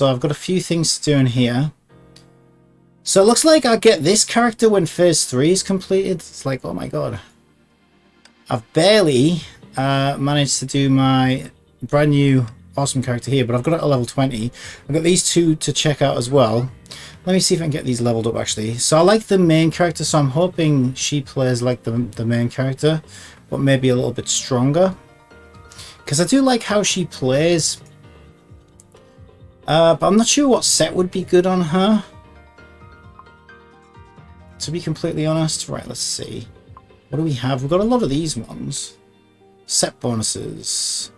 So I've got a few things to do in here. So it looks like I'll get this character when phase 3 is completed. It's like, oh my god. I've barely managed to do my brand new awesome character here, but I've got it at level 20. I've got these two to check out as well. Let me see if I can get these leveled up actually. So I like the main character, so I'm hoping she plays like the main character, but maybe a little bit stronger. Because I do like how she plays. But I'm not sure what set would be good on her, to be completely honest. Right, let's see. What do we have? We've got a lot of these ones. Set bonuses.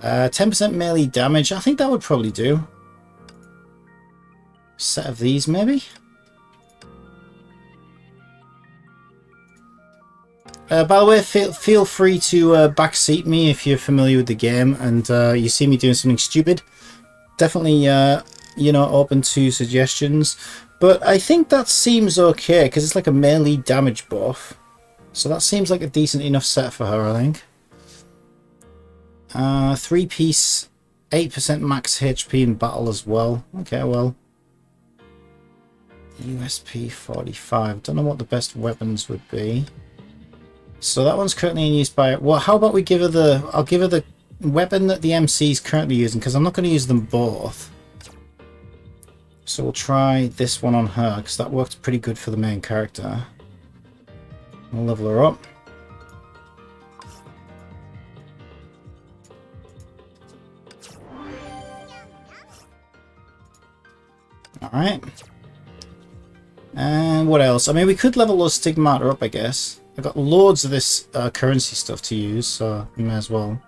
10% melee damage. I think that would probably do. Set of these, maybe? By the way, feel free to backseat me if you're familiar with the game and you see me doing something stupid. Definitely, you know, open to suggestions. But I think that seems okay, because it's like a melee damage buff. So that seems like a decent enough set for her, I think. 3-piece, 8% max HP in battle as well. Okay, well. USP 45. Don't know what the best weapons would be. So that one's currently in use by... Well, how about we give her the... I'll give her the weapon that the MC is currently using, because I'm not going to use them both. So we'll try this one on her, because that worked pretty good for the main character. We'll level her up. Alright. And what else? I mean, we could level those stigmata up, I guess. I've got loads of this currency stuff to use, so we may as well.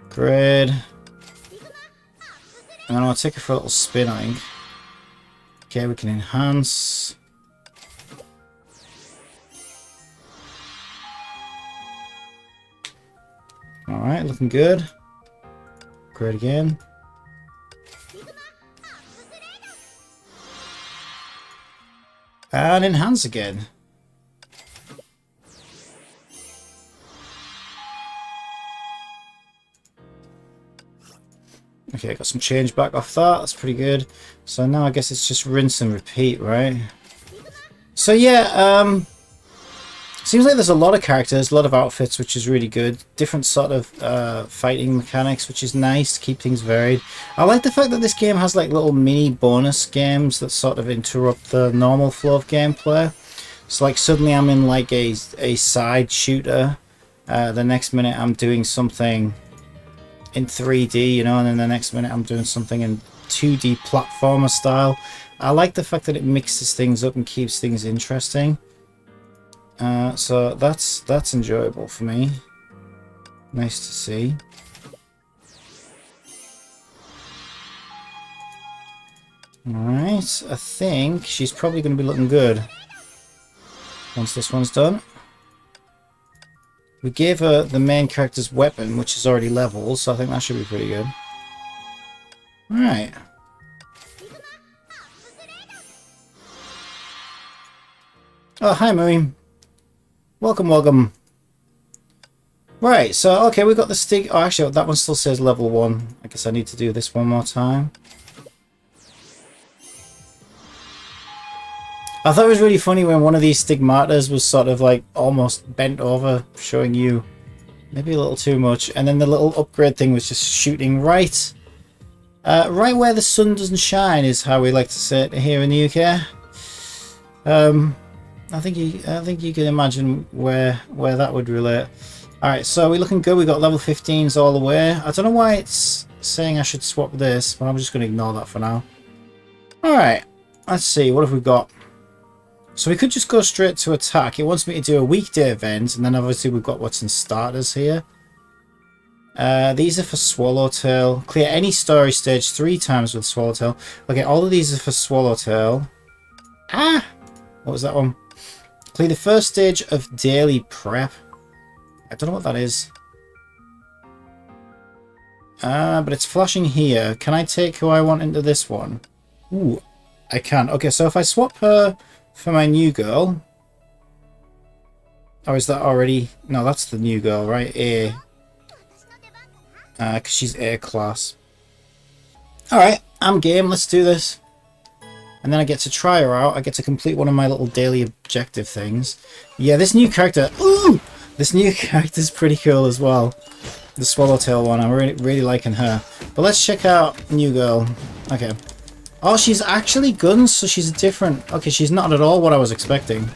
Grid. And then I'll take it for a little spin, I think. Okay, we can enhance. Alright, looking good. Great again. And enhance again. Okay, got some change back off that. That's pretty good. So now I guess it's just rinse and repeat, right? So yeah, seems like there's a lot of characters, a lot of outfits, which is really good. Different sort of fighting mechanics, which is nice to keep things varied. I like the fact that this game has like little mini bonus games that sort of interrupt the normal flow of gameplay. So like suddenly I'm in like a side shooter. The next minute I'm doing something in 3D, you know, and then the next minute I'm doing something in 2D platformer style. I like the fact that it mixes things up and keeps things interesting. So that's enjoyable for me. Nice to see. Alright, I think she's probably going to be looking good once this one's done. We gave her the main character's weapon, which is already leveled, so I think that should be pretty good. Alright. Oh, hi, Mooey. Welcome, welcome. Right, so, okay, we've got the stick. Oh, actually, that one still says level 1. I guess I need to do this one more time. I thought it was really funny when one of these stigmatas was sort of like almost bent over, showing you maybe a little too much, and then the little upgrade thing was just shooting right where the sun doesn't shine, is how we like to say it here in the UK. I think you can imagine where that would relate. All right, so we're looking good. We got level 15s all the way. I don't know why it's saying I should swap this, but I'm just going to ignore that for now. All right, let's see, what have we got? So we could just go straight to attack. It wants me to do a weekday event, and then obviously we've got what's in starters here. These are for Swallowtail. Clear any story stage 3 times with Swallowtail. Okay, all of these are for Swallowtail. Ah! What was that one? Clear the first stage of daily prep. I don't know what that is. But it's flashing here. Can I take who I want into this one? Ooh, I can. Okay, so if I swap her for my new girl. Or is that already... No, that's the new girl, right? A. Because she's A class. Alright, I'm game, let's do this. And then I get to try her out. I get to complete one of my little daily objective things. Yeah, this new character... Ooh! This new character's pretty cool as well. The Swallowtail one, I'm really liking her. But let's check out New Girl. Okay. Oh, she's actually guns, so she's different. Okay, she's not at all what I was expecting.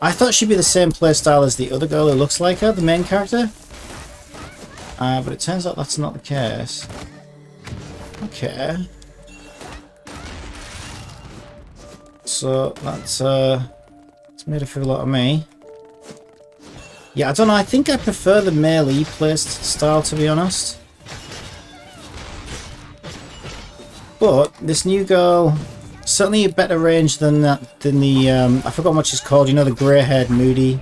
I thought she'd be the same playstyle as the other girl who looks like her, the main character. But it turns out that's not the case. Okay. So that's made a fool out of me. Yeah, I don't know. I think I prefer the melee placed style, to be honest. But this new girl, certainly a better range than the I forgot what she's called. You know, the grey-haired, moody,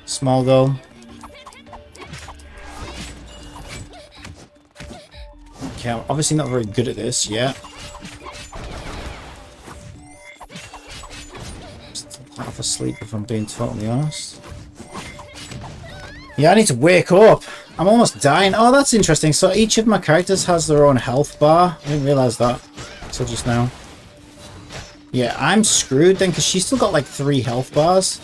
small girl. Okay, I'm obviously not very good at this yet. Still half asleep, if I'm being totally honest. Yeah, I need to wake up. I'm almost dying. Oh, that's interesting. So each of my characters has their own health bar. I didn't realise that until just now. Yeah, I'm screwed then because she's still got like 3 health bars.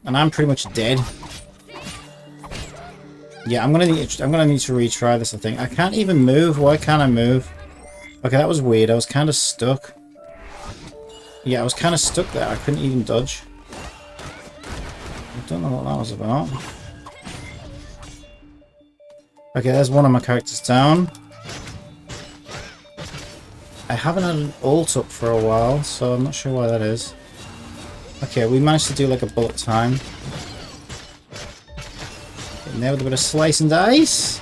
And I'm pretty much dead. Yeah, I'm gonna need to retry this, I think. I can't even move. Why can't I move? Okay, that was weird. I was kind of stuck. Yeah, I was kind of stuck there. I couldn't even dodge. I don't know what that was about. Okay, there's one of my characters down. I haven't had an ult up for a while, so I'm not sure why that is. Okay, we managed to do like a bullet time. Getting there with a bit of slice and dice.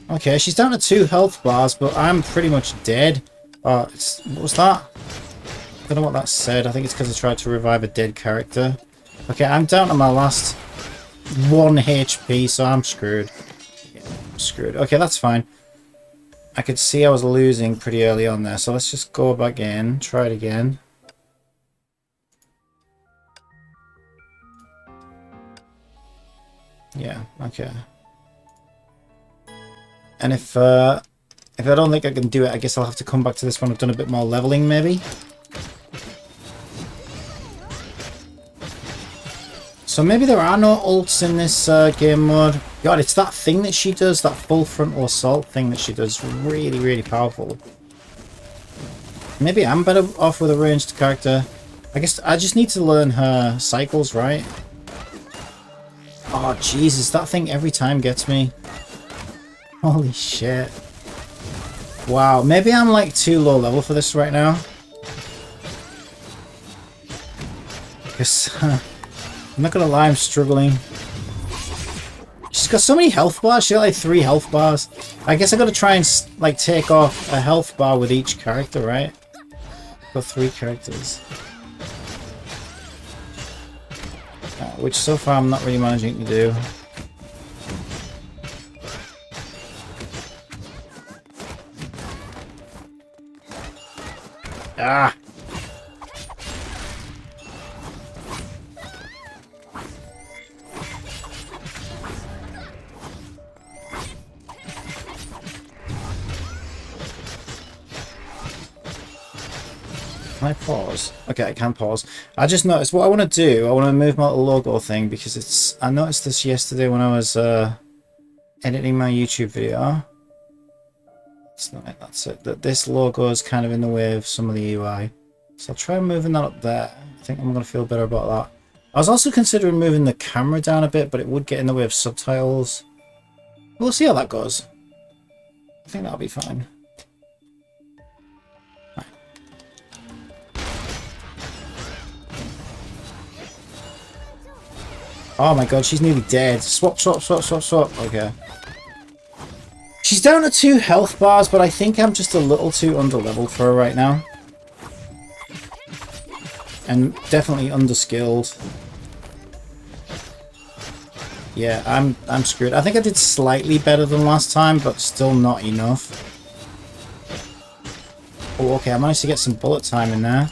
Okay, she's down to 2 health bars, but I'm pretty much dead. Oh, what was that? I don't know what that said. I think it's because I tried to revive a dead character. Okay, I'm down to my last 1 HP, so I'm screwed. Yeah, I'm screwed. Okay, that's fine. I could see I was losing pretty early on there, so let's just go back in, try it again. Yeah, okay. And if I don't think I can do it, I guess I'll have to come back to this one. I've done a bit more leveling, maybe. So maybe there are no ults in this game mode. God, it's that thing that she does, that full frontal assault thing that she does. Really, really powerful. Maybe I'm better off with a ranged character. I guess I just need to learn her cycles, right? Oh, Jesus, that thing every time gets me. Holy shit. Wow, maybe I'm like too low level for this right now. Because I'm not gonna lie, I'm struggling. She's got so many health bars. She's got like 3 health bars. I guess I gotta try and like take off a health bar with each character, right? Got 3 characters. Which so far I'm not really managing to do. Ah! Can I pause? Okay, I can pause. I just noticed what I want to do. I want to move my little logo thing because it's... I noticed this yesterday when I was editing my YouTube video. It's not it, that's it. That this logo is kind of in the way of some of the UI. So I'll try moving that up there. I think I'm going to feel better about that. I was also considering moving the camera down a bit, but it would get in the way of subtitles. We'll see how that goes. I think that'll be fine. Oh my god, she's nearly dead. Swap, swap, swap, swap, swap. Okay. She's down to 2 health bars, but I think I'm just a little too underleveled for her right now. And definitely underskilled. Yeah, I'm screwed. I think I did slightly better than last time, but still not enough. Oh, okay, I managed to get some bullet time in there.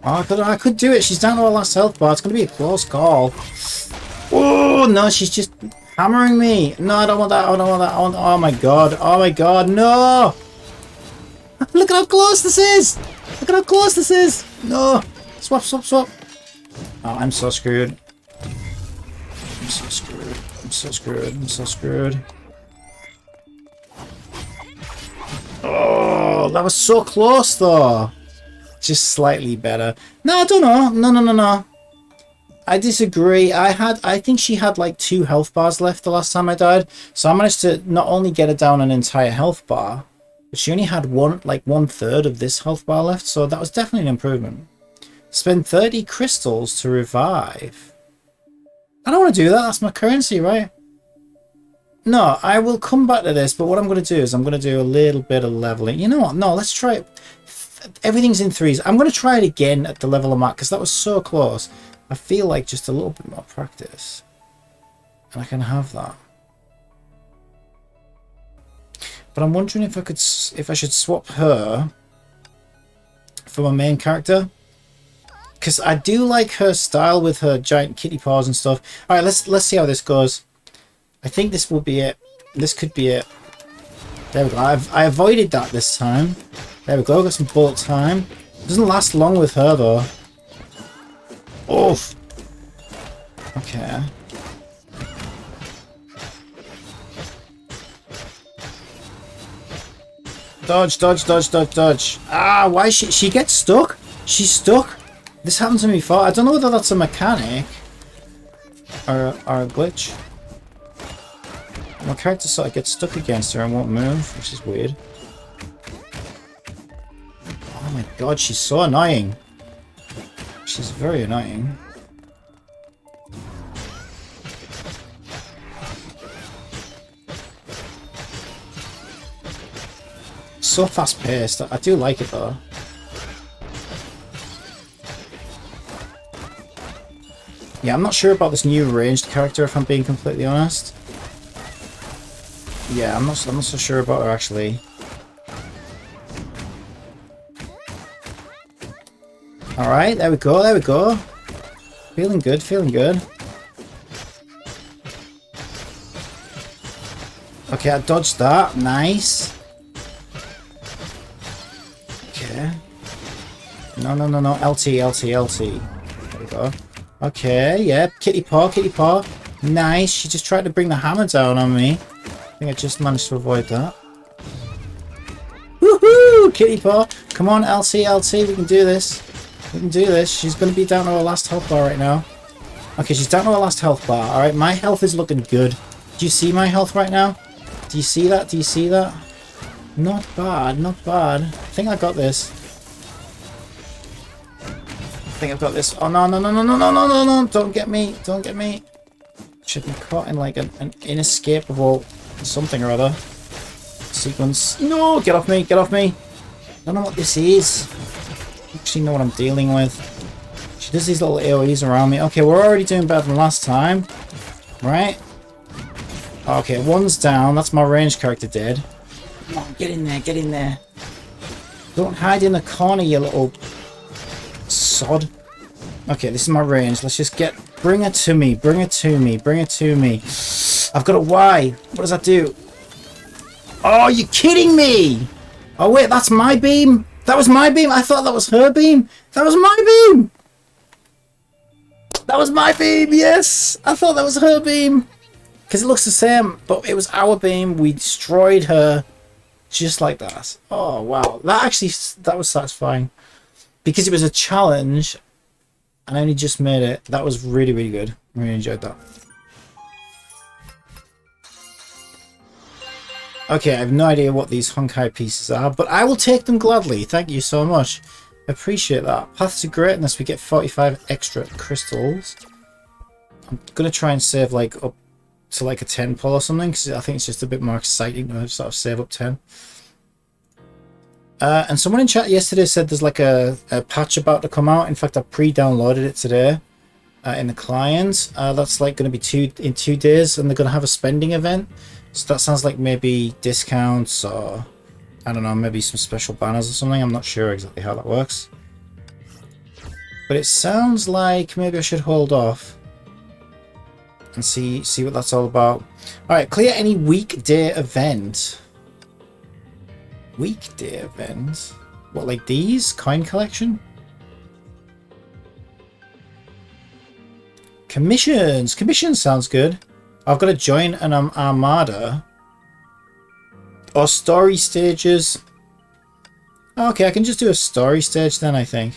Oh, I could do it. She's down to her last health bar. It's going to be a close call. Oh, no, she's just hammering me. No, I don't want that. I don't want that. Oh, my God. Oh, my God. No. Look at how close this is. Look at how close this is. No. Swap, swap, swap. Oh, I'm so screwed. I'm so screwed. I'm so screwed. I'm so screwed. Oh, that was so close, though. Just slightly better. No, I don't know. No, no, no, no. I disagree. I think she had like 2 health bars left the last time I died. So I managed to not only get her down an entire health bar, but she only had 1/3 of this health bar left. So that was definitely an improvement. Spend 30 crystals to revive. I don't want to do that. That's my currency, right? No, I will come back to this, but what I'm going to do is I'm going to do a little bit of leveling. You know what? No, let's try it. Everything's in 3s. I'm going to try it again at the level I'm at because that was so close. I feel like just a little bit more practice. And I can have that. But I'm wondering if I should swap her for my main character. Because I do like her style with her giant kitty paws and stuff. Alright, let's see how this goes. I think this will be it. This could be it. There we go. I avoided that this time. There we go. Got some bullet time. Doesn't last long with her though. Oof. Okay. Dodge, dodge, dodge, dodge, dodge. Ah, why is she gets stuck? She's stuck. This happened to me before. I don't know whether that's a mechanic or a glitch. My character sort of gets stuck against her and won't move, which is weird. Oh my god, she's so annoying. She's very annoying. So fast paced. I do like it though. Yeah, I'm not sure about this new ranged character if I'm being completely honest. Yeah, I'm not so sure about her actually. Alright, there we go, there we go. Feeling good, feeling good. Okay, I dodged that. Nice. Okay. No, no, no, no. LT, LT, LT. There we go. Okay, yeah. Kitty paw, kitty paw. Nice. She just tried to bring the hammer down on me. I think I just managed to avoid that. Woohoo! Kitty paw. Come on, LT, LT. We can do this. We can do this. She's going to be down to her last health bar right now. Okay, she's down to her last health bar. Alright, my health is looking good. Do you see my health right now? Do you see that? Do you see that? Not bad, not bad. I think I got this. I think I've got this. Oh, no, no, no, no, no, no, no, no, no. Don't get me. Don't get me. Should be caught in like an inescapable something or other. Sequence. No, get off me, get off me. I don't know what this is. I actually know what I'm dealing with. She does these little AoEs around me. Okay, we're already doing better than last time. Right? Okay, one's down. That's my ranged character dead. Come on, get in there, get in there. Don't hide in the corner, you little sod. Okay, this is my range. Let's just get... Bring her to me, bring her to me, bring her to me. I've got a Y. What does that do? Oh, you're kidding me! Oh, wait, that's my beam? That was my beam? I thought that was her beam. That was my beam! That was my beam, yes! I thought that was her beam. Because it looks the same, but it was our beam. We destroyed her just like that. Oh, wow. That was satisfying. Because it was a challenge, and I only just made it. That was really, really good. Really enjoyed that. Okay, I have no idea what these Honkai pieces are, but I will take them gladly. Thank you so much. Appreciate that. Path to Greatness, we get 45 extra crystals. I'm going to try and save like up to like a 10 pull or something, because I think it's just a bit more exciting to sort of save up 10. And someone in chat yesterday said there's like a patch about to come out. In fact, I pre-downloaded it today in the client. That's like going to be in 2 days, and they're going to have a spending event. So that sounds like maybe discounts or, I don't know, maybe some special banners or something. I'm not sure exactly how that works. But it sounds like maybe I should hold off and see what that's all about. Alright, clear any weekday event. Weekday event? What, like these? Coin collection? Commissions! Commissions sounds good. I've got to join an armada. Or story stages. Okay, I can just do a story stage then, I think.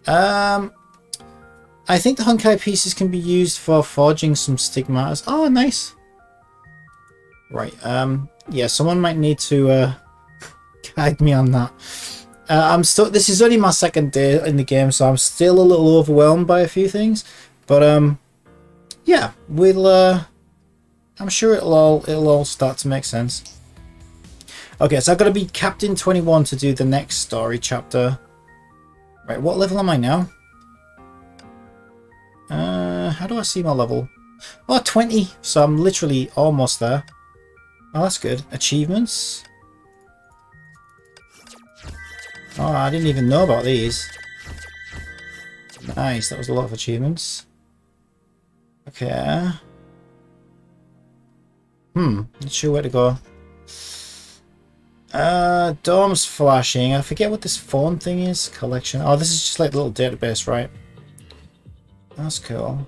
I think the Honkai pieces can be used for forging some stigmatas. Oh, nice. Right, yeah, someone might need to guide me on that. I'm still. This is only my second day in the game, so I'm still a little overwhelmed by a few things. But yeah, we'll. I'm sure it'll all start to make sense. Okay, so I've got to be Captain 21 to do the next story chapter. Right, what level am I now? How do I see my level? Oh, 20. So I'm literally almost there. Oh, that's good. Achievements. Oh, I didn't even know about these. Nice, that was a lot of achievements. Okay. Not sure where to go. Dorm's flashing. I forget what this phone thing is. Collection. Oh, this is just like a little database, right? That's cool.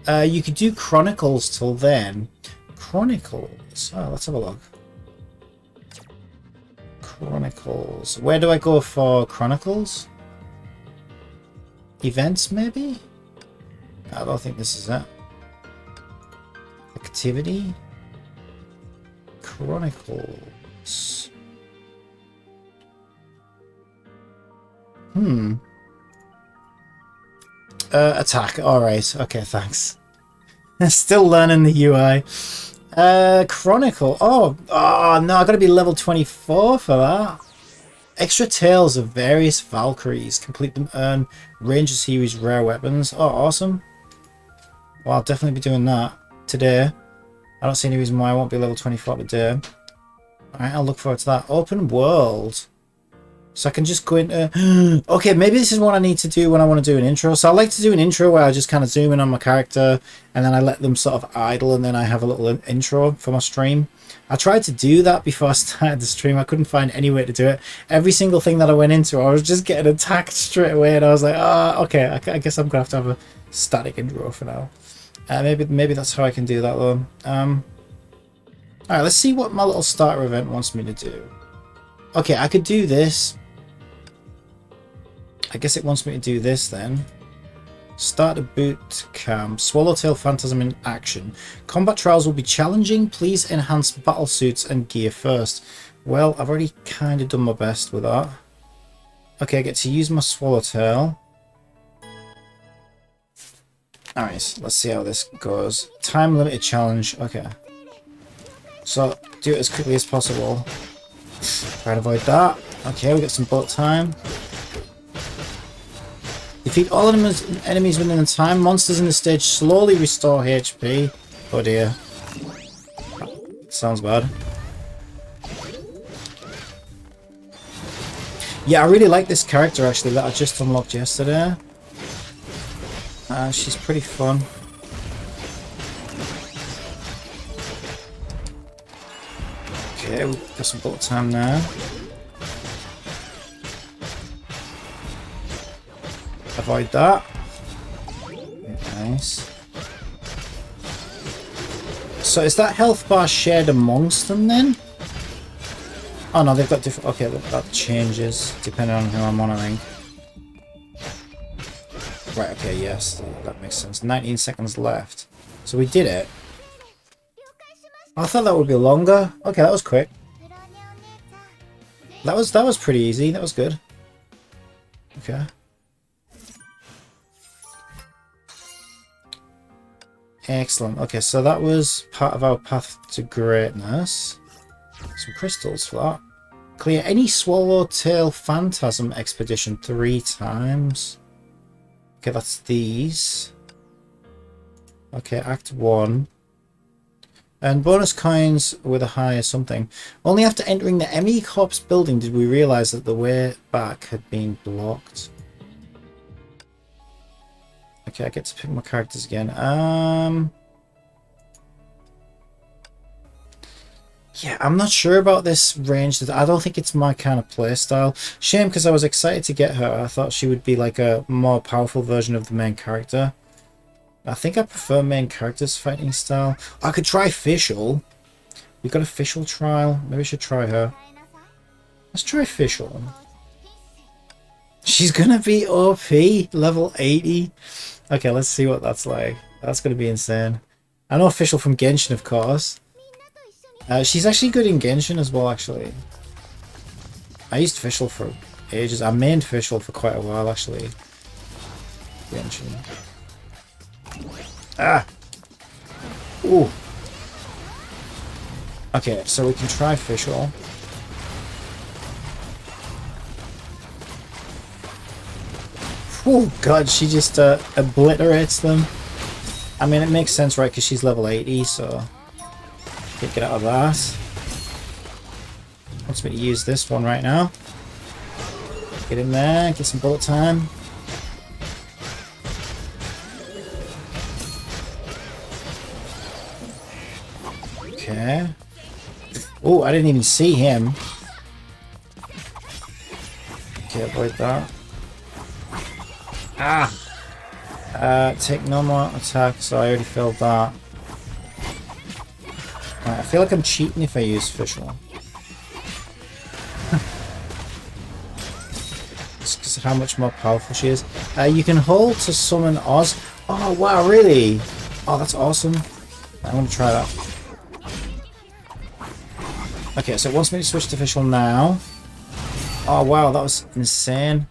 You could do Chronicles till then. Chronicles. Oh, let's have a look. Chronicles. Where do I go for Chronicles? Events, maybe? I don't think this is it. Activity. Chronicles. Attack. Alright. Okay, thanks. Still learning the UI. Chronicle. Oh, no, I gotta be level 24 for that. Extra tales of various Valkyries. Complete them, earn Ranger Series rare weapons. Oh, awesome. Well, I'll definitely be doing that today. I don't see any reason why I won't be level 24 today. Alright, I'll look forward to that. Open world. So I can just go into... Okay, maybe this is what I need to do when I want to do an intro. So I like to do an intro where I just kind of zoom in on my character and then I let them sort of idle and then I have a little intro for my stream. I tried to do that before I started the stream. I couldn't find any way to do it. Every single thing that I went into, I was just getting attacked straight away and I was like, oh, okay, I guess I'm going to have a static intro for now. Maybe that's how I can do that though. Alright, let's see what my little starter event wants me to do. Okay, I could do this. I guess it wants me to do this then. Start a boot camp. Swallowtail Phantasm in action. Combat trials will be challenging. Please enhance battle suits and gear first. Well, I've already kind of done my best with that. Okay, I get to use my Swallowtail. Alright, let's see how this goes. Time limited challenge. Okay. So, do it as quickly as possible. Try and avoid that. Okay, we got some bullet time. Defeat all enemies within the time. Monsters in the stage slowly restore HP. Oh dear. Sounds bad. Yeah, I really like this character actually that I just unlocked yesterday. She's pretty fun. Okay, we've got some bullet time now. Avoid that. Nice. So is that health bar shared amongst them then? Oh no, they've got different... Okay, that changes depending on who I'm on, I think. Right, okay, yes, that makes sense. 19 seconds left. So we did it. I thought that would be longer. Okay, that was quick. That was pretty easy. That was good. Okay. Excellent. Okay, so that was part of our path to greatness. Some crystals for that. Clear any Swallowtail Phantasm expedition 3 times. Okay, that's these. Okay, Act 1. And bonus coins with a high or something. Only after entering the ME Corps building did we realise that the way back had been blocked. Okay, I get to pick my characters again. Yeah, I'm not sure about this range. I don't think it's my kind of playstyle. Shame, because I was excited to get her. I thought she would be like a more powerful version of the main character. I think I prefer main character's fighting style. I could try Fischl. We got a Fischl trial. Maybe I should try her. Let's try Fischl. She's gonna be OP, level 80. Okay, let's see what that's like. That's gonna be insane. I know Fischl from Genshin, of course. She's actually good in Genshin as well, actually. I used Fischl for ages. I mained Fischl for quite a while, actually. Genshin. Ah! Ooh! Okay, so we can try Fischl. Oh god, she just obliterates them. I mean, it makes sense, right? Because she's level 80, so... Can't get out of that. Wants me to use this one right now. Get in there, get some bullet time. Okay. Oh, I didn't even see him. Okay, avoid that. Ah! Take no more attacks, so I already failed that. Right, I feel like I'm cheating if I use Fischl. Just because of how much more powerful she is. You can hold to summon Oz. Oh, wow, really? Oh, that's awesome. I want to try that. Okay, so it wants me to switch to Fischl now. Oh, wow, that was insane.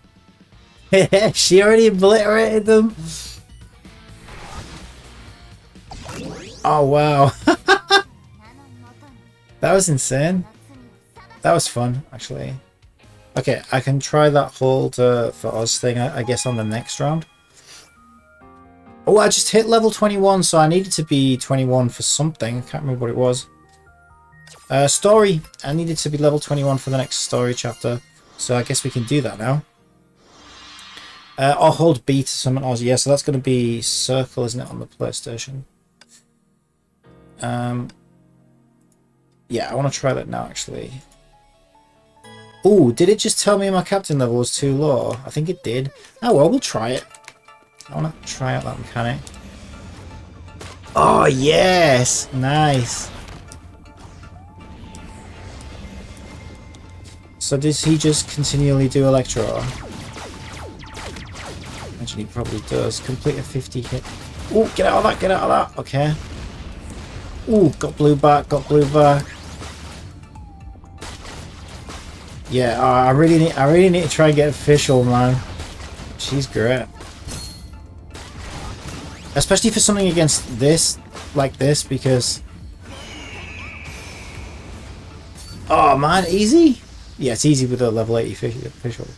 She already obliterated them. Oh, wow. That was insane. That was fun, actually. Okay, I can try that hold for Oz thing, I guess, on the next round. Oh, I just hit level 21, so I needed to be 21 for something. I can't remember what it was. Story. I needed to be level 21 for the next story chapter. So I guess we can do that now. I'll hold B to summon Oz. Yeah, so that's going to be circle, isn't it, on the PlayStation? Yeah, I want to try that now, actually. Oh, did it just tell me my captain level was too low? I think it did. Oh, well, we'll try it. I want to try out that mechanic. Oh, yes! Nice! So does he just continually do Electro? Actually, he probably does. Complete a 50 hit. Oh, get out of that, get out of that. Okay. Oh, got blue back, got blue back. Yeah, I really need to try and get Fischl, man. She's great. Especially for something against this, like this, because... Oh, man, easy? Yeah, it's easy with a level 80 Fischl.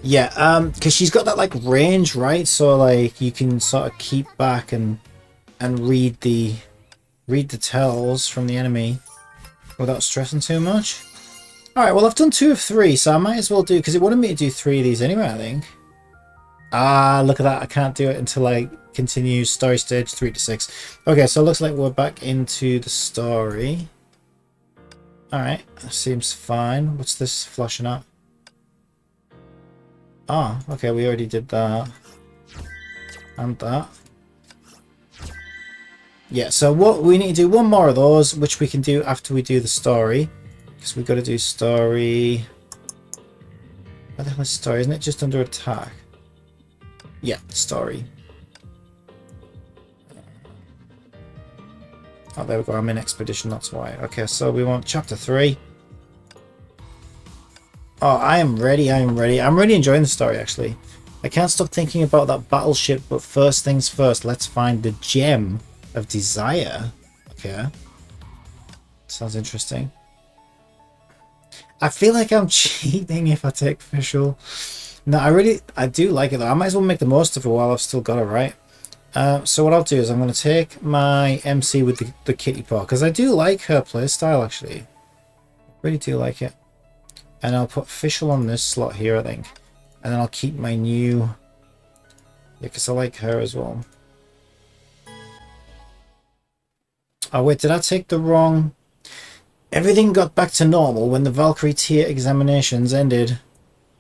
Yeah, because she's got that, like, range, right? So, like, you can sort of keep back and read the tells from the enemy without stressing too much. Alright, well, I've done 2 of 3, so I might as well do... Because it wanted me to do 3 of these anyway, I think. Ah, look at that. I can't do it until I continue story stage 3 to 6. Okay, so it looks like we're back into the story. Alright, seems fine. What's this flashing up? Ah, okay, we already did that. And that. Yeah, so what we need to do, one more of those, which we can do after we do the story. Because we've got to do story... What the hell is story? Isn't it just under attack? Yeah, story. Oh, there we go. I'm in expedition, that's why. Okay, so we want chapter 3. Oh, I am ready. I am ready. I'm really enjoying the story, actually. I can't stop thinking about that battleship, but first things first, let's find the gem of desire. Okay. Sounds interesting. I feel like I'm cheating if I take Fischl. No, I do like it though. I might as well make the most of it while I've still got it, right? So what I'll do is I'm going to take my MC with the kitty paw, because I do like her playstyle actually. Really do like it. And I'll put official on this slot here, I think. And then I'll keep my new... Yeah, because I like her as well. Oh wait, did I take the wrong... Everything got back to normal when the Valkyrie tier examinations ended.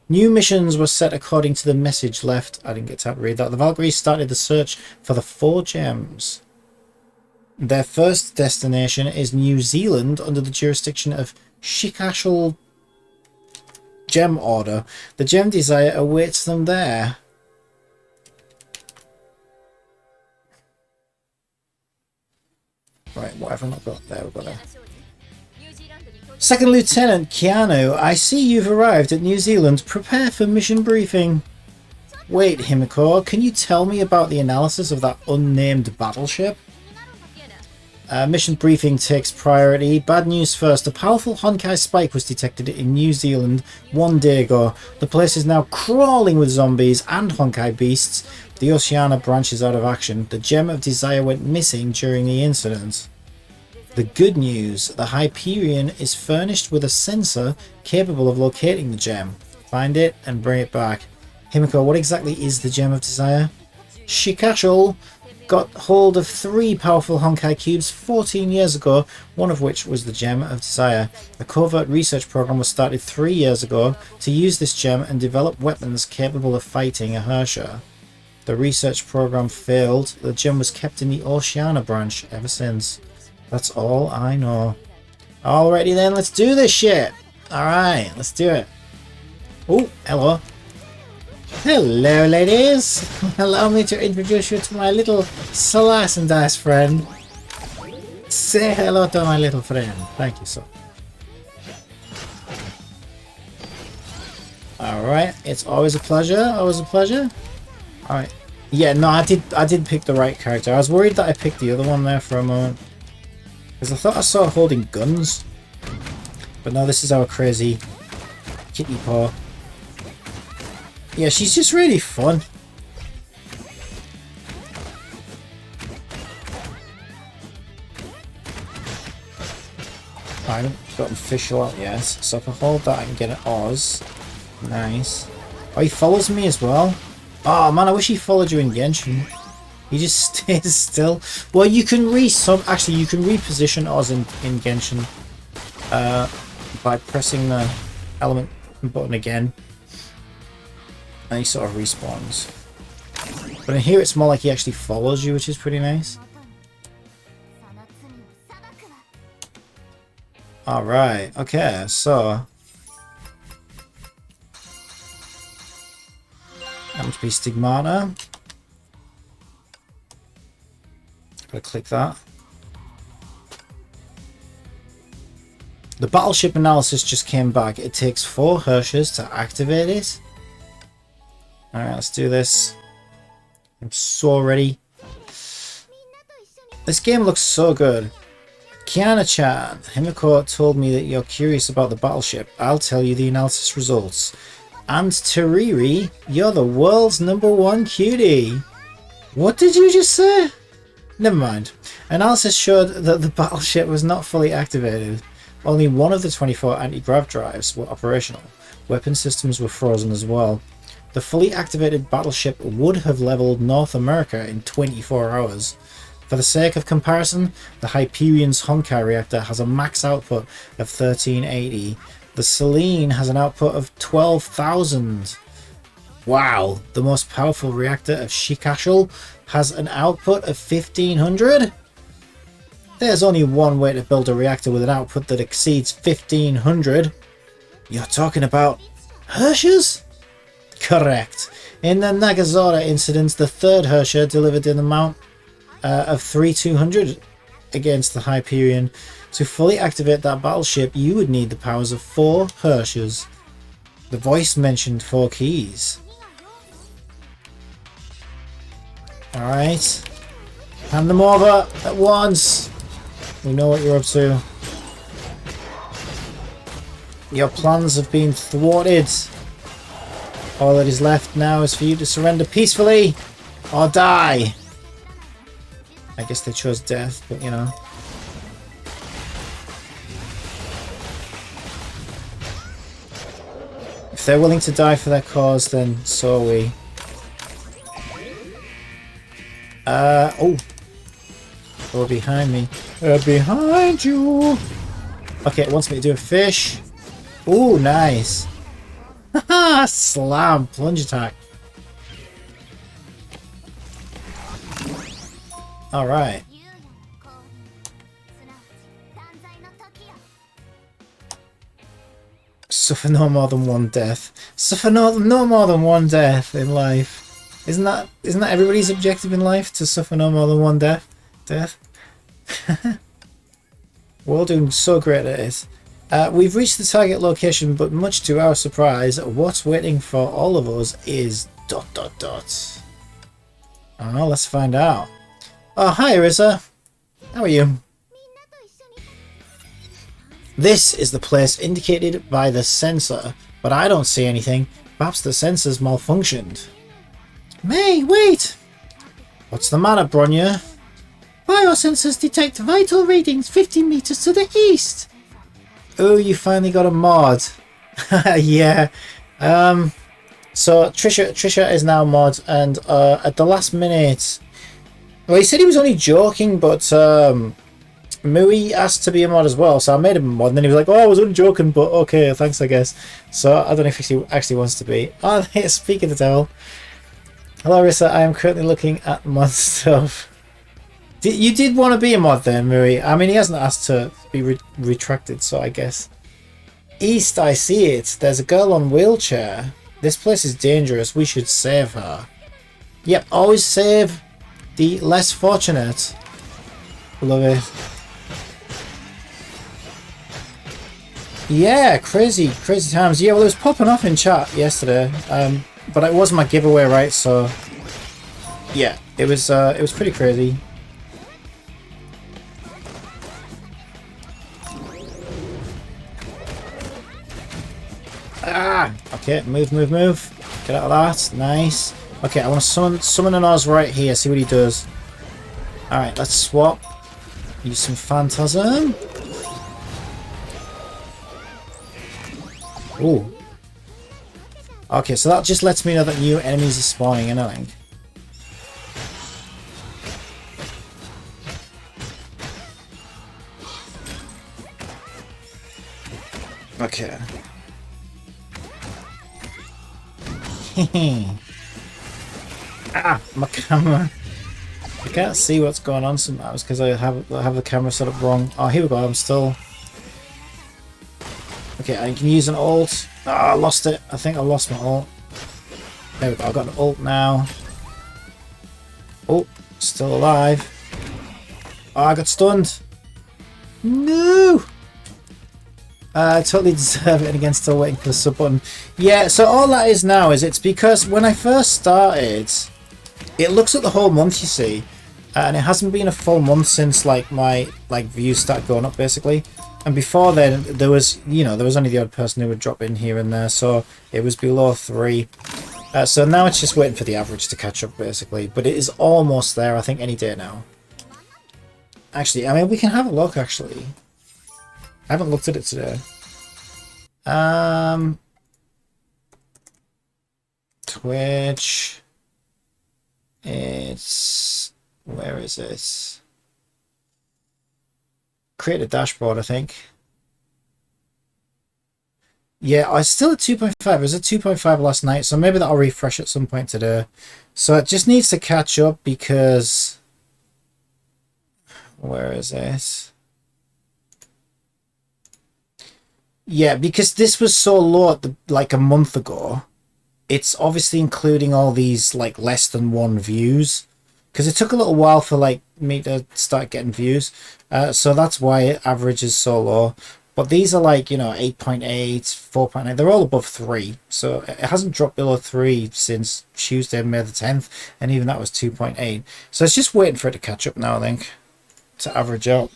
New missions were set according to the message left. I didn't get to read that. The Valkyries started the search for the 4 gems. Their first destination is New Zealand under the jurisdiction of Shikashal Gem Order. The Gem Desire awaits them there. Right, what have I not got there? We've got there. Second Lieutenant Keanu, I see you've arrived at New Zealand. Prepare for mission briefing. Wait, Himiko, can you tell me about the analysis of that unnamed battleship? Mission briefing takes priority. Bad news first. A powerful Honkai spike was detected in New Zealand 1 day ago. The place is now crawling with zombies and Honkai beasts. The Oceania branch is out of action. The Gem of Desire went missing during the incident. The good news, the Hyperion is furnished with a sensor capable of locating the gem. Find it and bring it back. Himiko, what exactly is the Gem of Desire? Shikashal got hold of 3 powerful Honkai cubes 14 years ago, one of which was the Gem of Desire. A covert research program was started 3 years ago to use this gem and develop weapons capable of fighting a Hersher. The research program failed. The gem was kept in the Oceania branch ever since. That's all I know. Alrighty then, let's do this shit. Alright, let's do it. Oh, hello. Hello, ladies. Allow me to introduce you to my little slice and dice friend. Say hello to my little friend. Thank you, sir. Alright, it's always a pleasure. Always a pleasure. Alright. Yeah, no, I did pick the right character. I was worried that I picked the other one there for a moment. Because I thought I saw her holding guns. But no, this is our crazy kitty paw. Yeah, she's just really fun. I haven't gotten official out yet. So if I hold that, I can get an Oz. Nice. Oh, he follows me as well. Oh man, I wish he followed you in Genshin. He just stays still. Well, you can actually you can reposition Oz in Genshin by pressing the element button again, and he sort of respawns. But in here, it's more like he actually follows you, which is pretty nice. All right. Okay. So that must be Stigmata. Gotta click that. The battleship analysis just came back. It takes 4 Hershers to activate it. Alright, let's do this. I'm so ready. This game looks so good. Kiana-chan, Himiko told me that you're curious about the battleship. I'll tell you the analysis results. And Teriri, you're the world's #1 cutie. What did you just say? Never mind. Analysis showed that the battleship was not fully activated. Only one of the 24 anti-grav drives were operational. Weapon systems were frozen as well. The fully activated battleship would have leveled North America in 24 hours. For the sake of comparison, the Hyperion's Honkai reactor has a max output of 1380. The Selene has an output of 12,000. Wow, the most powerful reactor of Shikashal has an output of 1500? There's only one way to build a reactor with an output that exceeds 1500. You're talking about Hershers? Correct. In the Nagazora incident, the 3rd Hersher delivered an amount of 3200 against the Hyperion. To fully activate that battleship, you would need the powers of 4 Hershers. The voice mentioned 4 keys. Alright. Hand them over at once. We know what you're up to. Your plans have been thwarted. All that is left now is for you to surrender peacefully or die. I guess they chose death, but you know. If they're willing to die for their cause, then so are we. Oh. Oh, behind me. Behind you! Okay, it wants me to do a fish. Ooh, nice. Haha, slam, plunge attack. Alright. Suffer no more than one death. Suffer no more than one death in life. Isn't that everybody's objective in life, to suffer no more than one death? We're all doing so great at it. We've reached the target location, but much to our surprise, what's waiting for all of us is ... Oh, let's find out. Oh, hi, Arisa. How are you? This is the place indicated by the sensor, but I don't see anything. Perhaps the sensor's malfunctioned. May, wait! What's the matter, Bronya? Biosensors detect vital readings 50 meters to the east. Oh, you finally got a mod. Yeah. So Trisha is now mod, and at the last minute, well, he said he was only joking, but Mui asked to be a mod as well, so I made him a mod, and then he was like, "Oh, I was only joking, but okay, thanks, I guess." So I don't know if he actually wants to be. Oh, speak of the devil. Hello, Rissa. I am currently looking at mod stuff. You did want to be a mod then, Mui. I mean, he hasn't asked to be retracted, so I guess. East, I see it. There's a girl on wheelchair. This place is dangerous. We should save her. Yep, always save the less fortunate. Love it. Yeah, crazy times. Yeah, well, it was popping off in chat yesterday. But it was my giveaway, right? So yeah, it was pretty crazy. Ah! Okay, move. Get out of that. Nice. Okay, I want to summon an Oz right here, see what he does. Alright, let's swap. Use some Phantasm. Ooh. Okay, so that just lets me know that new enemies are spawning in, I think. Okay. Ah, my camera. I can't see what's going on sometimes because I have the camera set up wrong. Oh, here we go. I'm still. Okay, I can use an ult. Ah, I lost it. I think I lost my ult. There we go. I've got an ult now. Oh, still alive. Oh, I got stunned. No. I totally deserve it, and again still waiting for the sub button. Yeah, so all that is now is it's because when I first started, it looks at the whole month, you see, and it hasn't been a full month since like my views started going up basically. And before then, there was only the odd person who would drop in here and there, so it was below 3. So now it's just waiting for the average to catch up basically, but it is almost there. I think any day now. Actually, I mean we can have a look actually. I haven't looked at it today. Twitch. It's... where is it? Create a dashboard, I think. Yeah, I still at 2.5. It was at 2.5 last night, so maybe that'll refresh at some point today. So it just needs to catch up because... where is it? Yeah, because this was so low at like a month ago, it's obviously including all these like less than 1 views, because it took a little while for like me to start getting views, so that's why average is so low. But these are like 8.8, 4.8, they're all above 3, so it hasn't dropped below 3 since Tuesday, May the 10th, and even that was 2.8. So it's just waiting for it to catch up now, I think, to average out.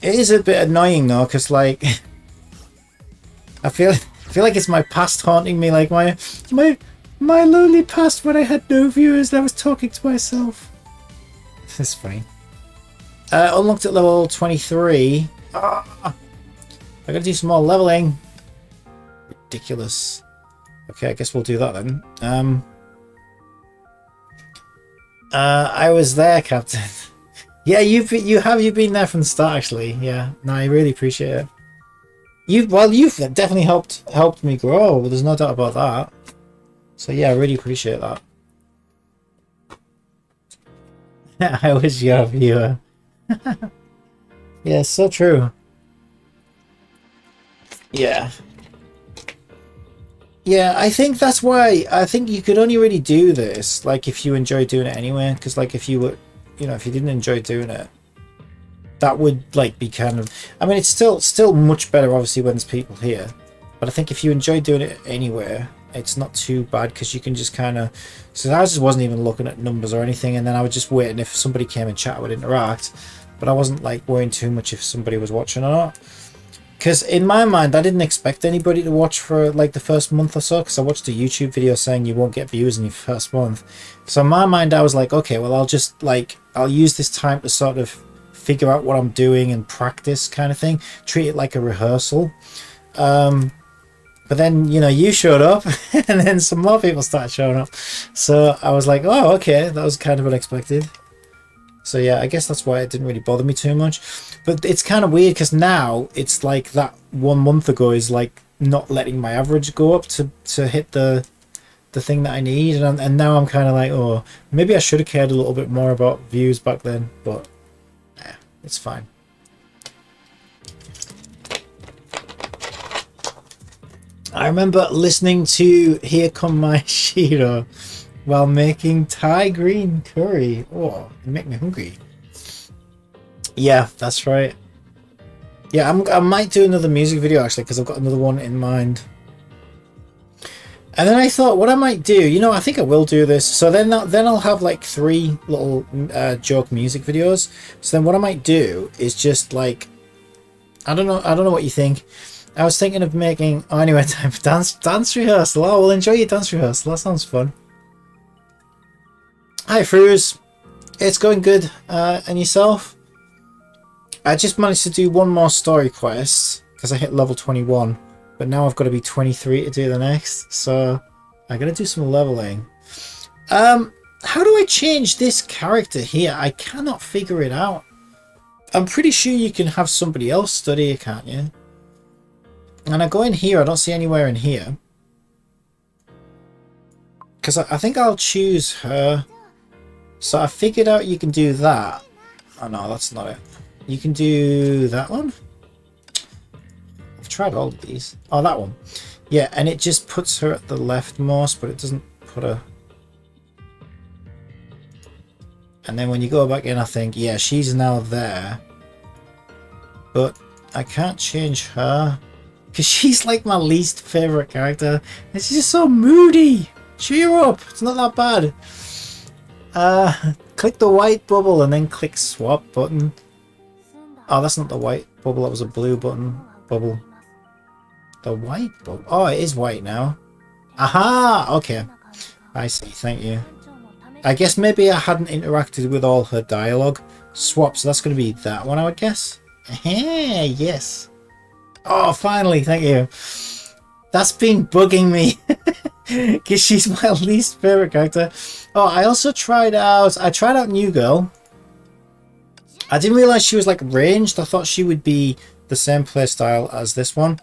It is a bit annoying though, because like I feel like it's my past haunting me, like my My lonely past when I had no viewers and I was talking to myself. That's funny. Unlocked at level 23. I gotta do some more leveling. Ridiculous. Okay, I guess we'll do that then. I was there, Captain. Yeah, you've been there from the start actually. Yeah, no, I really appreciate it. You've definitely helped me grow. There's no doubt about that. So yeah, I really appreciate that. I was your viewer. Yeah, so true. Yeah. Yeah, I think that's why I think you could only really do this like if you enjoy doing it anyway. Because like if you were, you know, if you didn't enjoy doing it, that would like be kind of. I mean, it's still much better obviously when there's people here. But I think if you enjoy doing it anywhere, it's not too bad because you can just kind of. So I just wasn't even looking at numbers or anything, and then I was just waiting if somebody came in chat I would interact. But I wasn't like worrying too much if somebody was watching or not. Because in my mind, I didn't expect anybody to watch for like the first month or so, because I watched a YouTube video saying you won't get views in your first month. So in my mind, I was like, okay, well, I'll use this time to sort of figure out what I'm doing and practice kind of thing. Treat it like a rehearsal. But then, you know, you showed up and then some more people started showing up. So I was like, oh, okay, that was kind of unexpected. So yeah, I guess that's why it didn't really bother me too much. But it's kind of weird because now it's like that 1 month ago is like not letting my average go up to hit the thing that I need. And now I'm kind of like, oh, maybe I should have cared a little bit more about views back then. But yeah, it's fine. I remember listening to Here Come My Shiro while making Thai green curry. Oh, you make me hungry. Yeah, that's right. Yeah, I might do another music video actually because I've got another one in mind. And then I thought what I might do, you know, I think I will do this. So then I'll have like 3 little joke music videos. So then what I might do is just like, I don't know what you think. I was thinking of making, oh anyway, time for dance rehearsal. Oh, well, enjoy your dance rehearsal. That sounds fun. Hi, Fruz. It's going good. And yourself? I just managed to do one more story quest because I hit level 21, but now I've got to be 23 to do the next. So I got to do some leveling. How do I change this character here? I cannot figure it out. I'm pretty sure you can have somebody else study it, can't you? And I go in here. I don't see anywhere in here. Because I think I'll choose her. So I figured out you can do that. Oh no, that's not it. You can do that one. I've tried all of these. Oh, that one. Yeah, and it just puts her at the leftmost, but it doesn't put her. And then when you go back in, I think, yeah, she's now there. But I can't change her. Because she's like my least favourite character. And she's just so moody. Cheer up. It's not that bad. Click the white bubble and then click swap button. Oh, that's not the white bubble. That was a blue bubble. The white bubble. Oh, it is white now. Aha! Okay. I see. Thank you. I guess maybe I hadn't interacted with all her dialogue. Swap. So that's going to be that one, I would guess. Yes. Oh, finally, thank you. That's been bugging me because she's my least favorite character. Oh, I also tried out New Girl. I didn't realize she was like ranged. I thought she would be the same playstyle as this one.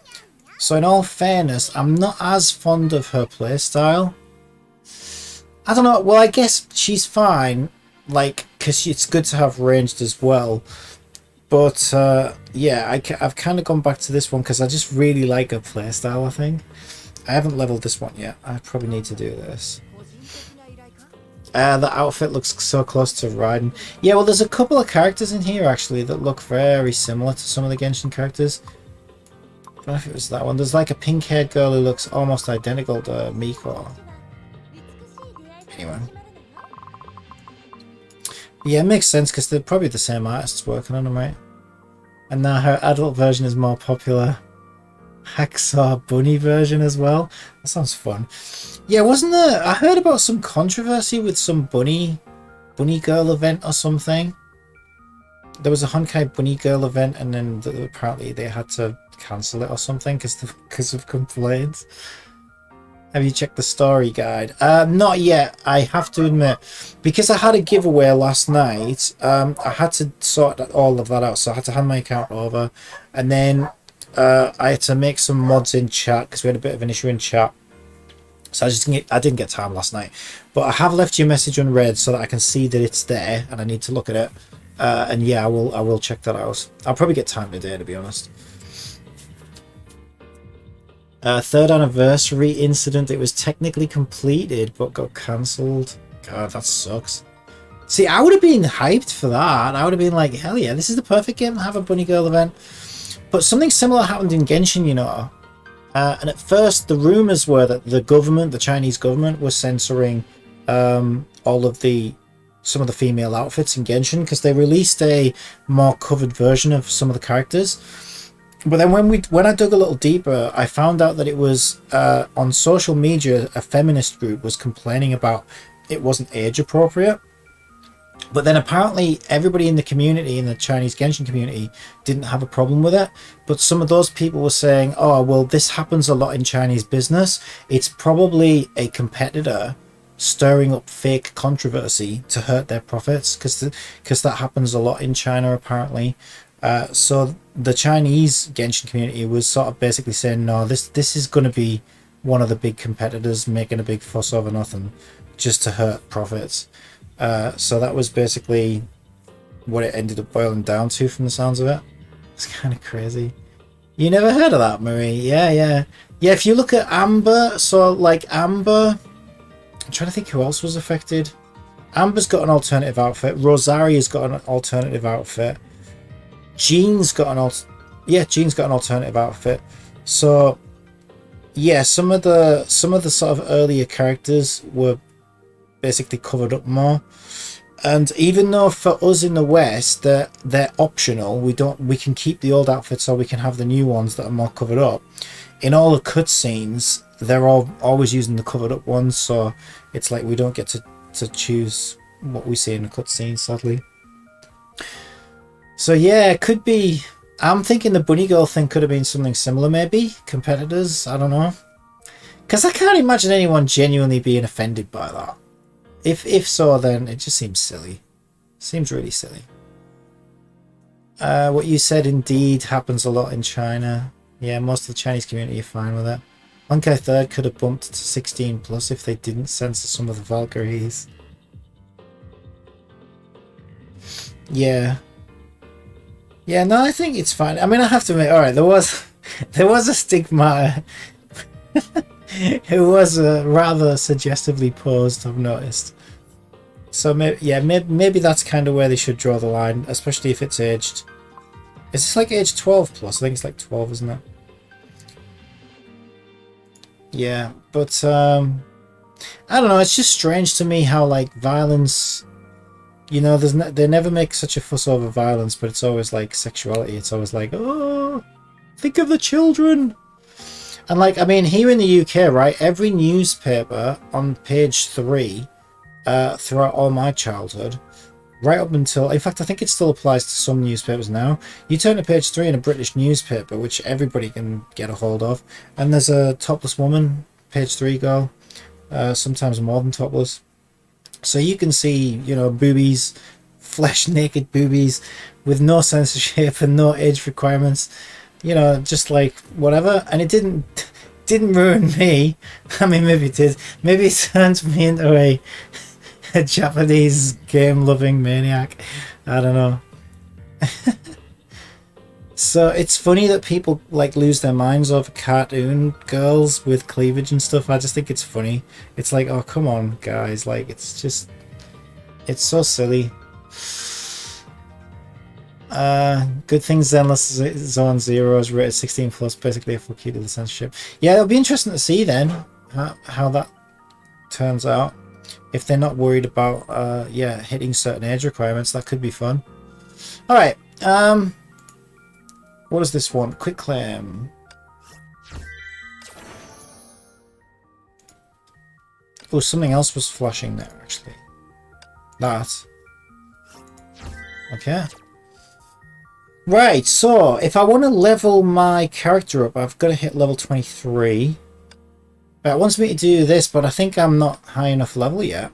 So in all fairness, I'm not as fond of her playstyle. I don't know. Well, I guess she's fine, like, because it's good to have ranged as well. But yeah, I've kind of gone back to this one because I just really like her playstyle, I think. I haven't leveled this one yet. I probably need to do this. The outfit looks so close to Raiden. Yeah, well, there's a couple of characters in here, actually, that look very similar to some of the Genshin characters. I don't know if it was that one. There's like a pink-haired girl who looks almost identical to Miko. Anyway. Yeah, it makes sense because they're probably the same artists working on them, right? And now her adult version is more popular. Hacksaw Bunny version as well. That sounds fun. Yeah, wasn't there? I heard about some controversy with some bunny girl event or something. There was a Honkai Bunny Girl event, and then apparently they had to cancel it or something because of complaints. Have you checked the story guide? Not yet. I have to admit, because I had a giveaway last night. I had to sort all of that out, so I had to hand my account over, and then I had to make some mods in chat because we had a bit of an issue in chat. So I didn't get time last night, but I have left your message unread so that I can see that it's there, and I need to look at it. And yeah, I will check that out. I'll probably get time today, to be honest. Third anniversary incident. It was technically completed, but got cancelled. God, that sucks. See, I would have been hyped for that. I would have been like, hell yeah, this is the perfect game to have a Bunny Girl event. But something similar happened in Genshin, you know. And at first, the rumors were that the Chinese government, was censoring all of some of the female outfits in Genshin because they released a more covered version of some of the characters. But then when I dug a little deeper, I found out that it was on social media, a feminist group was complaining about it wasn't age appropriate. But then apparently everybody in the community, in the Chinese Genshin community, didn't have a problem with it. But some of those people were saying, oh, well, this happens a lot in Chinese business. It's probably a competitor stirring up fake controversy to hurt their profits, because that happens a lot in China, apparently. So the Chinese Genshin community was sort of basically saying, no, this is going to be one of the big competitors making a big fuss over nothing just to hurt profits. So that was basically what it ended up boiling down to from the sounds of it. It's kind of crazy. You never heard of that, Marie? Yeah. If you look at Amber, so like Amber, I'm trying to think who else was affected. Amber's got an alternative outfit. Rosaria's got an alternative outfit. Jean's got an alternative outfit. So yeah, some of the sort of earlier characters were basically covered up more. And even though for us in the West they're optional, we can keep the old outfits or we can have the new ones that are more covered up. In all the cutscenes, they're always using the covered up ones, so it's like we don't get to choose what we see in the cutscenes, sadly. So yeah, it could be. I'm thinking the Bunny Girl thing could have been something similar, maybe competitors. I don't know, because I can't imagine anyone genuinely being offended by that. If so, then it just seems silly. Seems really silly. What you said indeed happens a lot in China. Yeah, most of the Chinese community are fine with it. Honkai 3rd could have bumped to 16 plus if they didn't censor some of the Valkyries. Yeah. Yeah, no, I think it's fine. I mean, I have to admit, alright, there was a stigma. It was rather suggestively posed, I've noticed. So maybe that's kind of where they should draw the line, especially if it's aged. Is this like age 12 plus? I think it's like 12, isn't it? Yeah, but I don't know. It's just strange to me how like violence. You know, they never make such a fuss over violence, but it's always like sexuality. It's always like, oh, think of the children. And like, I mean, here in the UK, right, every newspaper on page 3 throughout all my childhood, right up until, in fact, I think it still applies to some newspapers now. You turn to page 3 in a British newspaper, which everybody can get a hold of, and there's a topless woman, page 3 girl, sometimes more than topless. So you can see, you know, boobies, flesh naked boobies with no censorship and no age requirements, you know, just like whatever. And it didn't ruin me. I mean, maybe it did. Maybe it turned me into a Japanese game loving maniac. I don't know. So it's funny that people like lose their minds over cartoon girls with cleavage and stuff. I just think it's funny. It's like, oh, come on, guys. Like, it's so silly. Good things Zenless Zone Zero is rated 16 plus, basically a fuck you to the censorship. Yeah, it'll be interesting to see then how that turns out. If they're not worried about hitting certain age requirements, that could be fun. Alright, what does this want? Quick claim. Oh, something else was flashing there, actually. That. Okay. Right, so if I want to level my character up, I've got to hit level 23. It wants me to do this, but I think I'm not high enough level yet.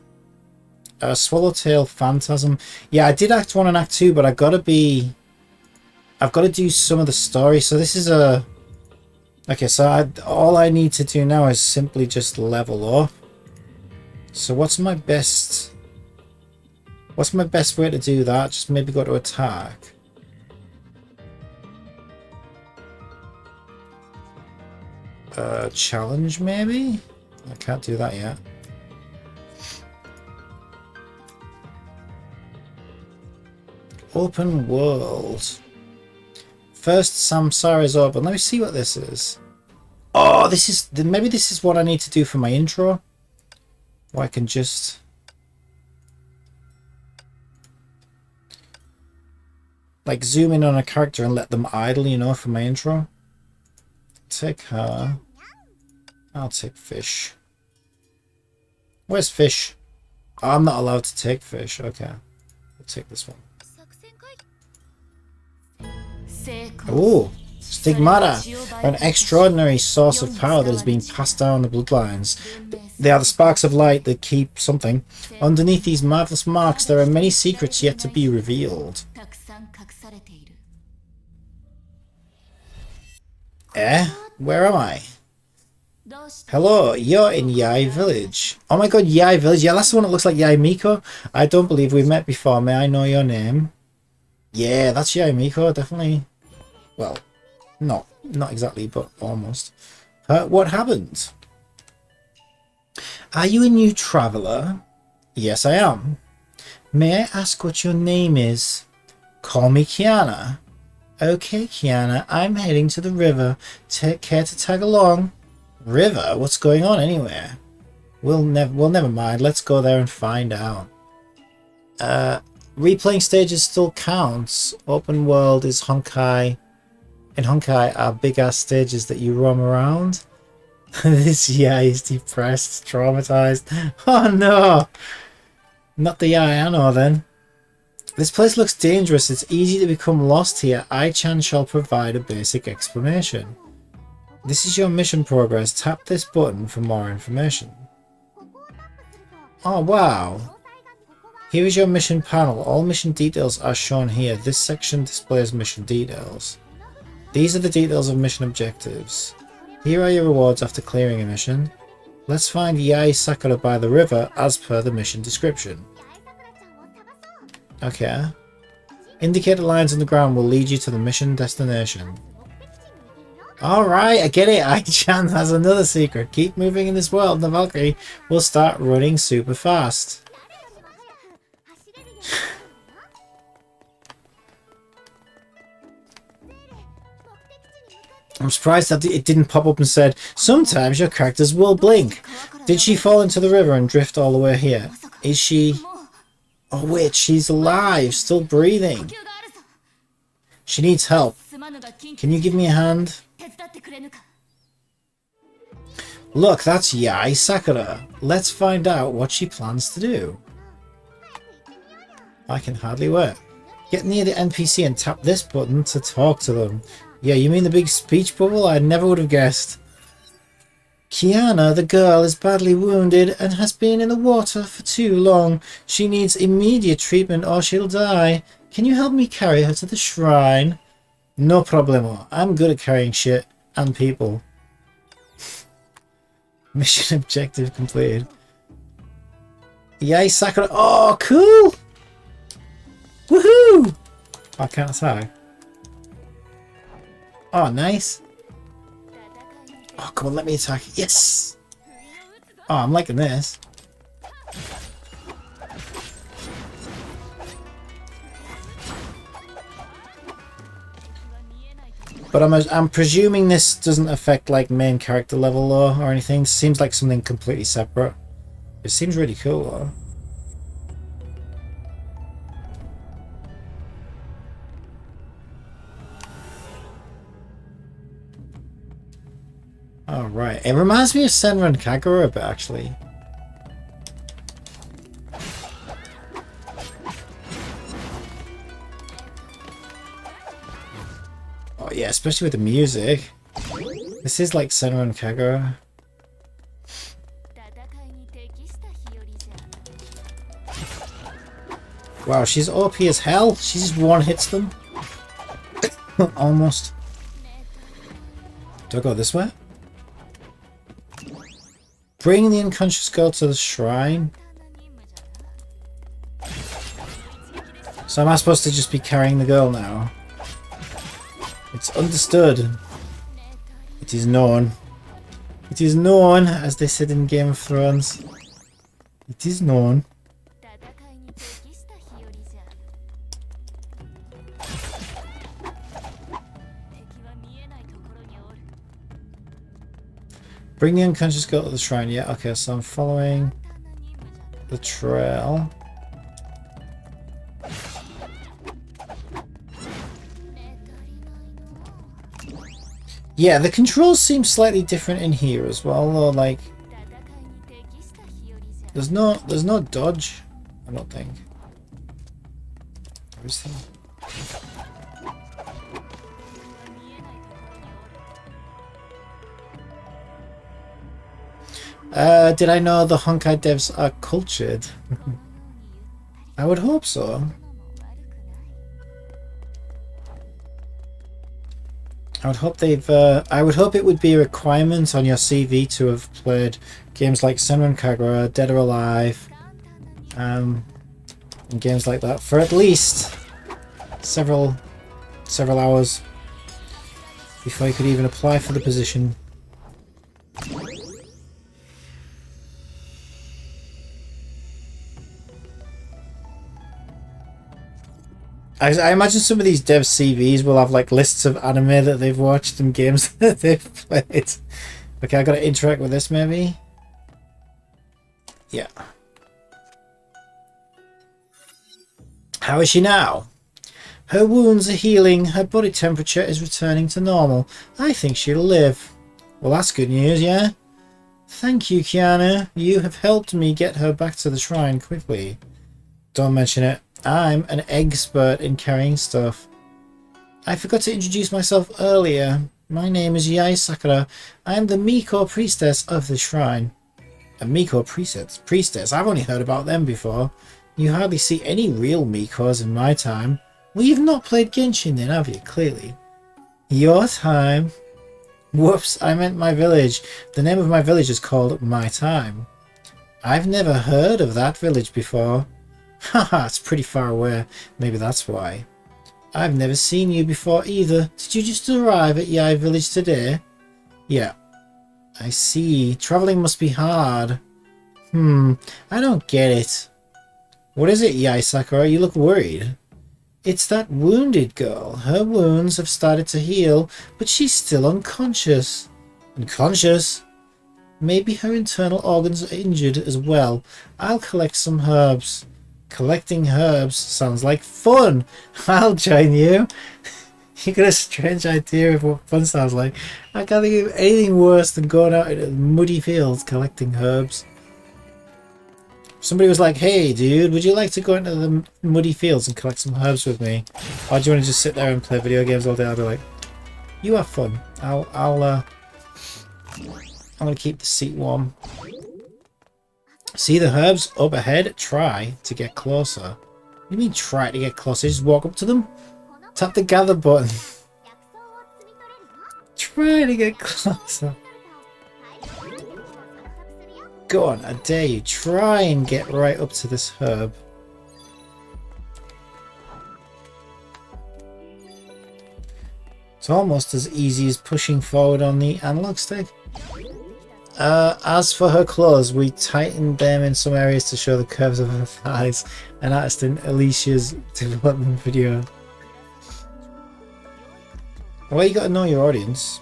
Swallowtail Phantasm. Yeah, I did Act 1 and Act 2, but I've got to do some of the story. So this is a... Okay, so all I need to do now is simply just level up. So what's my best way to do that? Just maybe go to attack. Challenge maybe? I can't do that yet. Open world. First Samsara is open. Let me see what this is. Oh, maybe this is what I need to do for my intro. Or I can just... like zoom in on a character and let them idle, you know, for my intro. Take her. I'll take fish. Where's fish? Oh, I'm not allowed to take fish. Okay. I'll take this one. Oh, stigmata, an extraordinary source of power that has been passed down the bloodlines. They are the sparks of light that keep something. Underneath these marvelous marks, there are many secrets yet to be revealed. Where am I? Hello, you're in Yai Village. Oh my god, Yai Village. Yeah, that's the one that looks like Yai Miko. I don't believe we've met before. May I know your name? Yeah, that's Yai Miko, definitely. Well, not exactly, but almost. What happened? Are you a new traveller? Yes, I am. May I ask what your name is? Call me Kiana. Okay, Kiana, I'm heading to the river. Take care to tag along. River? What's going on anywhere? Well, never mind. Let's go there and find out. Replaying stages still counts. Open world is Honkai. In Honkai are big ass stages that you roam around. This Yai is depressed, traumatized. Oh no! Not the Yai I know then. This place looks dangerous. It's easy to become lost here. I-chan shall provide a basic explanation. This is your mission progress. Tap this button for more information. Oh wow. Here is your mission panel. All mission details are shown here. This section displays mission details. These are the details of mission objectives. Here are your rewards after clearing a mission. Let's find Yai Sakura by the river as per the mission description. Okay. Indicated lines on the ground will lead you to the mission destination. Alright, I get it. I-chan has another secret. Keep moving in this world and the Valkyrie will start running super fast. I'm surprised that it didn't pop up and said, sometimes your characters will blink. Did she fall into the river and drift all the way here? Is she... Oh wait, she's alive, still breathing. She needs help. Can you give me a hand? Look, that's Yai Sakura. Let's find out what she plans to do. I can hardly wait. Get near the NPC and tap this button to talk to them. Yeah, you mean the big speech bubble? I never would have guessed. Kiana, the girl, is badly wounded and has been in the water for too long. She needs immediate treatment or she'll die. Can you help me carry her to the shrine? No problemo. I'm good at carrying shit and people. Mission objective completed. Yay, Sakura. Oh, cool! Woohoo! I can't attack. Oh, nice. Oh, come on, let me attack. Yes! Oh, I'm liking this. But I'm presuming this doesn't affect, like, main character level, though, or anything. It seems like something completely separate. It seems really cool, though. Alright, it reminds me of Senran Kagura a bit, actually. Oh yeah, especially with the music. This is like Senran and Kagura. Wow, she's OP as hell. She just one-hits them. Almost. Do I go this way? Bring the unconscious girl to the shrine. So am I supposed to just be carrying the girl now? It's understood. It is known. It is known, as they said in Game of Thrones. It is known. Bring the unconscious girl to the shrine. Yeah, okay, so I'm following the trail. Yeah, the controls seem slightly different in here as well, though, like there's no dodge, I don't think. Where is he? Did I know the Honkai devs are cultured? I would hope so. I would hope I would hope it would be a requirement on your CV to have played games like Senran Kagura, Dead or Alive, and games like that for at least several hours before you could even apply for the position. I imagine some of these devs' CVs will have like lists of anime that they've watched and games that they've played. Okay, I gotta interact with this maybe. Yeah. How is she now? Her wounds are healing, her body temperature is returning to normal. I think she'll live. Well, that's good news, yeah? Thank you, Kiana. You have helped me get her back to the shrine quickly. Don't mention it. I'm an expert in carrying stuff. I forgot to introduce myself earlier. My name is Yai Sakura. I am the Miko priestess of the shrine. A Miko priestess? I've only heard about them before. You hardly see any real Mikos in my time. Well, you've not played Genshin then, have you? Clearly. Your time? Whoops, I meant my village. The name of my village is called My Time. I've never heard of that village before. Haha, it's pretty far away. Maybe that's why. I've never seen you before either. Did you just arrive at Yai village today? Yeah. I see. Traveling must be hard. I don't get it. What is it, Yai Sakura? You look worried. It's that wounded girl. Her wounds have started to heal, but she's still unconscious. Unconscious? Maybe her internal organs are injured as well. I'll collect some herbs. Collecting herbs sounds like fun. I'll join you. You got a strange idea of what fun sounds like. I can't think of anything worse than going out into muddy fields collecting herbs. Somebody was like, "Hey, dude, would you like to go into the muddy fields and collect some herbs with me? Or do you want to just sit there and play video games all day?" I'll be like, "You have fun. I'm gonna keep the seat warm." See the herbs up ahead? Try to get closer. What do you mean try to get closer? Just walk up to them? Tap the gather button. Try to get closer. Go on, I dare you. Try and get right up to this herb. It's almost as easy as pushing forward on the analog stick. As for her clothes, we tightened them in some areas to show the curves of her thighs. An artist in Alicia's development video. Well, you gotta know your audience.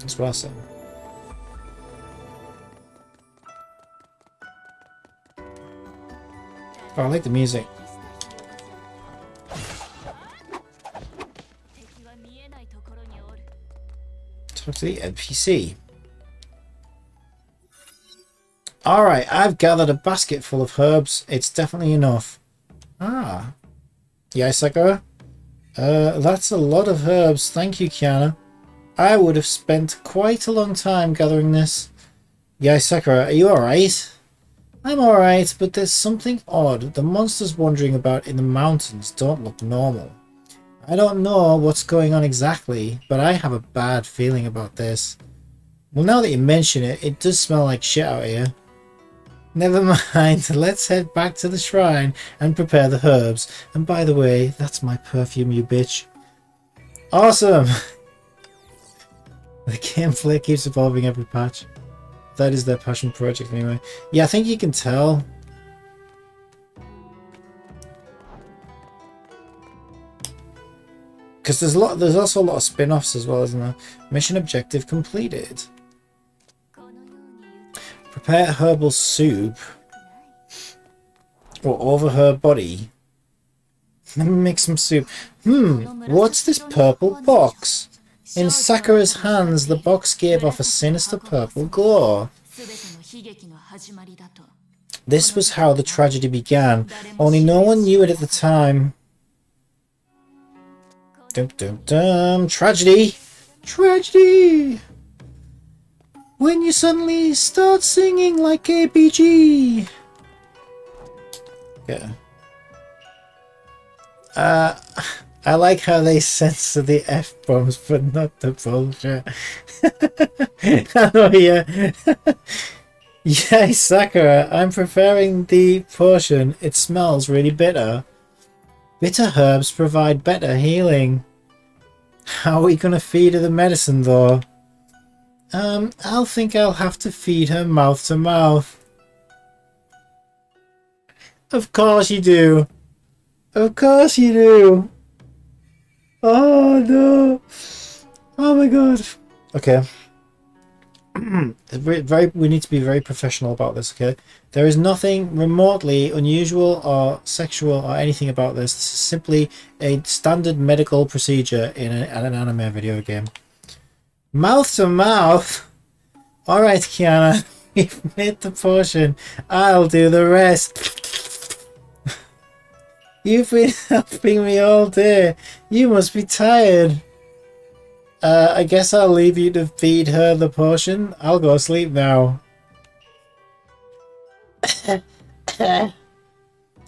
That's what I said. Oh, I like the music. Talk to the NPC. Alright, I've gathered a basket full of herbs. It's definitely enough. Ah. Yai Sakura? That's a lot of herbs. Thank you, Kiana. I would have spent quite a long time gathering this. Yeah, Sakura, are you alright? I'm alright, but there's something odd. The monsters wandering about in the mountains don't look normal. I don't know what's going on exactly, but I have a bad feeling about this. Well, now that you mention it, it does smell like shit out here. Never mind, let's head back to the shrine and prepare the herbs. And by the way, that's my perfume, you bitch. Awesome! The gameplay keeps evolving every patch. That is their passion project anyway. Yeah, I think you can tell. Because there's also a lot of spin-offs as well, isn't there? Mission objective completed. Prepare herbal soup. Or over her body. Let me make some soup. What's this purple box? In Sakura's hands, the box gave off a sinister purple glow. This was how the tragedy began, only no one knew it at the time. Dum dum dum. Tragedy! Tragedy! When you suddenly start singing like ABG. Yeah. I like how they censor the F-bombs, but not the bullshit. Oh, yeah. Yay, Sakura, I'm preparing the potion. It smells really bitter. Bitter herbs provide better healing. How are we gonna feed her the medicine, though? I'll think I'll have to feed her mouth to mouth. Of course you do. Of course you do. Oh no! Oh my god! Okay. We need to be very professional about this, okay? There is nothing remotely unusual or sexual or anything about this. This is simply a standard medical procedure in an anime video game. Mouth to mouth? Alright, Kiana. We've made the potion. I'll do the rest. You've been helping me all day. You must be tired. I guess I'll leave you to feed her the potion. I'll go sleep now.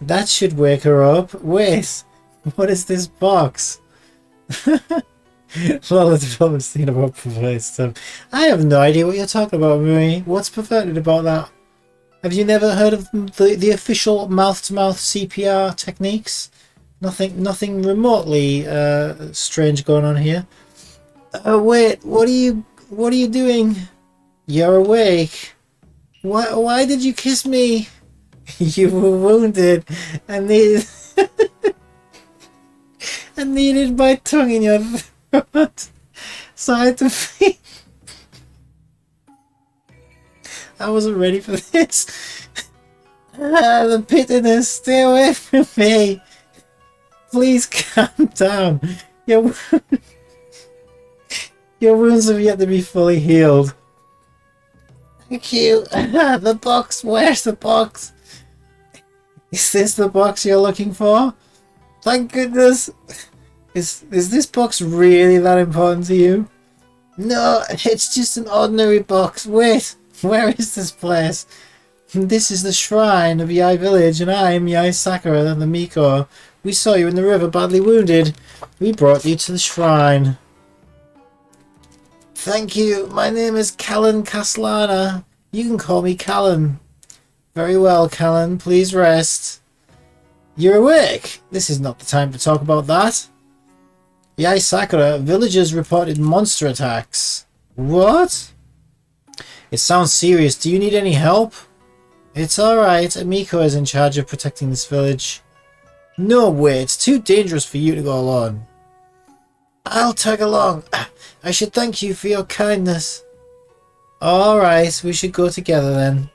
That should wake her up. Wait, what is this box? Well, the development's thinking about perverted stuff. I have no idea what you're talking about, Mui. What's perverted about that? Have you never heard of the official mouth-to-mouth CPR techniques? Nothing remotely strange going on here. Wait, what are you doing? You're awake. Why did you kiss me? You were wounded and needed and needed my tongue in your throat. So I had to feed. I wasn't ready for this. The bitterness, stay away from me. Please calm down. Your wounds have yet to be fully healed. Thank you. The box, where's the box? Is this the box you're looking for? Thank goodness. Is this box really that important to you? No, it's just an ordinary box. Wait. Where is this place? This is the shrine of Yai Village, and I'm Yai Sakura, the Miko. We saw you in the river badly wounded. We brought you to the shrine. Thank you. My name is Callan Caslana. You can call me Callan. Very well, Callan. Please rest. You're awake. This is not the time to talk about that. Yai Sakura, villagers reported monster attacks. What? It sounds serious. Do you need any help? It's alright. Amiko is in charge of protecting this village. No way. It's too dangerous for you to go alone. I'll tag along. I should thank you for your kindness. Alright. We should go together then.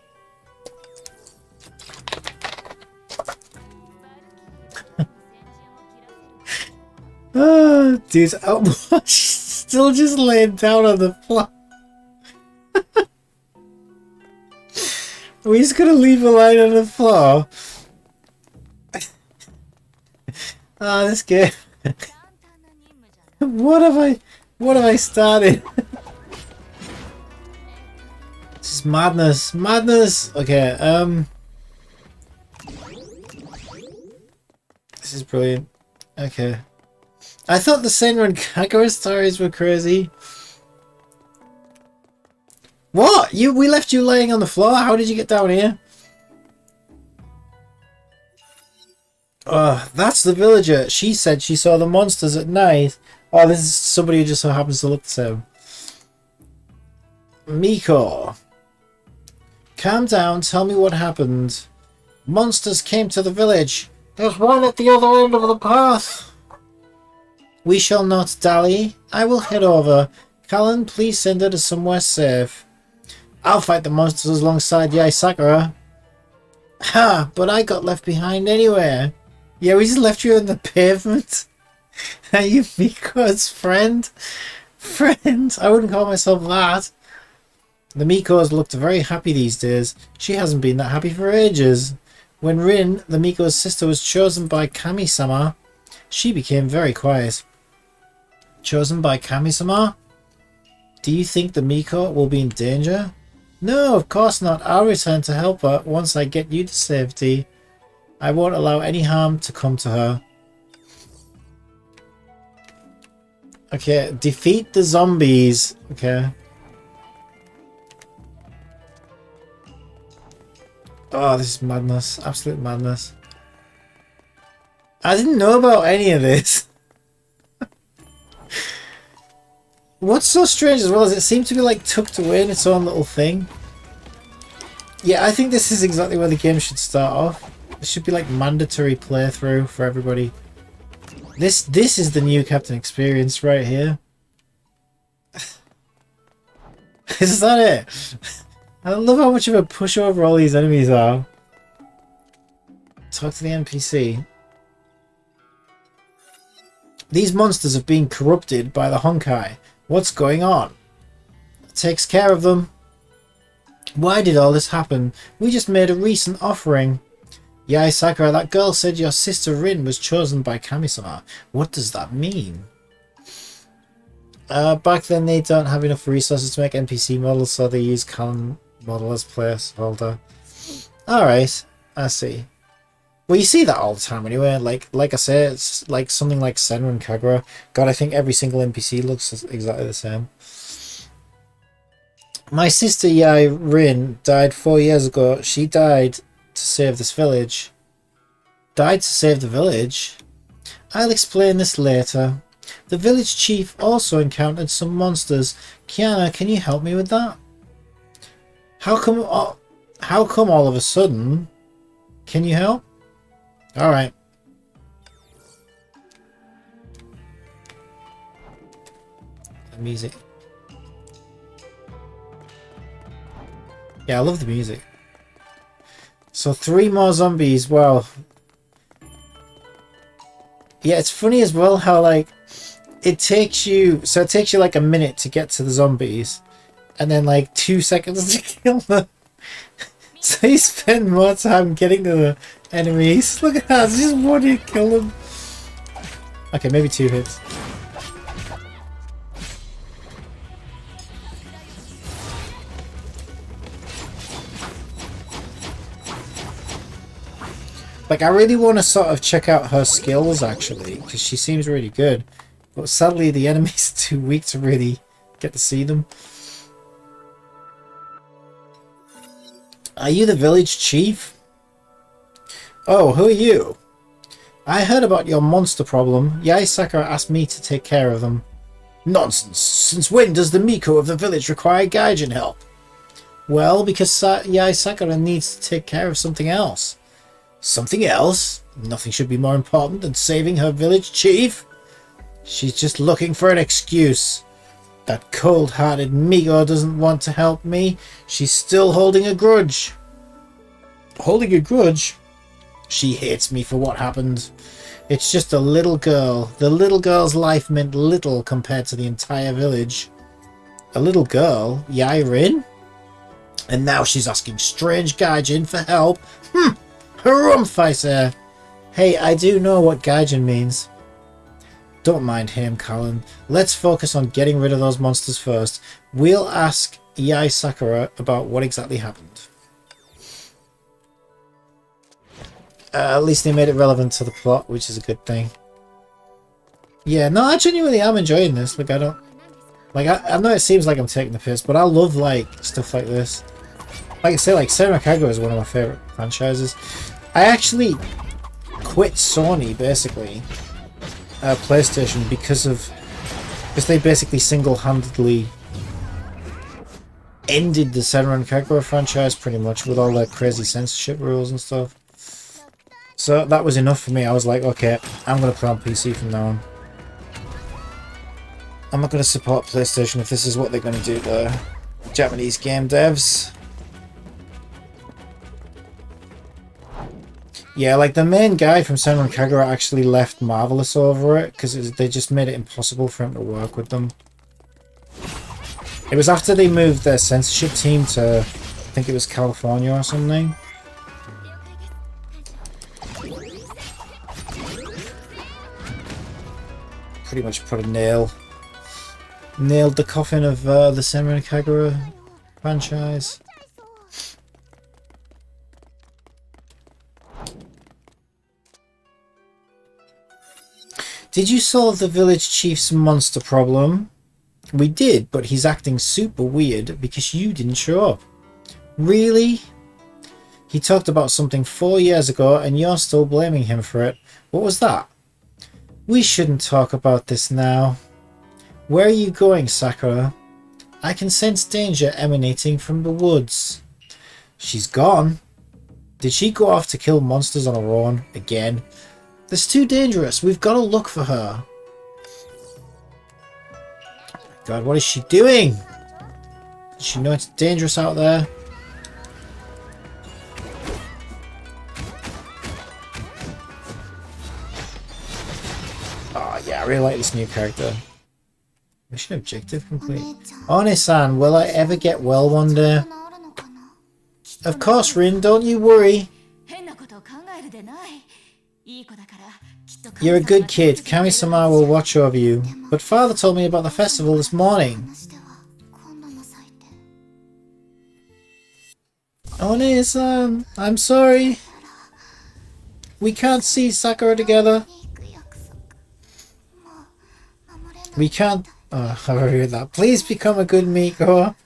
Oh, dude. Oh, she's still just laying down on the floor. We're just gonna leave her lying on the floor. Ah, this game. What have I started? This is madness. Madness! Okay, this is brilliant. Okay. I thought the Senran Kagura stories were crazy. What? We left you laying on the floor? How did you get down here? That's the villager. She said she saw the monsters at night. Oh, this is somebody who just so happens to look the same. Miko. Calm down, tell me what happened. Monsters came to the village. There's one at the other end of the path. We shall not dally. I will head over. Callan, please send her to somewhere safe. I'll fight the monsters alongside Yai Sakura. Ha! But I got left behind anyway. Yeah, we just left you on the pavement. Are you Miko's friend? Friend? I wouldn't call myself that. The Mikos looked very happy these days. She hasn't been that happy for ages. When Rin, the Miko's sister, was chosen by Kami-sama, she became very quiet. Chosen by Kami-sama? Do you think the Miko will be in danger? No, of course not. I'll return to help her once I get you to safety. I won't allow any harm to come to her. Okay, defeat the zombies. Okay. Oh, this is madness. Absolute madness. I didn't know about any of this. What's so strange as well is it seemed to be like tucked away in its own little thing. Yeah, I think this is exactly where the game should start off. It should be like mandatory playthrough for everybody. This is the new Captain experience right here. Is that it? I love how much of a pushover all these enemies are. Talk to the NPC. These monsters have been corrupted by the Honkai. What's going on? It takes care of them. Why did all this happen? We just made a recent offering. Yai Sakura, that girl said your sister Rin was chosen by Kami-sama. What does that mean? Back then they don't have enough resources to make NPC models, so they use Callan model as placeholder. Alright, I see. Well, you see that all the time anyway. Like I say, it's like something like Senran Kagura. God, I think every single NPC looks exactly the same. My sister Yai Rin died 4 years ago. She died to save this village. Died to save the village? I'll explain this later. The village chief also encountered some monsters. Kiana, can you help me with that? How come all of a sudden? Can you help? Alright. The music. Yeah, I love the music. So 3 more zombies, wow. Yeah, it's funny as well how like it takes you like a minute to get to the zombies and then like 2 seconds to kill them. So you spend more time getting to the enemies. Look at that, just one hit kill them. Okay, maybe 2 hits. Like, I really want to sort of check out her skills, actually, because she seems really good. But sadly, the enemies are too weak to really get to see them. Are you the village chief? Oh, who are you? I heard about your monster problem. Yai Sakura asked me to take care of them. Nonsense! Since when does the Miko of the village require Gaijin help? Well, because Yai Sakura needs to take care of something else. Something else? Nothing should be more important than saving her village chief. She's just looking for an excuse. That cold-hearted Miko doesn't want to help me. She's still holding a grudge. Holding a grudge? She hates me for what happened. It's just a little girl. The little girl's life meant little compared to the entire village. A little girl? Yai Rin? And now she's asking strange Gaijin for help? Harumph, I say. Hey, I do know what Gaijin means. Don't mind him, Callan. Let's focus on getting rid of those monsters first. We'll ask Yae Sakura about what exactly happened. At least they made it relevant to the plot, which is a good thing. Yeah, no, I genuinely am enjoying this. Like, I don't... Like, I know it seems like I'm taking the piss, but I love, like, stuff like this. Like I say, like, Senran Kagura is one of my favourite franchises. I actually quit Sony, basically, PlayStation, because they basically single-handedly ended the Senran Kagura franchise, pretty much, with all their crazy censorship rules and stuff. So that was enough for me. I was like, okay, I'm going to play on PC from now on. I'm not going to support PlayStation if this is what they're going to do to Japanese game devs. Yeah, like the main guy from Senran Kagura actually left Marvelous over it because they just made it impossible for him to work with them. It was after they moved their censorship team to, I think it was California or something. Pretty much put a nailed the coffin of the Senran Kagura franchise. Did you solve the village chief's monster problem? We did, but he's acting super weird because you didn't show up. Really? He talked about something 4 years ago and you're still blaming him for it. What was that? We shouldn't talk about this now. Where are you going, Sakura? I can sense danger emanating from the woods. She's gone. Did she go off to kill monsters on her own again? That's too dangerous. We've got to look for her. God, what is she doing? Does she know it's dangerous out there? Oh yeah, I really like this new character. Mission objective complete. One-san, will I ever get well one day? Of course, Rin, don't you worry. You're a good kid. Kami-sama will watch over you. But father told me about the festival this morning. One-san, I'm sorry. We can't see Sakura together. We can't... Oh, I heard that. Please become a good Miko.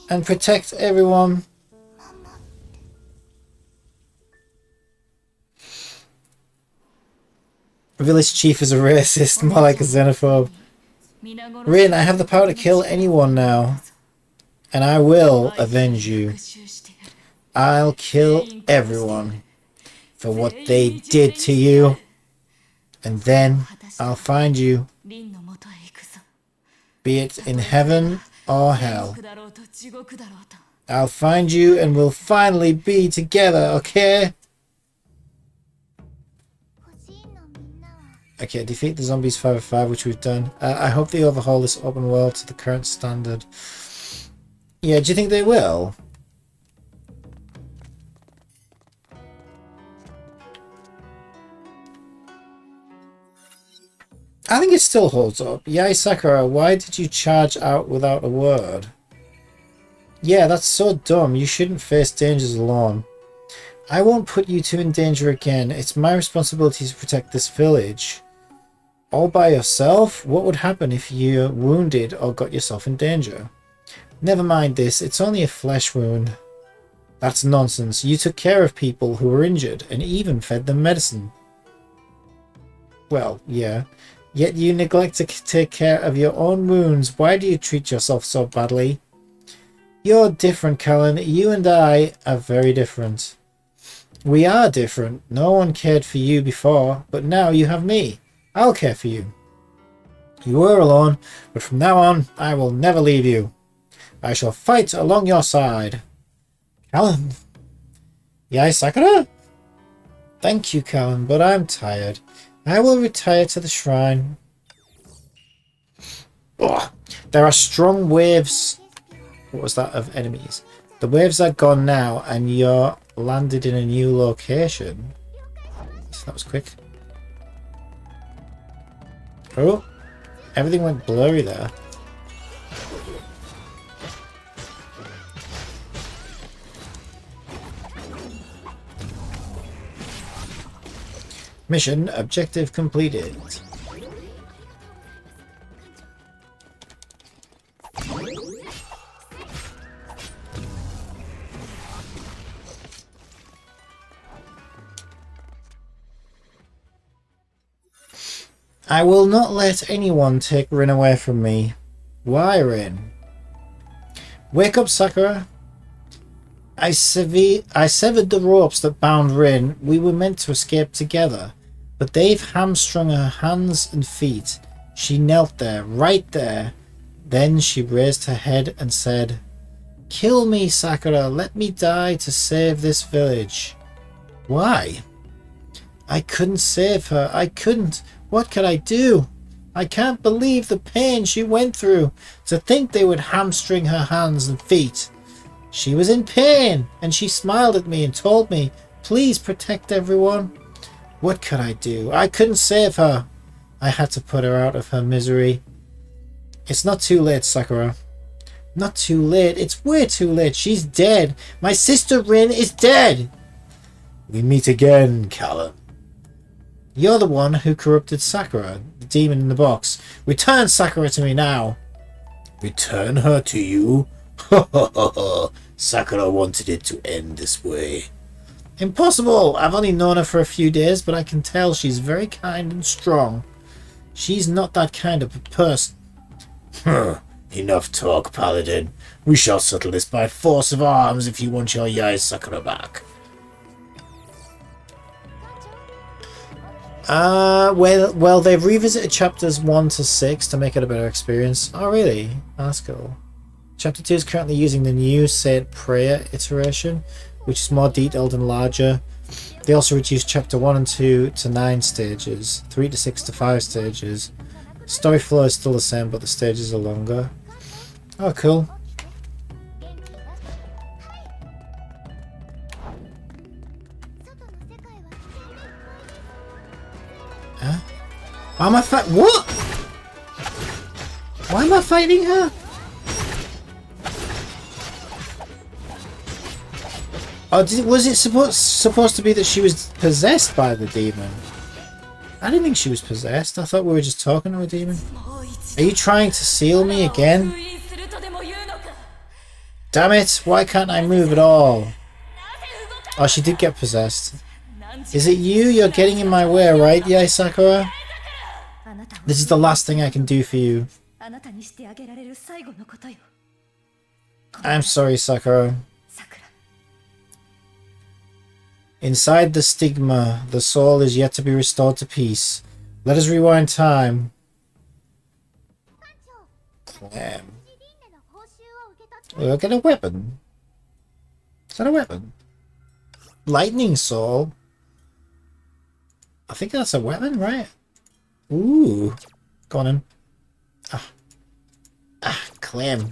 And protect everyone. Village chief is a racist, more like a xenophobe. Rin, I have the power to kill anyone now. And I will avenge you. I'll kill everyone for what they did to you. And then I'll find you, be it in heaven or hell. I'll find you and we'll finally be together, okay? Okay, defeat the zombies 5-5, which we've done. I hope they overhaul this open world to the current standard. Yeah, do you think they will? I think it still holds up. Yae Sakura, why did you charge out without a word? Yeah, that's so dumb. You shouldn't face dangers alone. I won't put you two in danger again. It's my responsibility to protect this village. All by yourself? What would happen if you're wounded or got yourself in danger? Never mind this. It's only a flesh wound. That's nonsense. You took care of people who were injured and even fed them medicine. Well, yeah. Yet you neglect to take care of your own wounds. Why do you treat yourself so badly? You're different, Callan. You and I are very different. We are different. No one cared for you before, but now you have me. I'll care for you. You were alone, but from now on, I will never leave you. I shall fight along your side. Callan. Yae Sakura? Thank you, Callan, but I'm tired. I will retire to the shrine. Ugh. There are strong waves. What was that of enemies? The waves are gone now, and you're landed in a new location. That was quick. Oh, everything went blurry there. Mission objective completed. I will not let anyone take Rin away from me. Why, Rin? Wake up, Sakura. I severed the ropes that bound Rin. We were meant to escape together, but they've hamstrung her hands and feet. She knelt there, right there. Then she raised her head and said, "Kill me, Sakura. Let me die to save this village." Why? I couldn't save her. I couldn't. What could I do? I can't believe the pain she went through. To think they would hamstring her hands and feet. She was in pain, and she smiled at me and told me, "Please protect everyone." What could I do? I couldn't save her. I had to put her out of her misery. It's not too late, Sakura. Not too late. It's way too late. She's dead. My sister Rin is dead. We meet again, Callum. You're the one who corrupted Sakura, the demon in the box. Return Sakura to me now. Return her to you? Ha ha ha ha. Sakura wanted it to end this way. Impossible! I've only known her for a few days, but I can tell she's very kind and strong. She's not that kind of a person. Enough talk, Paladin. We shall settle this by force of arms if you want your Yae Sakura back. Well, they've revisited chapters 1 to 6 to make it a better experience. Oh, really? That's cool. Chapter 2 is currently using the new Saint Prayer iteration, which is more detailed and larger. They also reduced chapter 1 and 2 to 9 stages, 3 to 6 to 5 stages. Story flow is still the same, but the stages are longer. Oh, cool. Huh? Why am I fighting? What? Why am I fighting her? Oh, was it supposed to be that she was possessed by the demon? I didn't think she was possessed. I thought we were just talking to a demon. Are you trying to seal me again? Damn it! Why can't I move at all? Oh, she did get possessed. Is it you? You're getting in my way, right, Yae Sakura? This is the last thing I can do for you. I'm sorry, Sakura. Inside the stigma, the soul is yet to be restored to peace. Let us rewind time. Clam. Look at a weapon. Is that a weapon? Lightning soul. I think that's a weapon, right? Ooh. Go on in. Clam.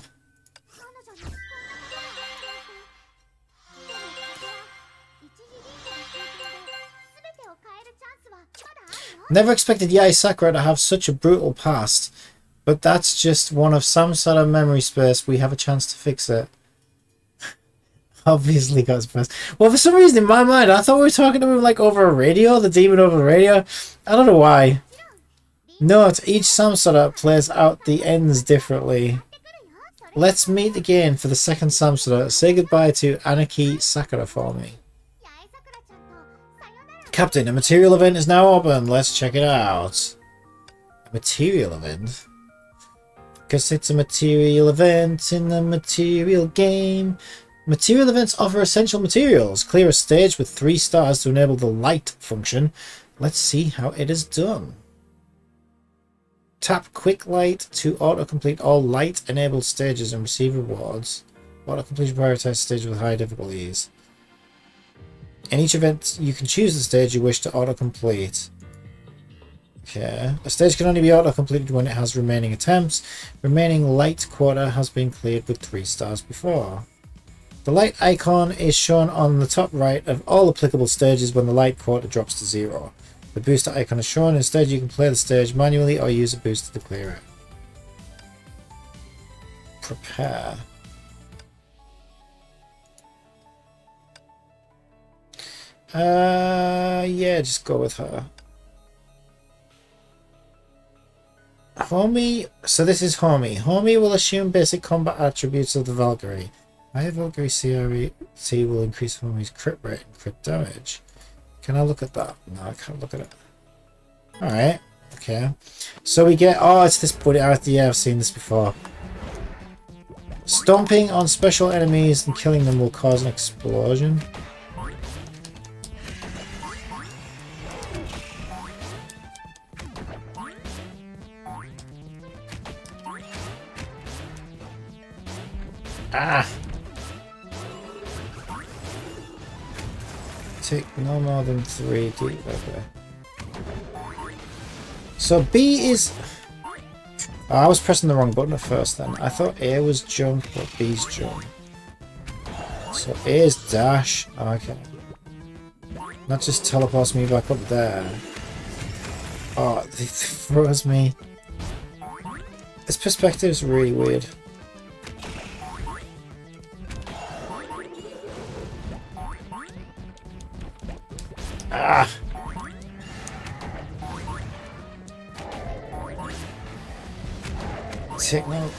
Never expected Yae Sakura to have such a brutal past, but that's just one of some sort of memory space. We have a chance to fix it. Obviously got past. Well, for some reason in my mind, I thought we were talking to him like over a radio, the demon over the radio. I don't know why. Note, each Samsara plays out the ends differently. Let's meet again for the second Samsara. Say goodbye to Anarchy Sakura for me. Captain, a material event is now open. Let's check it out. A material event? Because it's a material event in the material game. Material events offer essential materials. Clear a stage with 3 stars to enable the light function. Let's see how it is done. Tap quick light to auto-complete all light-enabled stages and receive rewards. Auto-complete prioritized stage with high difficulties. In each event, you can choose the stage you wish to auto-complete. Okay. A stage can only be auto-completed when it has remaining attempts. Remaining light quota has been cleared with 3 stars before. The light icon is shown on the top right of all applicable stages when the light quota drops to 0. The booster icon is shown. Instead, you can play the stage manually or use a booster to clear it. Prepare. Yeah, just go with her. Homie, so this is Homie. Homie will assume basic combat attributes of the Valkyrie. Higher Valkyrie CRT will increase Homie's crit rate and crit damage. Can I look at that? No, I can't look at it. Alright, okay. So we get, oh, it's this buddy. Yeah, I've seen this before. Stomping on special enemies and killing them will cause an explosion. Ah! Take no more than 3 deep. Okay. So B is... Oh, I was pressing the wrong button at first then. I thought A was jump, but B's jump. So A is dash. Okay. That just teleports me back up there. Oh, it throws me. This perspective is really weird. Ah!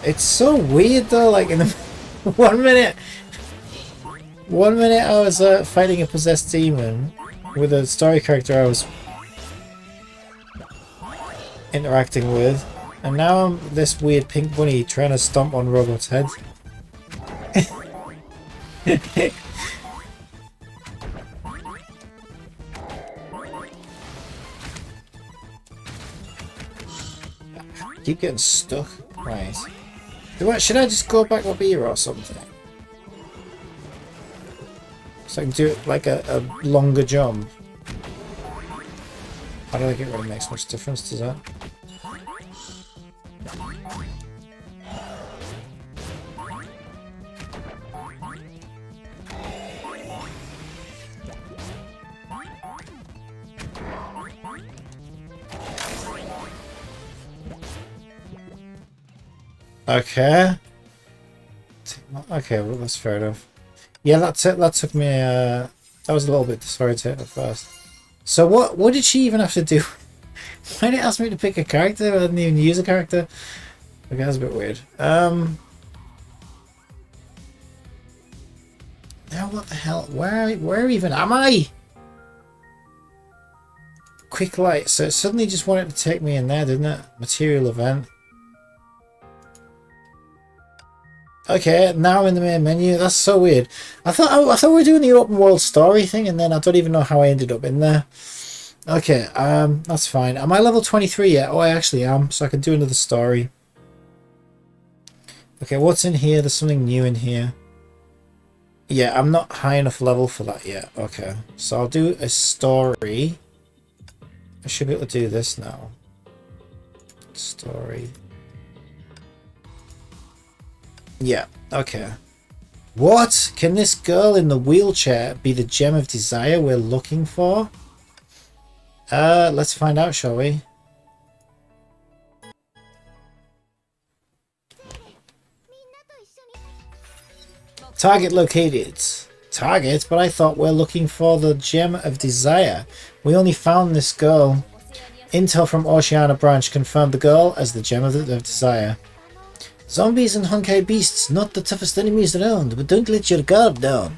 It's so weird though, like in the one minute I was fighting a possessed demon with a story character I was interacting with, and now I'm this weird pink bunny trying to stomp on Robot's head. Keep getting stuck. Right. Should I just go back up here or something? So I can do it like a longer jump. I don't think it really makes much difference, does that? Okay. Okay, well that's fair enough. Yeah, that's it. That took me. That was a little bit disorientating at first. So what did she even have to do? Why did it ask me to pick a character? I didn't even use a character. Okay, that's a bit weird. Now what the hell? Where even am I? Quick light. So it suddenly just wanted to take me in there, didn't it? Material event. Okay, now I'm in the main menu. That's so weird. I thought we were doing the open world story thing, and then I don't even know how I ended up in there. Okay, that's fine. Am I level 23 yet? Oh, I actually am, so I can do another story. Okay, what's in here? There's something new in here. Yeah, I'm not high enough level for that yet. Okay, so I'll do a story. I should be able to do this now. Story. Yeah, okay. What? Can this girl in the wheelchair be the gem of desire we're looking for? Let's find out, shall we? Target located. Target? But I thought we're looking for the gem of desire. We only found this girl. Intel from Oceania branch confirmed the girl as the gem of desire. Zombies and Honkai beasts, not the toughest enemies around, but don't let your guard down.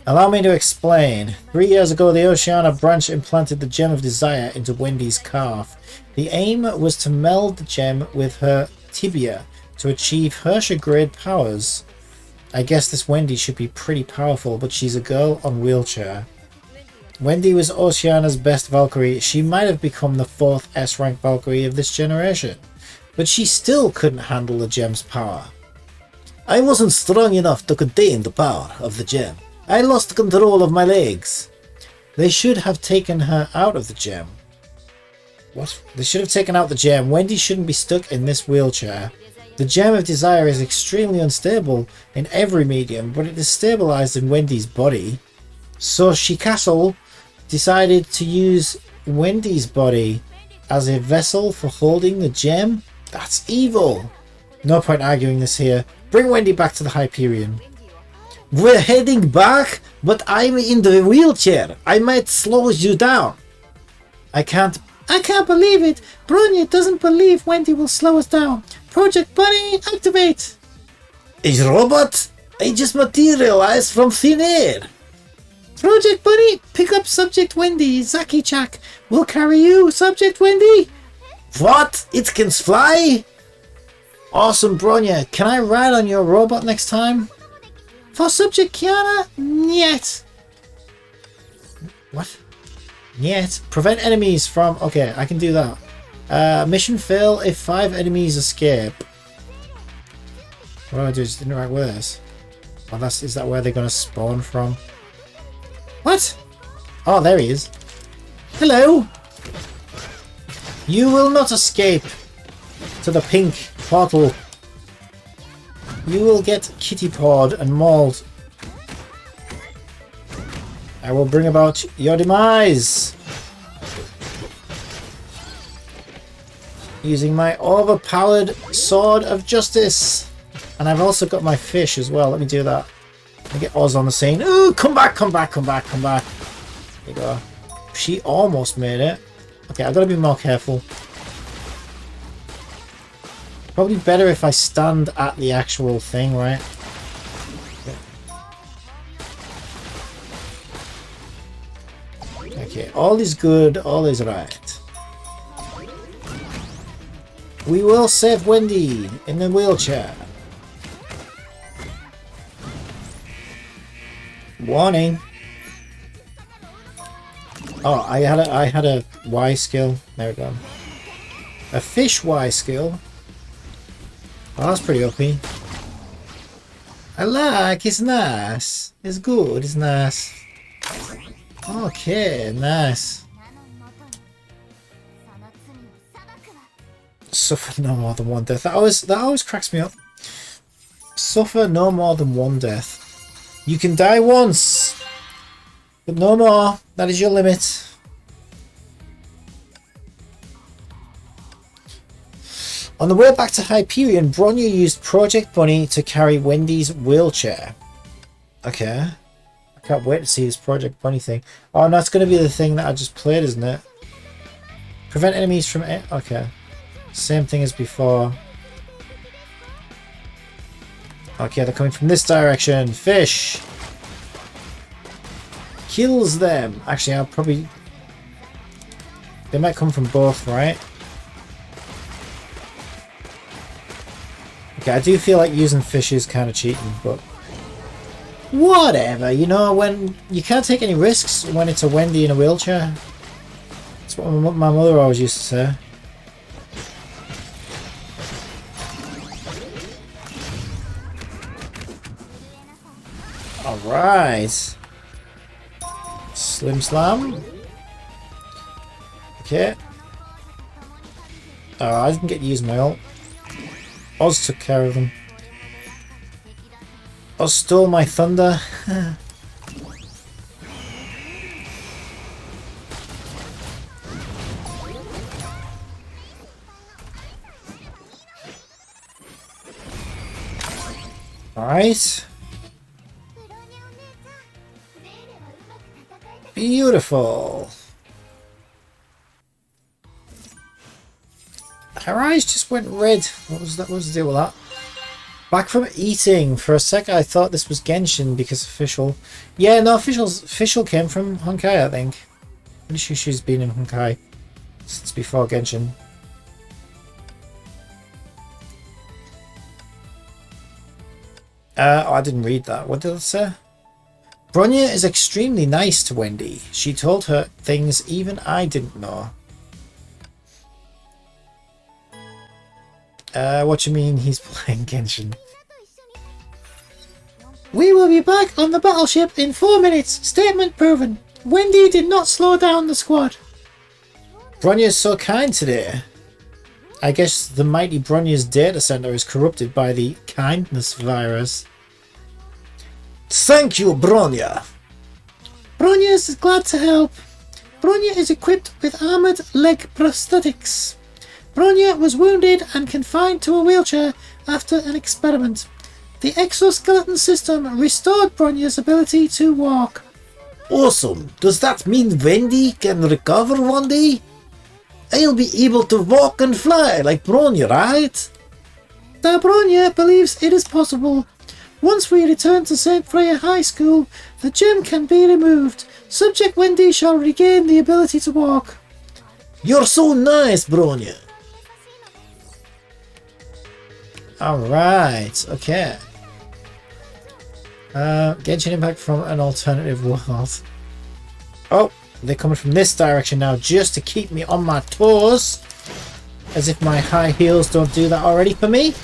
Allow me to explain. 3 years ago, the Oceania branch implanted the Gem of Desire into Wendy's calf. The aim was to meld the gem with her tibia to achieve Herrscher grade powers. I guess this Wendy should be pretty powerful, but she's a girl on wheelchair. Wendy was Oceania's best Valkyrie. She might have become the 4th S-rank Valkyrie of this generation. But she still couldn't handle the gem's power. I wasn't strong enough to contain the power of the gem. I lost control of my legs. They should have taken her out of the gem. What? They should have taken out the gem. Wendy shouldn't be stuck in this wheelchair. The Gem of Desire is extremely unstable in every medium, but it is stabilized in Wendy's body. So Shikastle decided to use Wendy's body as a vessel for holding the gem? That's evil. No point arguing this here. Bring Wendy back to the Hyperion. We're heading back, but I'm in the wheelchair. I might slow you down. I can't believe it. Bronya doesn't believe Wendy will slow us down. Project Bunny, activate. A robot? I just materialized from thin air. Project Bunny, pick up Subject Wendy. Zaki-Chak will carry you, Subject Wendy. What? It can fly? Awesome, Bronya. Can I ride on your robot next time? For Subject Kiana? Niet. What? Niet. Prevent enemies from... Okay, I can do that. Mission fail if 5 enemies escape. What do I do? Just interact with this. Oh, is that where they're going to spawn from? What? Oh, there he is. Hello. You will not escape to the pink portal. You will get kitty-pawed and mauled. I will bring about your demise. Using my overpowered sword of justice. And I've also got my fish as well. Let me do that. Let me get Oz on the scene. Ooh, come back, come back, come back, come back. There you go. She almost made it. Okay, I've got to be more careful. Probably better if I stand at the actual thing, right? Okay, all is good, all is right. We will save Wendy in the wheelchair. Warning. Oh, I had a Y skill. There we go. A fish Y skill. Oh, that's pretty OP. I like, it's nice. It's good, it's nice. Okay, nice. Suffer no more than one death. That always cracks me up. Suffer no more than one death. You can die once, but no more. That is your limit. On the way back to Hyperion, Bronya used Project Bunny to carry Wendy's wheelchair. Okay. I can't wait to see this Project Bunny thing. Oh, no, it's going to be the thing that I just played, isn't it? Prevent enemies from... Okay. Same thing as before. Okay, they're coming from this direction. Fish! Kills them! Actually, I'll probably... They might come from both, right? Okay, I do feel like using fish is kind of cheating, but... Whatever, you know, when... You can't take any risks when it's a Wendy in a wheelchair. That's what my mother always used to say. Alright. Slim Slam. Okay. Oh, I didn't get to use my ult. Oz took care of them. Oz stole my thunder. Alright. Beautiful. Her eyes just went red. What was that? What was the deal with that? Back from eating. For a sec I thought this was Genshin because official. Yeah, no, official came from Honkai, I think. Pretty sure she's been in Honkai since before Genshin. Oh, I didn't read that. What did it say? Bronya is extremely nice to Wendy. She told her things even I didn't know. What you mean he's playing Genshin? We will be back on the battleship in 4 minutes. Statement proven. Wendy did not slow down the squad. Bronya's so kind today. I guess the mighty Bronya's data center is corrupted by the kindness virus. Thank you, Bronya. Bronya is glad to help. Bronya is equipped with armoured leg prosthetics. Bronya was wounded and confined to a wheelchair after an experiment. The exoskeleton system restored Bronya's ability to walk. Awesome! Does that mean Wendy can recover one day? I'll be able to walk and fly like Bronya, right? The Bronya believes it is possible. Once we return to St. Freya High School, the gem can be removed. Subject Wendy shall regain the ability to walk. You're so nice, Bronya. Alright, okay. Genshin Impact from an alternative world. Oh, they're coming from this direction now just to keep me on my toes. As if my high heels don't do that already for me.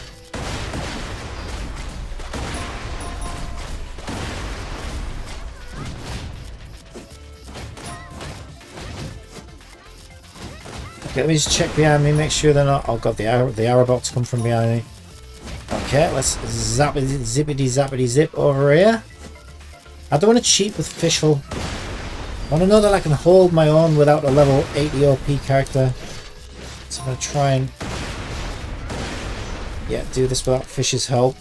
Okay, let me just check behind me, make sure they're not... Oh god, they are about to come from behind me. Okay, let's zippity zappity zip over here. I don't want to cheat with Fischl. I want to know that I can hold my own without a level 80 OP character. So I'm going to try and... yeah, do this without Fish's help.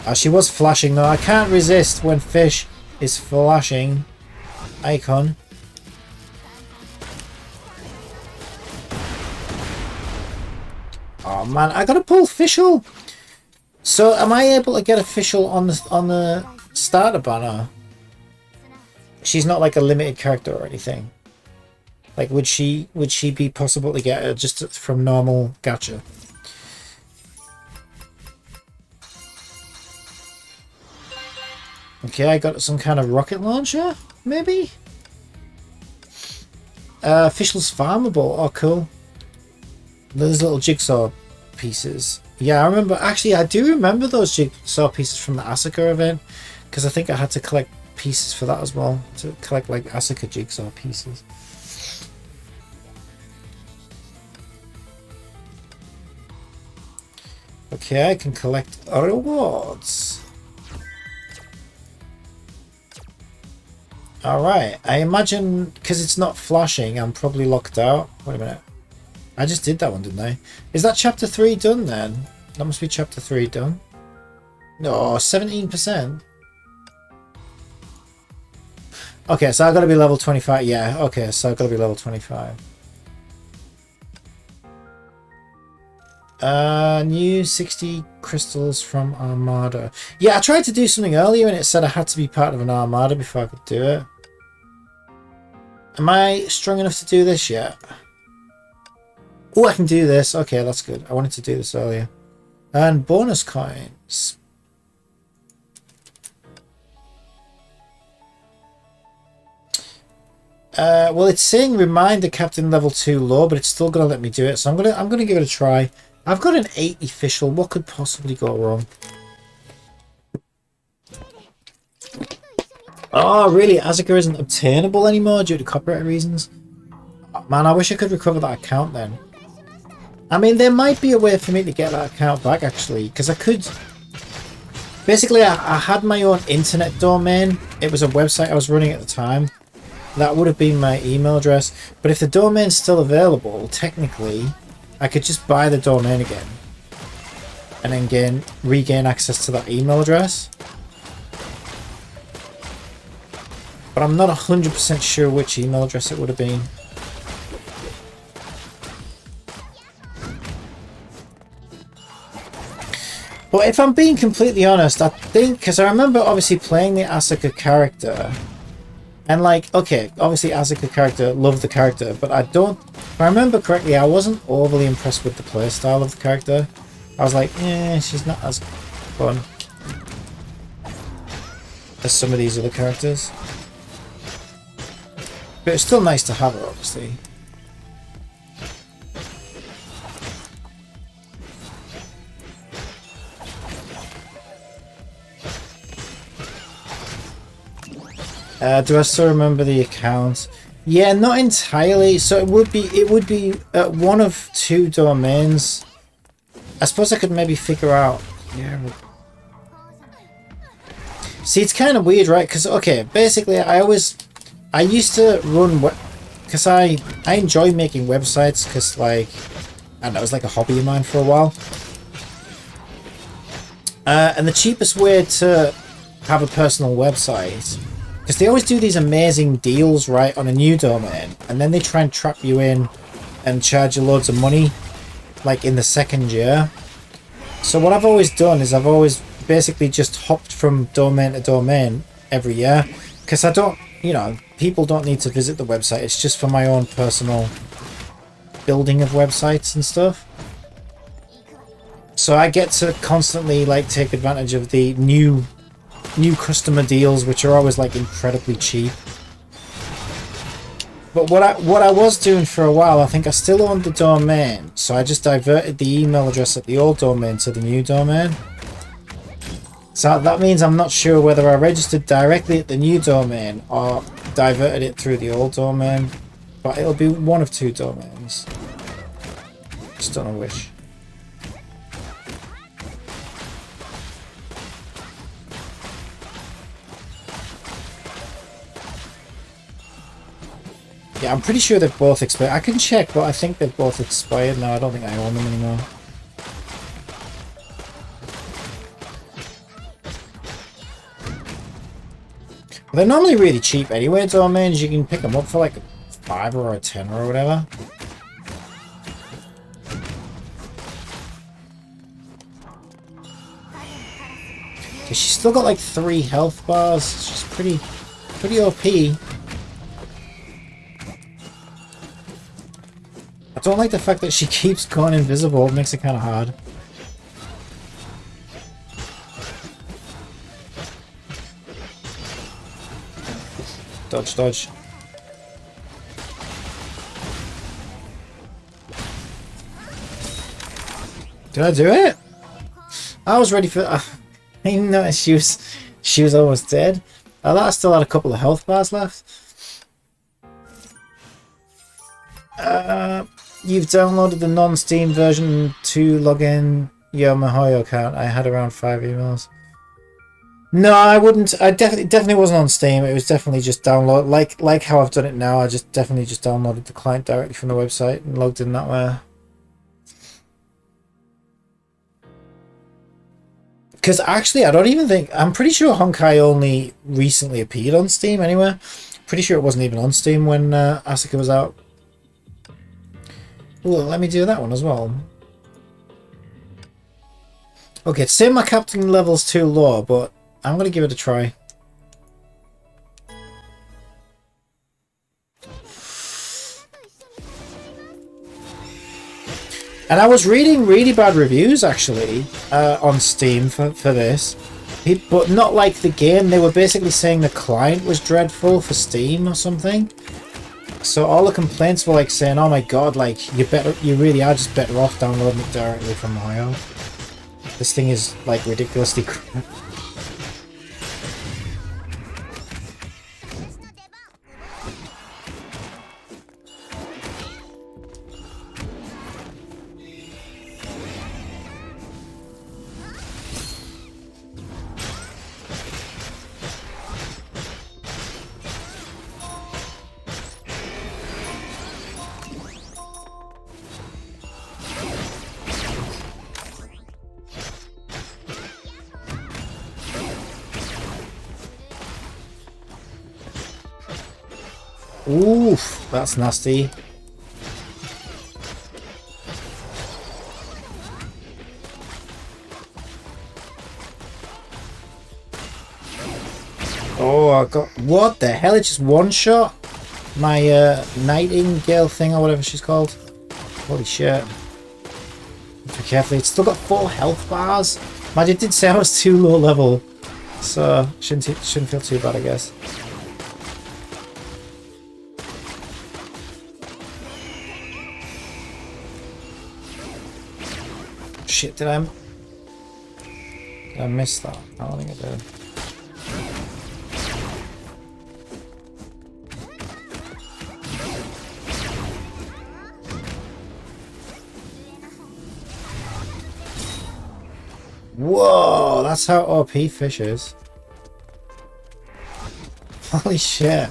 Oh, she was flashing though. I can't resist when Fish is flashing. Icon. Oh man, I gotta pull Fischl. So am I able to get a Fischl on the starter banner? She's not like a limited character or anything. Like would she be possible to get her just from normal gacha? Okay, I got some kind of rocket launcher, maybe? Fischl's farmable. Oh, cool. Those little jigsaw pieces. Yeah, I remember. Actually, I do remember those jigsaw pieces from the Asuka event. Because I think I had to collect pieces for that as well. To collect, like, Asuka jigsaw pieces. Okay, I can collect rewards. Alright, I imagine because it's not flashing, I'm probably locked out. Wait a minute. I just did that one, didn't I? Is that chapter 3 done then? That must be chapter 3 done. No, 17%. Okay, so I've got to be level 25. Yeah, okay, so I've got to be level 25. New 60 crystals from Armada. Yeah, I tried to do something earlier and it said I had to be part of an Armada before I could do it. Am I strong enough to do this yet? Oh, I can do this. Okay, that's good. I wanted to do this earlier. And bonus coins. Well, it's saying remind the captain level 2 low, but it's still gonna let me do it. So I'm gonna give it a try. I've got an 80 Fischl. What could possibly go wrong? Oh, really? Asuka isn't obtainable anymore due to copyright reasons? Oh, man, I wish I could recover that account then. I mean, there might be a way for me to get that account back, actually. Because I could... Basically, I had my own internet domain. It was a website I was running at the time. That would have been my email address. But if the domain's still available, technically, I could just buy the domain again. And then regain access to that email address. But I'm not 100% sure which email address it would have been. But if I'm being completely honest, I think... Because I remember obviously playing the Asuka character. And like, okay, obviously Asuka character, love the character. But I don't... If I remember correctly, I wasn't overly impressed with the playstyle of the character. I was like, she's not as fun as some of these other characters. But it's still nice to have her, obviously. Do I still remember the account? Yeah, not entirely. So it would be one of two domains. I suppose I could maybe figure out... Yeah. See, it's kind of weird, right? Because, okay, basically, I used to run... Because I enjoy making websites, because, like... I don't know, it was like a hobby of mine for a while. And the cheapest way to have a personal website... Because they always do these amazing deals, right, on a new domain. And then they try and trap you in and charge you loads of money, like, in the second year. So what I've always done is I've always basically just hopped from domain to domain every year. Because I don't, you know, people don't need to visit the website. It's just for my own personal building of websites and stuff. So I get to constantly, like, take advantage of the new customer deals, which are always, like, incredibly cheap. But what I was doing for a while, I think I still owned the domain, so I just diverted the email address at the old domain to the new domain. So that means I'm not sure whether I registered directly at the new domain or diverted it through the old domain, but it'll be one of two domains. Just don't know which. Yeah, I'm pretty sure they've both expired. I can check, but I think they've both expired now. I don't think I own them anymore. But they're normally really cheap anyway, domains. You can pick them up for like a $5 or a $10 or whatever. Okay, she's still got like 3 health bars. She's pretty OP. I don't like the fact that she keeps going invisible. It makes it kind of hard. Dodge, dodge. Did I do it? I was ready for... I didn't notice she was almost dead. I thought I still had a couple of health bars left. You've downloaded the non-Steam version to log in your Mihoyo account. I had around 5 emails. No, I wouldn't. I definitely wasn't on Steam. It was definitely just download, like how I've done it now. I definitely just downloaded the client directly from the website and logged in that way. Because actually, I don't even think... I'm pretty sure Honkai only recently appeared on Steam anyway. Pretty sure it wasn't even on Steam when Asuka was out. Ooh, let me do that one as well. Okay, say my captain level's too low, but I'm going to give it a try. And I was reading really bad reviews, actually, on Steam for this. But not like the game. They were basically saying the client was dreadful for Steam or something. So all the complaints were like saying, "Oh my god, like you really are just better off downloading it directly from Ohio. This thing is like ridiculously crap." Oof, that's nasty. Oh, I got... What the hell? It just one-shot my Nightingale thing or whatever she's called. Holy shit. Be careful. It's still got 4 health bars. Mind, it did say I was too low level. So, shouldn't feel too bad, I guess. Shit, did I miss that? I don't think I did. Whoa, that's how OP Fish is. Holy shit.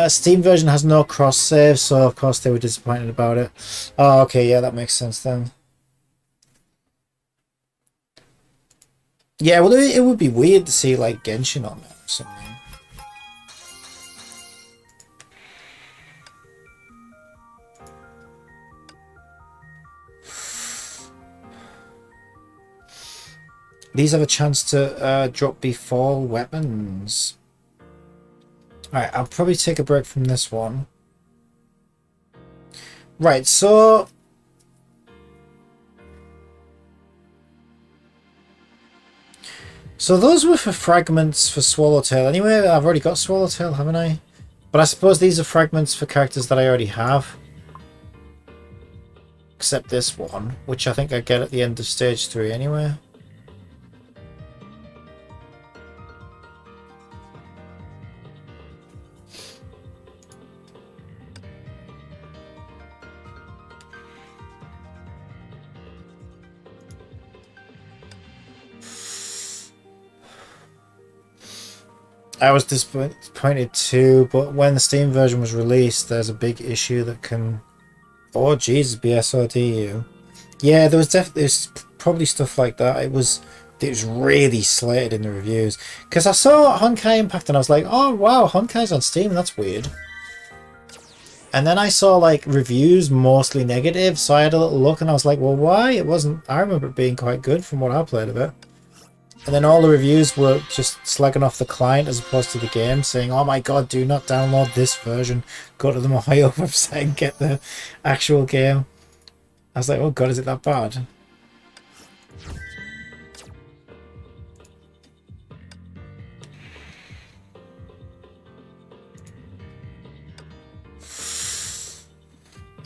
Steam version has no cross save, so of course they were disappointed about it. Oh, okay, yeah, that makes sense then. Yeah, well, it would be weird to see like Genshin on it or something. These have a chance to drop before weapons. Alright, I'll probably take a break from this one. Right, so... So those were for fragments for Swallowtail. Anyway, I've already got Swallowtail, haven't I? But I suppose these are fragments for characters that I already have. Except this one, which I think I get at the end of stage 3 anyway. I was disappointed too, but when the Steam version was released, there's a big issue that can... Oh, Jesus, BSODU. Yeah, there's probably stuff like that. It was really slated in the reviews. Because I saw Honkai Impact and I was like, oh wow, Honkai's on Steam, that's weird. And then I saw like reviews mostly negative, so I had a little look and I was like, well, why? It wasn't... I remember it being quite good from what I played of it. And then all the reviews were just slagging off the client as opposed to the game, saying, oh my god, do not download this version. Go to the Mohio website and get the actual game. I was like, oh god, is it that bad?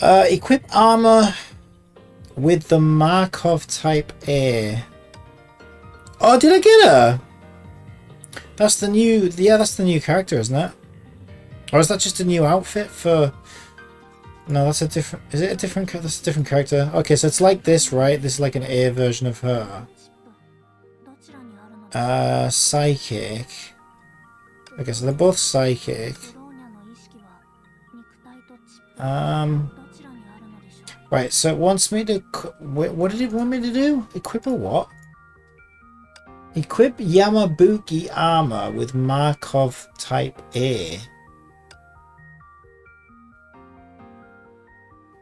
Equip armor with the Markov type A. Oh, did I get her? That's the new... Yeah, that's the new character, isn't it? Or is that just a new outfit for... No, that's a different... Is it a different... That's a different character. Okay, so it's like this, right? This is like an A version of her. Psychic. Okay, so they're both psychic. Right, so it wants me to... What did it want me to do? Equip a what? Equip Yamabuki armor with Markov type A.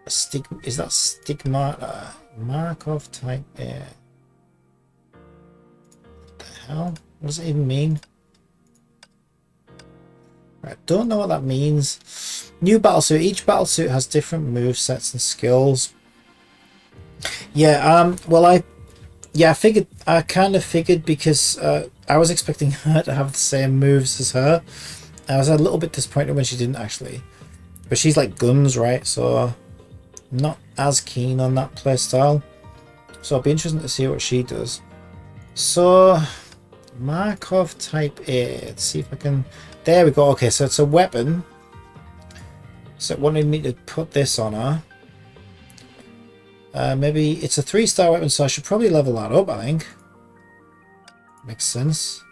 Is that stigmata? Markov type A. What the hell? What does it even mean? Right, don't know what that means. New battlesuit. Each battlesuit has different move sets and skills. Yeah, well I kind of figured because I was expecting her to have the same moves as her. I was a little bit disappointed when she didn't actually. But she's like guns, right? So I'm not as keen on that playstyle. So it'll be interesting to see what she does. So Markov type A. Let's see if I can... There we go. Okay, so it's a weapon. So it wanted me to put this on her. Maybe it's a 3-star weapon, so I should probably level that up, I think. Makes sense.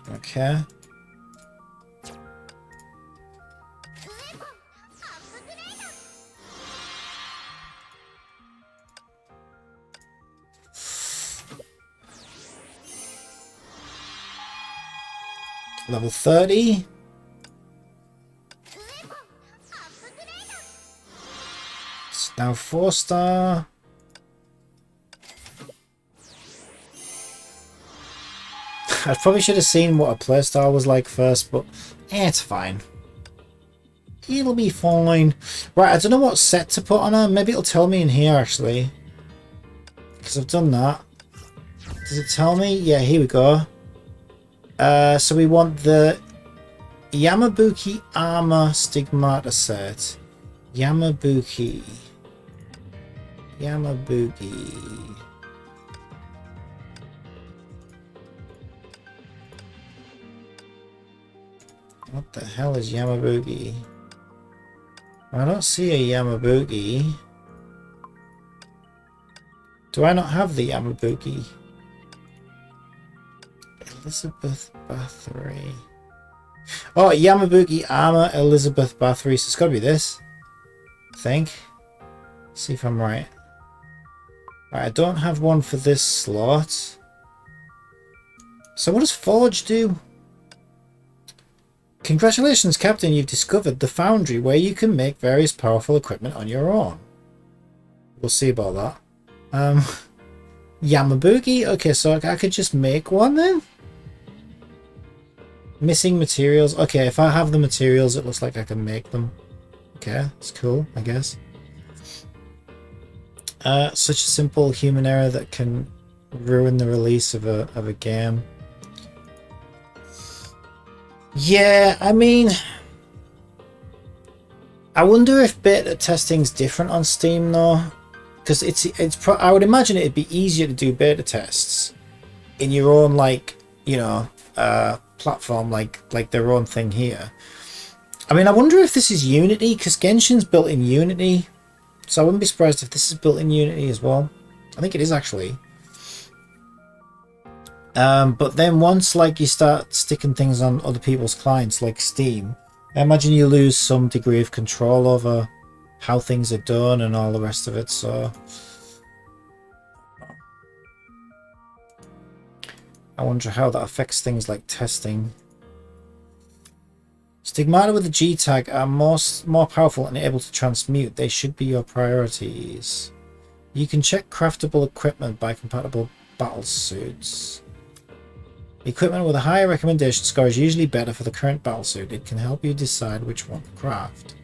Okay. Level 30. It's now 4-star. I probably should have seen what a playstyle was like first, but it's fine. It'll be fine. Right, I don't know what set to put on her. Maybe it'll tell me in here, actually. Because I've done that. Does it tell me? Yeah, here we go. So we want the Yamabuki Armor Stigmata set. Yamabuki. What the hell is Yamabuki? I don't see a Yamabuki. Do I not have the Yamabuki? Elizabeth Bathory. Oh, Yamabuki armor, Elizabeth Bathory. So it's got to be this. I think. See if I'm right. Right, I don't have one for this slot. So what does Forge do? Congratulations, Captain. You've discovered the foundry where you can make various powerful equipment on your own. We'll see about that. Yamabuki? Okay, so I could just make one then? Missing materials. Okay, if I have the materials, it looks like I can make them. Okay, it's cool, I guess. Such a simple human error that can ruin the release of a game. Yeah, I mean, I wonder if beta testing's different on Steam though, because I would imagine it'd be easier to do beta tests in your own, like, you know, platform, like their own thing here. I mean, I wonder if this is Unity, because Genshin's built in Unity, so I wouldn't be surprised if this is built in Unity as well. I think it is actually. But then once, like, you start sticking things on other people's clients, like Steam, I imagine you lose some degree of control over how things are done and all the rest of it, so I wonder how that affects things like testing. Stigmata with the G tag are more powerful and able to transmute. They should be your priorities. You can check craftable equipment by compatible battle suits. Equipment with a higher recommendation score is usually better for the current battlesuit. It can help you decide which one to craft.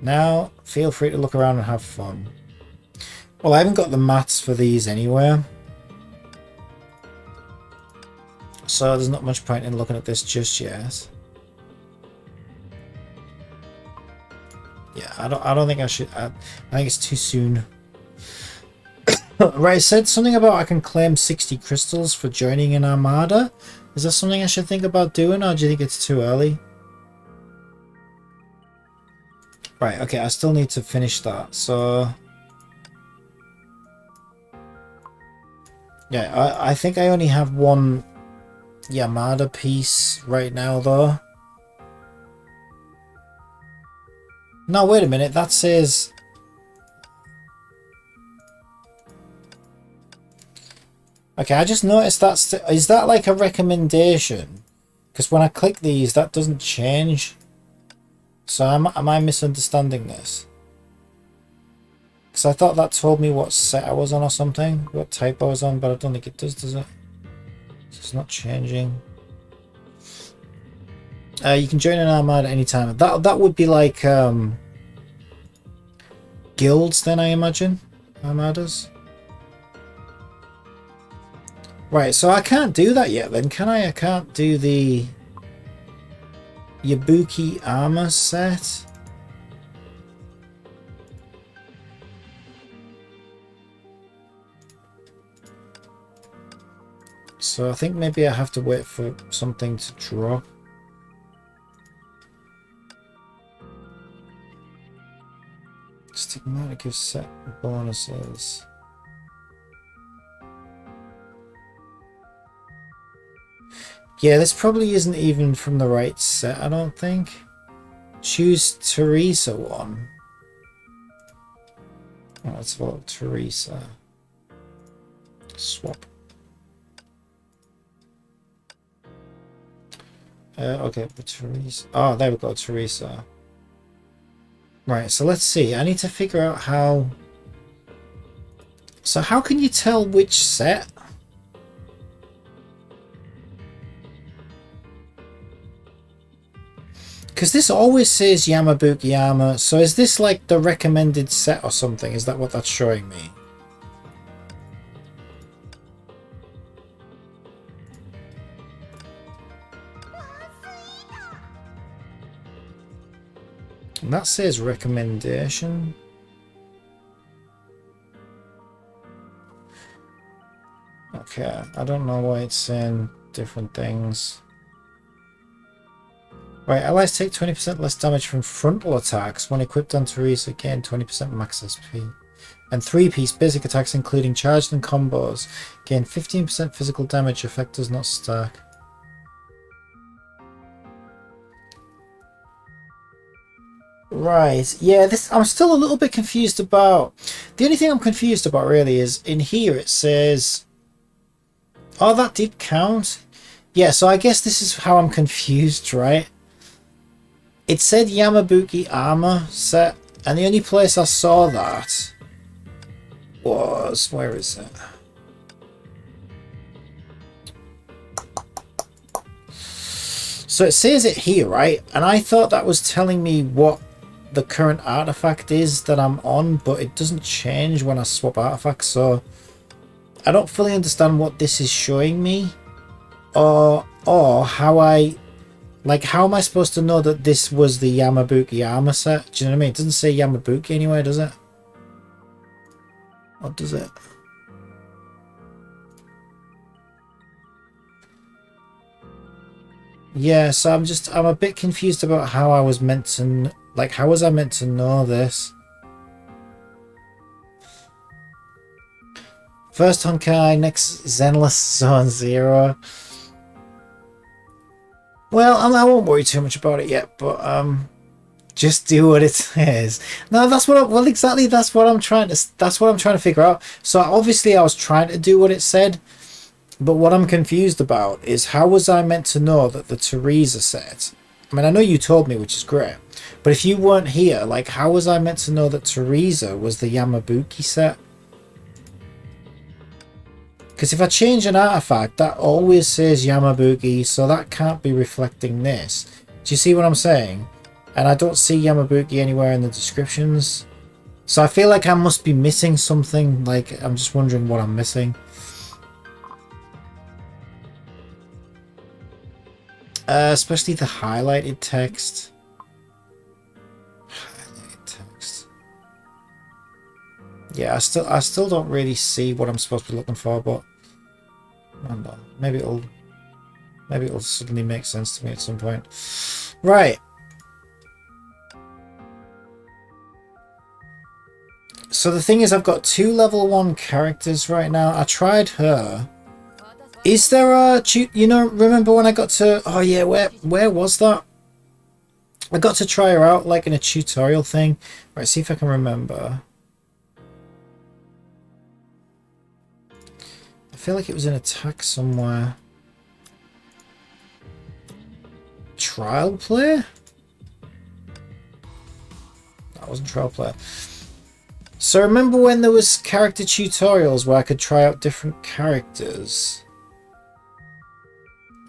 Now, feel free to look around and have fun. Well, I haven't got the mats for these anywhere, so there's not much point in looking at this just yet. Yeah, I don't think I should. I think it's too soon. Right, it said something about I can claim 60 crystals for joining an armada. Is that something I should think about doing, or do you think it's too early? Right, okay, I still need to finish that, so... Yeah, I think I only have one Yamada piece right now, though. No, wait a minute, that says... Okay, I just noticed that's... Is that like a recommendation? Because when I click these, that doesn't change. So am I misunderstanding this? Because I thought that told me what set I was on or something. What type I was on, but I don't think it does it? It's not changing. You can join an armada anytime. That would be like guilds then, I imagine. Armadas. Right, so I can't do that yet then, can I? I can't do the Yabuki armor set. So I think maybe I have to wait for something to drop. Stigmatic of set bonuses. Yeah, this probably isn't even from the right set, I don't think. Choose Teresa one. Oh, let's vote Teresa. Swap. Okay, but Teresa. Oh, there we go, Teresa. Right, so let's see. I need to figure out how... So how can you tell which set? Because this always says Yamabuki armor, so is this like the recommended set or something? Is that what that's showing me? And that says recommendation. Okay, I don't know why it's saying different things. Right, allies take 20% less damage from frontal attacks when equipped on Teresa, gain 20% max SP. And 3-piece basic attacks including charged and combos gain 15% physical damage, effect does not stack. Right, yeah, this I'm still a little bit confused about. The only thing I'm confused about really is in here it says, oh, that did count. Yeah, so I guess this is how I'm confused, right? It said Yamabuki armor set, and the only place I saw that was, where is it? So it says it here, right? And I thought that was telling me what the current artifact is that I'm on, but it doesn't change when I swap artifacts, so I don't fully understand what this is showing me, or how I, like, how am I supposed to know that this was the Yamabuki armor set? Do you know what I mean? It doesn't say Yamabuki anywhere, does it? What does it? Yeah, so I'm a bit confused about how I was meant to, like, how was I meant to know this? First Honkai, next Zenless Zone Zero. Well, I won't worry too much about it yet, but just do what it says. No, that's what well, exactly, that's what I'm trying to figure out. So obviously I was trying to do what it said, but what I'm confused about is how was I meant to know that the Teresa set, I mean, I know you told me, which is great, but if you weren't here, like, how was I meant to know that Teresa was the Yamabuki set? Because if I change an artifact, that always says Yamabuki, so that can't be reflecting this. Do you see what I'm saying? And I don't see Yamabuki anywhere in the descriptions. So I feel like I must be missing something. Like, I'm just wondering what I'm missing. Especially the highlighted text. Highlighted text. Yeah, I still don't really see what I'm supposed to be looking for, but maybe it'll suddenly make sense to me at some point. Right. So the thing is, I've got 2 level 1 characters right now. I tried her. Is there a, you know, remember when I got to, oh yeah, where was that? I got to try her out like in a tutorial thing. Right, see if I can remember. I feel like it was an attack somewhere. Trial play? That wasn't trial play. So remember when there was character tutorials where I could try out different characters?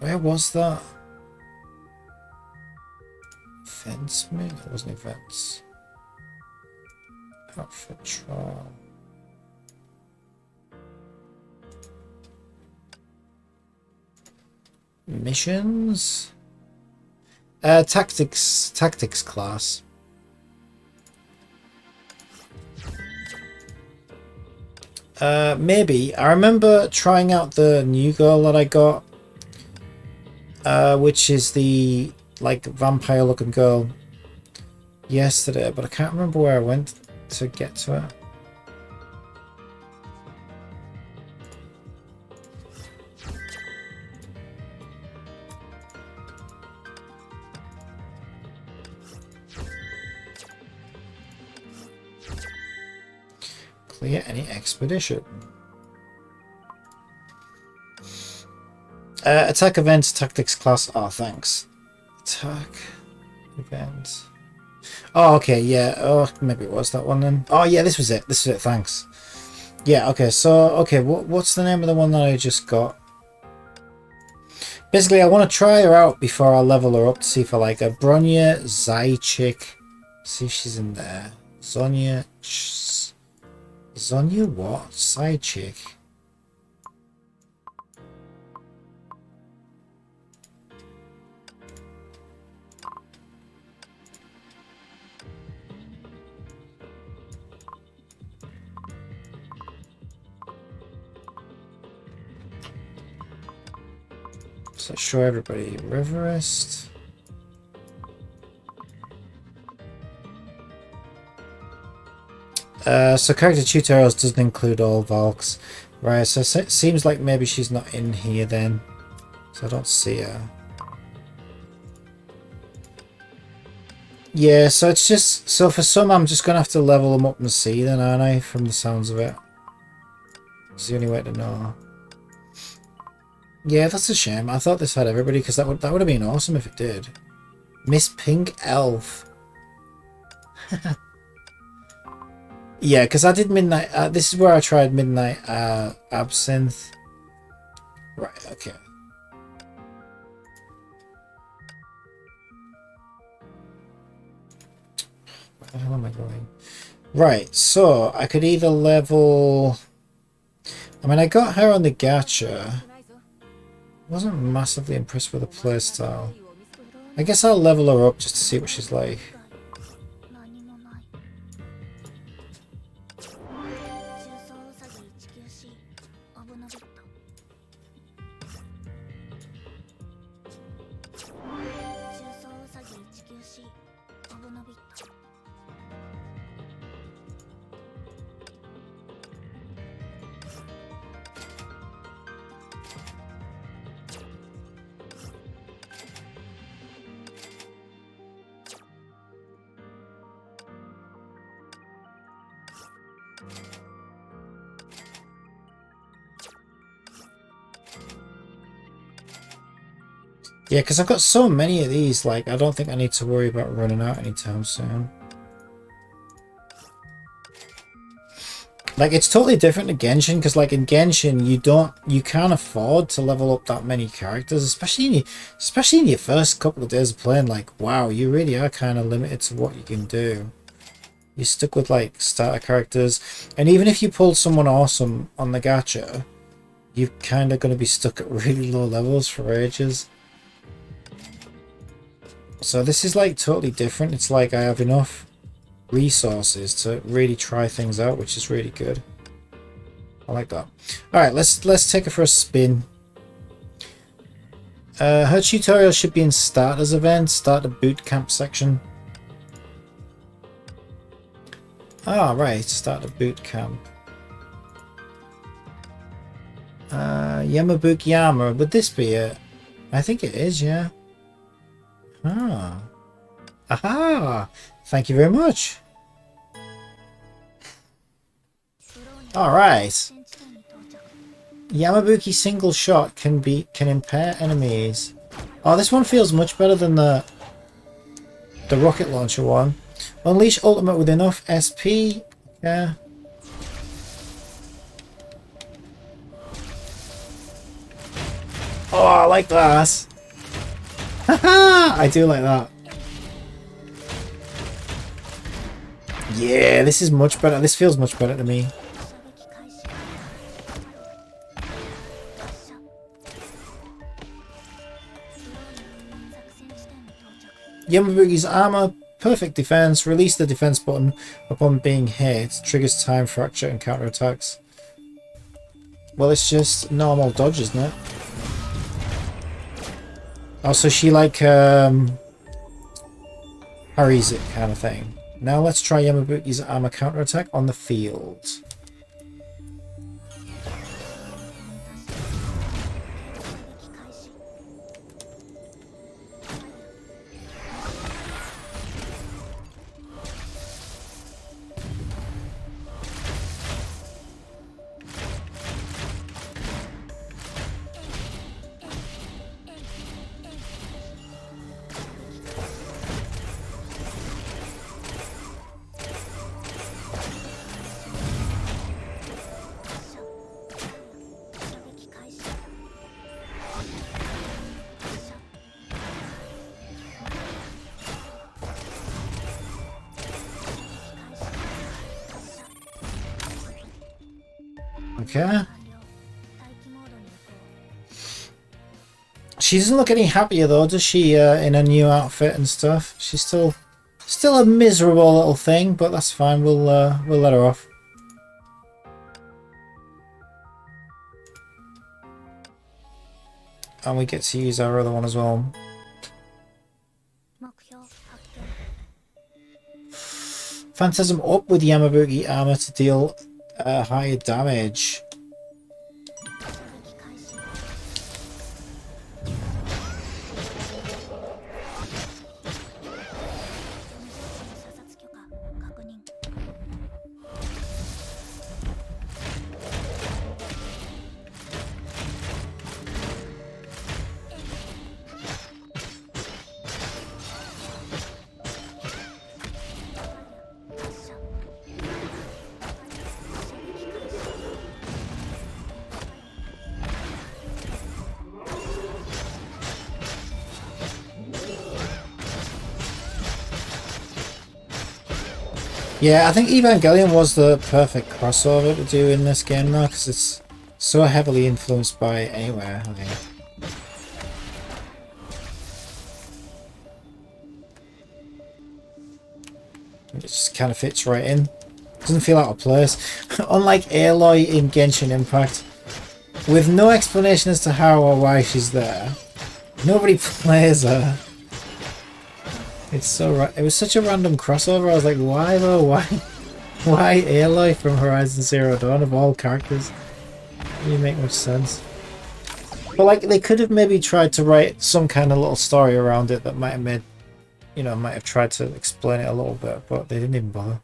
Where was that? Events, maybe? It wasn't events. Outfit trial. Missions? Tactics class. Maybe. I remember trying out the new girl that I got, which is the, like, vampire looking girl, yesterday, but I can't remember where I went to get to it. Clear any expedition. Attack events, tactics class. Oh, thanks. Attack event. Oh, okay, yeah. Oh, maybe it was that one then. Oh, yeah, this was it. This is it. Thanks. Yeah. Okay. So, okay. What's the name of the one that I just got? Basically, I want to try her out before I level her up to see if I like her. Bronya Zajchik. See if she's in there. Zonya what? Side chick. So show everybody Riverist. So character tutorials doesn't include all Valks. Right, so it seems like maybe she's not in here then. So I don't see her. Yeah, so it's just... So for some I'm just going to have to level them up and see then, aren't I? From the sounds of it. It's the only way to know. Yeah, that's a shame. I thought this had everybody because that would have been awesome if it did. Miss Pink Elf. Yeah, because I did Midnight... this is where I tried Midnight Absinthe. Right, okay. Where the hell am I going? Right, so I could either level... I mean, I got her on the gacha. Wasn't massively impressed with the playstyle. I guess I'll level her up just to see what she's like. Yeah, because I've got so many of these, like, I don't think I need to worry about running out anytime soon. Like, it's totally different to Genshin, because, like, in Genshin, you can't afford to level up that many characters, especially in your first couple of days of playing. Like, wow, you really are kind of limited to what you can do. You're stuck with, like, starter characters, and even if you pulled someone awesome on the gacha, you're kind of going to be stuck at really low levels for ages. So this is like totally different. It's like I have enough resources to really try things out, which is really good. I like that. Alright, let's take her for a spin. Her tutorial should be in starters event, starter boot camp section. Ah, right, starter boot camp. Yamabuki Yama, would this be it? I think it is, yeah. Ah. Aha! Thank you very much. Alright. Yamabuki single shot can impair enemies. Oh, this one feels much better than the rocket launcher one. Unleash ultimate with enough SP. Yeah. Oh, I like that. Haha! I do like that. Yeah, this is much better. This feels much better to me. Yamabuki's armor, perfect defense. Release the defense button upon being hit. Triggers time fracture and counterattacks. Well, it's just normal dodge, isn't it? Oh, so she like hurries it kind of thing. Now let's try Yamabuki's armor counterattack on the field. Okay. She doesn't look any happier though, does she? In a new outfit and stuff. She's still a miserable little thing, but that's fine. We'll let her off. And we get to use our other one as well. Phantasm up with Yamabuki armor to deal higher damage. Yeah, I think Evangelion was the perfect crossover to do in this game though, because it's so heavily influenced by Anywhere, I think. It just kind of fits right in. Doesn't feel out of place. Unlike Aloy in Genshin Impact, with no explanation as to how or why she's there, nobody plays her. It's so it was such a random crossover. I was like, why though? Why Aloy from Horizon Zero Dawn of all characters? It didn't make much sense. But like, they could have maybe tried to write some kind of little story around it that might have made, you know, might have tried to explain it a little bit, but they didn't even bother.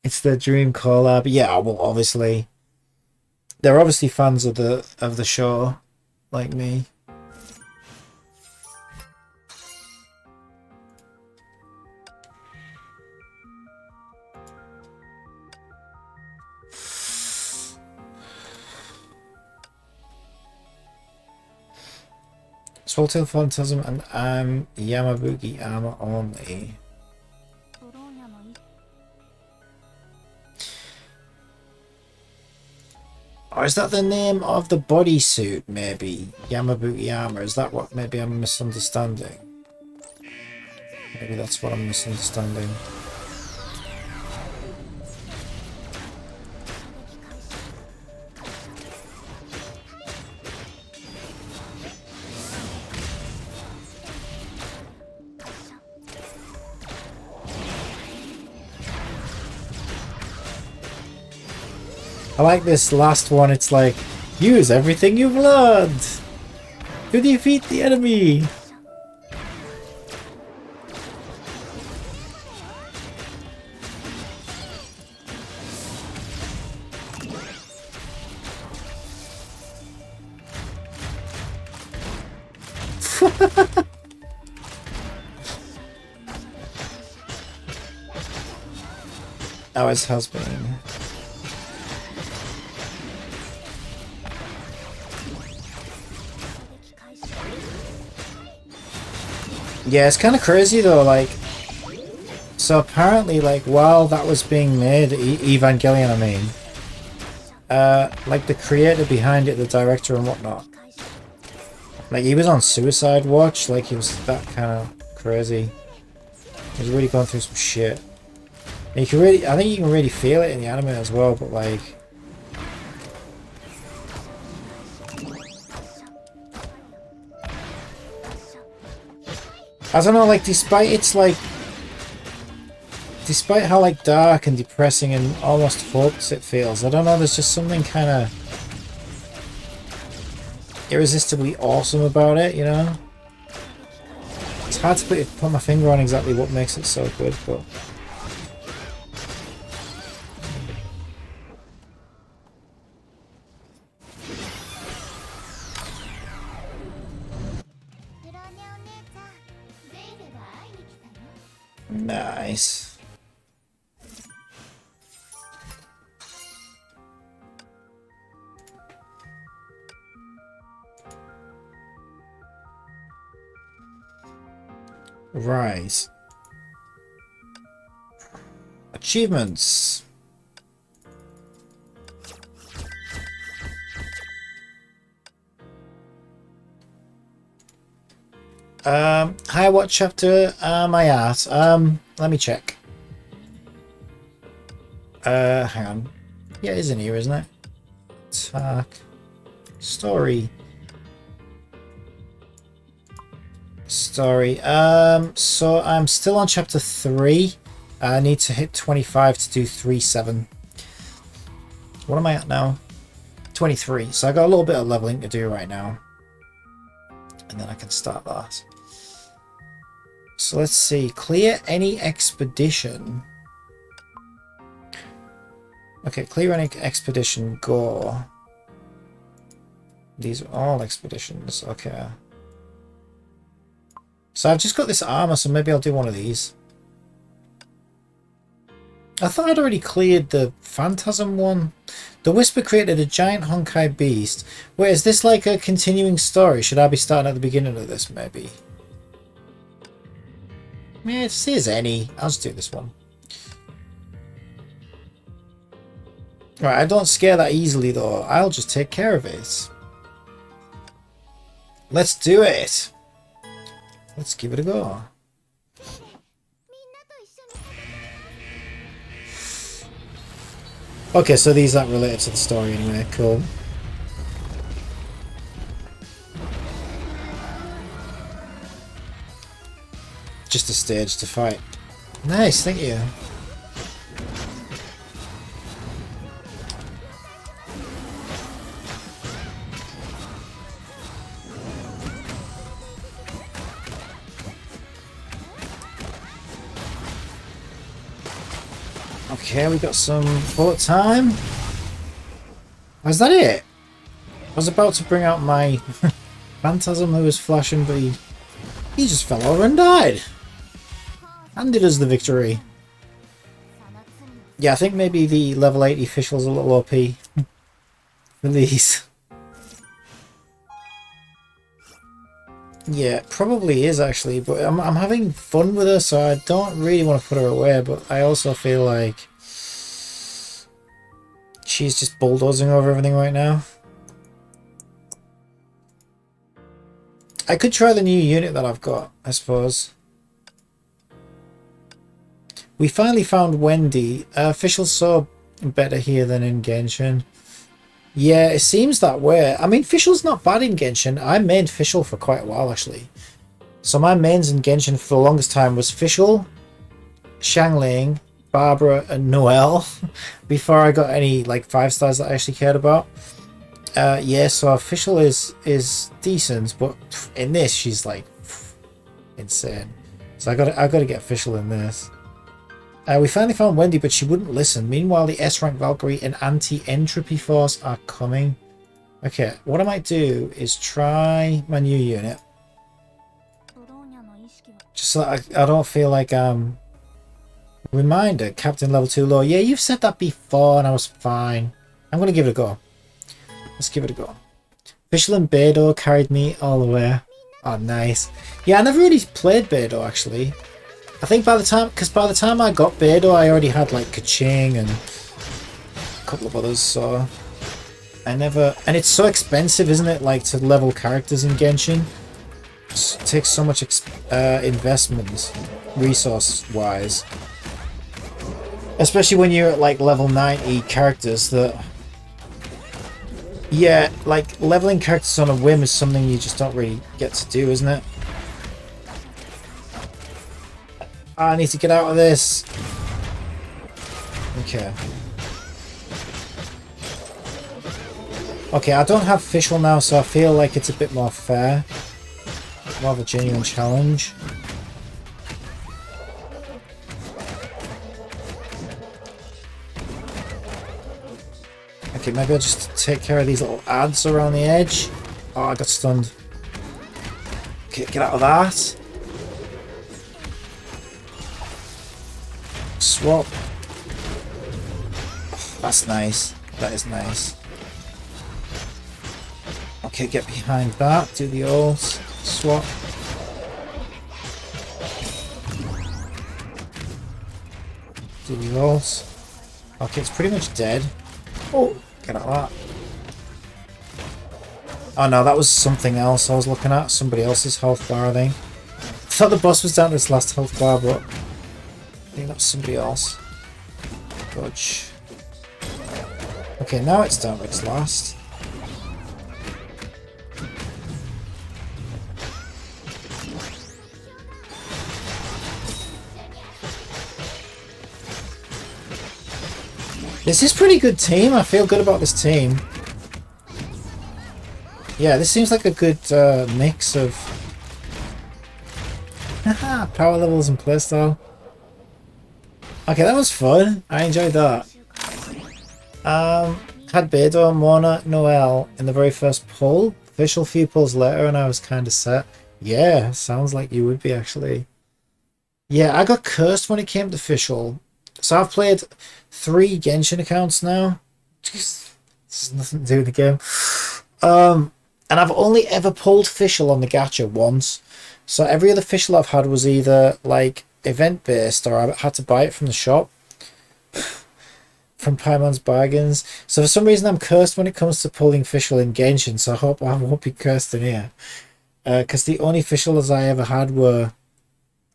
It's their dream collab. Yeah, well, obviously, they're obviously fans of the show, like me. Swallowtail Phantasm and Yamabuki armor only. Or is that the name of the bodysuit, maybe? Yamabuki armor, is that what maybe I'm misunderstanding? Maybe that's what I'm misunderstanding. I like this last one, it's like, use everything you've learned to defeat the enemy. Ours has been. Yeah, it's kind of crazy though, like, so apparently, like, while that was being made, Evangelion, I mean, like, the creator behind it, the director and whatnot, like, he was on suicide watch, like, he was that kind of crazy. He was really going through some shit. And you can really, I think you can really feel it in the anime as well, but, like, I don't know, like, despite how, like, dark and depressing and almost hopeless it feels, I don't know, there's just something kind of irresistibly awesome about it, you know? It's hard to put my finger on exactly what makes it so good, but... Nice. Right. Achievements. Hi, what chapter am I at? Let me check. Hang on. Yeah, it is in here, isn't it? Attack. Story. Story. So I'm still on chapter 3. I need to hit 25 to do 3-7. What am I at now? 23. So I got a little bit of leveling to do right now. And then I can start that. So let's see. Clear any expedition. Okay, clear any expedition. Go. These are all expeditions. Okay. So I've just got this armor, so maybe I'll do one of these. I thought I'd already cleared the Phantasm one. The Whisper created a giant Honkai beast. Wait, is this like a continuing story? Should I be starting at the beginning of this, maybe? Yeah, it says any. I'll just do this one. Right, I don't scare that easily, though. I'll just take care of it. Let's do it. Let's give it a go. Okay, so these aren't related to the story anyway. Cool. Just a stage to fight. Nice, thank you. Okay, we got some bullet time. Is that it? I was about to bring out my Phantasm who was flashing, but he just fell over and died. Handed us the victory. Yeah, I think maybe the level 80 official's a little OP for these. Yeah, probably is actually, but I'm having fun with her, so I don't really want to put her away, but I also feel like she's just bulldozing over everything right now. I could try the new unit that I've got, I suppose. We finally found Wendy. Official's so better here than in Genshin. Yeah, it seems that way. I mean, Fischl's not bad in Genshin. I mained Fischl for quite a while, actually. So my mains in Genshin for the longest time was Fischl, Xiangling, Barbara, and Noelle. Before I got any, like, 5 stars that I actually cared about. Yeah, so Fischl is decent, but in this, she's, like, insane. So I gotta get Fischl in this. We finally found Wendy, but she wouldn't listen. Meanwhile, the S-rank Valkyrie and anti-entropy force are coming. Okay, what I might do is try my new unit. Just so I don't feel like reminder, Captain level 2 low. Yeah, you've said that before and I was fine. I'm gonna give it a go. Let's give it a go. Fischl and Beidou carried me all the way. Oh, nice. Yeah, I never really played Beidou, actually. I think by the time I got Beidou, I already had like Kaching and a couple of others, so I never. And it's so expensive, isn't it? Like to level characters in Genshin, it takes so much investment, resource-wise. Especially when you're at like level 90 characters. That yeah, like leveling characters on a whim is something you just don't really get to do, isn't it? I need to get out of this. Okay. Okay, I don't have Fischl now, so I feel like it's a bit more fair. More of a genuine challenge. Okay, maybe I'll just take care of these little ads around the edge. Oh, I got stunned. Okay, get out of that. Swap. Oh, that's nice. That is nice. Okay, get behind that. Do the old swap. Do the old. Okay, it's pretty much dead. Oh, get out of that. Oh no, that was something else I was looking at. Somebody else's health bar, I think. I thought the boss was down to its last health bar, but I think that was somebody else. Dodge. Okay, now it's down to its last. This is pretty good team. I feel good about this team. Yeah, this seems like a good mix of power levels and playstyle. Okay, that was fun. I enjoyed that. Had Beidou, Mona, Noelle in the very first pull. Official few pulls later and I was kind of set. Yeah, sounds like you would be actually. Yeah, I got cursed when it came to official. So I've played 3 Genshin accounts now. This has nothing to do with the game. And I've only ever pulled official on the gacha once. So every other official I've had was either like event based or I had to buy it from the shop. From Paimon's Bargains. So for some reason I'm cursed when it comes to pulling official in Genshin. So I hope I won't be cursed in here. Because the only officials I ever had were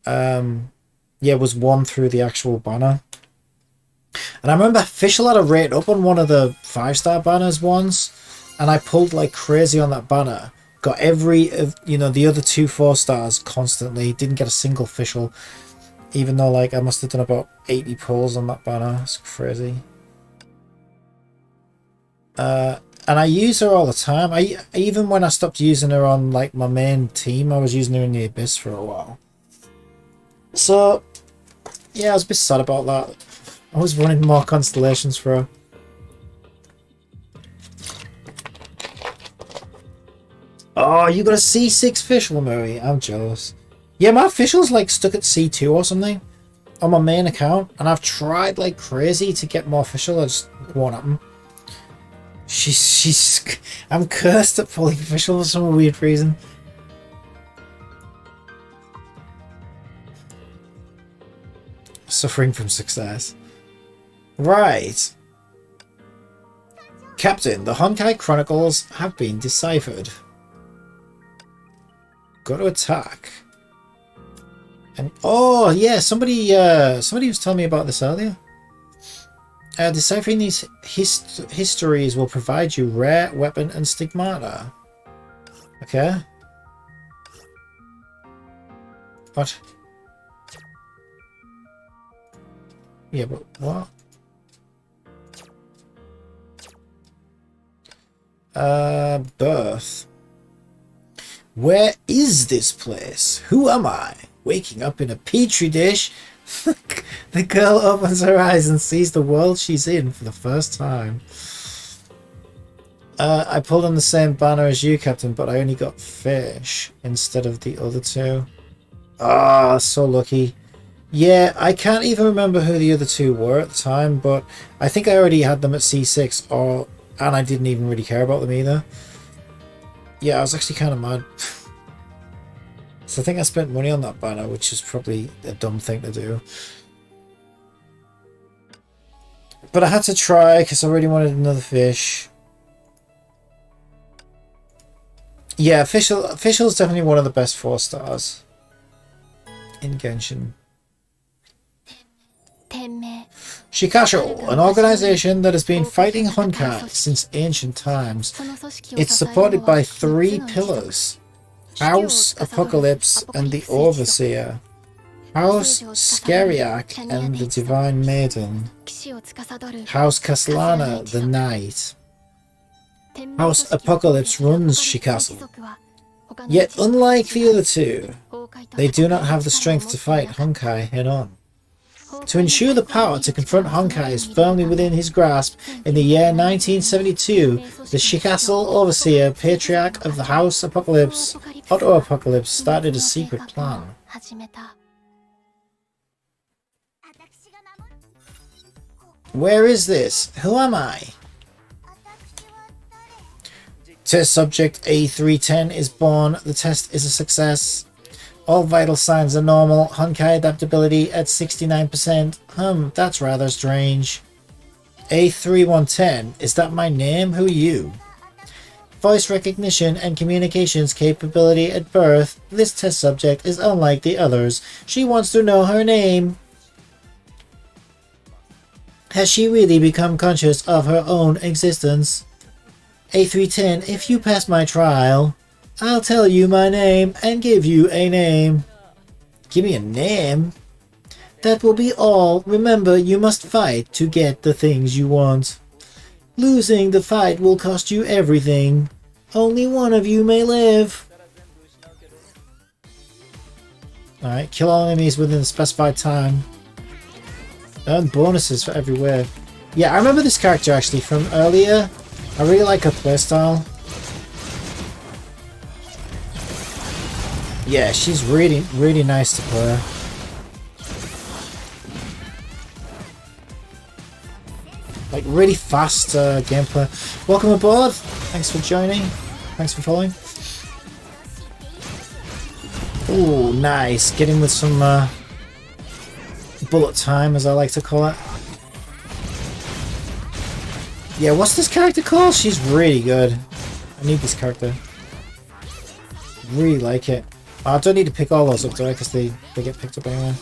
was one through the actual banner. And I remember official had a rate up on one of the 5-star banners once, and I pulled like crazy on that banner. Got every the other 2 4-stars constantly. Didn't get a single official, even though like I must have done about 80 pulls on that banner. It's crazy. And I use her all the time. Even when I stopped using her on like my main team, I was using her in the Abyss for a while. So yeah, I was a bit sad about that. I was running more constellations for her. Oh, you got a C6 official, Murray. I'm jealous. Yeah, my official's like stuck at C2 or something on my main account, and I've tried like crazy to get more official. I just won't happen. I'm cursed at pulling official for some weird reason. Suffering from success. Right. Captain, the Honkai Chronicles have been deciphered. Go to attack. And oh yeah, somebody was telling me about this earlier. Deciphering these histories will provide you rare weapon and stigmata. Okay. What? Yeah, but what? Birth. Where is this place? Who am I? Waking up in a petri dish? The girl opens her eyes and sees the world she's in for the first time. I pulled on the same banner as you, Captain, but I only got fish instead of the other 2. Ah, so lucky. Yeah, I can't even remember who the other 2 were at the time, but I think I already had them at C6, and I didn't even really care about them either. Yeah, I was actually kind of mad. So I think I spent money on that banner, which is probably a dumb thing to do. But I had to try because I really wanted another fish. Yeah, official is definitely one of the best 4-stars in Genshin. Shikasho, an organization that has been fighting Honkai since ancient times. It's supported by 3 pillars: House, Apocalypse, and the Overseer. House Skariak and the Divine Maiden. House Kaslana, the Knight. House Apocalypse runs Shikasho. Yet unlike the other 2, they do not have the strength to fight Honkai head-on. To ensure the power to confront Honkai is firmly within his grasp, in the year 1972, the Shikasho Overseer, Patriarch of the House Apocalypse, Otto Apocalypse, started a secret plan. Where is this? Who am I? Test subject A310 is born. The test is a success. All vital signs are normal. Honkai adaptability at 69%. That's rather strange. A3110, is that my name? Who are you? Voice recognition and communications capability at birth. This test subject is unlike the others. She wants to know her name. Has she really become conscious of her own existence? A310, if you pass my trial, I'll tell you my name and give you a name. Give me a name? That will be all. Remember, you must fight to get the things you want. Losing the fight will cost you everything. Only one of you may live. Alright, kill all enemies within the specified time. Earn bonuses for every wave. Yeah, I remember this character actually from earlier. I really like her playstyle. Yeah, she's really, really nice to play. Like, really fast gameplay. Welcome aboard. Thanks for joining. Thanks for following. Ooh, nice. Get in with some bullet time, as I like to call it. Yeah, what's this character called? She's really good. I need this character. Really like it. Oh, I don't need to pick all those up, do I? Because they get picked up anyway.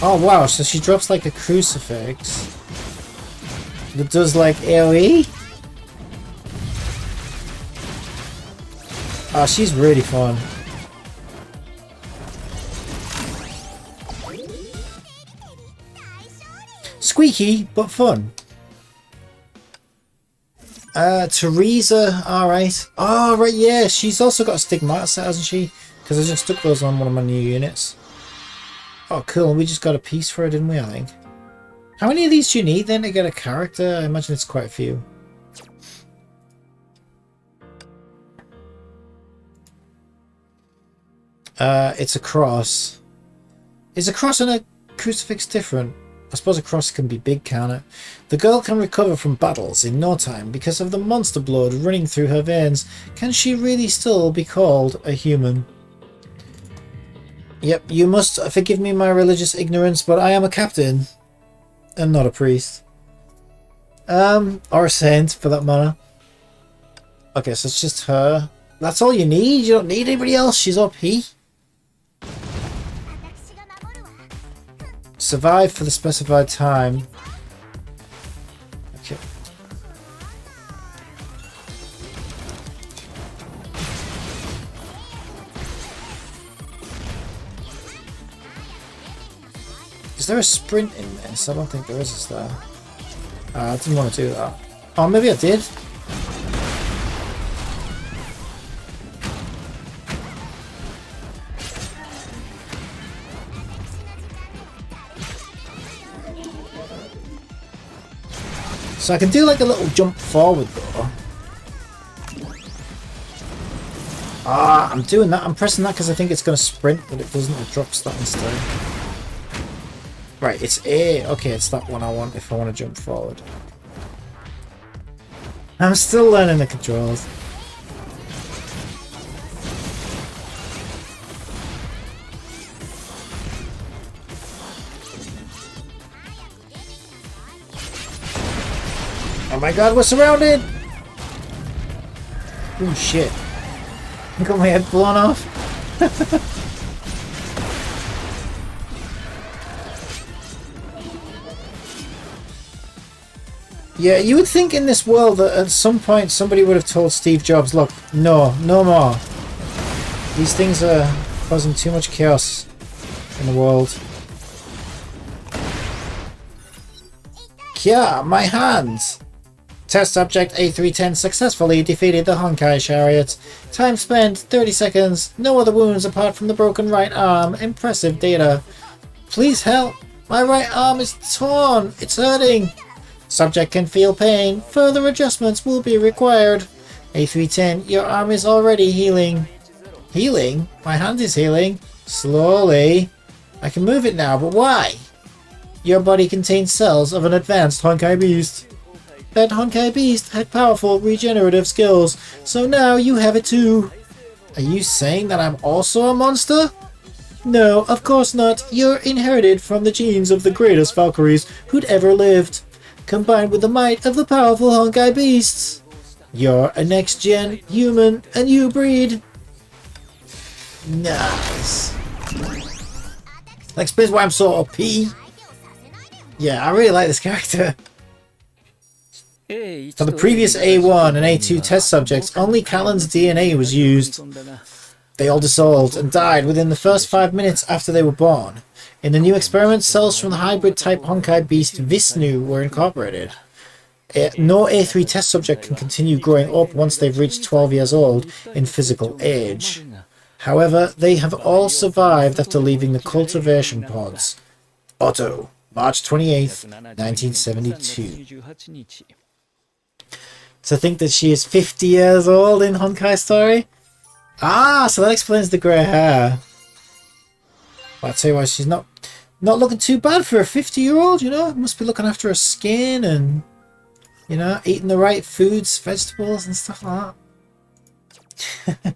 Oh, wow. So she drops like a crucifix. That does like AoE? Oh, she's really fun. Squeaky, but fun. Teresa, alright. Oh, right, yeah, she's also got a stigmata set, hasn't she? Because I just took those on one of my new units. Oh, cool, we just got a piece for her, didn't we, I think? How many of these do you need, then, to get a character? I imagine it's quite a few. It's a cross. Is a cross and a crucifix different? I suppose a cross can be big, can't it? The girl can recover from battles in no time because of the monster blood running through her veins. Can she really still be called a human? Yep, you must forgive me my religious ignorance, but I am a captain and not a priest. Or a saint, for that matter. Okay, so it's just her. That's all you need? You don't need anybody else? She's OP? Survive for the specified time. Okay. Is there a sprint in this? I don't think there is there? I didn't want to do that. Oh, maybe I did. So I can do like a little jump forward though. Ah, I'm doing that. I'm pressing that because I think it's going to sprint, but it doesn't. It drops that instead. Right, it's A. Okay, it's that one I want if I want to jump forward. I'm still learning the controls. Oh my god, we're surrounded! Oh shit. I got my head blown off. Yeah, you would think in this world that at some point somebody would have told Steve Jobs, look, no more. These things are causing too much chaos in the world. Kya, my hands! Test subject A310 successfully defeated the Honkai chariot. Time spent 30 seconds. No other wounds apart from the broken right arm. Impressive data. Please help. My right arm is torn. It's hurting. Subject can feel pain. Further adjustments will be required. A310, your arm is already healing. Healing? My hand is healing. Slowly. I can move it now, but why? Your body contains cells of an advanced Honkai beast. That Honkai beast had powerful regenerative skills, so now you have it too. Are you saying that I'm also a monster? No, of course not. You're inherited from the genes of the greatest Valkyries who'd ever lived, combined with the might of the powerful Honkai beasts. You're a next-gen human, a new breed. Nice. That explains why I'm so OP. Yeah, I really like this character. For the previous A1 and A2 test subjects, only Callan's DNA was used. They all dissolved and died within the first 5 minutes after they were born. In the new experiment, cells from the hybrid-type Honkai beast Vishnu were incorporated. No A3 test subject can continue growing up once they've reached 12 years old in physical age. However, they have all survived after leaving the cultivation pods. Otto, March 28th, 1972. To think that she is 50 years old in Honkai Story? Ah, so that explains the grey hair. But I'll tell you why, she's not looking too bad for a 50-year-old, you know? Must be looking after her skin and, you know, eating the right foods, vegetables and stuff like that.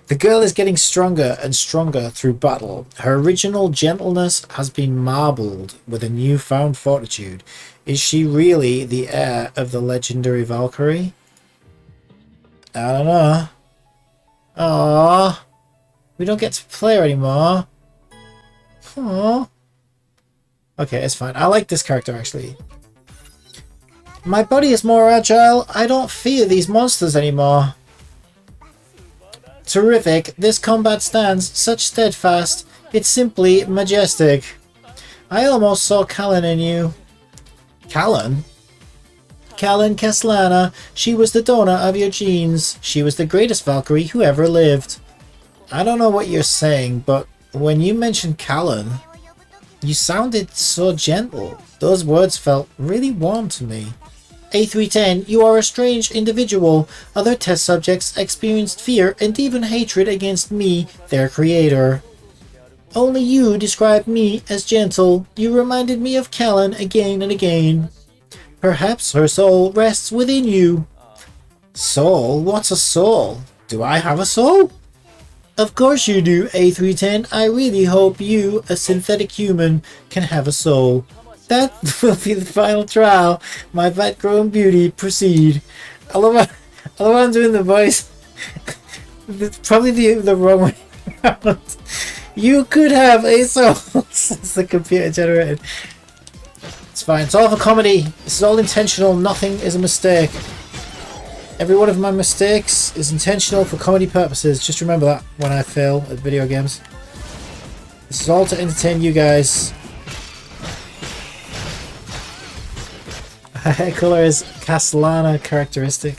The girl is getting stronger and stronger through battle. Her original gentleness has been marbled with a newfound fortitude. Is she really the heir of the legendary Valkyrie? I don't know. Aww. We don't get to play her anymore. Aww. Okay, it's fine. I like this character, actually. My body is more agile. I don't fear these monsters anymore. Terrific. This combat stands such steadfast. It's simply majestic. I almost saw Callan in you. Callan? Callan Castellana. She was the donor of your genes. She was the greatest Valkyrie who ever lived. I don't know what you're saying, but when you mentioned Callan, you sounded so gentle. Those words felt really warm to me. A310, you are a strange individual. Other test subjects experienced fear and even hatred against me, their creator. Only you described me as gentle. You reminded me of Callan again and again. Perhaps her soul rests within you. Soul? What's a soul? Do I have a soul? Of course you do, A310. I really hope you, a synthetic human, can have a soul. That will be the final trial. My vat-grown beauty, proceed. I love how I'm doing the voice. It's probably the wrong way around. You could have a soul. It's the computer generated. It's fine. It's all for comedy. This is all intentional. Nothing is a mistake. Every one of my mistakes is intentional for comedy purposes. Just remember that when I fail at video games. This is all to entertain you guys. Hair color is Castellana characteristic.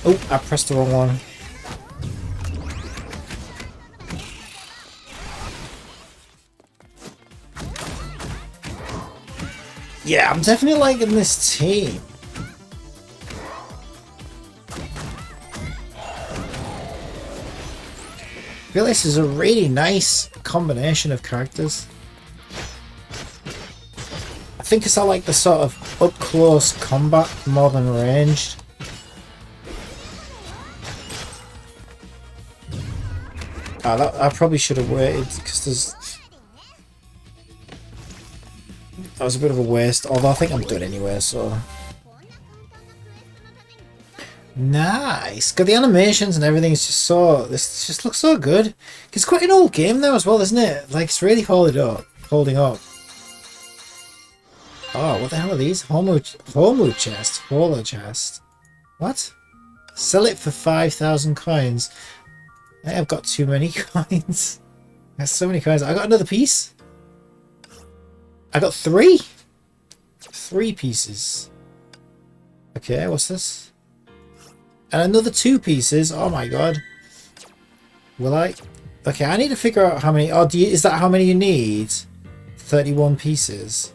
Oh, I pressed the wrong one. Yeah, I'm definitely liking this team. I feel this is a really nice combination of characters. I think it's I like the sort of up-close combat more than ranged. I probably should have waited because there's... That was a bit of a waste, although I think I'm done anyway, so... Nice! Got the animations and everything is just so... This just looks so good. It's quite an old game now as well, isn't it? Like, it's really holding up. Oh, what the hell are these? Homo chest. Holo chest. What? Sell it for 5,000 coins. I have got too many coins. There's so many coins. I got another piece. I got 3. 3 pieces. Okay, what's this? And another 2 pieces. Oh my god. Will I? Okay, I need to figure out how many. Oh, is that how many you need? 31 pieces.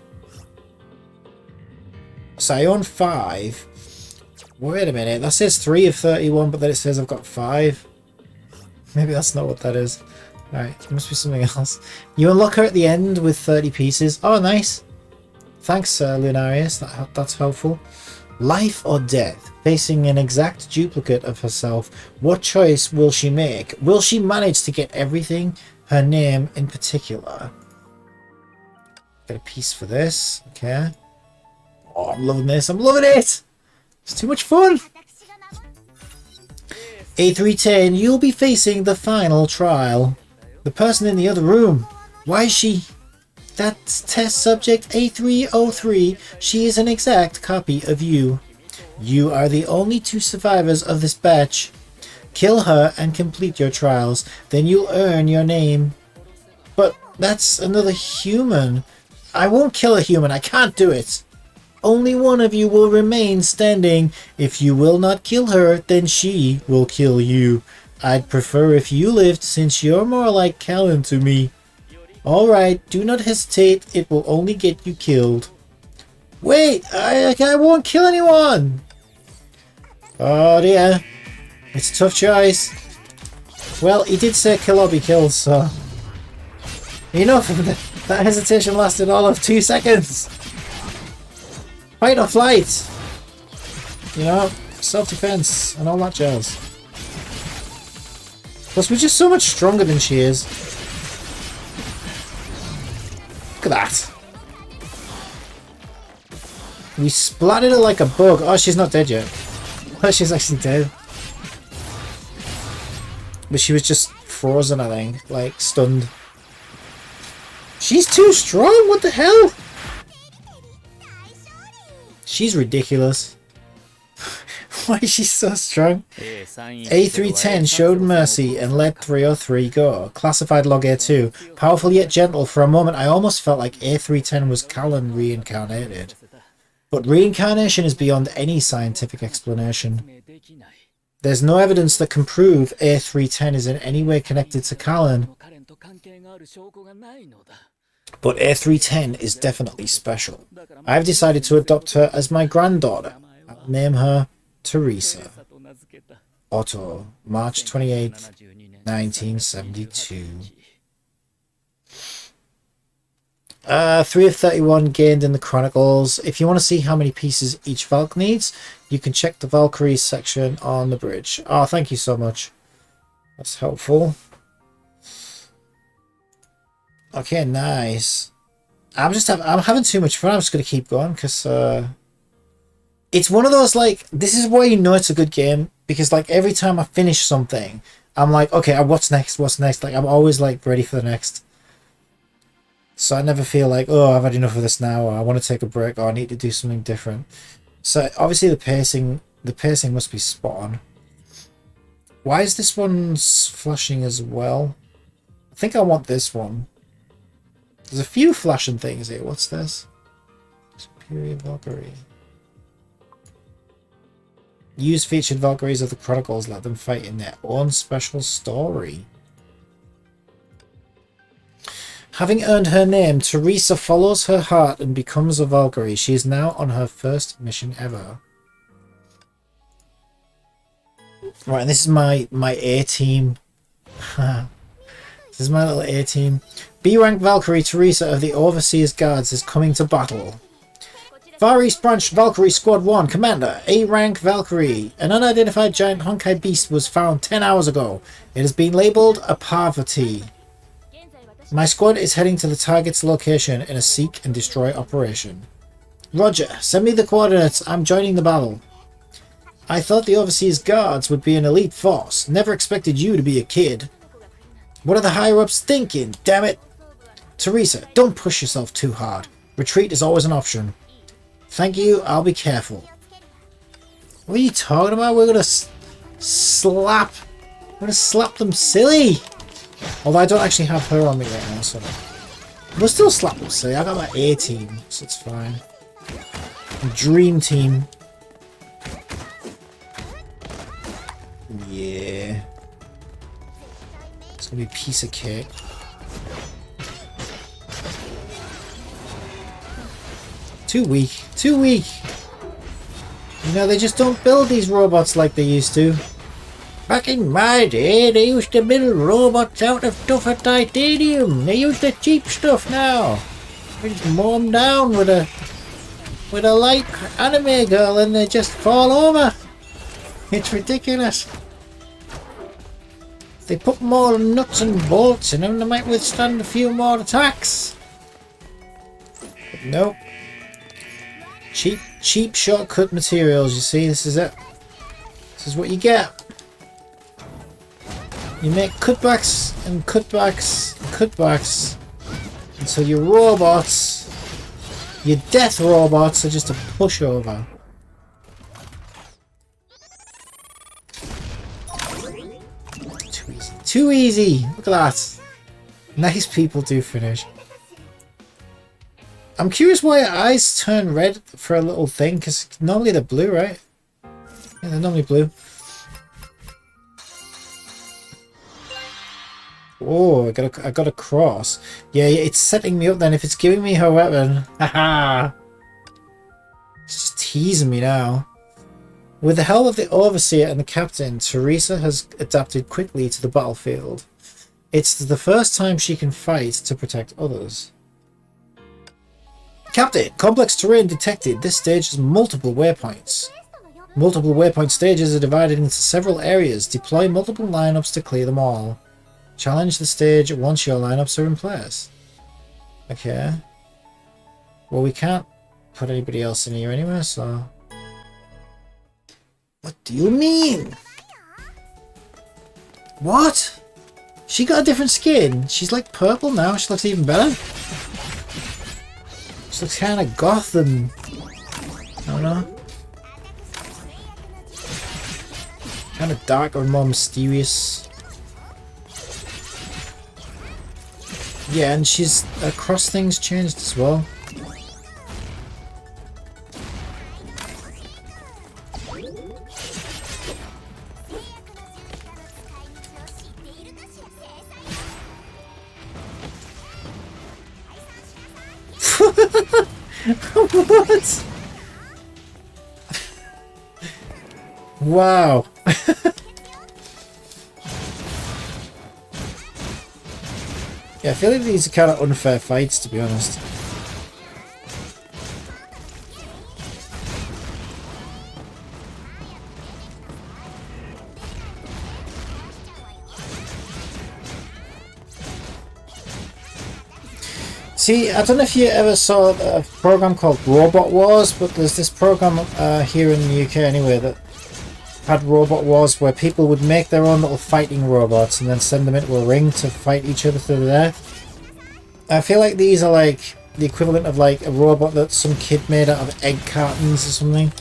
So I own 5. Wait a minute. That says 3 of 31, but then it says I've got 5. Maybe that's not what that is. Alright, it must be something else. You unlock her at the end with 30 pieces. Oh, nice. Thanks, Lunarius. That's helpful. Life or death? Facing an exact duplicate of herself, what choice will she make? Will she manage to get everything? Her name in particular. Get a piece for this. Okay. Oh, I'm loving this. I'm loving it! It's too much fun! A310, you'll be facing the final trial. The person in the other room. Why is she... That's test subject A303. She is an exact copy of you. You are the only two survivors of this batch. Kill her and complete your trials. Then you'll earn your name. But that's another human. I won't kill a human. I can't do it. Only one of you will remain standing. If you will not kill her, then she will kill you. I'd prefer if you lived, since you're more like Callan to me. Alright, do not hesitate. It will only get you killed. Wait, I won't kill anyone. Oh dear. It's a tough choice. Well, he did say kill or be killed, so... Enough of that hesitation lasted all of 2 seconds. Fight or flight. You know, self-defense and all that jazz. Plus, we're just so much stronger than she is. Look at that. We splattered her like a bug. Oh, she's not dead yet. Oh, she's actually dead. But she was just frozen, I think. Like, stunned. She's too strong! What the hell? She's ridiculous. Why is she so strong? A310 showed mercy and let 303 go. Classified log A2. Powerful yet gentle. For a moment, I almost felt like A310 was Callan reincarnated. But reincarnation is beyond any scientific explanation. There's no evidence that can prove A310 is in any way connected to Callan. But A310 is definitely special. I've decided to adopt her as my granddaughter. I'll name her Teresa. Otto, March 28th, 1972. 3 of 31 gained in the Chronicles. If you want to see how many pieces each Valk needs, you can check the Valkyries section on the bridge. Oh, thank you so much. That's helpful. Okay, nice. I'm having too much fun. I'm just gonna keep going because it's one of those, like, this is why you know it's a good game, because like every time I finish something, I'm like, okay, what's next? What's next? Like, I'm always like ready for the next. So I never feel like, oh, I've had enough of this now, or I want to take a break, or I need to do something different. So obviously the pacing must be spot on. Why is this one's flashing as well? I think I want this one. There's a few flashing things here. What's this? Superior Valkyrie. Use featured Valkyries of the Chronicles. Let them fight in their own special story. Having earned her name, Teresa follows her heart and becomes a Valkyrie. She is now on her first mission ever. Right, and this is my A team. This is my little A team. B-rank Valkyrie Teresa of the Overseer's Guards is coming to battle. Far East Branch Valkyrie Squad 1 Commander, A-rank Valkyrie. An unidentified giant Honkai beast was found 10 hours ago. It has been labelled a Parvati. My squad is heading to the target's location in a seek and destroy operation. Roger, send me the coordinates. I'm joining the battle. I thought the Overseer's Guards would be an elite force. Never expected you to be a kid. What are the higher-ups thinking? Damn it! Teresa, don't push yourself too hard. Retreat is always an option. Thank you, I'll be careful. What are you talking about? We're gonna slap them silly! Although I don't actually have her on me right now, so... We'll still slap them silly. I got my A team, so it's fine. Dream team. Yeah. It's gonna be a piece of cake. Too weak. Too weak. You know, they just don't build these robots like they used to. Back in my day, they used to build robots out of tougher titanium. They use the cheap stuff now. They just mow them down with a light anime girl and they just fall over. It's ridiculous. If they put more nuts and bolts in them, they might withstand a few more attacks. But nope. Cheap shortcut materials, you see, this is it. This is what you get. You make cutbacks and cutbacks and cutbacks until your robots, your death robots, are just a pushover. Too easy. Too easy! Look at that. Nice people do finish. I'm curious why her eyes turn red for a little thing, because normally they're blue, right? Yeah, they're normally blue. Oh, I got a cross. Yeah, it's setting me up then. If it's giving me her weapon. Haha! It's just teasing me now. With the help of the Overseer and the Captain, Teresa has adapted quickly to the battlefield. It's the first time she can fight to protect others. Captain, complex terrain detected. This stage has multiple waypoints. Multiple waypoint stages are divided into several areas. Deploy multiple lineups to clear them all. Challenge the stage once your lineups are in place. Okay. Well, we can't put anybody else in here anyway, so... What do you mean? What? She got a different skin. She's like purple now. She looks even better. She looks kind of goth and... I don't know. Kind of darker and more mysterious. Yeah, and she's... cross things changed as well. What? Wow. Yeah, I feel like these are kind of unfair fights, to be honest. See, I don't know if you ever saw a program called Robot Wars, but there's this program here in the UK anyway that had Robot Wars where people would make their own little fighting robots and then send them into a ring to fight each other to the death. I feel like these are like the equivalent of like a robot that some kid made out of egg cartons or something.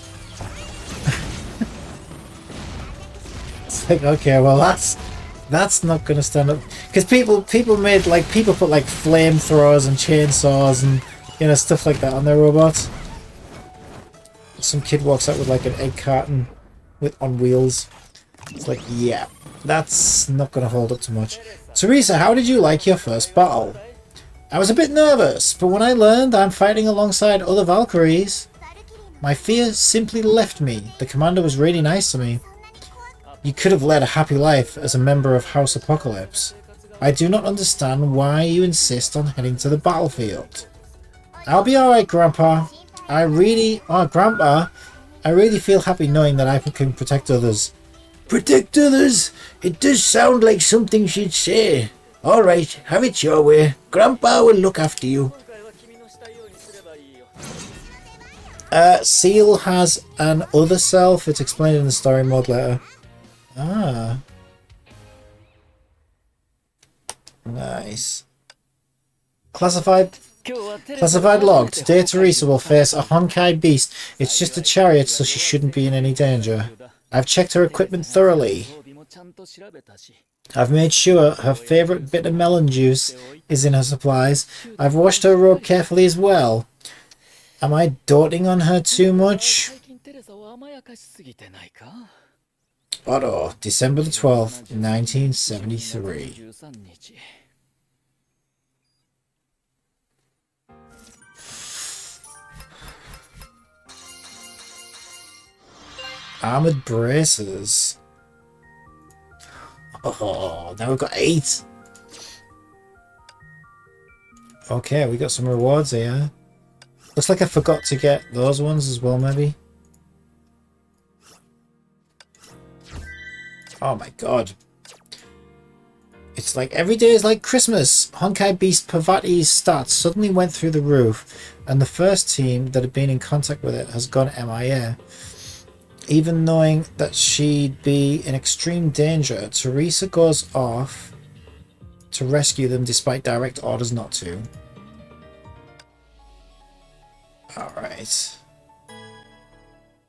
It's like, okay, well that's not gonna stand up, because people made like people put like flamethrowers and chainsaws and, you know, stuff like that on their robots. Some kid walks out with like an egg carton on wheels. It's like, yeah, that's not gonna hold up too much. Teresa, how did you like your first battle? I was a bit nervous, but when I learned I'm fighting alongside other Valkyries, my fear simply left me. The commander was really nice to me. You could have led a happy life as a member of House Apocalypse. I do not understand why you insist on heading to the battlefield. I'll be alright, Grandpa. Grandpa, I really feel happy knowing that I can protect others. Protect others? It does sound like something she'd say. Alright, have it your way. Grandpa will look after you. Seal has an other self. It's explained in the story mode later. Ah. Nice. Classified log. Today Teresa will face a Honkai beast. It's just a chariot, so she shouldn't be in any danger. I've checked her equipment thoroughly. I've made sure her favourite bit of melon juice is in her supplies. I've washed her robe carefully as well. Am I doting on her too much? Otto, December the 12th, 1973. Armored braces. Oh, now we've got 8. Okay, we got some rewards here. Looks like I forgot to get those ones as well, maybe. Oh my god. It's like every day is like Christmas. Honkai Beast Pavati's stats suddenly went through the roof, and the first team that had been in contact with it has gone MIA. Even knowing that she'd be in extreme danger, Teresa goes off to rescue them despite direct orders not to. Alright.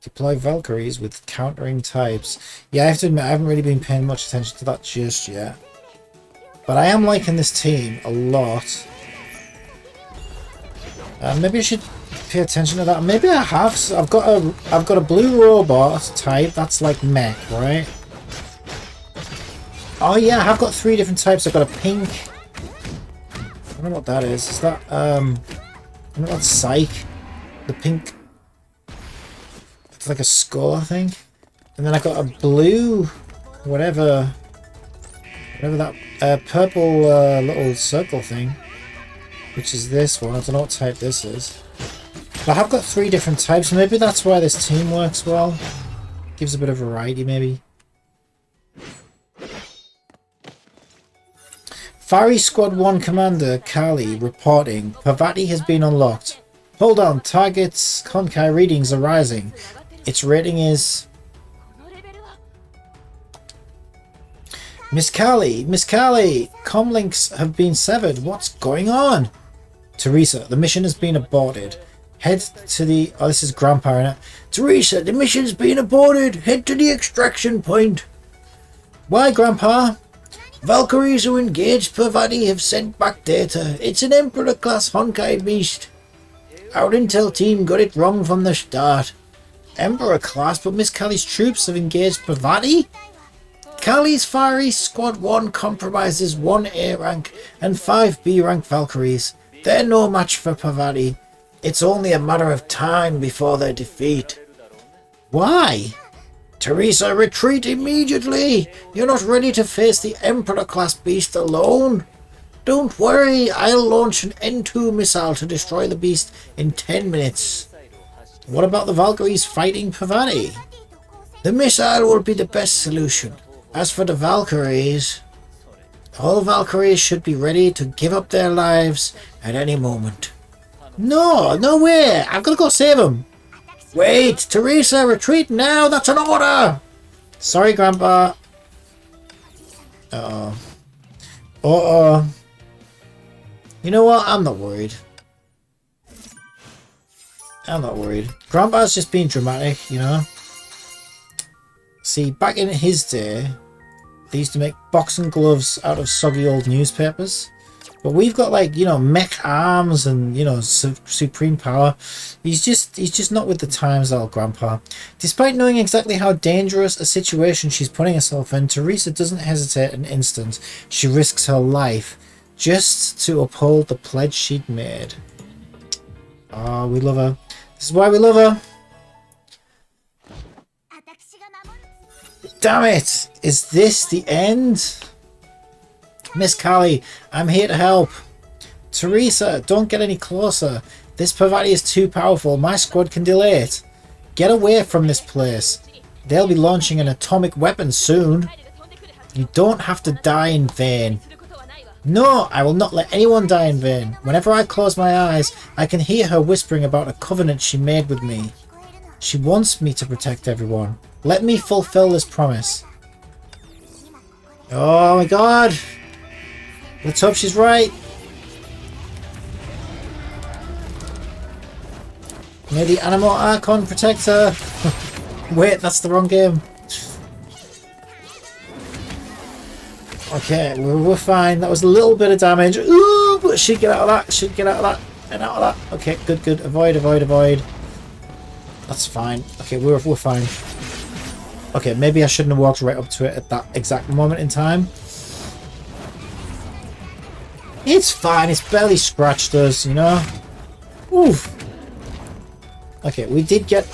Deploy Valkyries with countering types. Yeah, I have to admit, I haven't really been paying much attention to that just yet. But I am liking this team a lot. Maybe I should pay attention to that. Maybe I have. So I've got a blue robot type. That's like mech, right? Oh yeah, I have got 3 different types. I've got a pink. I don't know what that is. Is that I don't know, that's Psych. The pink. It's like a skull, I think. And then I got a blue, whatever that purple little circle thing, which is this one. I don't know what type this is. But I have got 3 different types. Maybe that's why this team works well. Gives a bit of variety, maybe. Fiery Squad 1 Commander Kali reporting. Parvati has been unlocked. Hold on, targets Honkai readings are rising. Its rating is... Miss Kali, comlinks have been severed. What's going on? Teresa, the mission has been aborted. Head to the... Oh, this is Grandpa, innit? Teresa, the mission's been aborted. Head to the extraction point. Why, Grandpa? Valkyries who engaged Parvati have sent back data. It's an Emperor-class Honkai beast. Our intel team got it wrong from the start. Emperor-class, but Miss Kali's troops have engaged Parvati? Kali's Fiery Squad 1 compromises 1 A rank and 5 B rank Valkyries. They're no match for Parvati. It's only a matter of time before their defeat. Why? Teresa, retreat immediately! You're not ready to face the Emperor-class beast alone. Don't worry, I'll launch an N2 missile to destroy the beast in 10 minutes. What about the Valkyries fighting Parvati? The missile will be the best solution. As for the Valkyries, all Valkyries should be ready to give up their lives at any moment. No way! I've got to go save them! Wait! Teresa, retreat now! That's an order! Sorry, Grandpa. Uh-oh. Uh-oh. You know what? I'm not worried. I'm not worried. Grandpa's just being dramatic, you know? See, back in his day, they used to make boxing gloves out of soggy old newspapers. But we've got, like, you know, mech arms and, you know, supreme power. He's just not with the times, old Grandpa. Despite knowing exactly how dangerous a situation she's putting herself in, Teresa doesn't hesitate an instant. She risks her life just to uphold the pledge she'd made. Oh, we love her. This is why we love her. Damn it! Is this the end? Miss Kali, I'm here to help. Teresa, don't get any closer. This Parvati is too powerful. My squad can delay it. Get away from this place. They'll be launching an atomic weapon soon. You don't have to die in vain. No, I will not let anyone die in vain. Whenever I close my eyes, I can hear her whispering about a covenant she made with me. She wants me to protect everyone. Let me fulfill this promise. Oh my god! Let's hope she's right. May the Animal Archon protect her. Wait, that's the wrong game. Okay, we're fine. That was a little bit of damage. Ooh, but she'd get out of that. She'd get out of that. And out of that. Okay, good. Avoid. That's fine. Okay, we're fine. Okay, maybe I shouldn't have walked right up to it at that exact moment in time. It's fine. It's barely scratched us, you know? Oof. Okay, we did get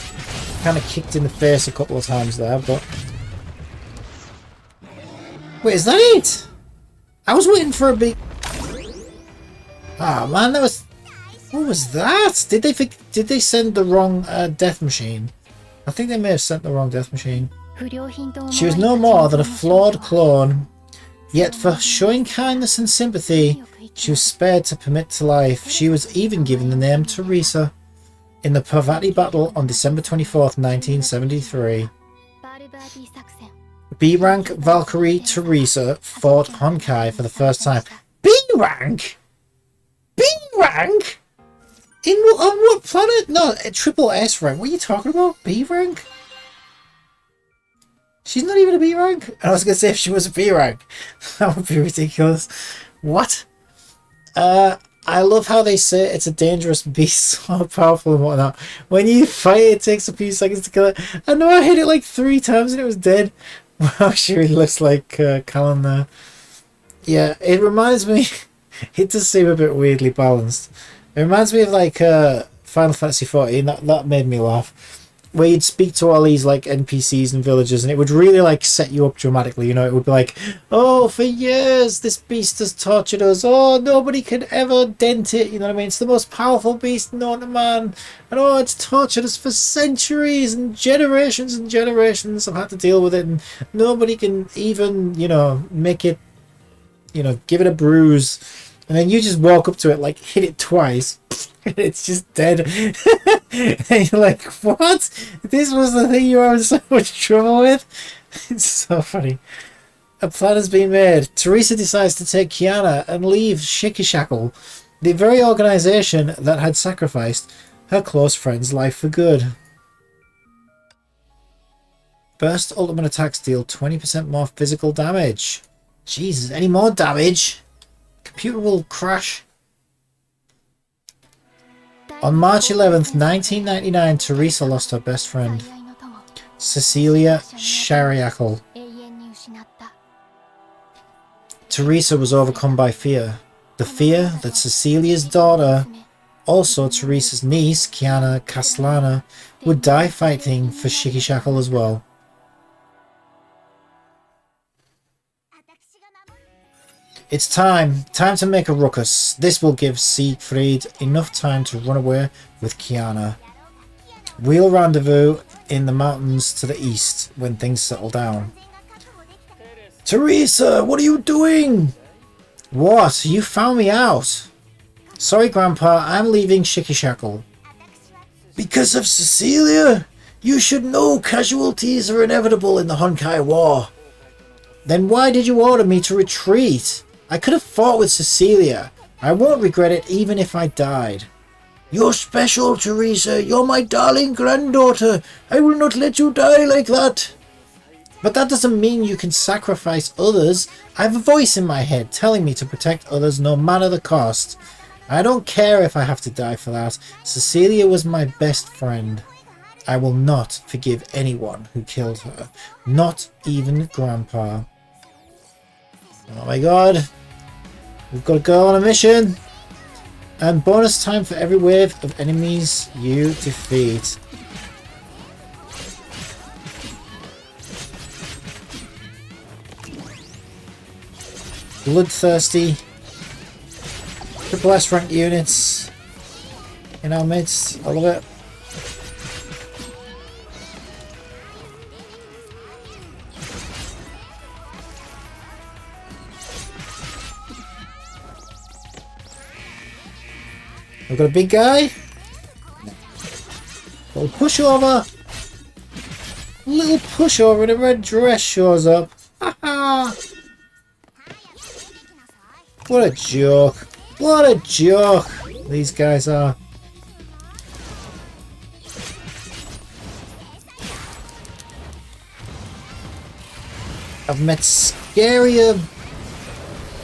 kind of kicked in the face a couple of times there, but... Wait, is that it? I was waiting for a big... Ah, man, that was... What was that? Did they send the wrong death machine? I think they may have sent the wrong death machine. She was no more than a flawed clone. Yet for showing kindness and sympathy, she was spared to permit to life. She was even given the name Teresa. In the Parvati battle on December 24th, 1973. B-rank Valkyrie Teresa fought Honkai for the first time. B-rank? B-rank? On what planet? No, a triple S rank. What are you talking about? B rank? She's not even a B rank. I was gonna say if she was a B rank, that would be ridiculous. What? I love how they say it's a dangerous beast, so powerful and whatnot. When you fight it takes a few seconds to kill it. I know I hit it like 3 times and it was dead. Wow, she really looks like Callum there. Yeah, it reminds me... It does seem a bit weirdly balanced. It reminds me of like Final Fantasy XIV. That made me laugh. Where you'd speak to all these like NPCs and villagers, and it would really like set you up dramatically. You know, it would be like, oh, for years this beast has tortured us. Oh, nobody can ever dent it. You know what I mean? It's the most powerful beast known to man, and oh, it's tortured us for centuries and generations. I've had to deal with it, and nobody can even, you know, make it, you know, give it a bruise. And then you just walk up to it, like hit it twice. It's just dead. And you're like, what? This was the thing you were in so much trouble with? It's so funny. A plan has been made. Teresa decides to take Kiana and leave Shikishackle, the very organisation that had sacrificed her close friend's life for good. Burst ultimate attacks deal 20% more physical damage. Jesus, any more damage? Computer will crash. On March 11th, 1999, Teresa lost her best friend, Cecilia Shariakle. Teresa was overcome by fear. The fear that Cecilia's daughter, also Teresa's niece, Kiana Caslana, would die fighting for Shikishackle as well. It's time to make a ruckus. This will give Siegfried enough time to run away with Kiana. We'll rendezvous in the mountains to the east when things settle down. Teresa, what are you doing? What? You found me out. Sorry, Grandpa, I'm leaving Shikishackle. Because of Cecilia? You should know casualties are inevitable in the Honkai War. Then why did you order me to retreat? I could have fought with Cecilia. I won't regret it even if I died. You're special, Teresa. You're my darling granddaughter. I will not let you die like that. But that doesn't mean you can sacrifice others. I have a voice in my head telling me to protect others no matter the cost. I don't care if I have to die for that. Cecilia was my best friend. I will not forgive anyone who killed her. Not even Grandpa. Oh my god. We've got to go on a mission. And bonus time for every wave of enemies you defeat. Bloodthirsty. Triple S rank units in our midst. I love it. We've got a big guy. Little pushover. Little pushover in a red dress shows up. Haha. What a joke. What a joke these guys are. I've met scarier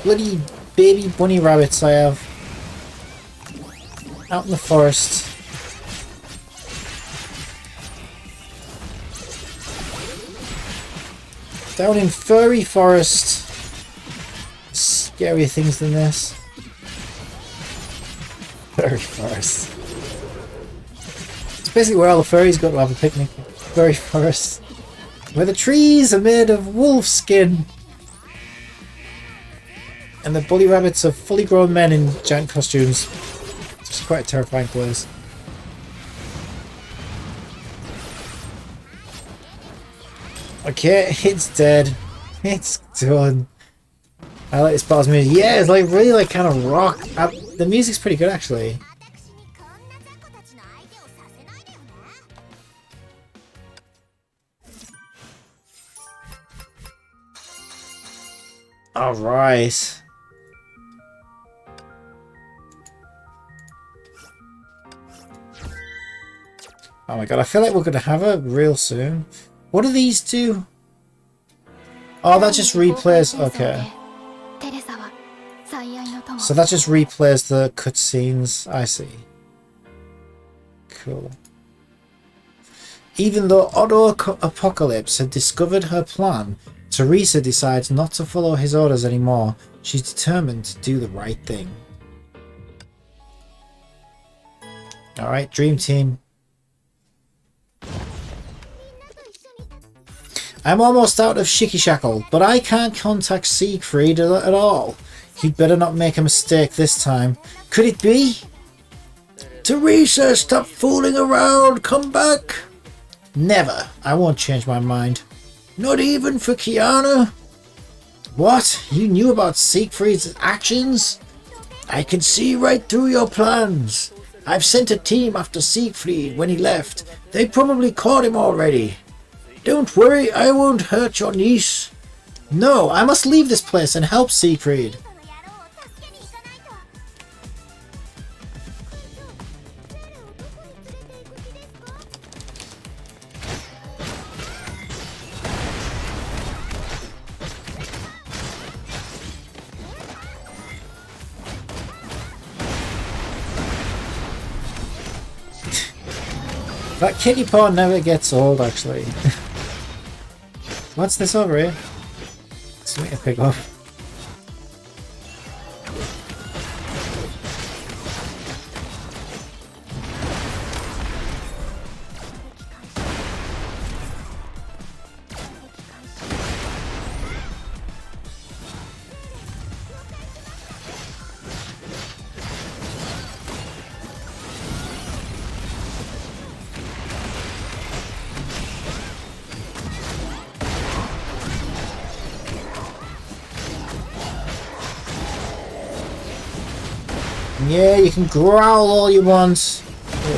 bloody baby bunny rabbits I have. Out in the forest. Down in furry forest. Scarier things than this. Furry forest. It's basically where all the furries go to have a picnic. Furry forest. Where the trees are made of wolf skin. And the bully rabbits are fully grown men in giant costumes. It's quite a terrifying place. Okay, it's dead. It's done. I like this part's music. Yeah, it's like really like kind of rock. The music's pretty good actually. Alright. Oh my god, I feel like we're going to have her real soon. What do these do? Oh, that just replays... Okay. So that just replays the cutscenes. I see. Cool. Even though Otto Apocalypse had discovered her plan, Teresa decides not to follow his orders anymore. She's determined to do the right thing. Alright, Dream Team. I'm almost out of Shikishackle, but I can't contact Siegfried at all. He'd better not make a mistake this time. Could it be? Teresa, stop fooling around. Come back. Never. I won't change my mind. Not even for Kiana? What? You knew about Siegfried's actions? I can see right through your plans. I've sent a team after Siegfried when he left. They probably caught him already. Don't worry, I won't hurt your niece. No, I must leave this place and help Siegfried. That kitty paw never gets old, actually. What's this over here? Something to pick up. Yeah, you can growl all you want,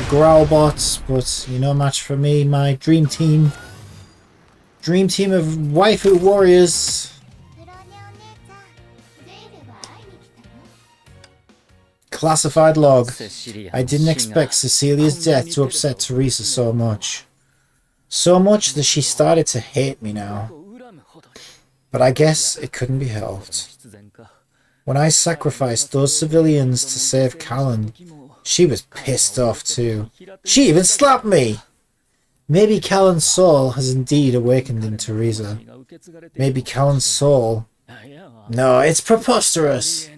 growl bots, but you're no match for me, my dream team of waifu warriors. Classified log. I didn't expect Cecilia's death to upset Teresa so much. So much that she started to hate me now. But I guess it couldn't be helped. When I sacrificed those civilians to save Callan, she was pissed off too. She even slapped me! Maybe Callan's soul has indeed awakened in Teresa. Maybe Callan's soul... No, it's preposterous!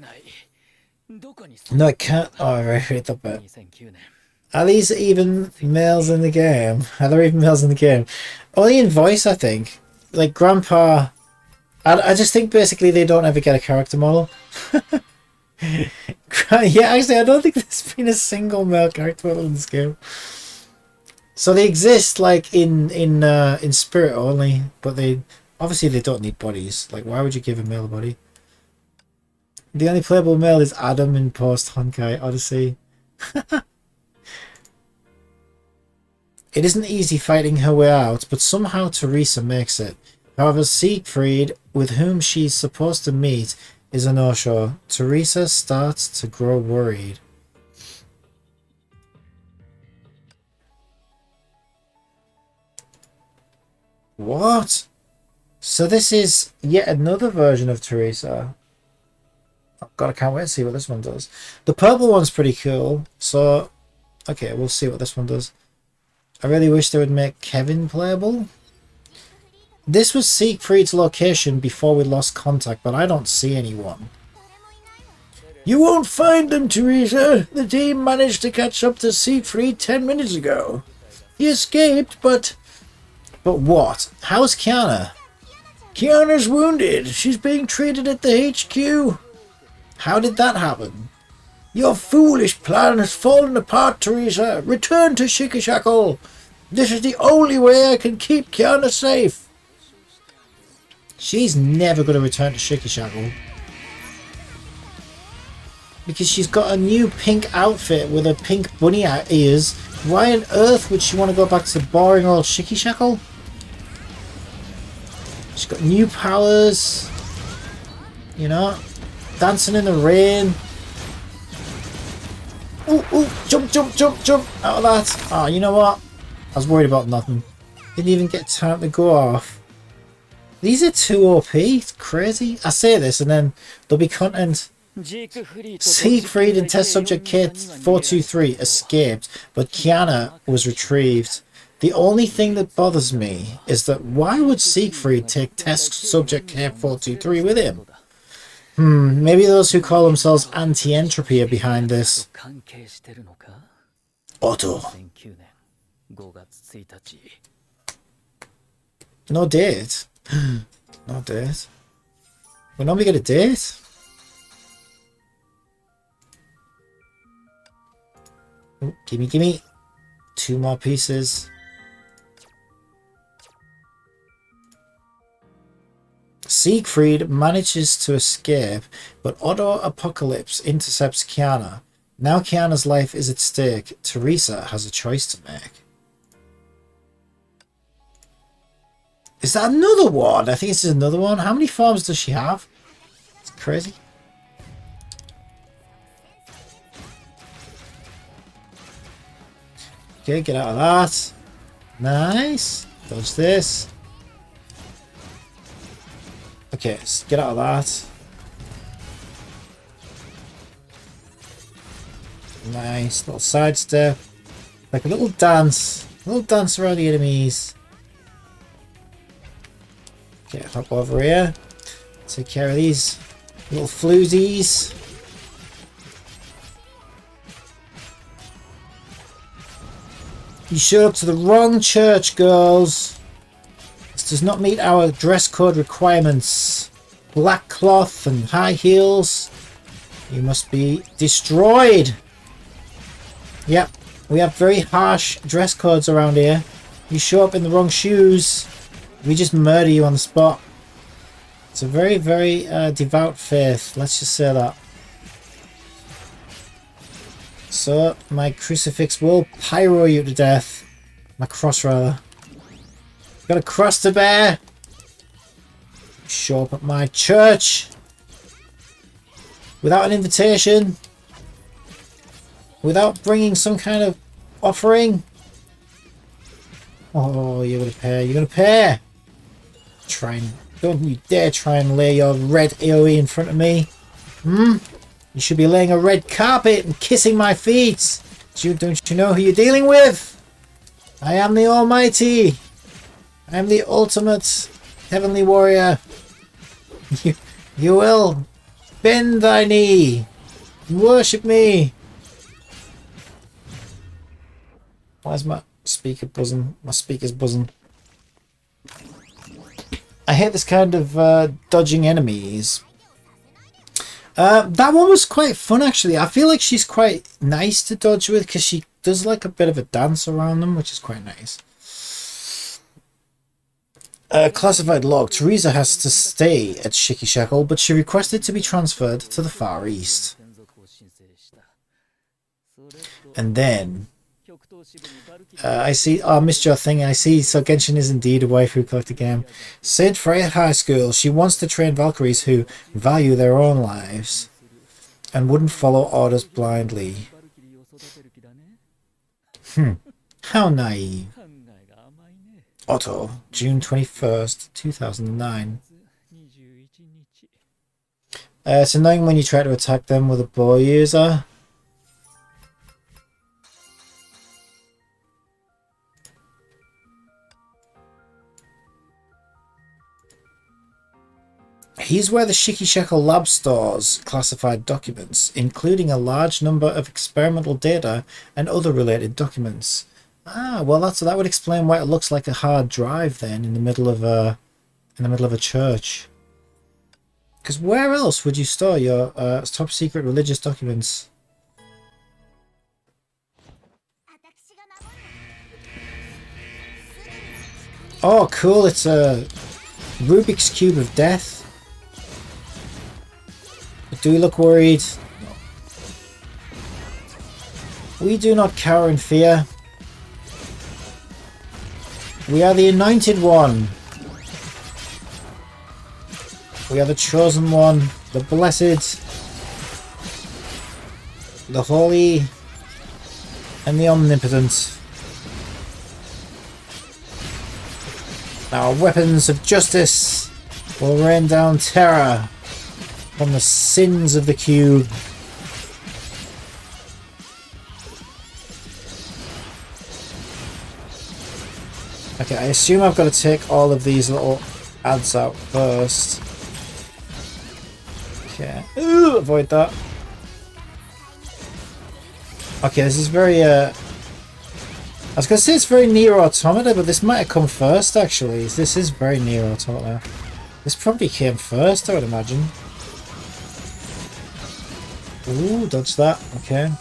No, it can't... Oh, I read that bit. Are these even males in the game? Are there even males in the game? Only in voice, I think. Like, Grandpa... I just think basically they don't ever get a character model. Yeah, actually, I don't think there's been a single male character model in this game. So they exist like in spirit only, but they obviously they don't need bodies. Like, why would you give a male a body? The only playable male is Adam in post Honkai Odyssey. It isn't easy fighting her way out, but somehow Teresa makes it. However, Siegfried, with whom she's supposed to meet, is a no-show. Teresa starts to grow worried. What? So this is yet another version of Teresa. Oh god, I can't wait to see what this one does. The purple one's pretty cool, so... Okay, we'll see what this one does. I really wish they would make Kevin playable. This was Siegfried's location before we lost contact, but I don't see anyone. You won't find them, Teresa. The team managed to catch up to Siegfried 10 minutes ago. He escaped, but... But what? How's Kiana? Kiana's wounded. She's being treated at the HQ. How did that happen? Your foolish plan has fallen apart, Teresa. Return to Shikishackle. This is the only way I can keep Kiana safe. She's never going to return to Shikishackle. Because she's got a new pink outfit with her pink bunny ears. Why on earth would she want to go back to boring old Shikishackle? She's got new powers. You know? Dancing in the rain. Ooh, ooh, jump, jump, jump, jump out of that. Oh, you know what? I was worried about nothing. Didn't even get time to go off. These are too OP. It's crazy. I say this and then there'll be content. Siegfried and test subject K423 escaped, but Kiana was retrieved. The only thing that bothers me is that why would Siegfried take test subject K423 with him? Maybe those who call themselves anti-entropy are behind this. Otto. No date. No date. We normally get a date. Ooh, gimme. 2 more pieces. Siegfried manages to escape, but Otto Apocalypse intercepts Kiana. Now Kiana's life is at stake. Teresa has a choice to make. Is that another one? I think this is another one. How many forms does she have? It's crazy. Okay, get out of that. Nice. Dodge this. Okay, let's get out of that. Nice. Little sidestep. Like a little dance. A little dance around the enemies. Okay, hop over here. Take care of these little floozies. You showed up to the wrong church, girls. This does not meet our dress code requirements. Black cloth and high heels. You must be destroyed. Yep, we have very harsh dress codes around here. You show up in the wrong shoes, we just murder you on the spot. It's a very, very devout faith. Let's just say that. So, my crucifix will pyro you to death. My cross, rather. Got a cross to bear. Show up at my church. Without an invitation. Without bringing some kind of offering. Oh, you're gonna pay. You're gonna pay. Don't you dare try and lay your red AoE in front of me. You should be laying a red carpet and kissing my feet. Don't you know who you're dealing with? I am the Almighty. I am the ultimate heavenly warrior. You will bend thy knee and worship me. Why is my speaker buzzing? My speaker's buzzing. I hate this kind of dodging enemies. That one was quite fun, actually. I feel like she's quite nice to dodge with because she does like a bit of a dance around them, which is quite nice. Classified log. Teresa has to stay at Shikishackle, but she requested to be transferred to the Far East. And then... I see. Oh, I missed your thing. I see. So Genshin is indeed a waifu collector game. Saint Freya High School. She wants to train Valkyries who value their own lives and wouldn't follow orders blindly. How naive. Otto, June 21st, 2009. It's annoying when you try to attack them with a bow user. Here's where the Shikishackle lab stores classified documents, including a large number of experimental data and other related documents. Ah, well, that would explain why it looks like a hard drive then in the middle of a church. Because where else would you store your top secret religious documents? Oh, cool! It's a Rubik's Cube of Death. Do we look worried? No. We do not cower in fear. We are the Anointed One. We are the Chosen One, the Blessed, the Holy, and the Omnipotent. Our weapons of justice will rain down terror on the sins of the cube. Okay, I assume I've got to take all of these little ads out first. Okay, ooh, avoid that. Okay, this is very, I was going to say it's very Nier Automata, but this might have come first, actually. This is very Nier Automata. This probably came first, I would imagine. Ooh, dodge that. Okay.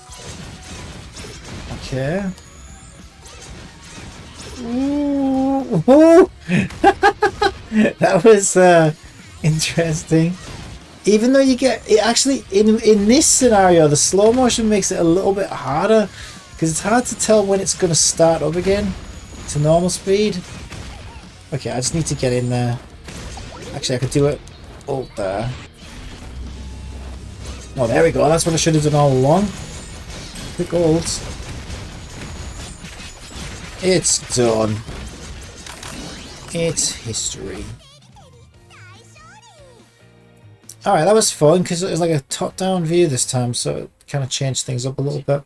Okay. Ooh. Ooh. That was interesting. Even though you get it, actually in this scenario, the slow motion makes it a little bit harder because it's hard to tell when it's going to start up again to normal speed. Okay, I just need to get in there. Actually, I could do it. Oh, there. Oh, there we go. That's what I should have done all along. Quick holds. It's done. It's history. Alright, that was fun because it was like a top-down view this time, so it kind of changed things up a little bit.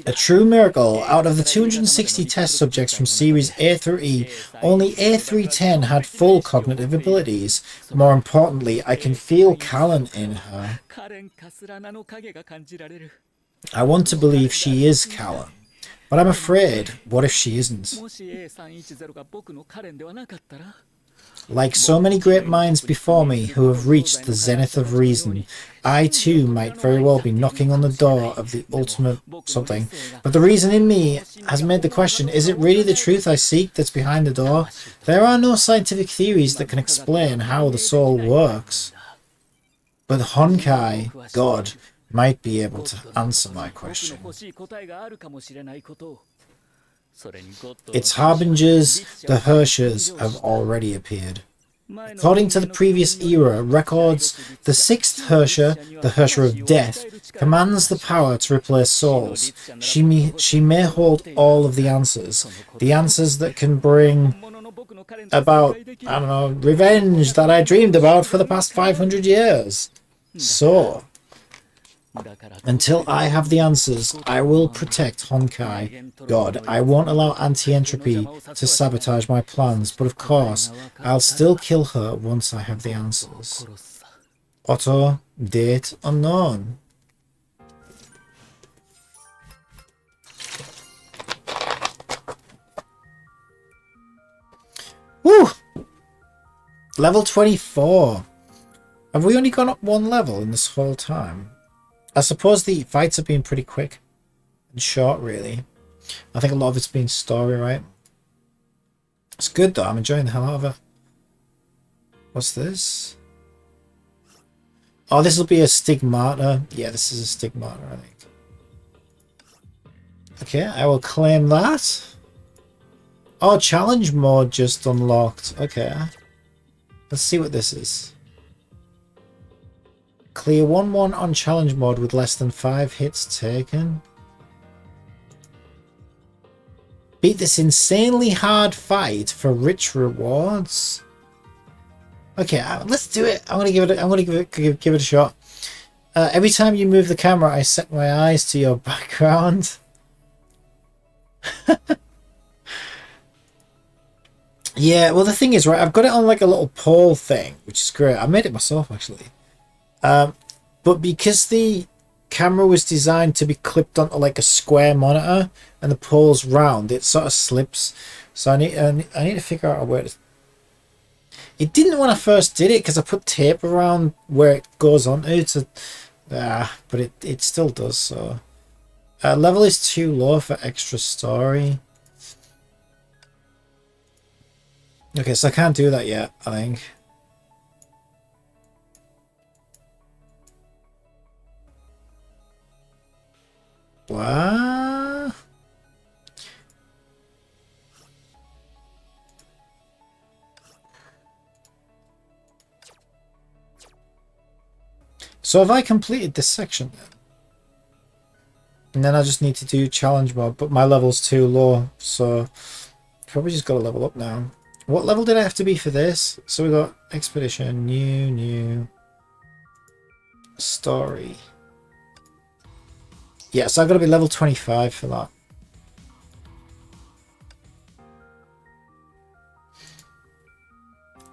A true miracle. Out of the 260 test subjects from series A through E, only A310 had full cognitive abilities. More importantly, I can feel Callan in her. I want to believe she is Callan, but I'm afraid, what if she isn't? Like so many great minds before me who have reached the zenith of reason, I too might very well be knocking on the door of the ultimate something. But the reason in me has made the question, is it really the truth I seek that's behind the door? There are no scientific theories that can explain how the soul works. But Honkai, God, might be able to answer my question. Its harbingers, the Hershers, have already appeared. According to the previous era records, the sixth Hersher, the Hersher of Death, commands the power to replace souls. She may hold all of the answers that can bring about, I don't know, revenge that I dreamed about for the past 500 years. So, until I have the answers, I will protect Honkai. God, I won't allow anti-entropy to sabotage my plans, but of course, I'll still kill her once I have the answers. Otto, date unknown. Woo! Level 24. Have we only gone up one level in this whole time? I suppose the fights have been pretty quick and short, really. I think a lot of it's been story, right? It's good, though. I'm enjoying the hell out of it. What's this? Oh, this will be a stigmata. Yeah, this is a stigmata, I think. Okay, I will claim that. Oh, challenge mode just unlocked. Okay. Let's see what this is. Clear 1-1 on challenge mode with less than 5 hits taken. Beat this insanely hard fight for rich rewards. Okay, let's do it. I'm gonna give it a shot. Every time you move the camera, I set my eyes to your background. Yeah, well the thing is, right, I've got it on like a little pole thing, which is great. I made it myself actually. But because the camera was designed to be clipped onto like a square monitor and the pole's round, it sort of slips. So I need to figure out a way to... It didn't when I first did it because I put tape around where it goes onto to... but it still does, so... level is too low for extra story. Okay, so I can't do that yet, I think. What? So have I completed this section then? And then I just need to do challenge mode, but my level's too low, so Probably just got to level up now. What level did I have to be for this? So we got Expedition, new, story. Yeah, so I've got to be level 25 for that.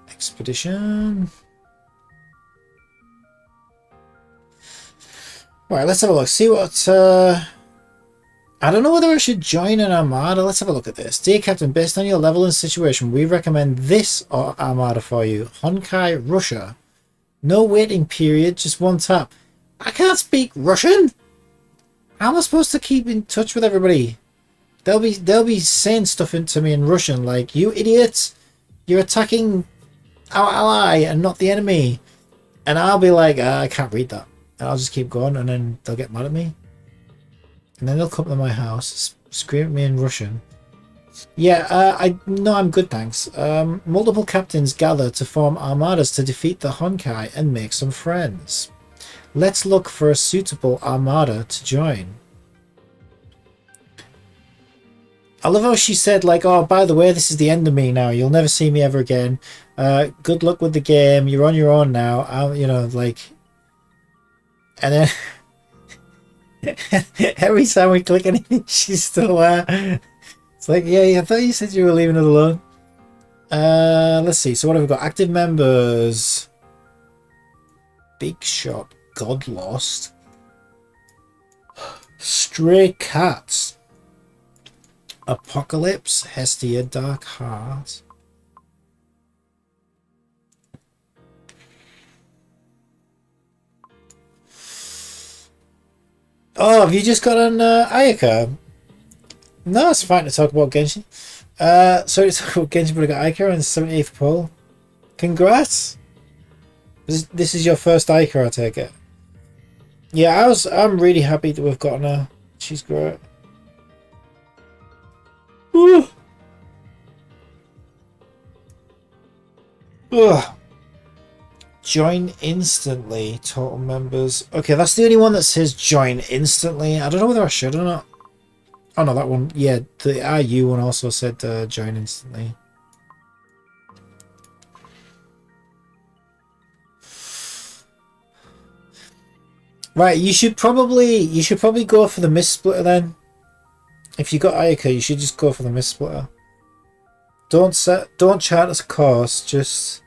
Expedition. Right, let's have a look. See what... I don't know whether I should join an armada. Let's have a look at this. Dear Captain, based on your level and situation, we recommend this armada for you. Honkai Russia. No waiting period, just one tap. I can't speak Russian! How am I supposed to keep in touch with everybody? They'll be saying stuff into me in Russian, like, you idiots! You're attacking our ally and not the enemy. And I'll be like, I can't read that. And I'll just keep going, and then they'll get mad at me. And then they'll come to my house, scream at me in Russian. Yeah, I'm good, thanks. Multiple captains gather to form armadas to defeat the Honkai and make some friends. Let's look for a suitable armada to join. I love how she said, like, oh, by the way, this is the end of me now. You'll never see me ever again. Good luck with the game. You're on your own now. You know, like... And then... every time we click anything, she's still there. It's like, yeah, I thought you said you were leaving it alone. Let's see. So what have we got? Active members. Big Shot. God Lost. Stray Cats. Apocalypse. Hestia. Dark Heart. Oh, have you just got an Ayaka? No, it's fine to talk about Genshin. Sorry to talk about Genshin, but I got Ayaka on the 78th pull. Congrats! This is your first Ayaka, I take it. Yeah, I'm really happy that we've gotten her. She's great. Ugh. Ugh. Join instantly, total members. Okay, that's the only one that says join instantly. I don't know whether I should or not. Oh no, that one. Yeah, the IU one also said join instantly. Right, you should probably go for the Mist Splitter then. If you got Ayaka, you should just go for the Mist Splitter. Don't chart as a course, just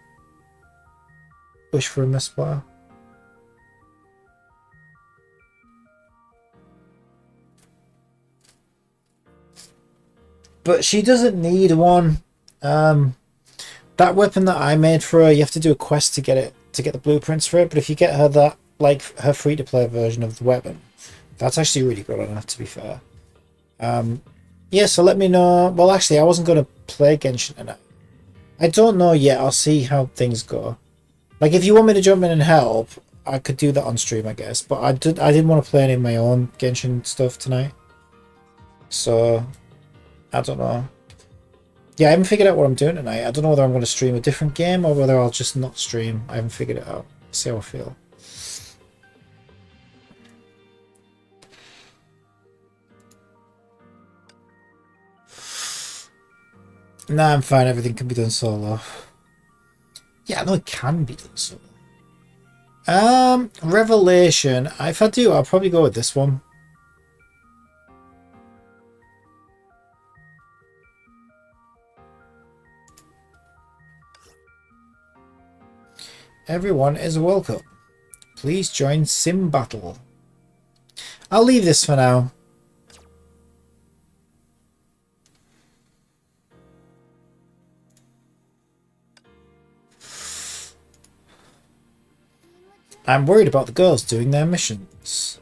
wish for a Mist Splitter. But she doesn't need one. That weapon that I made for her, you have to do a quest to get it, to get the blueprints for it. But if you get her that, like her free-to-play version of the weapon, that's actually really good on her, to be fair. Yeah, so let me know. Well, actually, I wasn't going to play Genshin tonight. I don't know yet. I'll see how things go. Like, if you want me to jump in and help, I could do that on stream, I guess. But I didn't want to play any of my own Genshin stuff tonight. So, I don't know. Yeah, I haven't figured out what I'm doing tonight. I don't know whether I'm going to stream a different game or whether I'll just not stream. I haven't figured it out. See how I feel. Nah, I'm fine. Everything can be done solo. Yeah, I know it can be done solo. Revelation. If I do, I'll probably go with this one. Everyone is welcome. Please join Sim Battle. I'll leave this for now. I'm worried about the girls doing their missions.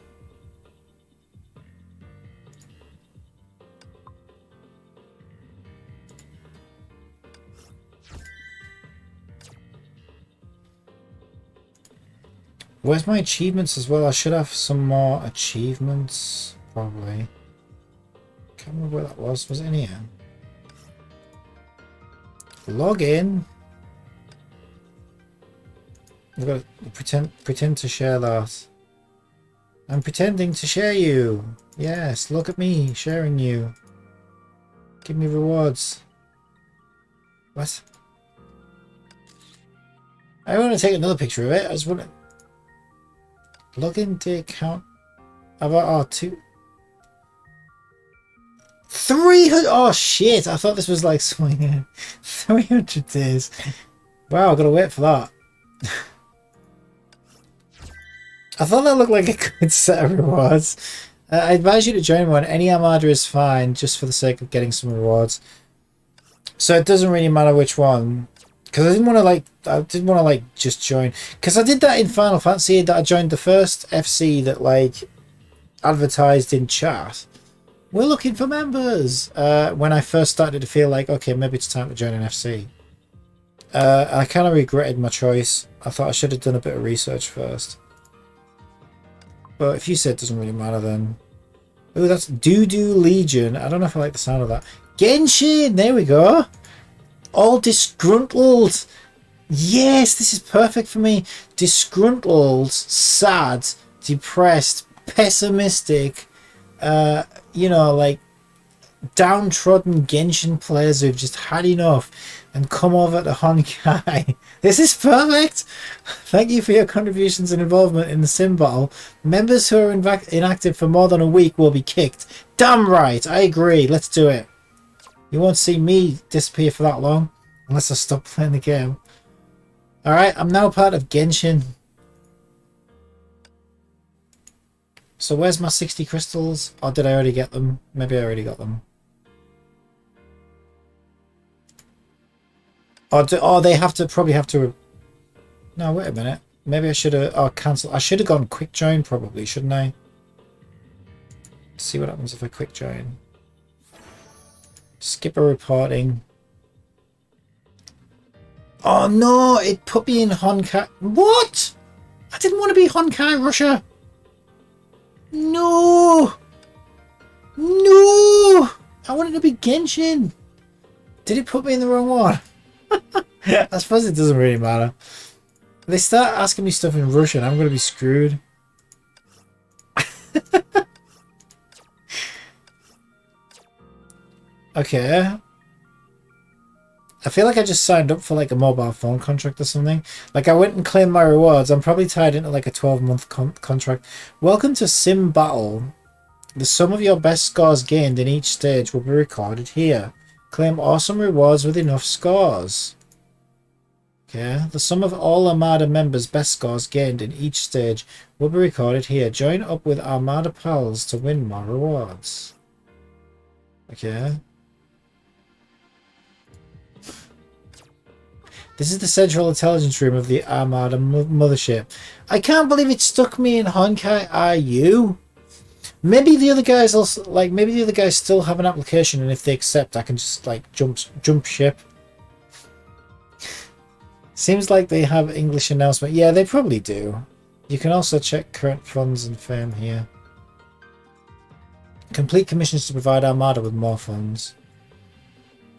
Where's my achievements as well? I should have some more achievements, probably. Can't remember where that was. Was it in here? Log in. I've got to pretend to share that. I'm pretending to share you. Yes, look at me sharing you. Give me rewards. What? I want to take another picture of it. I just want to log into account. About two. 300. Oh shit! I thought this was like something. 300 days. Wow, I gotta wait for that. I thought that looked like a good set of rewards. I advise you to join one. Any armada is fine, just for the sake of getting some rewards. So it doesn't really matter which one, because I didn't want to like just join. Because I did that in Final Fantasy. That I joined the first FC that like advertised in chat. We're looking for members. When I first started to feel like, okay, maybe it's time to join an FC. I kind of regretted my choice. I thought I should have done a bit of research first. But if you said it doesn't really matter, then... Oh, that's Doo-Doo Legion. I don't know if I like the sound of that. Genshin! There we go! All disgruntled! Yes, this is perfect for me. Disgruntled, sad, depressed, pessimistic, you know, like downtrodden Genshin players who've just had enough and come over to Honkai. This is perfect! Thank you for your contributions and involvement in the sim battle. Members who are inactive for more than a week will be kicked. Damn right! I agree. Let's do it. You won't see me disappear for that long unless I stop playing the game. Alright, I'm now part of Genshin. So where's my 60 crystals? Or did I already get them? Maybe I already got them. Or they probably have to... No, wait a minute. Maybe I should have... cancel. I should have gone quick join probably, shouldn't I? Let's see what happens if I quick join. Skip a reporting. Oh no! It put me in Honkai... What? I didn't want to be Honkai Russia! No! No! I wanted to be Genshin! Did it put me in the wrong one? I suppose it doesn't really matter. If they start asking me stuff in Russian, I'm going to be screwed. Okay. I feel like I just signed up for like a mobile phone contract or something. Like I went and claimed my rewards. I'm probably tied into like a 12-month contract. Welcome to Sim Battle. The sum of your best scores gained in each stage will be recorded here. Claim awesome rewards with enough scores. Okay. The sum of all Armada members' best scores gained in each stage will be recorded here. Join up with Armada pals to win more rewards. Okay. This is the central intelligence room of the Armada mothership. I can't believe it stuck me in Honkai IU. Maybe the other guys also, like, maybe the other guys still have an application, and if they accept, I can just like jump ship. Seems like they have English announcement. Yeah, they probably do. You can also check current funds and fame here. Complete commissions to provide Armada with more funds.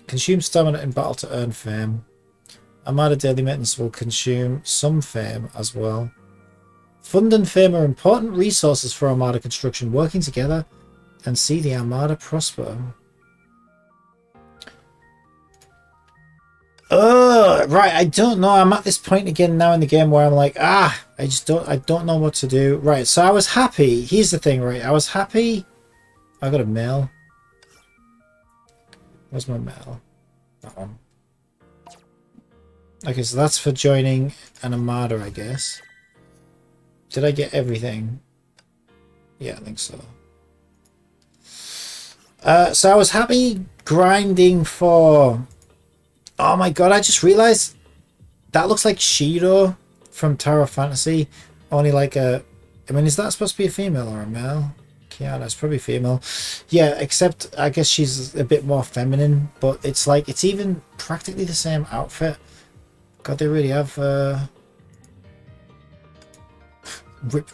Consume stamina in battle to earn fame. Armada daily maintenance will consume some fame as well. Fund and fame are important resources for Armada construction. Working together and see the Armada prosper. Right, I don't know. I'm at this point again now in the game where I'm like, I don't know what to do. Right, so I was happy. Here's the thing, right? I was happy. I got a mail. Where's my mail? That one. Okay, so that's for joining an Armada, I guess. Did I get everything? Yeah, I think so. So I was happy grinding for... Oh my god, I just realized that looks like Shiro from Tower of Fantasy. Only like a... I mean, is that supposed to be a female or a male? Kiana, it's probably female. Yeah, except I guess she's a bit more feminine. But it's like, it's even practically the same outfit. God, they really have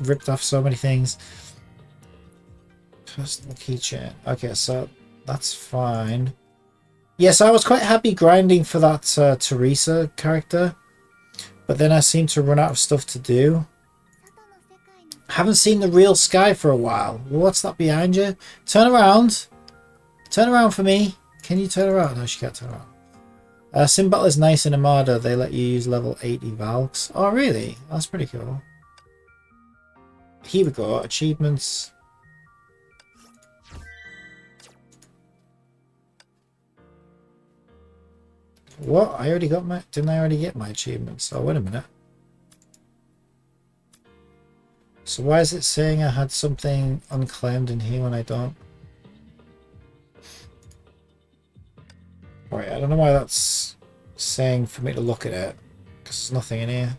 ripped off so many things. Personal keychain. Okay, so that's fine. Yes, I was quite happy grinding for that Teresa character, but then I seem to run out of stuff to do. Haven't seen the real Sky for a while. What's that behind you? Turn around. Turn around for me. Can you turn around? No, she can't turn around. Sim Battle is nice in Armada. They let you use level 80 Valks. Oh, really? That's pretty cool. Here we go. Achievements. What? I already got my... Didn't I already get my achievements? Oh, wait a minute. So why is it saying I had something unclaimed in here when I don't? Right, I don't know why that's saying for me to look at it, because there's nothing in here.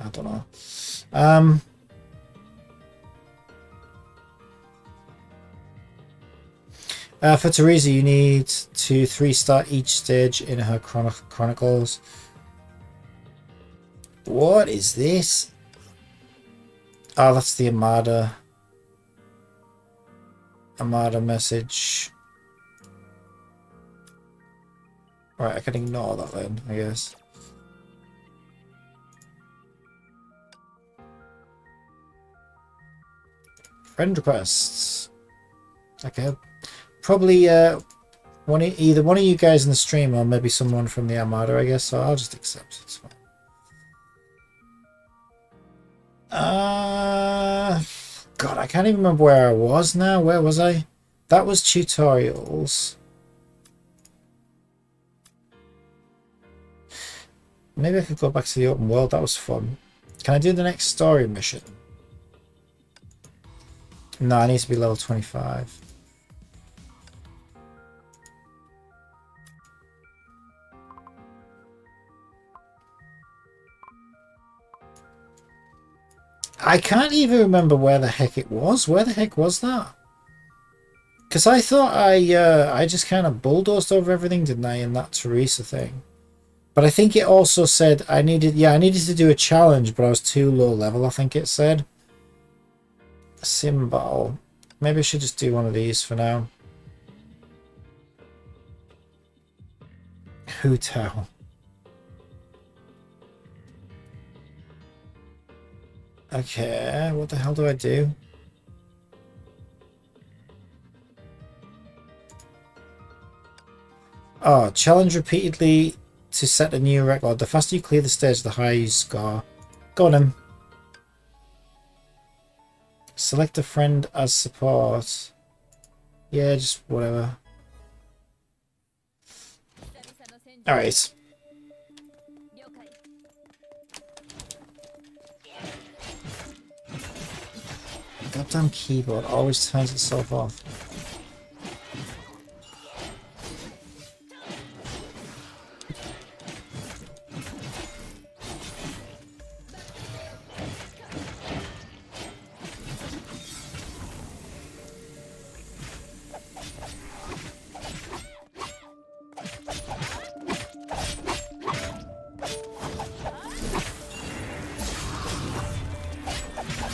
I don't know. For Teresa, you need to 3-star each stage in her Chronicles. What is this? Oh, that's the Armada message. Right, I can ignore that then, I guess. Friend requests. Okay. Probably either one of you guys in the stream or maybe someone from the Armada, I guess, so I'll just accept it. It's fine. God, I can't even remember where I was now. Where was I? That was tutorials. Maybe I could go back to the open world. That was fun. Can I do the next story mission? No, I need to be level 25. I can't even remember where the heck it was. Where the heck was that? Because I thought I just kind of bulldozed over everything, didn't I, in that Teresa thing? But I think it also said I needed to do a challenge, but I was too low level, I think it said. Sim Battle. Maybe I should just do one of these for now. Hotel. Okay, what the hell do I do? Oh, challenge repeatedly to set a new record. The faster you clear the stage, the higher you score. Go on then. Select a friend as support. Yeah, just whatever. Alright. Goddamn keyboard always turns itself off.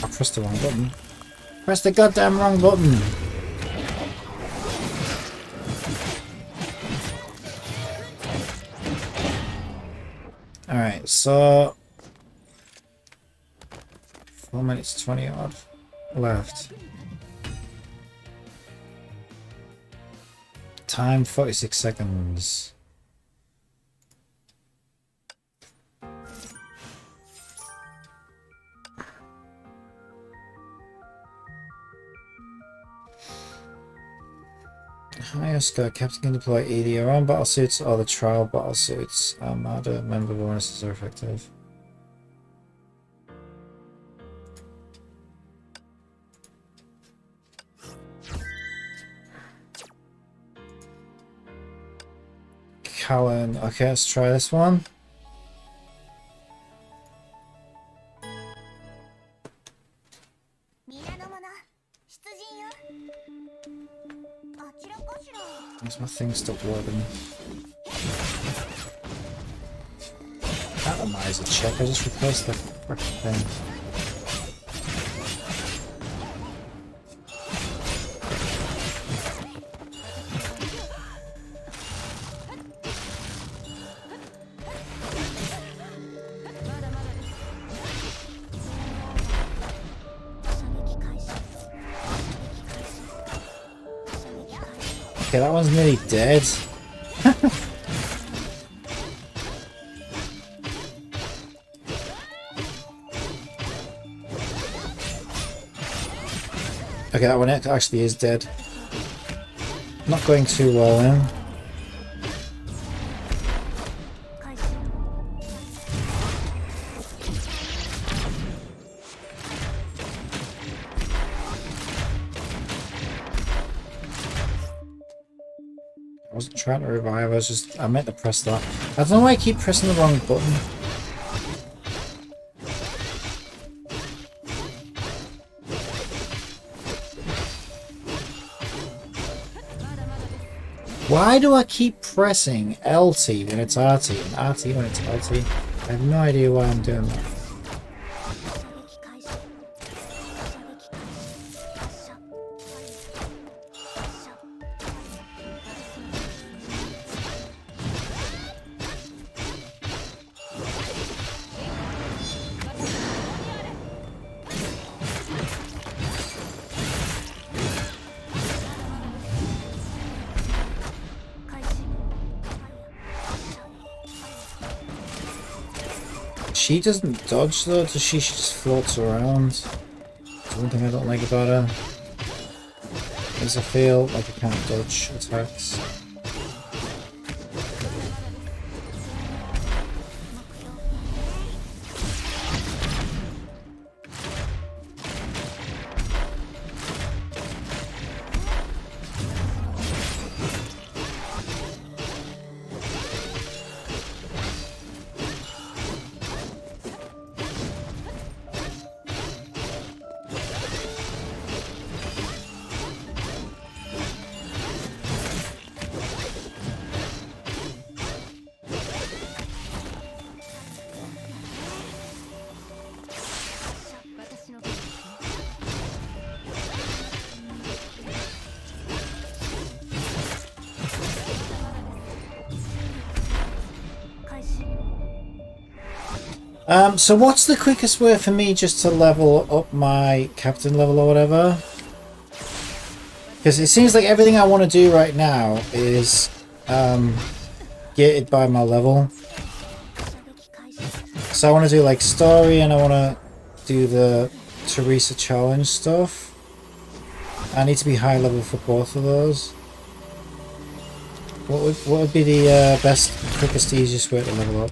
I pressed the wrong button. Press the goddamn wrong button. Alright, so 4 minutes 20 odd left. Time 46 seconds. Highest Captain can deploy either your own battle suits or the trial battle suits. Armada member bonuses are effective. Callan. Okay, let's try this one. Where's my thing stopped loading? Atomizer check, I just replaced the frickin' thing. Okay, that one's nearly dead. Okay, that one actually is dead. Not going too well then. I wasn't trying to revive, I meant to press that. I don't know why I keep pressing the wrong button. Why do I keep pressing LT when it's RT and RT when it's LT? I have no idea why I'm doing that. She doesn't dodge though, does she? She just floats around. That's one thing I don't like about her. Is I feel like I can't dodge attacks. So what's the quickest way for me just to level up my captain level or whatever? Because it seems like everything I want to do right now is gated by my level. So I want to do like story and I want to do the Teresa challenge stuff. I need to be high level for both of those. What would be the best, quickest, easiest way to level up?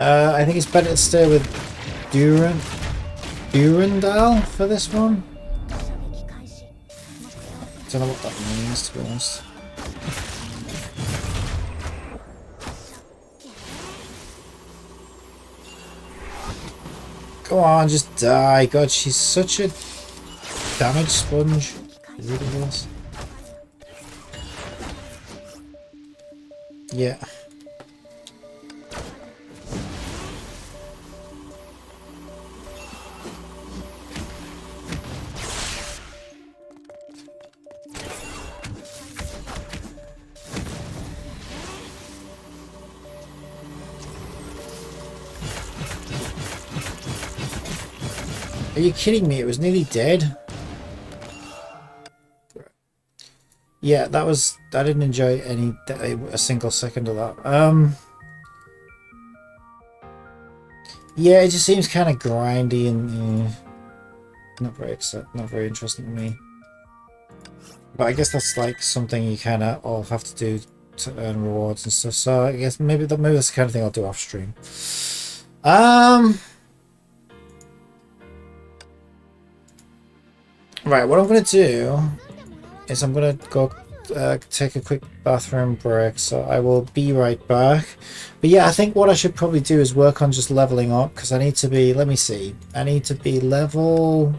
I think it's better to stay with Durandal for this one. Don't know what that means, to be honest. Go on, just die. God, she's such a damage sponge. Ridiculous. Yeah. Are you kidding me? It was nearly dead. Yeah, that was... I didn't enjoy a single second of that. Yeah, it just seems kind of grindy and not very interesting to me. But I guess that's like something you kind of all have to do to earn rewards and stuff. So I guess maybe that's the kind of thing I'll do off stream. Right, what I'm going to do is I'm going to go take a quick bathroom break, so I will be right back. But yeah, I think what I should probably do is work on just leveling up, because I need to be, let me see, I need to be level...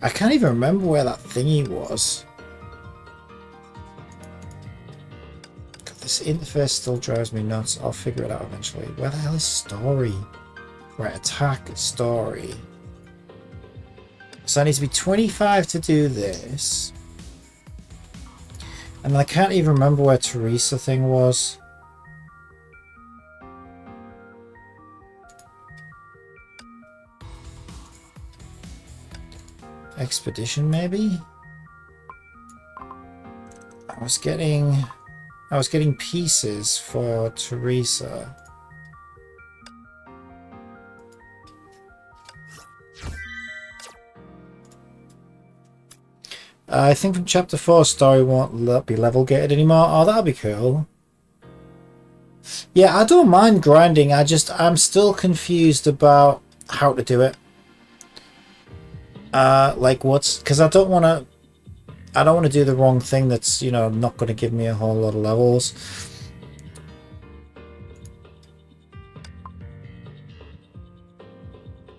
I can't even remember where that thingy was. God, this interface still drives me nuts. I'll figure it out eventually. Where the hell is story? Right, attack, story. So I need to be 25 to do this. And I can't even remember where Teresa thing was. expedition, maybe? I was getting pieces for Teresa. I think from chapter 4 story won't be level gated anymore. Oh, that'll be cool. Yeah, I don't mind grinding. I'm still confused about how to do it. Like because I don't want to do the wrong thing that's, you know, not going to give me a whole lot of levels.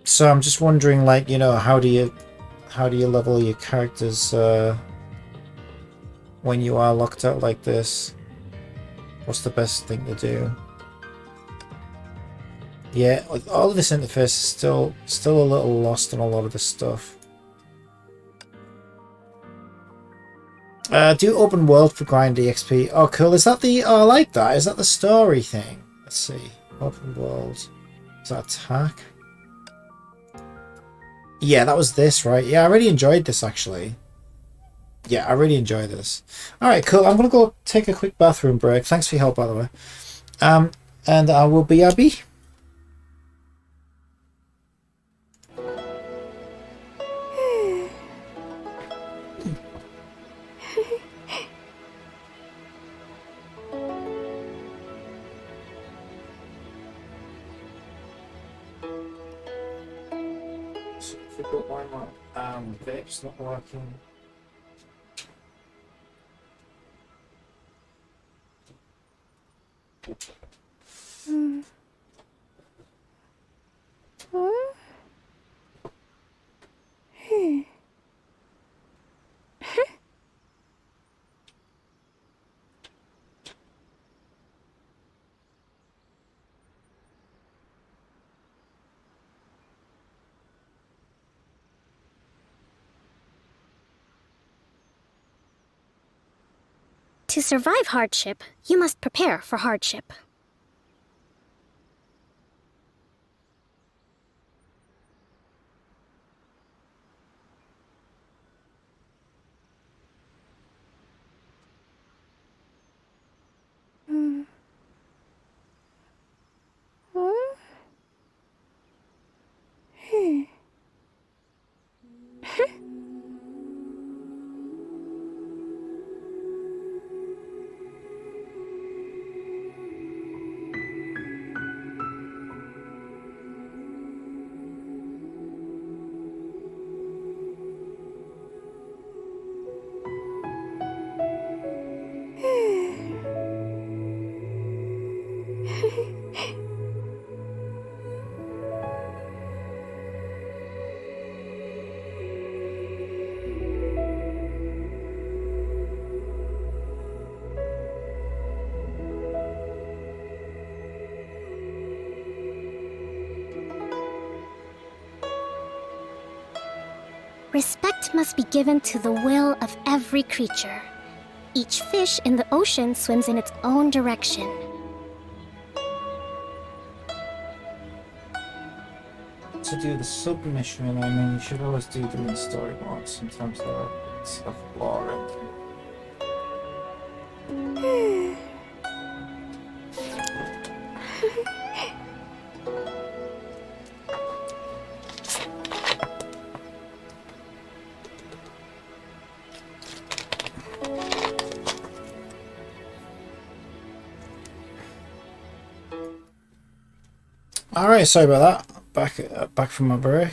So I'm just wondering, like, you know, how do you level your characters when you are locked out like this? What's the best thing to do? Yeah, all of this interface is still a little lost on a lot of this stuff. Do open world for grind EXP. Oh, cool. Is that the... Oh, I like that. Is that the story thing? Let's see. Open world. Is that attack? Yeah, that was this, right? Yeah, I really enjoyed this, actually. Yeah, I really enjoy this. Alright, cool. I'm going to go take a quick bathroom break. Thanks for your help, by the way. And I will be Abby. Why my vape's not working? To survive hardship, you must prepare for hardship. Respect must be given to the will of every creature. Each fish in the ocean swims in its own direction. To do the submission, I mean, you should always do them in story mode. Sometimes they're stuff boring. Alright, sorry about that. Back from my break.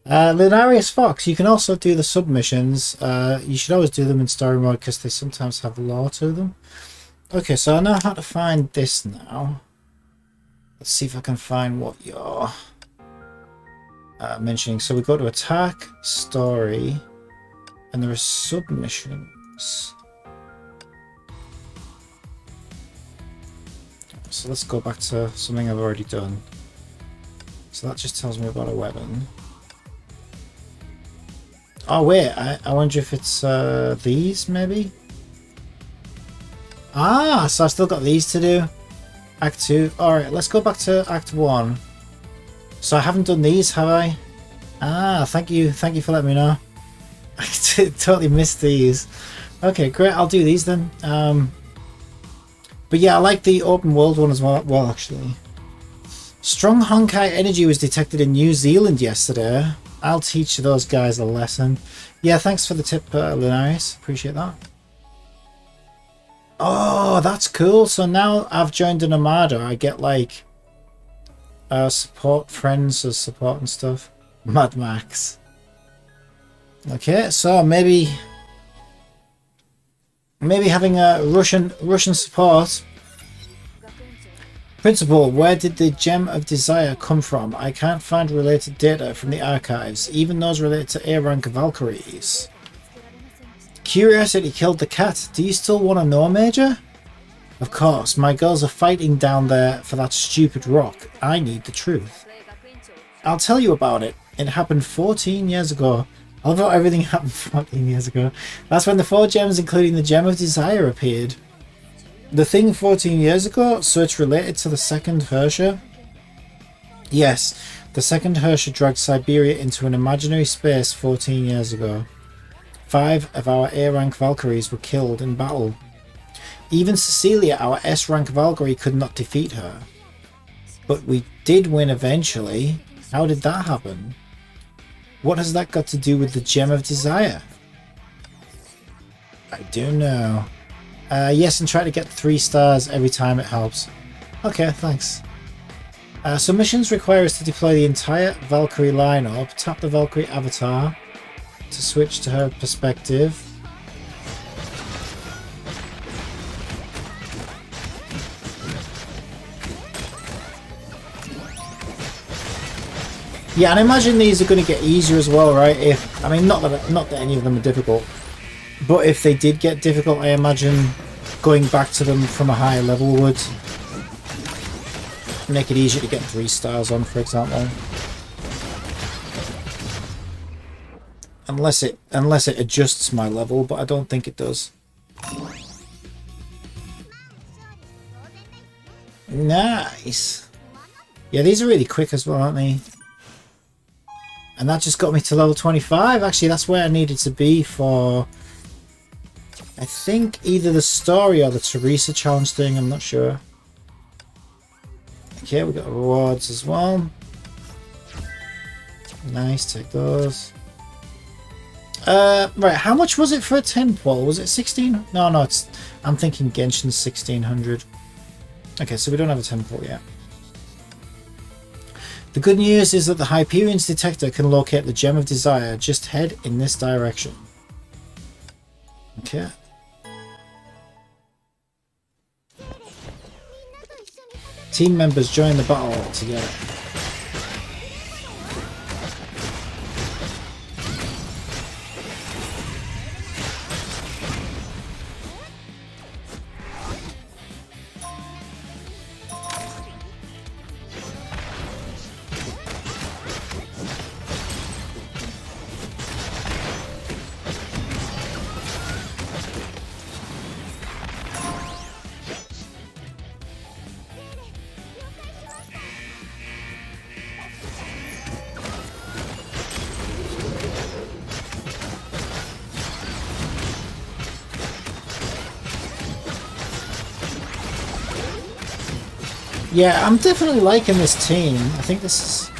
Lunarius Fox, you can also do the submissions. You should always do them in story mode because they sometimes have lore to them. Okay, so I know how to find this now. Let's see if I can find what you're mentioning. So we go to attack, story, and there are submissions. So let's go back to something I've already done. So that just tells me about a weapon. Oh wait, I wonder if it's these maybe? Ah, so I've still got these to do. Act 2. Alright, let's go back to Act 1. So I haven't done these, have I? Ah, thank you for letting me know. I totally missed these. Okay, great, I'll do these then. But yeah, I like the open world one as well actually. Strong Honkai energy was detected in New Zealand yesterday. I'll teach those guys a lesson. Yeah, thanks for the tip, Linares. Appreciate that. Oh, that's cool. So now I've joined an Armada. I get like support friends as support and stuff. Mad Max. Okay, so maybe having a Russian support. Principal, where did the Gem of Desire come from? I can't find related data from the archives, even those related to A-rank Valkyries. Curiosity killed the cat. Do you still want to know, Major? Of course, my girls are fighting down there for that stupid rock. I need the truth. I'll tell you about it. It happened 14 years ago. I love how everything happened 14 years ago. That's when the 4 gems, including the Gem of Desire, appeared. The thing 14 years ago, so it's related to the second Hersha? Yes, the second Hersha dragged Siberia into an imaginary space 14 years ago. 5 of our A-rank Valkyries were killed in battle. Even Cecilia, our S-rank Valkyrie, could not defeat her. But we did win eventually. How did that happen? What has that got to do with the Gem of Desire? I don't know. Yes, and try to get 3 stars every time it helps. Okay, thanks. So missions require us to deploy the entire Valkyrie lineup, tap the Valkyrie avatar to switch to her perspective. Yeah, and I imagine these are going to get easier as well, right? I mean, not that any of them are difficult. But if they did get difficult, I imagine going back to them from a higher level would make it easier to get 3 stars on, for example. Unless it adjusts my level, but I don't think it does. Nice. Yeah, these are really quick as well, aren't they? And that just got me to level 25. Actually, that's where I needed to be for, I think, either the story or the Teresa challenge thing. I'm not sure. Okay, we got rewards as well. Nice, take those. Right, how much was it for a 10 pole? Was it 16? No, I'm thinking Genshin's 1600. Okay, so we don't have a 10 pole yet. The good news is that the Hyperion's detector can locate the Gem of Desire. Just head in this direction. Okay. Team members join the battle together. Yeah, I'm definitely liking this team. I think this is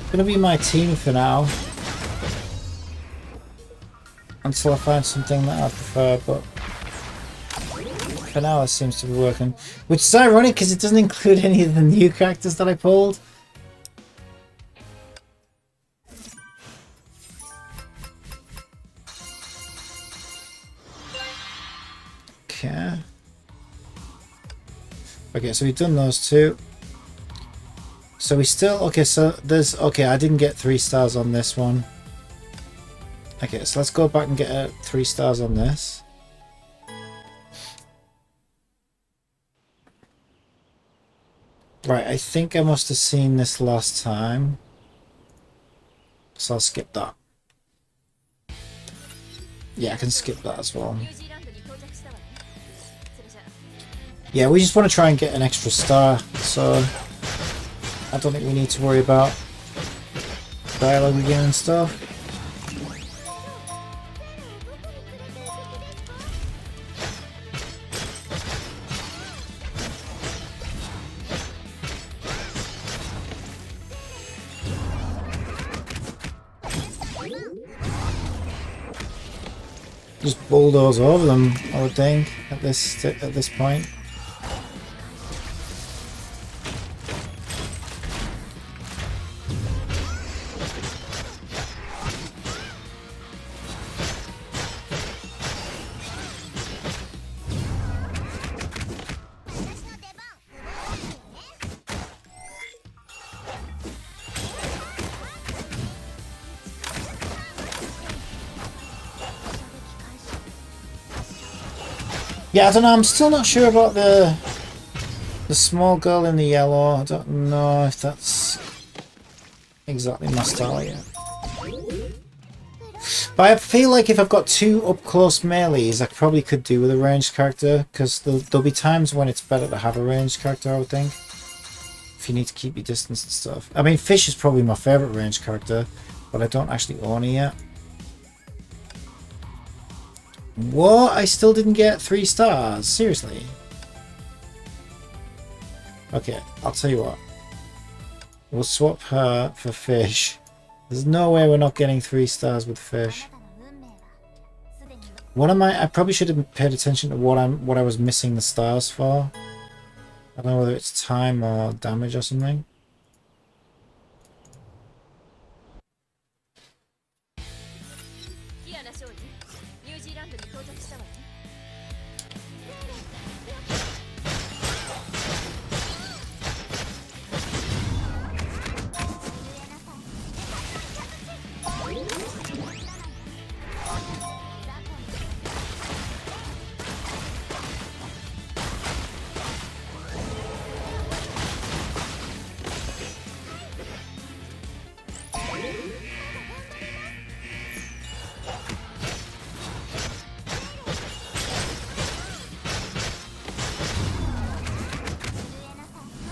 going to be my team for now. Until I find something that I prefer, but for now it seems to be working. Which is ironic because it doesn't include any of the new characters that I pulled. Okay. Okay, so we've done those 2. So we still... Okay, so there's... Okay, I didn't get 3 stars on this one. Okay, so let's go back and get 3 stars on this. Right, I think I must have seen this last time. So I'll skip that. Yeah, I can skip that as well. Yeah, we just want to try and get an extra star, so I don't think we need to worry about dialogue again and stuff. Just bulldoze over them, I would think, at this point. Yeah, I don't know, I'm still not sure about the small girl in the yellow. I don't know if that's exactly my style yet. But I feel like if I've got two up-close melees, I probably could do with a ranged character, because there'll be times when it's better to have a ranged character, I would think. If you need to keep your distance and stuff. I mean, Fish is probably my favourite ranged character, but I don't actually own it yet. What? I still didn't get 3 stars? Seriously? Okay, I'll tell you what. We'll swap her for Fish. There's no way we're not getting 3 stars with Fish. What am I probably should have paid attention to what I was missing the stars for. I don't know whether it's time or damage or something.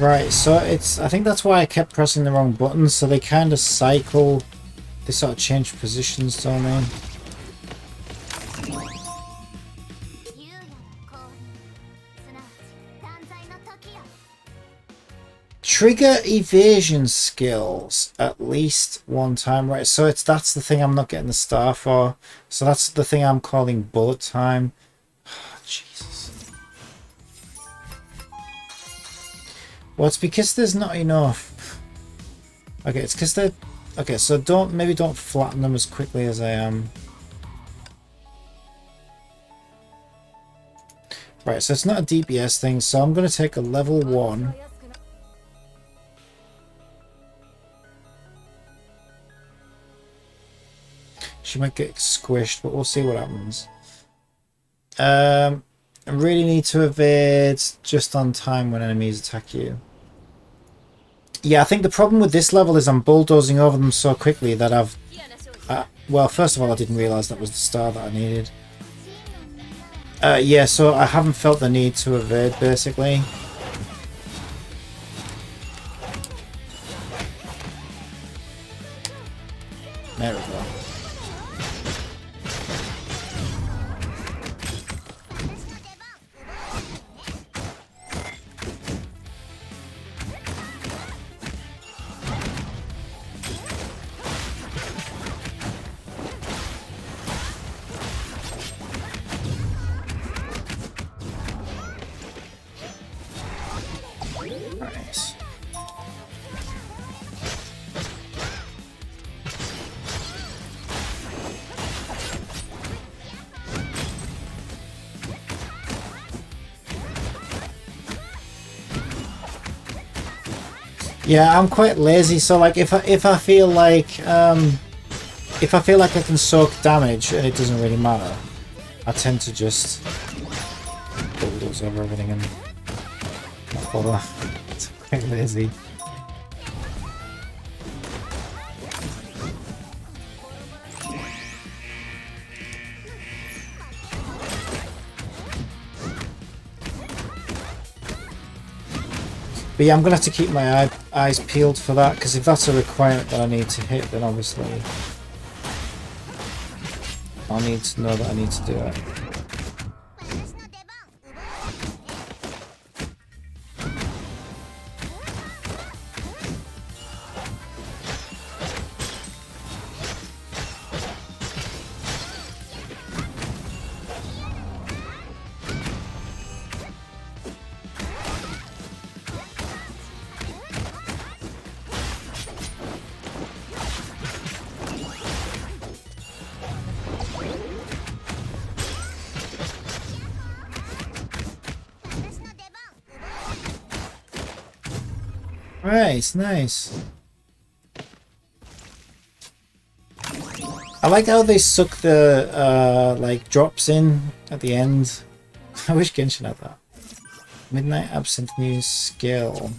Right, so I think that's why I kept pressing the wrong buttons, so they kind of cycle, they sort of change positions, don't they? Trigger evasion skills at least one time, right? So that's the thing I'm not getting the star for. So that's the thing I'm calling bullet time. Jesus. Well, it's because there's not enough. Okay, it's because they're... Okay, so maybe don't flatten them as quickly as I am. Right, so it's not a DPS thing, so I'm going to take a level 1. She might get squished, but we'll see what happens. I really need to evade just on time when enemies attack you. Yeah, I think the problem with this level is I'm bulldozing over them so quickly that I've... well, first of all, I didn't realise that was the star that I needed. Yeah, so I haven't felt the need to evade, basically. There we go. Nice. Yeah, I'm quite lazy, so like if I feel like I can soak damage and it doesn't really matter, I tend to just bulldoze over everything and not bother. It's quite lazy. But yeah, I'm gonna have to keep my eye eyes peeled for that, because if that's a requirement that I need to hit, then obviously I'll need to know that I need to do it. Right, nice. I like how they suck the like drops in at the end. I wish Genshin had that. Midnight Absinthe new skill.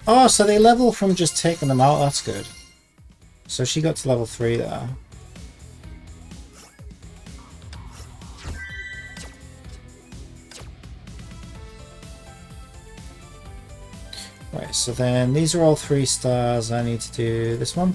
Oh, so they level from just taking them out. That's good. So she got to level 3 there. Right, so then these are all 3 stars. I need to do this one.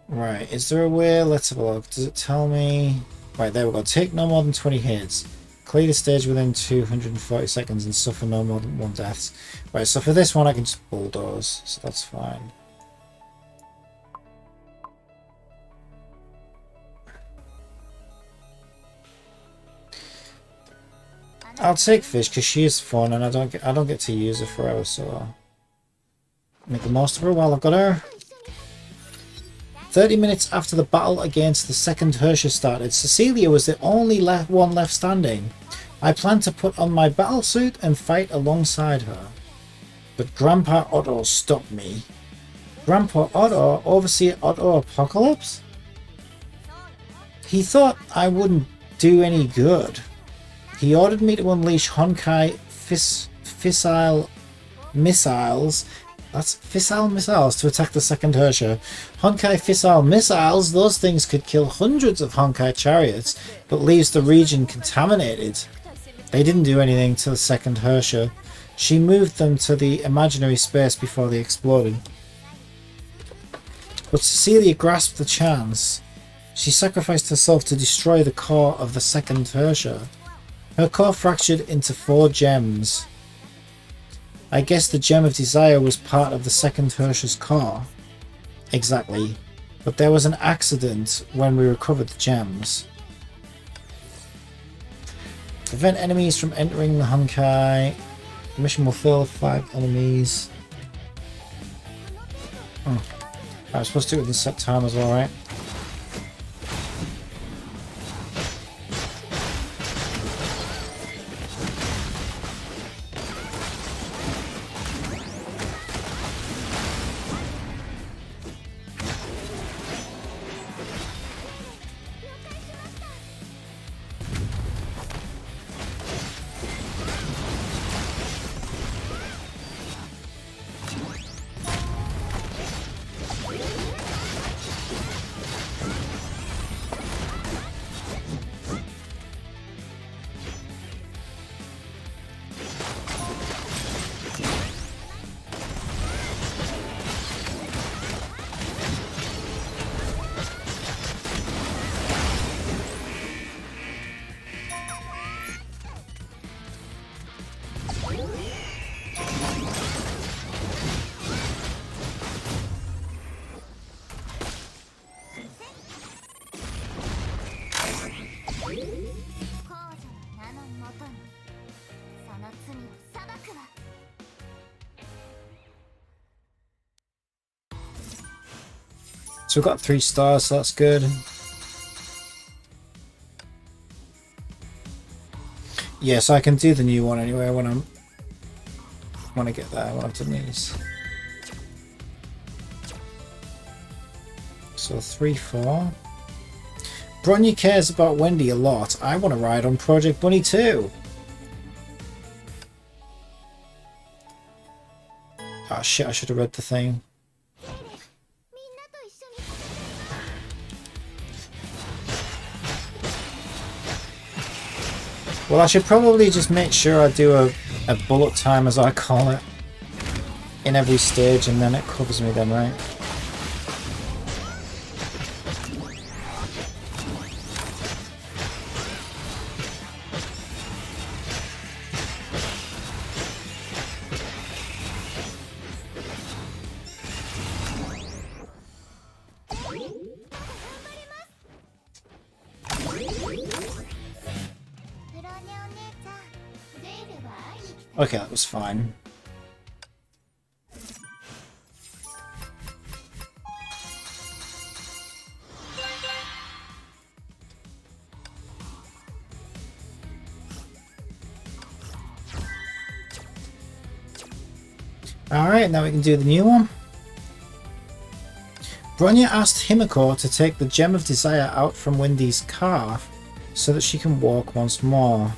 Right, is there a way? Let's have a look. Does it tell me? Right, there we go. Take no more than 20 hits. Clear the stage within 240 seconds and suffer no more than 1 death. Right, so for this one I can just bulldoze, so that's fine. I'll take Fish because she is fun and I don't get to use her forever, so I'll make the most of her while I've got her. 30 minutes after the battle against the second Herrscher started, Cecilia was the only one left standing. I planned to put on my battle suit and fight alongside her. But Grandpa Otto stopped me. Grandpa Otto? Overseer Otto Apocalypse? He thought I wouldn't do any good. He ordered me to unleash Honkai fissile missiles. That's fissile missiles to attack the second Herrscher. Honkai fissile missiles, those things could kill hundreds of Honkai chariots, but leaves the region contaminated. They didn't do anything to the second Herrscher. She moved them to the imaginary space before they exploded. But Cecilia grasped the chance. She sacrificed herself to destroy the core of the second Herrscher. Her core fractured into 4 gems. I guess the Gem of Desire was part of the second Herrscher's core. Exactly. But there was an accident when we recovered the gems. Prevent enemies from entering the Honkai. The mission will fill 5 enemies. I was supposed to do it within set time as well, right? So we've got 3 stars, so that's good. Yeah, so I can do the new one anyway when I get there, when I've done these. So 3, 4. Bronya cares about Wendy a lot. I want to ride on Project Bunny too. Oh shit, I should have read the thing. Well, I should probably just make sure I do a bullet time, as I call it, in every stage, and then it covers me then, right? Okay, that was fine. Alright, now we can do the new one. Bronya asked Himiko to take the Gem of Desire out from Wendy's calf so that she can walk once more.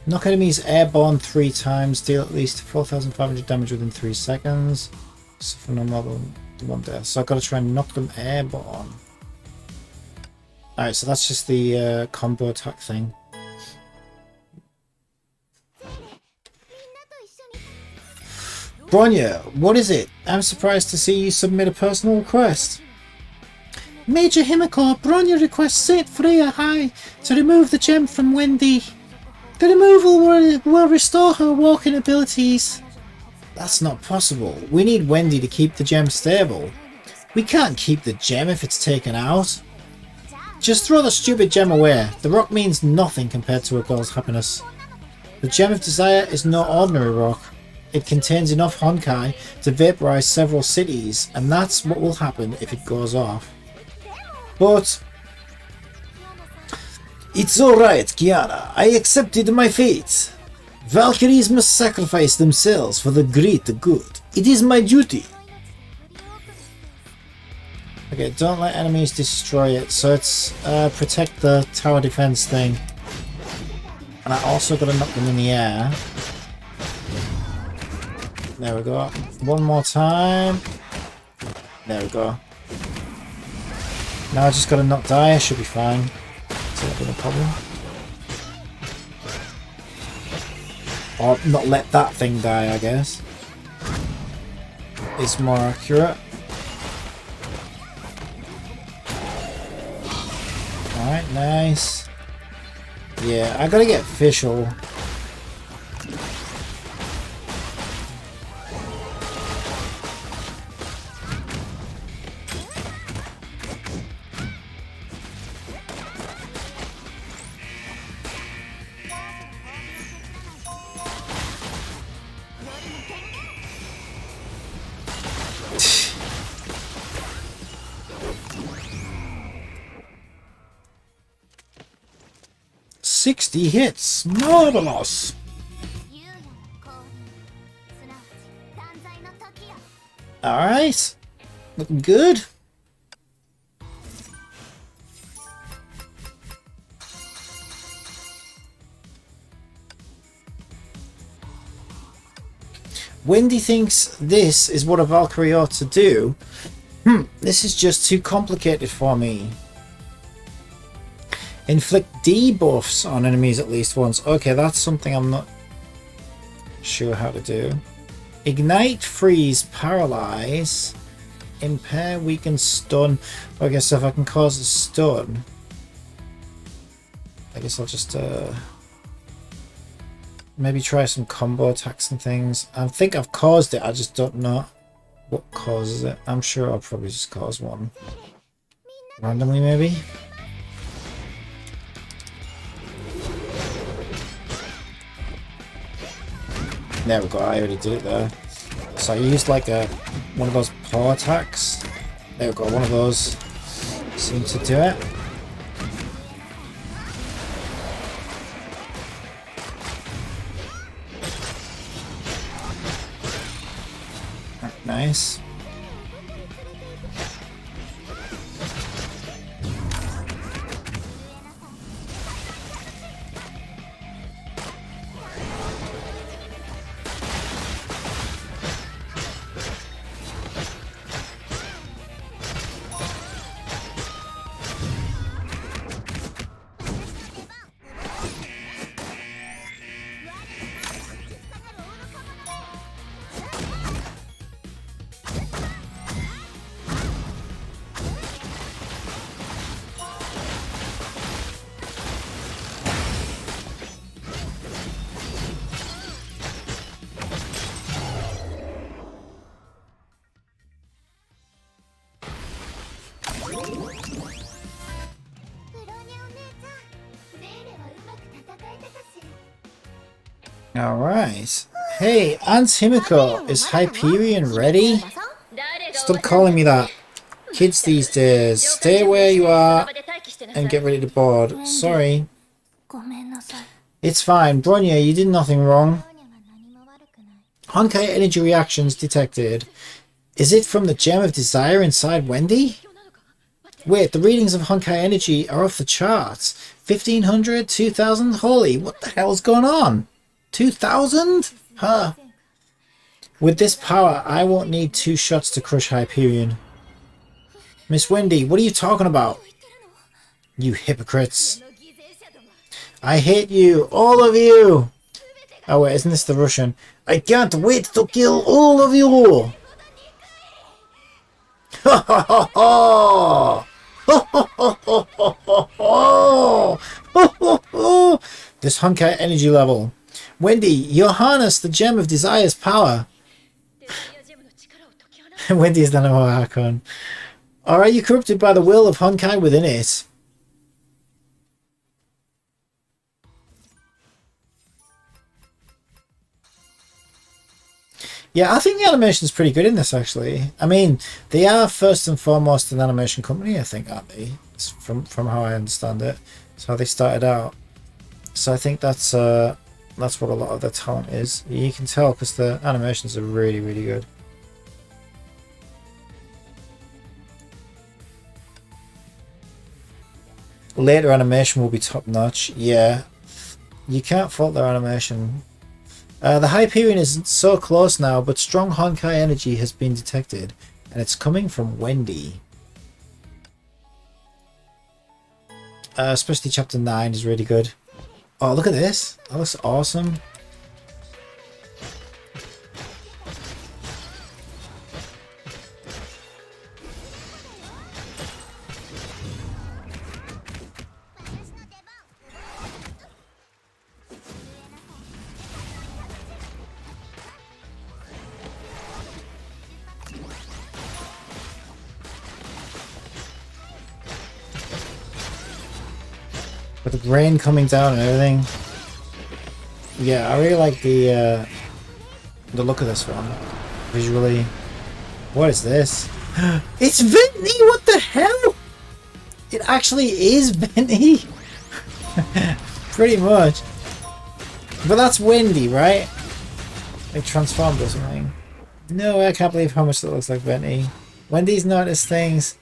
Knock enemies airborne 3 times, deal at least 4,500 damage within 3 seconds. Suffer no more than 1 death. So I've got to try and knock them airborne. Alright, so that's just the combo attack thing. Bronya, what is it? I'm surprised to see you submit a personal request. Major Himiko, Bronya requests Saint Freya High to remove the gem from Wendy. The removal will restore her walking abilities. That's not possible. We need Wendy to keep the gem stable. We can't keep the gem if it's taken out. Just throw the stupid gem away. The rock means nothing compared to a girl's happiness. The Gem of Desire is no ordinary rock. It contains enough Honkai to vaporize several cities, and that's what will happen if it goes off. But it's alright, Kiana. I accepted my fate. Valkyries must sacrifice themselves for the greater good. It is my duty. Okay, don't let enemies destroy it. So it's protect the tower defense thing. And I also got to knock them in the air. There we go. One more time. There we go. Now I just got to not die. I should be fine. So that'll be no problem. Or not let that thing die, I guess. It's more accurate. Alright, nice. Yeah, I gotta get official. $60 hits. Marvelous. Alright. Looking good. Wendy thinks this is what a Valkyrie ought to do. This is just too complicated for me. Inflict debuffs on enemies at least once. Okay, that's something I'm not sure how to do. Ignite, freeze, paralyze, impair, weaken, stun. I guess if I can cause a stun, I guess I'll just maybe try some combo attacks and things. I think I've caused it, I just don't know what causes it. I'm sure I'll probably just cause one randomly, maybe. There we go, I already did it there. So I used like one of those paw attacks. There we go, one of those seemed to do it. Nice. Alright. Hey, Aunt Himiko, is Hyperion ready? Stop calling me that. Kids these days, stay where you are and get ready to board. Sorry. It's fine. Bronya, you did nothing wrong. Honkai energy reactions detected. Is it from the gem of desire inside Wendy? Wait, the readings of Honkai energy are off the charts. 1500, 2000? Holy, what the hell's going on? 2000? Huh. With this power, I won't need 2 shots to crush Hyperion. Miss Wendy, what are you talking about? You hypocrites. I hate you, all of you. Oh wait, isn't this the Russian? I can't wait to kill all of you. Ha ha ha ha! Ha ha ha ha ha ha! Ha ha ha! This Honkai energy level. Wendy, you harness the gem of desire's power. Wendy's done a Hakon. Or are you corrupted by the will of Honkai within it? Yeah, I think the animation's pretty good in this, actually. I mean, they are first and foremost an animation company, I think, aren't they? It's from how I understand it. It's how they started out. So I think that's what a lot of their talent is. You can tell because the animations are really, really good. Later animation will be top notch. Yeah, you can't fault their animation. The Hyperion isn't so close now, but strong Honkai energy has been detected, and it's coming from Wendy. Especially chapter 9 is really good. Oh, look at this. That looks awesome. With the rain coming down and everything. Yeah, I really like the look of this one. Visually. What is this? It's Ventney! What the hell? It actually is Ventney! Pretty much. But that's Wendy, right? Like transformed or something. No, I can't believe how much that looks like Ventney. Wendy's noticed things.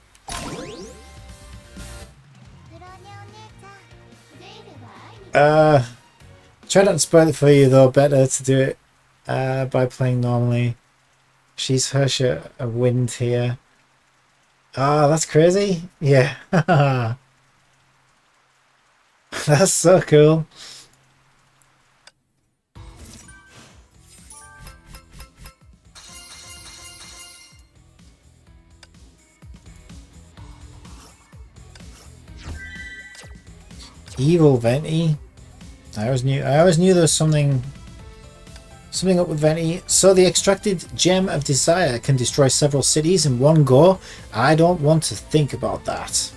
Try not to spoil it for you though, better to do it by playing normally. She's Hersha a wind here. Ah, that's crazy. Yeah. That's so cool. Evil Venti. I always knew there was something up with Venti. So the extracted gem of desire can destroy several cities in one go. I don't want to think about that.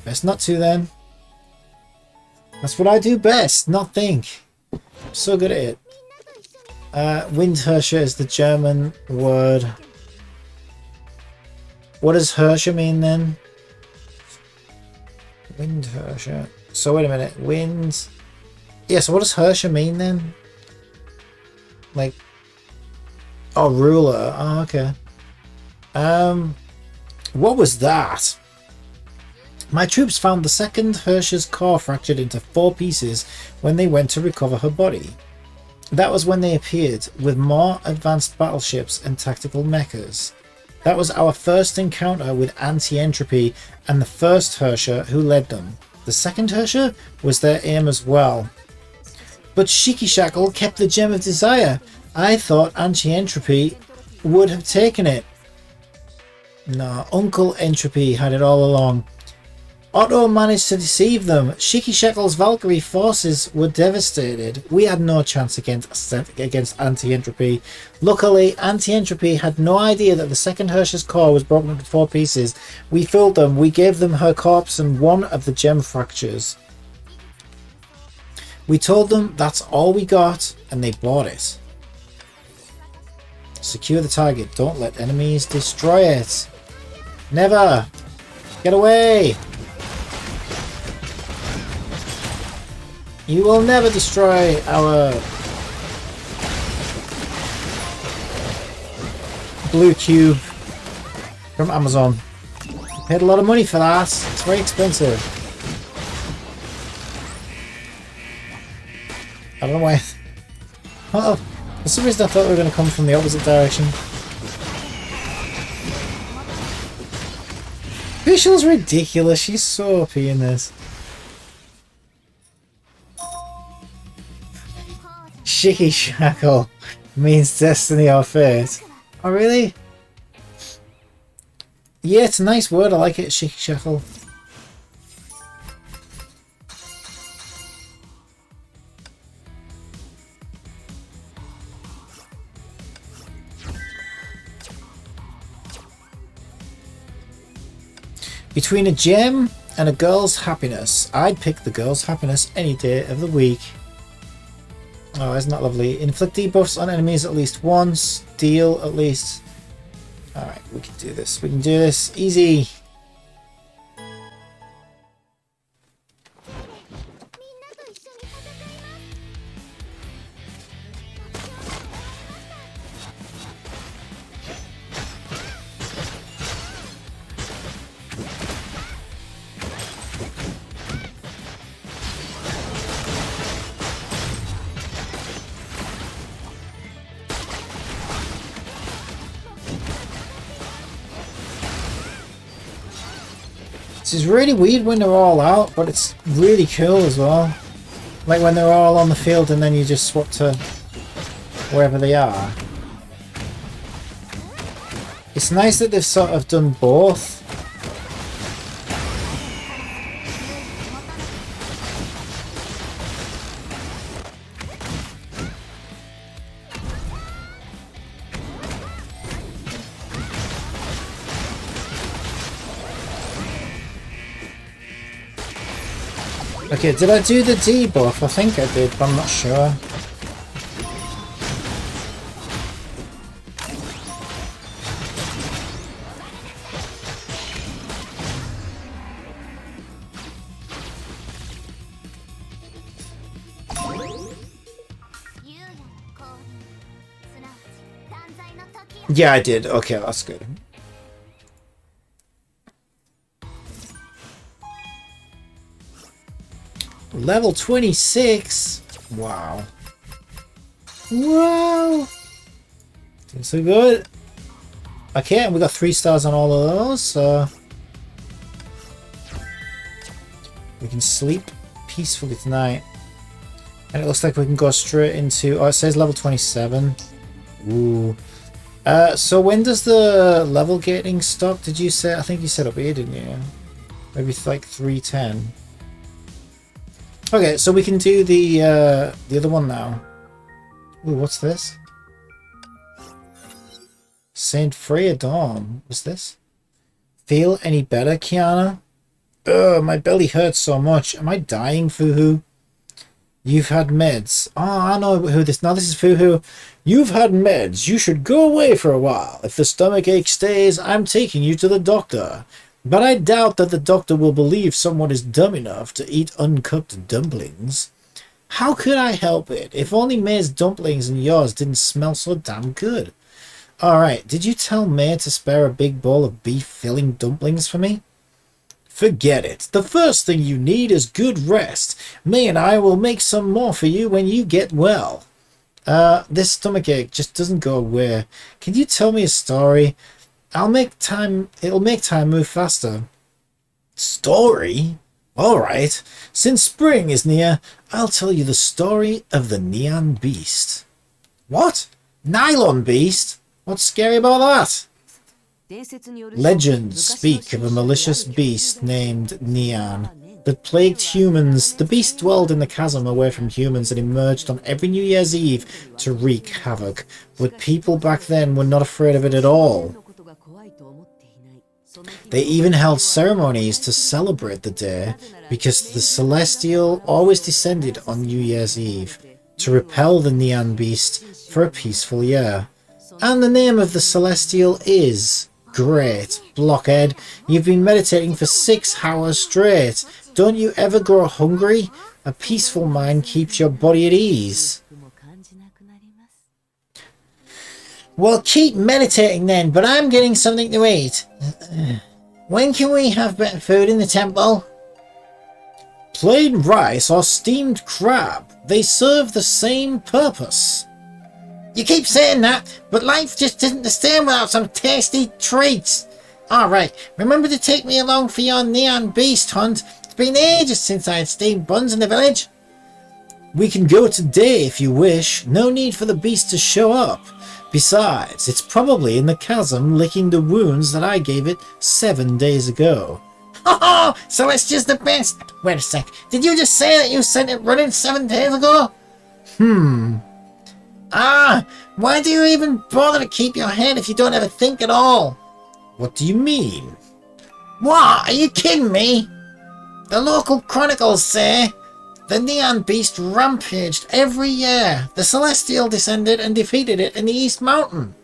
Best not to then. That's what I do best, not think. I'm so good at it. Windherrscher is the German word. What does Herrscher mean then? Windherrscher. So wait a minute. Wind. Yeah, so what does Herrscher mean then? Like. Oh, ruler. Oh, okay. What was that? My troops found the second Herrscher's core fractured into 4 pieces when they went to recover her body. That was when they appeared with more advanced battleships and tactical mechas. That was our first encounter with Anti-Entropy and the first Herrscher who led them. The second Herrscher was their aim as well. But Shikishackle kept the Gem of Desire. I thought Anti-Entropy would have taken it. No, Uncle Entropy had it all along. Otto managed to deceive them. Shiki-Shekel's Valkyrie forces were devastated. We had no chance against Anti-Entropy. Luckily, Anti-Entropy had no idea that the second Hirsch's core was broken into 4 pieces. We fooled them. We gave them her corpse and one of the gem fractures. We told them that's all we got, and they bought it. Secure the target. Don't let enemies destroy it. Never! Get away! You will never destroy our blue cube from Amazon. I paid a lot of money for that. It's very expensive. I don't know why. Well, for some reason I thought we were going to come from the opposite direction. Visual's ridiculous. She's so OP in this. Shiki-Shackle means destiny or fate. Oh, really? Yeah, it's a nice word. I like it, Shiki-Shackle. Between a gem and a girl's happiness, I'd pick the girl's happiness any day of the week. Oh, isn't that lovely? Inflict debuffs on enemies at least once. Deal at least. Alright, we can do this. We can do this. Easy. This is really weird when they're all out, but it's really cool as well. Like when they're all on the field and then you just swap to wherever they are. It's nice that they've sort of done both. Okay, did I do the debuff? I think I did, but I'm not sure. Yeah, I did. Okay, that's good. Level 26. Wow. Wow. Doing so good. Okay, and we got 3 stars on all of those, so we can sleep peacefully tonight. And it looks like we can go straight into... Oh, it says level 27. Ooh. So when does the level gating stop? Did you say? I think you said up here, didn't you? Maybe like 310. Okay, so we can do the other one now. Ooh, what's this? Saint Freya Dawn. What's this? Feel any better, Kiana? Ugh, my belly hurts so much. Am I dying, Fuhu? You've had meds. Oh, I know who this... Now this is Fuhu. You've had meds. You should go away for a while. If the stomachache stays, I'm taking you to the doctor. But I doubt that the doctor will believe someone is dumb enough to eat uncooked dumplings. How could I help it? If only May's dumplings and yours didn't smell so damn good. Alright, did you tell May to spare a big bowl of beef-filling dumplings for me? Forget it. The first thing you need is good rest. May and I will make some more for you when you get well. This stomachache just doesn't go away. Can you tell me a story? It'll make time move faster. Story? Alright. Since spring is near, I'll tell you the story of the Neon Beast. What? Nylon Beast? What's scary about that? Legends speak of a malicious beast named Neon that plagued humans. The beast dwelled in the chasm away from humans and emerged on every New Year's Eve to wreak havoc, but people back then were not afraid of it at all. They even held ceremonies to celebrate the day because the Celestial always descended on New Year's Eve to repel the Neon Beast for a peaceful year. And the name of the Celestial is... Great, Blockhead. You've been meditating for 6 hours straight. Don't you ever grow hungry? A peaceful mind keeps your body at ease. Well, keep meditating then, but I'm getting something to eat. When can we have better food in the temple? Plain rice or steamed crab. They serve the same purpose. You keep saying that, but life just isn't the same without some tasty treats. Alright, remember to take me along for your Neon Beast hunt. It's been ages since I had steamed buns in the village. We can go today if you wish. No need for the beast to show up. Besides, it's probably in the chasm licking the wounds that I gave it 7 days ago. Oh, so it's just the best. Wait a sec, did you just say that you sent it running 7 days ago? Why do you even bother to keep your head if you don't ever think at all? What do you mean? What? Are you kidding me? The local chronicles say the Neon Beast rampaged every year. The Celestial descended and defeated it in the East Mountain.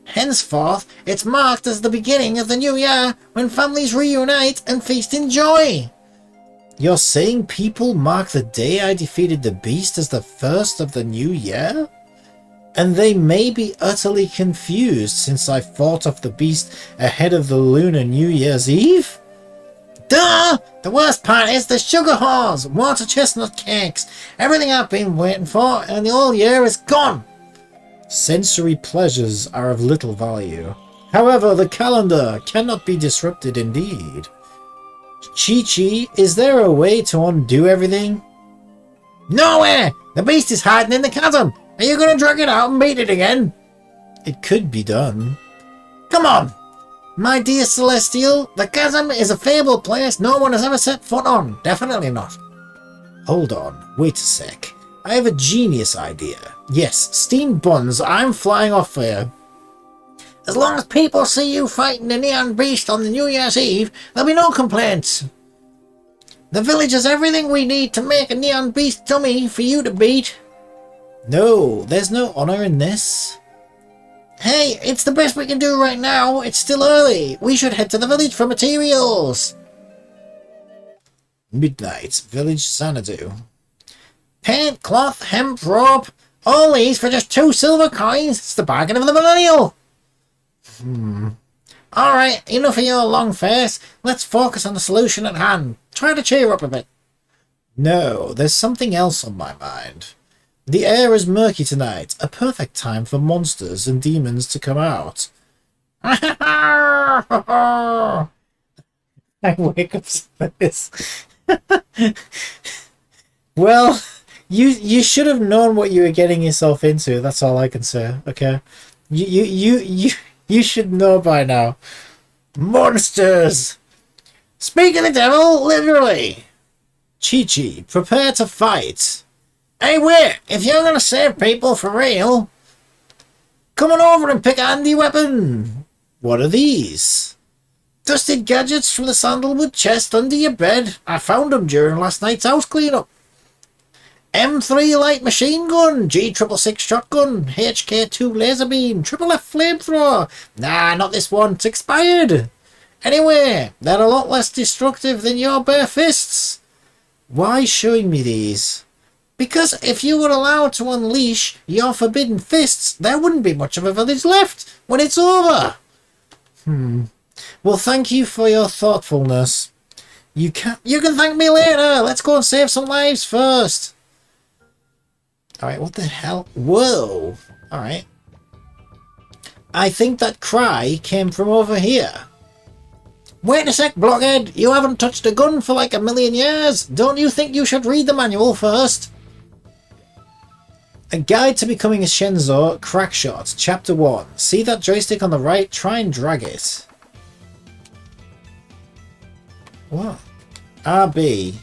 Henceforth, it's marked as the beginning of the new year when families reunite and feast in joy. You're saying people mark the day I defeated the beast as the first of the new year? And they may be utterly confused since I fought off the beast ahead of the Lunar New Year's Eve? Duh! The worst part is the sugar halls, water chestnut cakes, everything I've been waiting for, and the whole year is gone. Sensory pleasures are of little value. However, the calendar cannot be disrupted indeed. Chi-Chi, is there a way to undo everything? Nowhere! The beast is hiding in the chasm! Are you going to drag it out and beat it again? It could be done. Come on! My dear Celestial, the chasm is a fabled place no one has ever set foot on. Definitely not. Hold on, wait a sec. I have a genius idea. Yes, steamed buns, I'm flying off for you. As long as people see you fighting the Neon Beast on the New Year's Eve, there'll be no complaints. The village has everything we need to make a Neon Beast dummy for you to beat. No, there's no honor in this. Hey, it's the best we can do right now. It's still early. We should head to the village for materials. Midnight, Village Xanadu. Paint, cloth, hemp, rope. All these for just 2 silver coins. It's the bargain of the millennial. Alright, enough of your long face. Let's focus on the solution at hand. Try to cheer up a bit. No, there's something else on my mind. The air is murky tonight, a perfect time for monsters and demons to come out. I wake up for this. Well, you should have known what you were getting yourself into. That's all I can say. Okay, you should know by now. Monsters. Speak of the devil, literally. Chi-Chi, prepare to fight. Hey, wait! If you're gonna save people for real, come on over and pick a handy weapon. What are these? Dusted gadgets from the sandalwood chest under your bed. I found them during last night's house cleanup. M3 light machine gun, G666 shotgun, HK2 laser beam, Triple F flamethrower. Nah, not this one. It's expired. Anyway, they're a lot less destructive than your bare fists. Why showing me these? Because if you were allowed to unleash your forbidden fists, there wouldn't be much of a village left when it's over. Well, thank you for your thoughtfulness. You can thank me later. Let's go and save some lives first. Alright, what the hell? Whoa. Alright. I think that cry came from over here. Wait a sec, Blockhead. You haven't touched a gun for like 1,000,000 years. Don't you think you should read the manual first? A Guide to Becoming a Shenzo, Crackshot, Chapter 1. See that joystick on the right? Try and drag it. What? RB.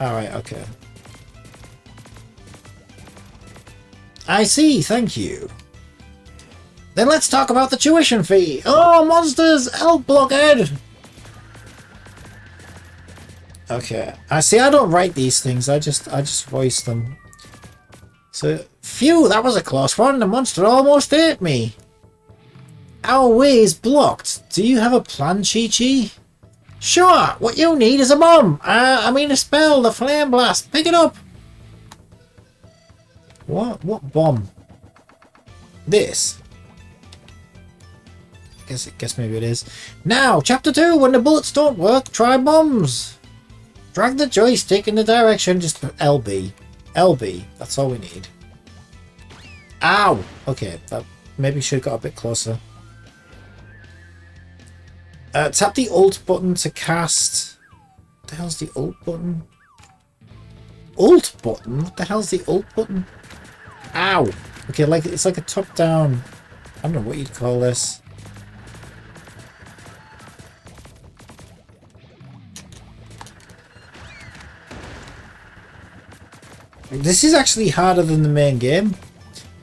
Alright, okay. I see, thank you. Then let's talk about the tuition fee. Oh, monsters! Help, blockhead! Okay. I see, I don't write these things, I just voice them. So, phew, that was a close one. The monster almost ate me. Our way is blocked. Do you have a plan, Chi-Chi? Sure, what you need is a bomb. I mean a spell, the flame blast. Pick it up. What? What bomb? This. Guess maybe it is. Now, chapter 2. When the bullets don't work, try bombs. Drag the joystick in the direction. Just LB. LB. That's all we need. Ow. Okay, that maybe should have got a bit closer. Tap the Alt button to cast. What the hell's the Alt button? Alt button? What the hell's the Alt button? Ow! Okay, like it's like a top-down. I don't know what you'd call this. This is actually harder than the main game.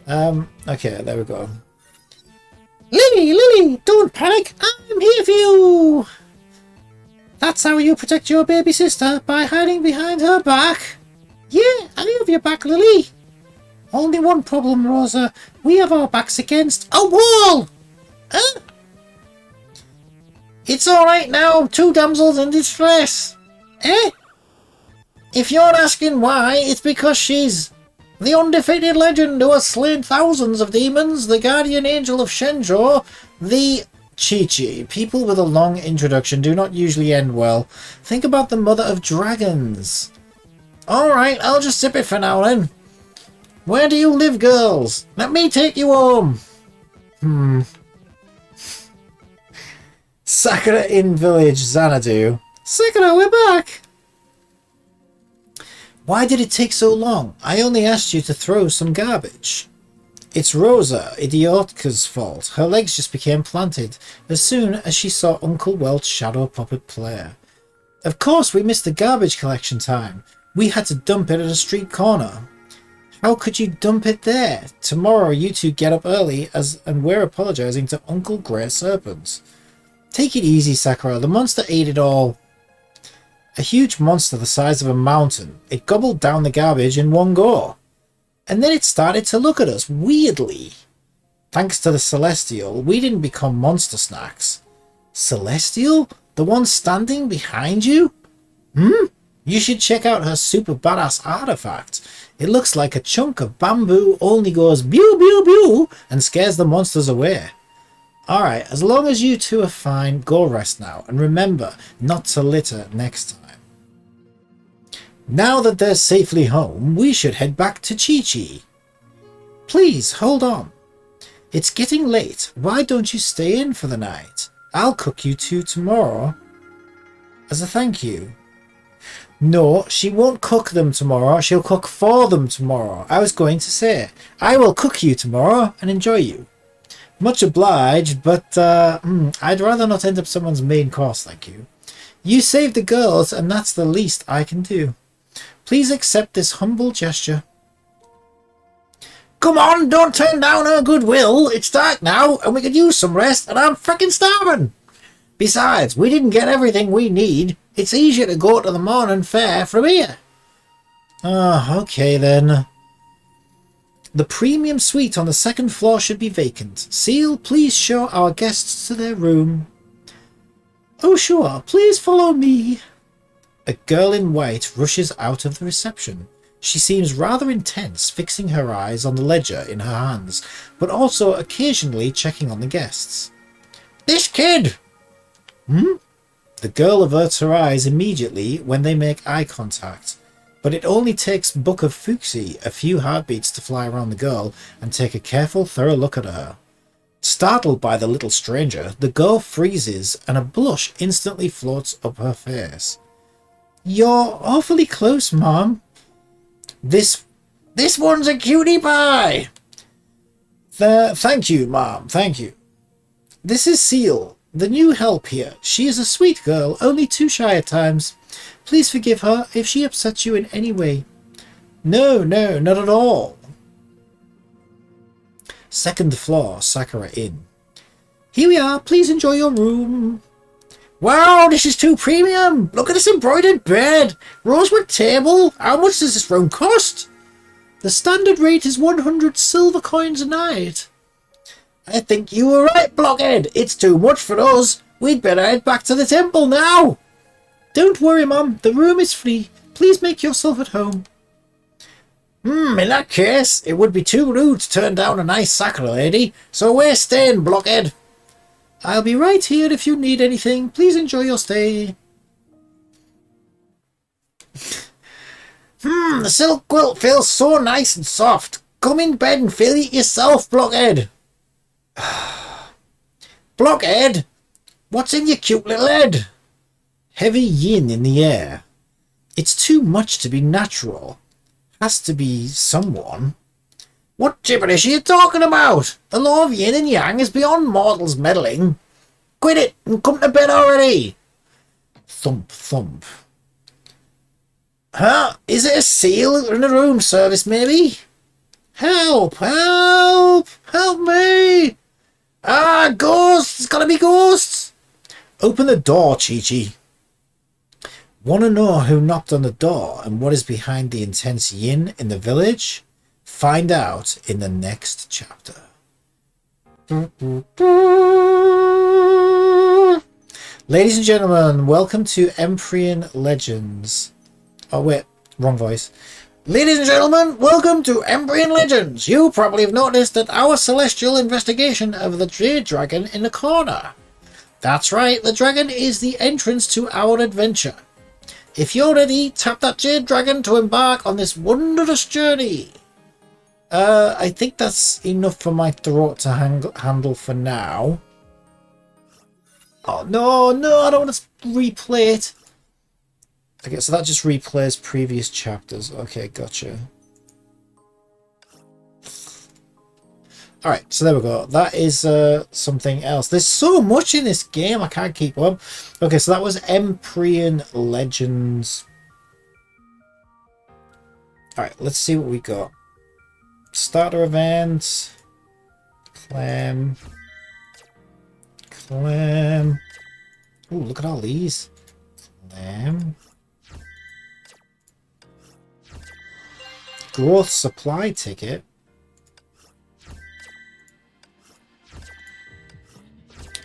Okay, there we go. Lily, don't panic. I'm here for you. That's how you protect your baby sister, by hiding behind her back. Yeah, I have your back, Lily. Only one problem, Rosa. We have our backs against a wall. Huh? It's alright now. Two damsels in distress. Eh? If you're asking why, it's because she's the undefeated legend who has slain thousands of demons, the guardian angel of Shenjo, the Chi-Chi. People with a long introduction do not usually end well. Think about the mother of dragons. Alright, I'll just sip it for now then. Where do you live, girls? Let me take you home. Sakura Inn Village, Xanadu. Sakura, we're back. Why did it take so long? I only asked you to throw some garbage. It's Rosa, Idiotka's fault. Her legs just became planted as soon as she saw Uncle Welch's shadow puppet play. Of course we missed the garbage collection time. We had to dump it at a street corner. How could you dump it there? Tomorrow you two get up early and we're apologizing to Uncle Grey Serpent. Take it easy, Sakura. The monster ate it all. A huge monster the size of a mountain. It gobbled down the garbage in one go. And then it started to look at us weirdly. Thanks to the Celestial, we didn't become monster snacks. Celestial? The one standing behind you? You should check out her super badass artifact. It looks like a chunk of bamboo, only goes pew pew pew and scares the monsters away. Alright, as long as you two are fine, go rest now. And remember, not to litter next time. Now that they're safely home, we should head back to Chi-Chi. Please, hold on. It's getting late. Why don't you stay in for the night? I'll cook you two tomorrow as a thank you. No, she won't cook them tomorrow. She'll cook for them tomorrow. I was going to say, I will cook you tomorrow and enjoy you. Much obliged, but I'd rather not end up someone's main course, thank you. You saved the girls, and that's the least I can do. Please accept this humble gesture. Come on, don't turn down her goodwill. It's dark now, and we could use some rest, and I'm frickin' starving. Besides, we didn't get everything we need. It's easier to go to the morning fair from here. Okay then. The premium suite on the second floor should be vacant. Seal, please show our guests to their room. Oh sure, please follow me. A girl in white rushes out of the reception. She seems rather intense, fixing her eyes on the ledger in her hands, but also occasionally checking on the guests. This kid! The girl averts her eyes immediately when they make eye contact, but it only takes Book of Fuxi a few heartbeats to fly around the girl and take a careful, thorough look at her. Startled by the little stranger, the girl freezes and a blush instantly floats up her face. You're awfully close, Mom. This one's a cutie pie! Thank you, Mom, thank you. This is Seal. The new help here. She is a sweet girl, only too shy at times. Please forgive her if she upsets you in any way. No, not at all. Second floor, Sakura Inn. Here we are. Please enjoy your room. Wow, this is too premium. Look at this embroidered bed. Rosewood table. How much does this room cost? The standard rate is 100 silver coins a night. I think you were right, Blockhead. It's too much for us. We'd better head back to the temple now. Don't worry, Mum. The room is free. Please make yourself at home. In that case, it would be too rude to turn down a nice Sakura lady, so we're staying, Blockhead. I'll be right here if you need anything. Please enjoy your stay. The silk quilt feels so nice and soft. Come in bed and feel it yourself, Blockhead. Blockhead, what's in your cute little head? Heavy yin in the air. It's too much to be natural. Has to be someone. What gibberish are you talking about? The law of yin and yang is beyond mortals meddling. Quit it and come to bed already. Thump, thump. Huh? Is it a seal in the room service, maybe? Help! Help! Help me! Ah, ghosts! It's gotta be ghosts! Open the door, Chi-Chi. Want to know who knocked on the door and what is behind the intense yin in the village? Find out in the next chapter. Ladies and gentlemen, welcome to Empyrean Legends. Oh wait, wrong voice. Ladies and gentlemen, welcome to Empyrean Legends. You probably have noticed that our celestial investigation of the Jade Dragon in the corner. That's right, the dragon is the entrance to our adventure. If you're ready, tap that Jade Dragon to embark on this wondrous journey. I think that's enough for my throat to handle for now. Oh, no, I don't want to replay it. Okay, so that just replays previous chapters. Okay, gotcha. Alright, so there we go. That is something else. There's so much in this game, I can't keep up. Okay, so that was Empyrean Legends. Alright, let's see what we got. Starter event. Clam. Ooh, look at all these. Clam. Growth supply ticket.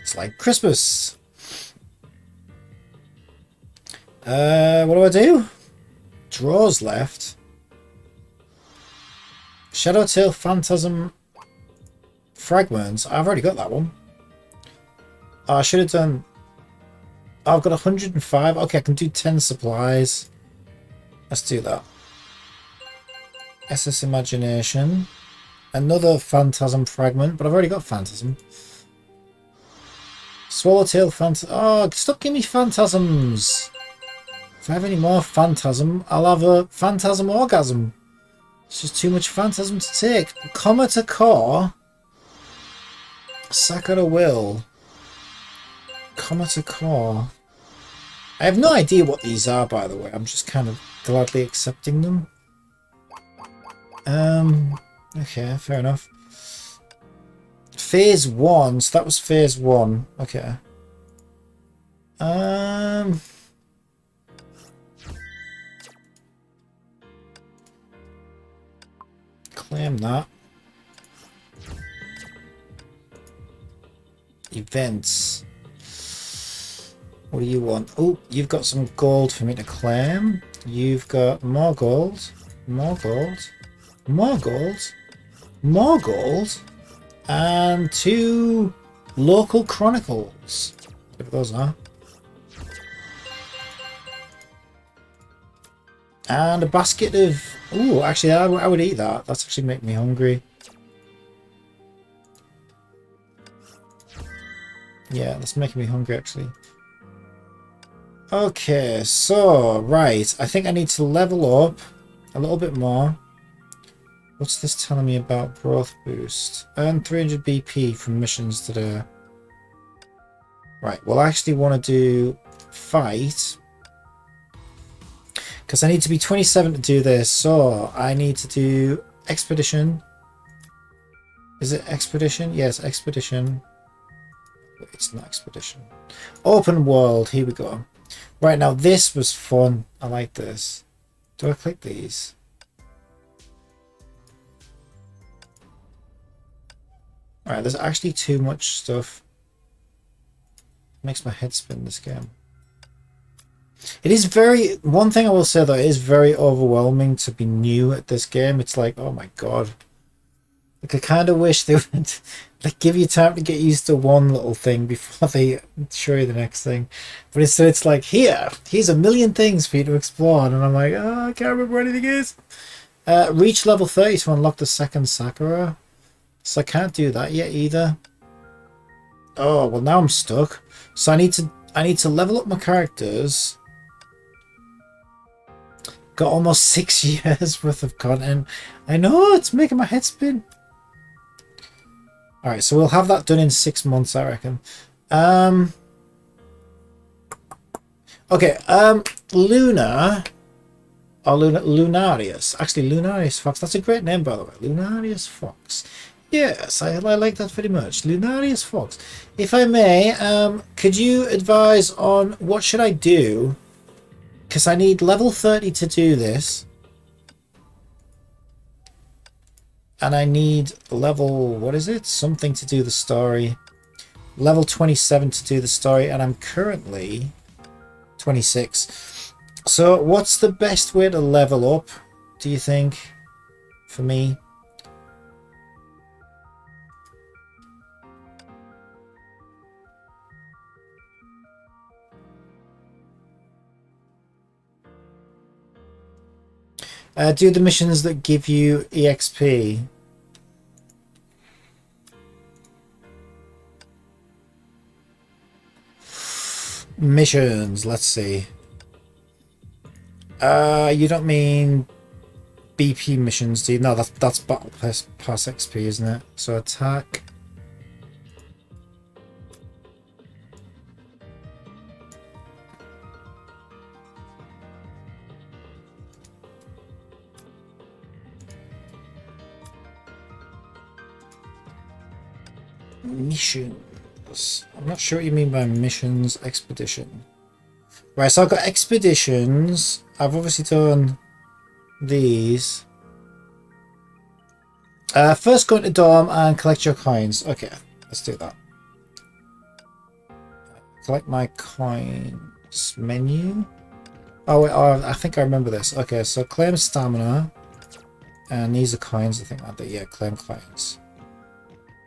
It's like Christmas. What do? Draws left. Shadowtail Phantasm Fragments. I've already got that one. Oh, I should have done... Oh, I've got 105. Okay, I can do 10 supplies. Let's do that. SS Imagination. Another Phantasm Fragment, but I've already got Phantasm. Swallowtail Phantasm. Oh, stop giving me Phantasms. If I have any more Phantasm, I'll have a Phantasm Orgasm. It's just too much Phantasm to take. Comet Core. Sakura Will. Comet Core. I have no idea what these are, by the way. I'm just kind of gladly accepting them. Okay, fair enough. Phase 1, so that was phase 1. Okay. Claim that. Events. What do you want? Oh, you've got some gold for me to claim. You've got more gold. More gold. More gold. More gold. And 2 local chronicles. Whatever those are. And a basket of... Ooh, actually, I would eat that. That's actually making me hungry. Yeah, that's making me hungry, actually. Okay, so, right. I think I need to level up a little bit more. What's this telling me about growth boost? Earn 300 BP from missions today. Right, well I actually want to do fight. Because I need to be 27 to do this, so I need to do expedition. Is it expedition? Yes, expedition. Wait, it's not expedition. Open world, here we go. Right, now this was fun. I like this. Do I click these? Alright, there's actually too much stuff. Makes my head spin, this game. It is very... One thing I will say though, it is very overwhelming to be new at this game. It's like, oh my god. Like, I kind of wish they would like give you time to get used to one little thing before they show you the next thing. But instead it's like, here's a million things for you to explore. And I'm like, oh, I can't remember what anything is. Reach level 30 to unlock the second Sakura. So I can't do that yet either. Oh, well now I'm stuck. So I need to level up my characters. Got almost 6 years worth of content. I know, it's making my head spin. Alright, so we'll have that done in 6 months, I reckon. Okay, Luna. Or Lunarius. Actually, Lunarius Fox. That's a great name, by the way. Lunarius Fox. Yes, I like that very much. Lunarius Fox. If I may, could you advise on what should I do? Because I need level 30 to do this. And I need level, what is it? Something to do the story. Level 27 to do the story. And I'm currently 26. So what's the best way to level up, do you think, for me? Do the missions that give you EXP. Missions, let's see. You don't mean BP missions, do you? No, that's Battle Pass XP, isn't it? So attack. Missions. I'm not sure what you mean by missions. Expedition. Right, so I've got expeditions. I've obviously done these. First go into Dorm and collect your coins. Okay, let's do that. Collect my coins menu. Oh wait, oh, I think I remember this. Okay, so claim stamina. And these are coins, I think, aren't they? Yeah, claim coins.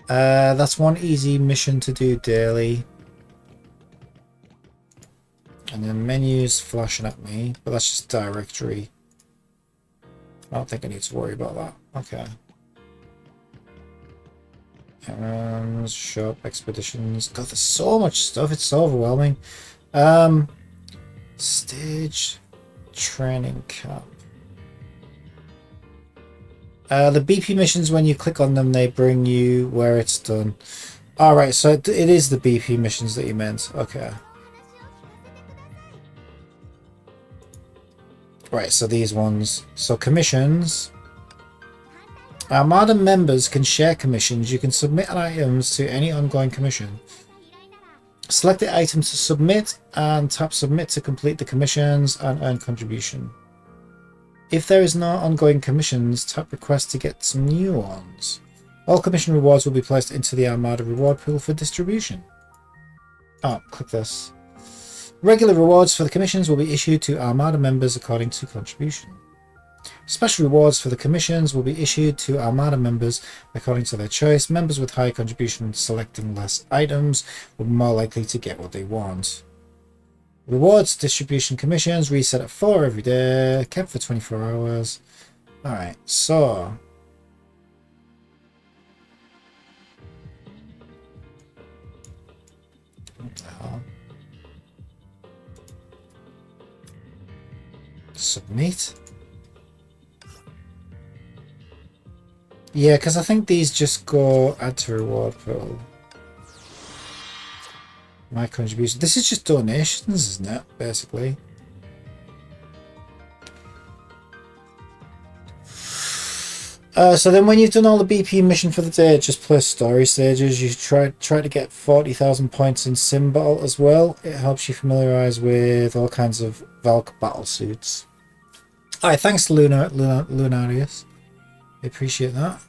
That's one easy mission to do daily. And then menus flashing at me, but that's just directory. I don't think I need to worry about that. Okay. Shop, expeditions. God, there's so much stuff. It's so overwhelming. Stage training camp. The BP missions, when you click on them, they bring you where it's done. Alright, so it is the BP missions that you meant. Okay. Right, so these ones. So commissions. Armada members can share commissions. You can submit items to any ongoing commission. Select the item to submit and tap submit to complete the commissions and earn contribution. If there is no ongoing commissions, tap request to get some new ones. All commission rewards will be placed into the Armada reward pool for distribution. Oh, click this. Regular rewards for the commissions will be issued to Armada members according to contribution. Special rewards for the commissions will be issued to Armada members according to their choice. Members with high contribution selecting less items will be more likely to get what they want. Rewards distribution commissions reset at 4 every day, kept for 24 hours. Alright, so what the hell? Submit? Yeah, because I think these just go add to reward pool. My contribution. This is just donations, isn't it? Basically. So then when you've done all the BP mission for the day, just play story stages. You try to get 40,000 points in sim battle as well. It helps you familiarise with all kinds of Valk battle suits. Alright, thanks Lunarius. I appreciate that.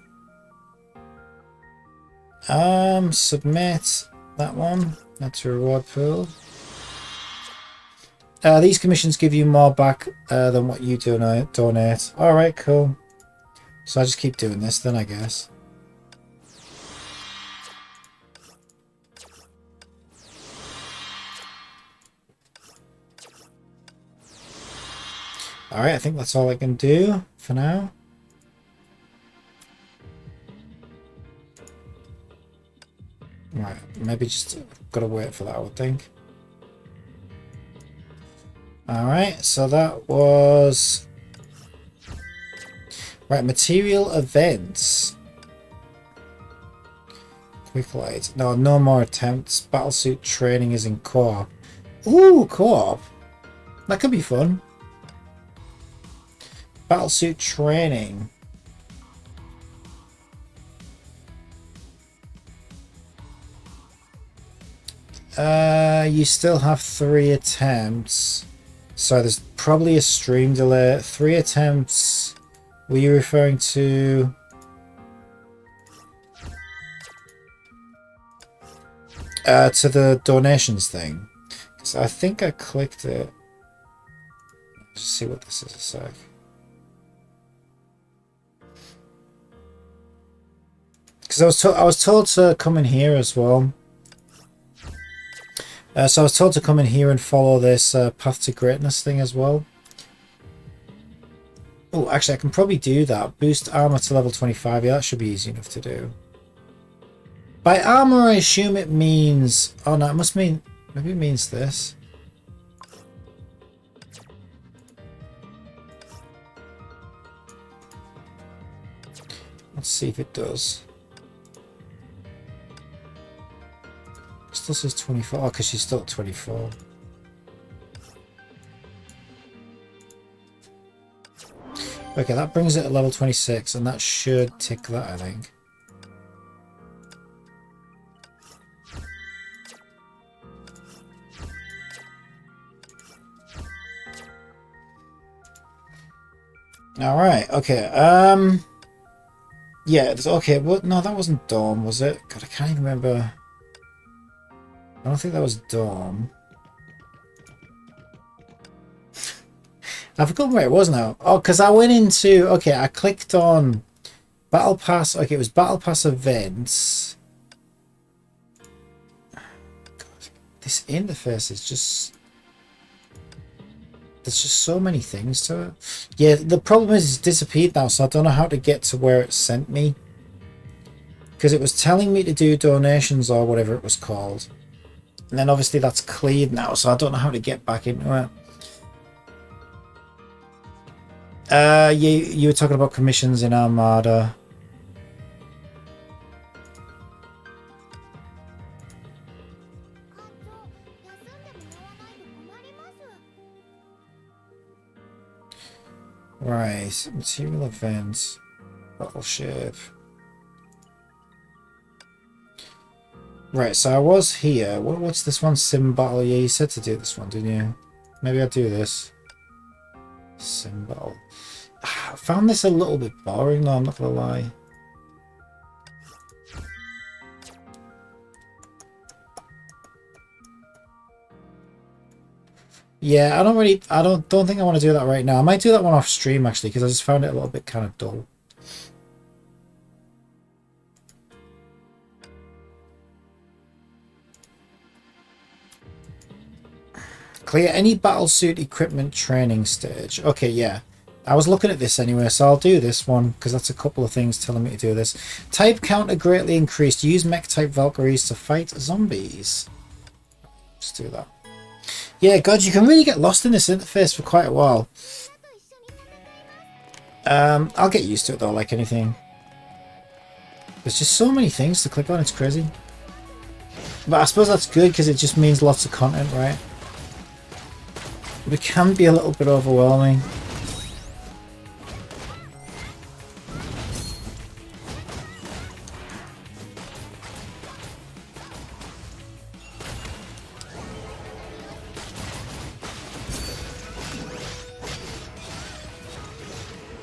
Submit that one. That's a reward pool. These commissions give you more back than what you donate. Alright, cool. So I just keep doing this then, I guess. Alright, I think that's all I can do for now. Right, maybe just gotta wait for that, I would think. Alright, so that was... Right, material events. Quick light. No more attempts. Battlesuit training is in co-op. Ooh, co-op. That could be fun. Battlesuit training. You still have 3 attempts. So there's probably a stream delay. 3 attempts. Were you referring to... to the donations thing? Because I think I clicked it. Let's see what this is a sec. Because I was told to come in here as well. So I was told to come in here and follow this Path to Greatness thing as well. Oh, actually, I can probably do that. Boost armor to level 25. Yeah, that should be easy enough to do. By armor, I assume it means... Oh, no, it must mean... Maybe it means this. Let's see if it does. Still says 24. Oh, because she's still at 24. Okay, that brings it to level 26, and that should tick that, I think. Alright, okay, yeah, it's okay, what? No, that wasn't Dawn, was it? God, I can't even remember. I don't think that was Dawn. I forgot where it was now. Oh, because I went into... Okay, I clicked on Battle Pass. Okay, it was Battle Pass events. God, this interface is just... There's just so many things to it. Yeah, the problem is it's disappeared now, so I don't know how to get to where it sent me. Because it was telling me to do donations or whatever it was called. And then obviously that's cleared now, so I don't know how to get back into it. You were talking about commissions in Armada. Right, material events, battleship. Right, so I was here. What's this one? Sim battle. Yeah, you said to do this one, didn't you? Maybe I'll do this. Sim battle. I found this a little bit boring though, I'm not gonna lie. Yeah, I don't think I want to do that right now. I might do that one off stream actually, because I just found it a little bit kind of dull. Clear any battlesuit equipment training stage. Okay, yeah. I was looking at this anyway, so I'll do this one, because that's a couple of things telling me to do this. Type counter greatly increased. Use mech type Valkyries to fight zombies. Let's do that. Yeah, God, you can really get lost in this interface for quite a while. I'll get used to it though, like anything. There's just so many things to click on, it's crazy. But I suppose that's good because it just means lots of content, right? But it can be a little bit overwhelming.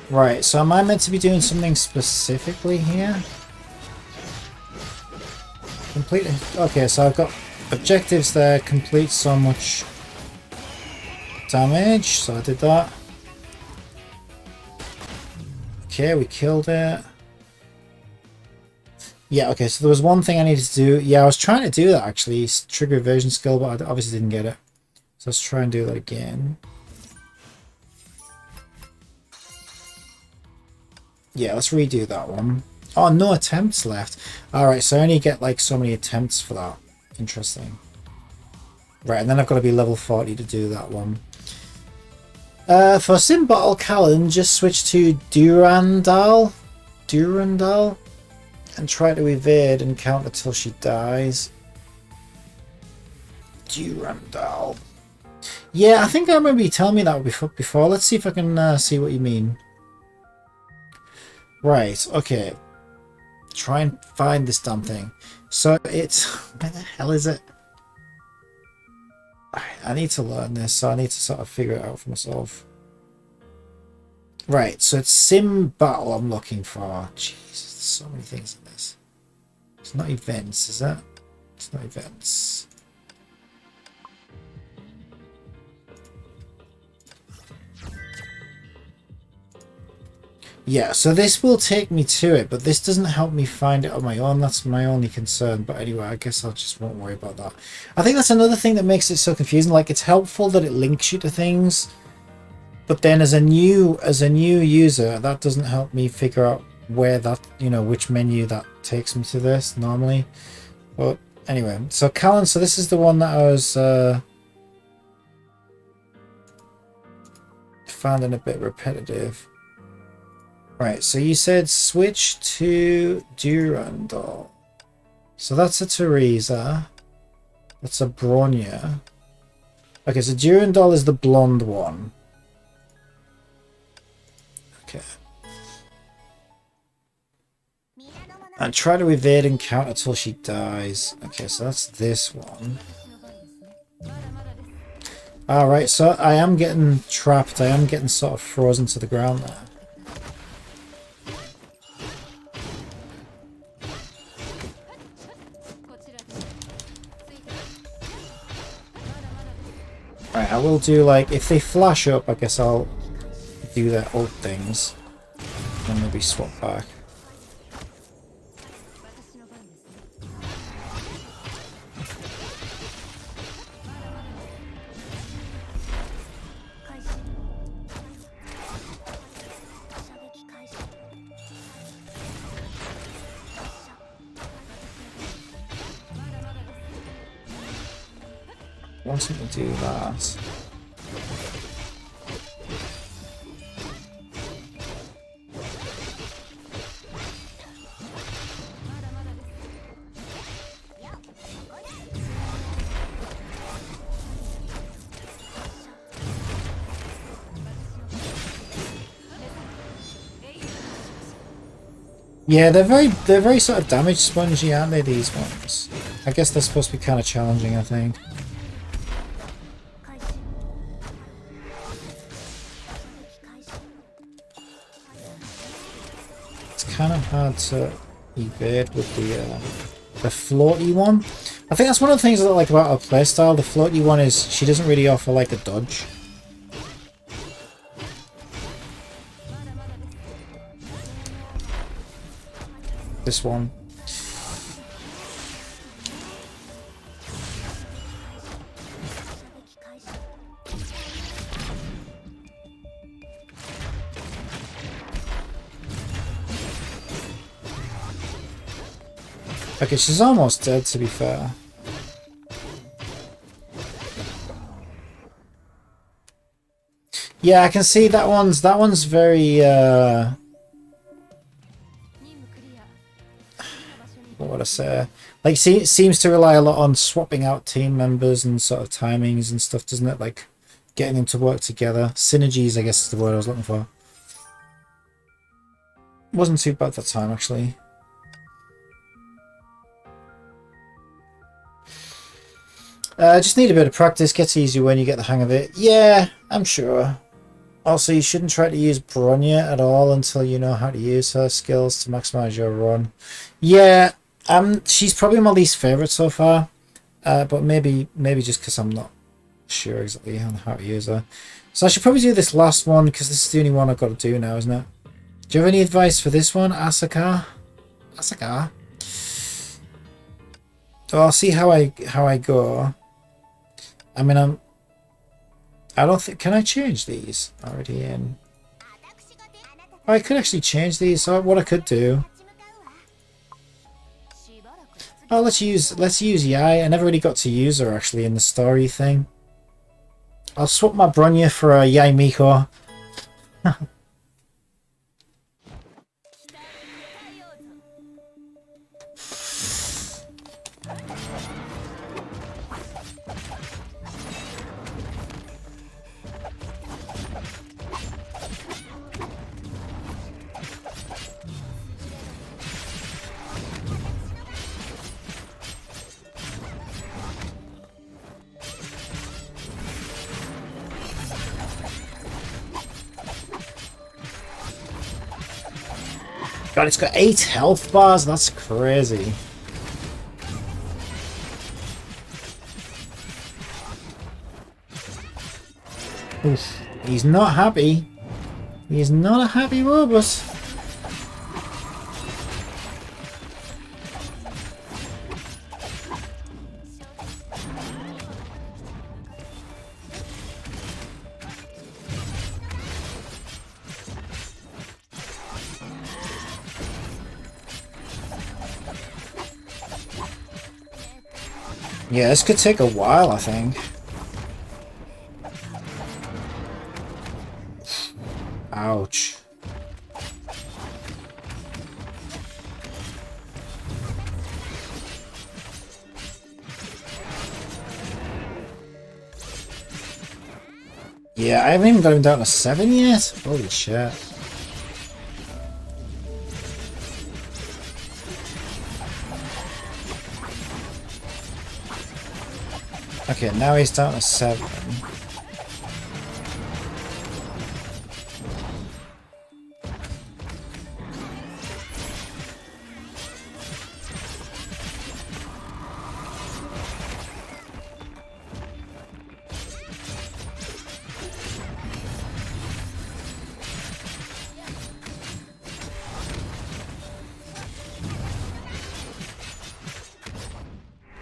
Right, so am I meant to be doing something specifically here? Complete. Okay, so I've got objectives there. Complete so much damage, so I did that. Okay, we killed it. Yeah, okay, so there was one thing I needed to do. Yeah, I was trying to do that actually. Trigger evasion skill, but I obviously didn't get it. So let's try and do that again. Yeah, let's redo that one. Oh, no attempts left. Alright, so I only get like so many attempts for that. Interesting. Right, and then I've got to be level 40 to do that one. For Sim Battle Callan, just switch to Durandal. And try to evade and counter till she dies. Durandal. Yeah, I think I remember you telling me that before. Let's see if I can see what you mean. Right, okay. Try and find this damn thing. So it's... where the hell is it? I need to learn this, so I need to sort of figure it out for myself. Right, so it's Sim Battle I'm looking for. Jesus, there's so many things in this. It's not events, is it? It's not events. Yeah, so this will take me to it, but this doesn't help me find it on my own. That's my only concern. But anyway, I guess I just won't worry about that. I think that's another thing that makes it so confusing. Like, it's helpful that it links you to things, but then as a new user, that doesn't help me figure out where that, you know, which menu that takes me to this normally. But anyway, so Callan, so this is the one that I was finding a bit repetitive. Right, so you said switch to Durandal. So that's a Teresa. That's a Bronya. Okay, so Durandal is the blonde one. Okay. And try to evade and counter till she dies. Okay, so that's this one. Alright, so I am getting trapped. I am getting sort of frozen to the ground there. Right, I will do, like, if they flash up, I guess I'll do their ult things. And maybe swap back. I want him to do that. Yeah, they're very sort of damage spongy, aren't they, these ones? I guess they're supposed to be kind of challenging, I think. Kind of hard to evade with the floaty one. I think that's one of the things that I like about her playstyle. The floaty one is she doesn't really offer like a dodge. This one. Okay, she's almost dead, to be fair. Yeah, I can see that one's very what would I say? Like, see, seems to rely a lot on swapping out team members and sort of timings and stuff, doesn't it? Like, getting them to work together. Synergies, I guess is the word I was looking for. Wasn't too bad that time, actually. Just need a bit of practice. Gets easier when you get the hang of it. Yeah, I'm sure. Also, you shouldn't try to use Bronya at all until you know how to use her skills to maximize your run. Yeah, she's probably my least favorite so far. But maybe just because I'm not sure exactly on how to use her. So I should probably do this last one because this is the only one I've got to do now, isn't it? Do you have any advice for this one, Asaka? Asaka? So I'll see how I go. I mean, I don't think... Can I change these already in? Oh, I could actually change these. So what I could do... Oh, let's use Yai. I never really got to use her actually in the story thing. I'll swap my Bronya for a Yai Miko. God, it's got 8 health bars. That's crazy. Oof. He's not happy. He's not a happy robot. Yeah, this could take a while, I think. Ouch. Yeah, I haven't even got him down to 7 yet. Holy shit. Okay, now he's down to 7.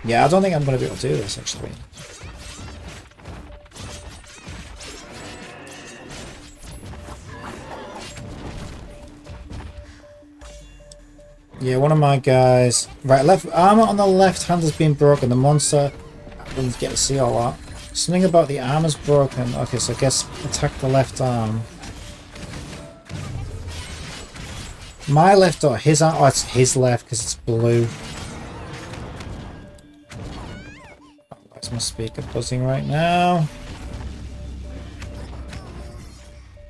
Yeah, I don't think I'm going to be able to do this, actually. Yeah, one of my guys... Right, left armor on the left hand has been broken. The monster... I didn't get to see all that. Something about the armor's broken. Okay, so I guess attack the left arm. My left or his arm? Oh, it's his left because it's blue. Where's my speaker buzzing right now?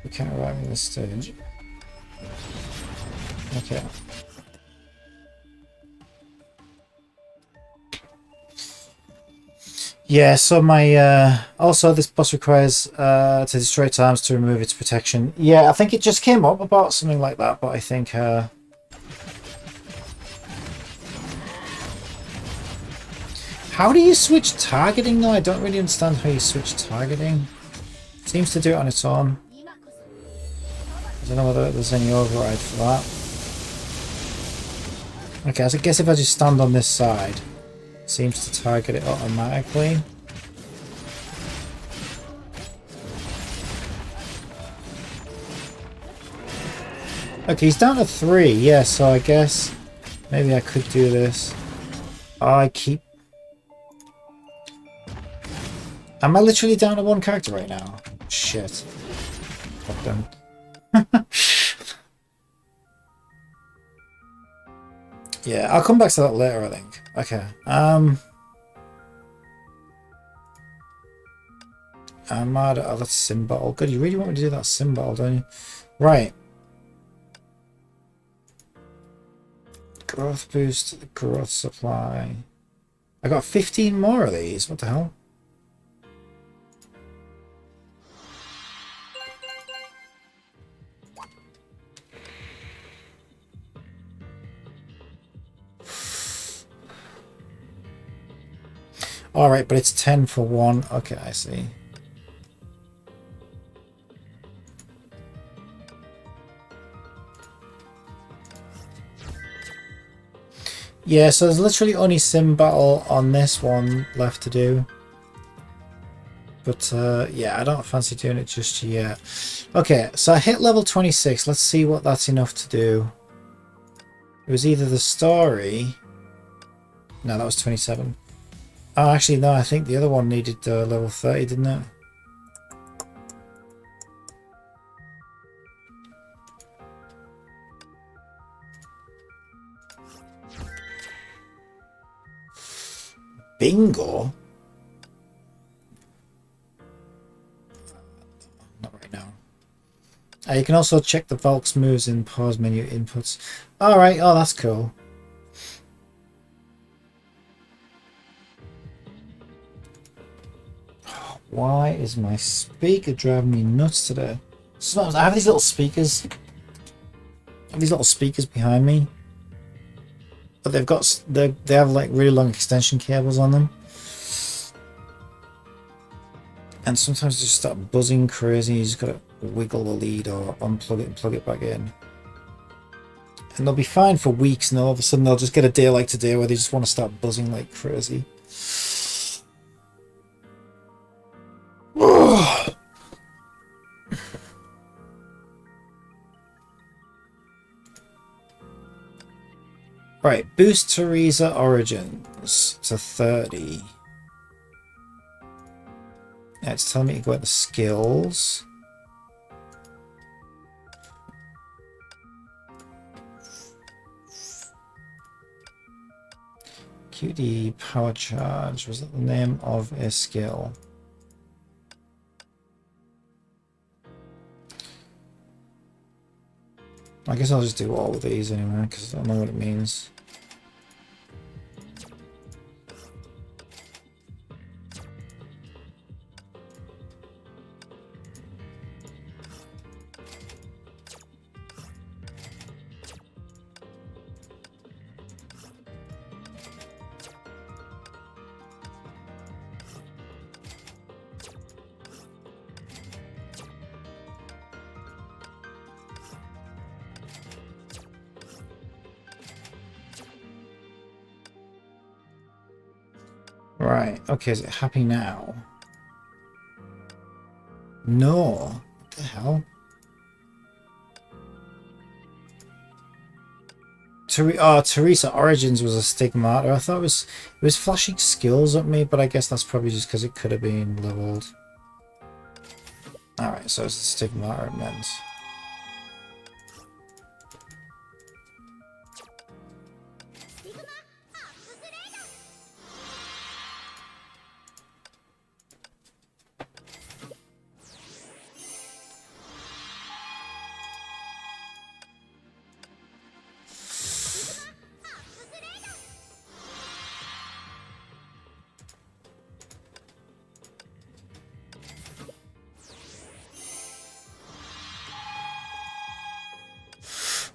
We can't arrive at this stage. Okay. Yeah, so my also this boss requires to destroy its arms to remove its protection. Yeah, I think it just came up about something like that, but I think how do you switch targeting though? I don't really understand how you switch targeting. It seems to do it on its own. I don't know whether there's any override for that. Okay, so I guess if I just stand on this side, seems to target it automatically. Okay, he's down to 3. Yeah, so I guess maybe I could do this. Oh, I keep... Am I literally down to 1 character right now? Shit. Fuck them. Yeah, I'll come back to that later, I think. Okay. Armada, oh, that's sim battle. God, you really want me to do that sim battle, don't you? Right. Growth boost, growth supply. I got 15 more of these. What the hell? Alright, but it's 10 for one. Okay, I see. Yeah, so there's literally only sim battle on this one left to do. But yeah, I don't fancy doing it just yet. Okay, so I hit level 26. Let's see what that's enough to do. It was either the story... No, that was 27. Oh, actually, no, I think the other one needed level 30, didn't it? Bingo? Not right now. You can also check the Valk's moves in pause menu inputs. Alright, oh, that's cool. Why is my speaker driving me nuts today? Sometimes I have these little speakers. I have these little speakers behind me. But they've got they have like really long extension cables on them. And sometimes they just start buzzing crazy. You just gotta wiggle the lead or unplug it and plug it back in. And they'll be fine for weeks, and all of a sudden they'll just get a day like today where they just want to start buzzing like crazy. Right, boost Teresa Origins to 30. Yeah, it's telling me to go at the skills. QD Power Charge, was that the name of a skill? I guess I'll just do all of these anyway, because I don't know what it means. Right, okay, is it happy now? No. What the hell? Teresa Origins was a stigmata. I thought it was flashing skills at me, but I guess that's probably just because it could have been leveled. Alright, so it's the stigmata it meant.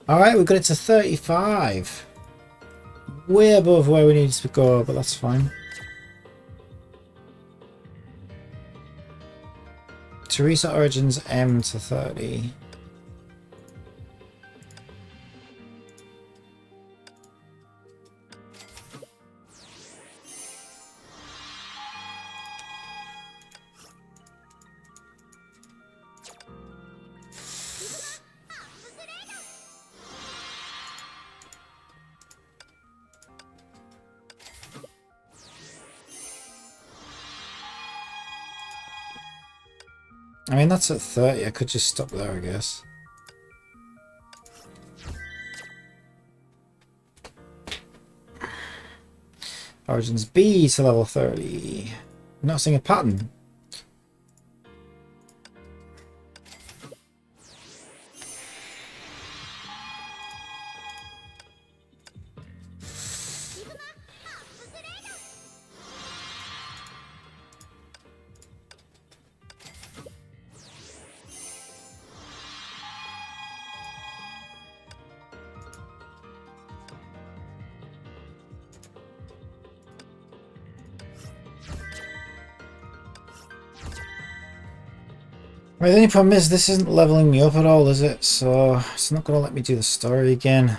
Alright, we've got it to 35. Way above where we needed to go, but that's fine. Teresa Origins M to 30. I mean, that's at 30. I could just stop there, I guess. Origins B to level 30. I'm not seeing a pattern. Right, the only problem is this isn't leveling me up at all, is it? So it's not going to let me do the story again.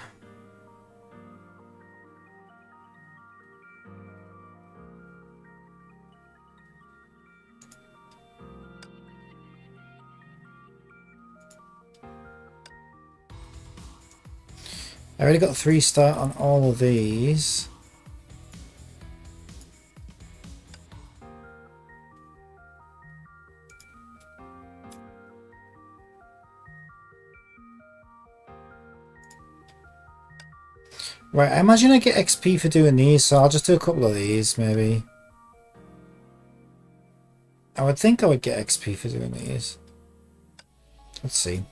I already got 3-star on all of these. Right, I imagine I get XP for doing these, so I'll just do a couple of these, maybe. I would think I would get XP for doing these. Let's see.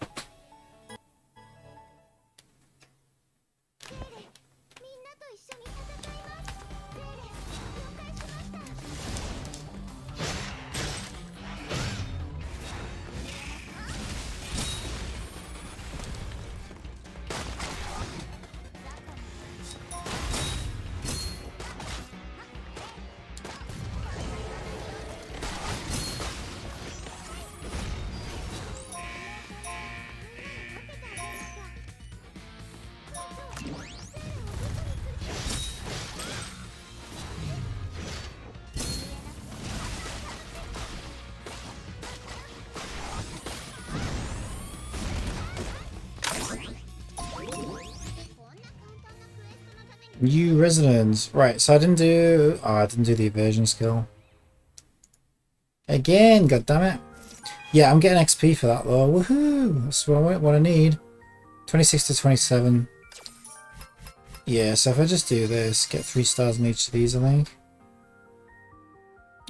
New residents. Right, so I didn't do... Oh, I didn't do the evasion skill. Again, god damn it. Yeah, I'm getting XP for that though. Woohoo! That's what I need. 26 to 27. Yeah, so if I just do this, get 3 stars in each of these, I think.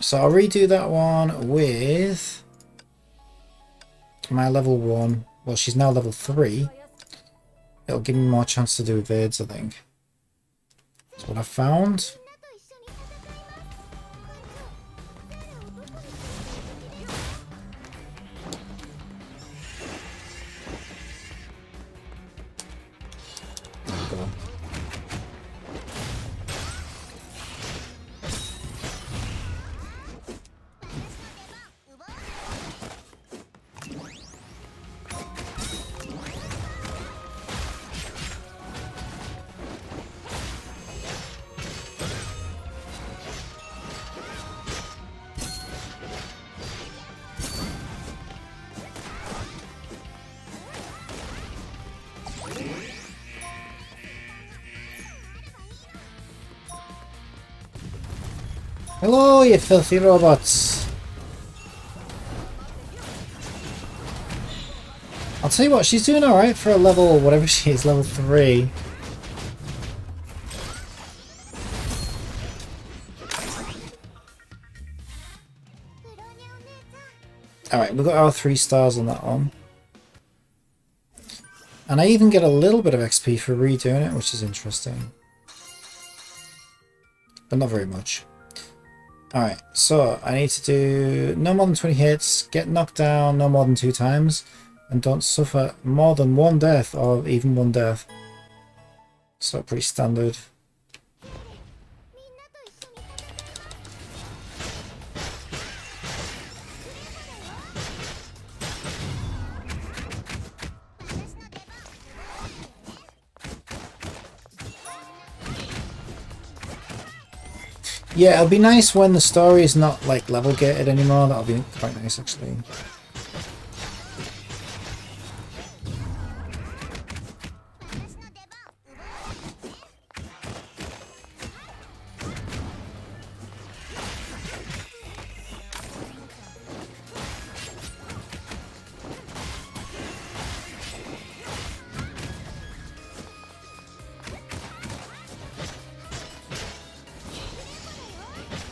So I'll redo that one with my level 1. Well, she's now level 3. It'll give me more chance to do evades, I think. That's what I found. There we go. Hello, you filthy robots! I'll tell you what, she's doing alright for a level, whatever she is, level 3. Alright, we've got our 3 stars on that one. And I even get a little bit of XP for redoing it, which is interesting. But not very much. Alright, so I need to do no more than 20 hits, get knocked down no more than 2 times, and don't suffer more than 1 death, or even 1 death. So pretty standard. Yeah, it'll be nice when the story is not like level gated anymore. That'll be quite nice actually.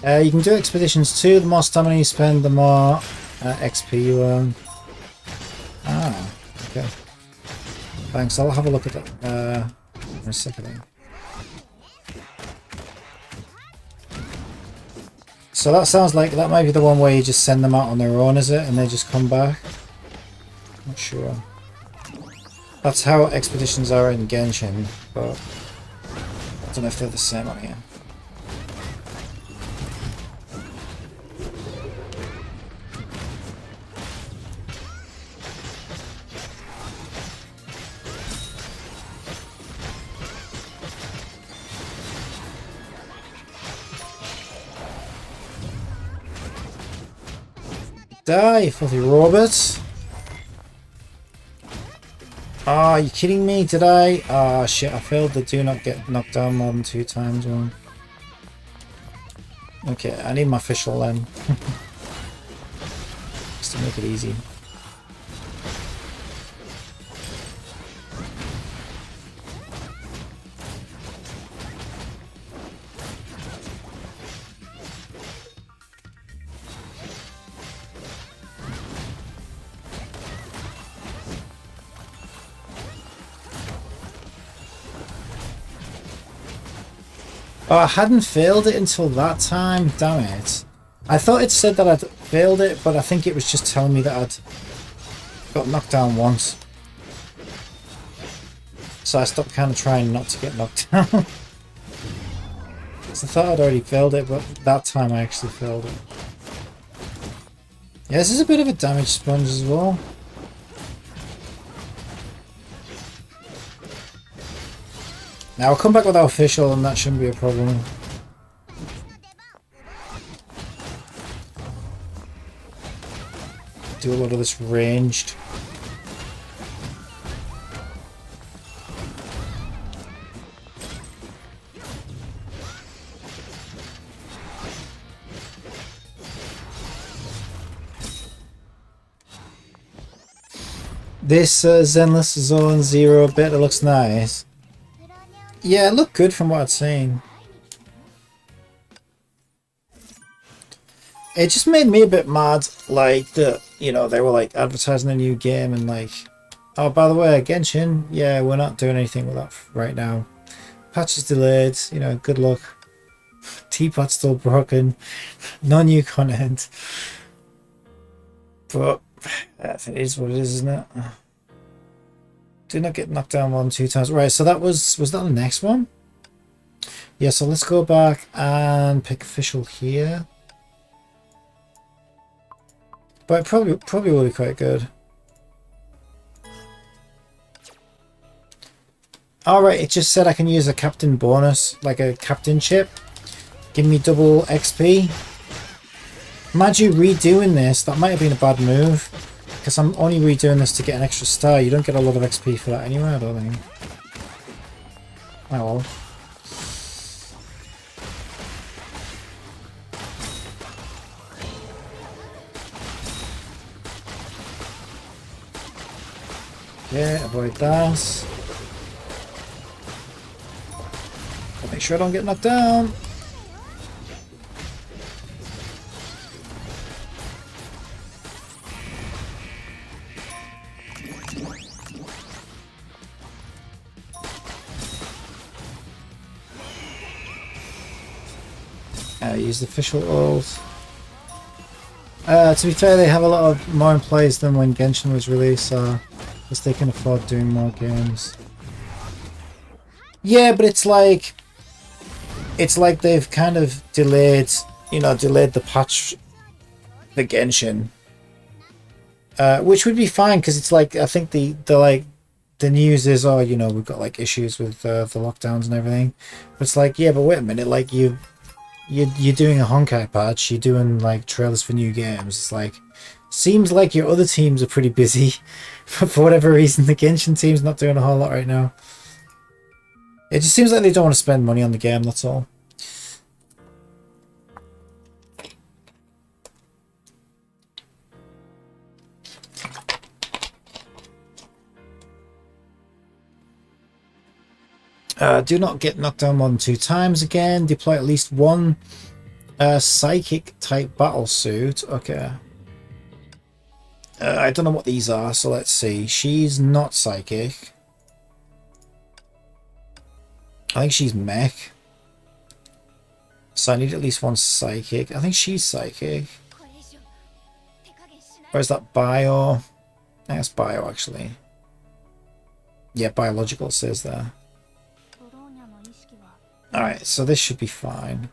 You can do expeditions too. The more stamina you spend, the more XP you earn. Ah, okay. Thanks, I'll have a look at that in a second. So that sounds like that might be the one where you just send them out on their own, is it? And they just come back? Not sure. That's how expeditions are in Genshin, but I don't know if they're the same on here. Die, filthy robots! Ah, are you kidding me? Did I? Ah, shit, I failed the do not get knocked down more than 2 times one. Okay, I need my official then. Just to make it easy. Oh, I hadn't failed it until that time. Damn it. I thought it said that I'd failed it, but I think it was just telling me that I'd got knocked down once. So I stopped kind of trying not to get knocked down. So I thought I'd already failed it, but that time I actually failed it. Yeah, this is a bit of a damage sponge as well. Now I'll come back with our official and that shouldn't be a problem. Do a lot of this ranged. This Zenless Zone 0 bit, it looks nice. Yeah, it looked good from what I'd seen. It just made me a bit mad, like, that, you know, they were, like, advertising a new game and, like, oh, by the way, Genshin, yeah, we're not doing anything with that right now. Patch is delayed, you know, good luck. Teapot's still broken. No new content. But, it is what it is, isn't it? Do not get knocked down 1, 2 times. Right, so that was that the next one? Yeah, so let's go back and pick official here. But it probably will be quite good. Alright, it just said I can use a captain bonus, like a captain chip. Give me double XP. Mind you, redoing this, that might have been a bad move. Because I'm only redoing this to get an extra star. You don't get a lot of XP for that anyway, I don't think. Oh well. Yeah, avoid that. I'll make sure I don't get knocked down. Use the official ult. To be fair, they have a lot of more employees than when Genshin was released, so I guess they can afford doing more games. Yeah, but it's like they've kind of delayed, you know, delayed the patch for Genshin, which would be fine because it's like I think the news is, oh, you know, we've got like issues with the lockdowns and everything. But it's like, yeah, but wait a minute, like you're doing a Honkai patch, you're doing like trailers for new games. It's like, seems like your other teams are pretty busy. For whatever reason, the Genshin team's not doing a whole lot right now. It just seems like they don't want to spend money on the game, that's all. Do not get knocked down more than 2 times again. Deploy at least one Psychic type battle suit. Okay. I don't know what these are, so let's see. She's not psychic. I think she's mech. So I need at least one psychic. I think she's psychic. Or is that bio? I think that's bio, actually. Yeah, biological says there. Alright, so this should be fine.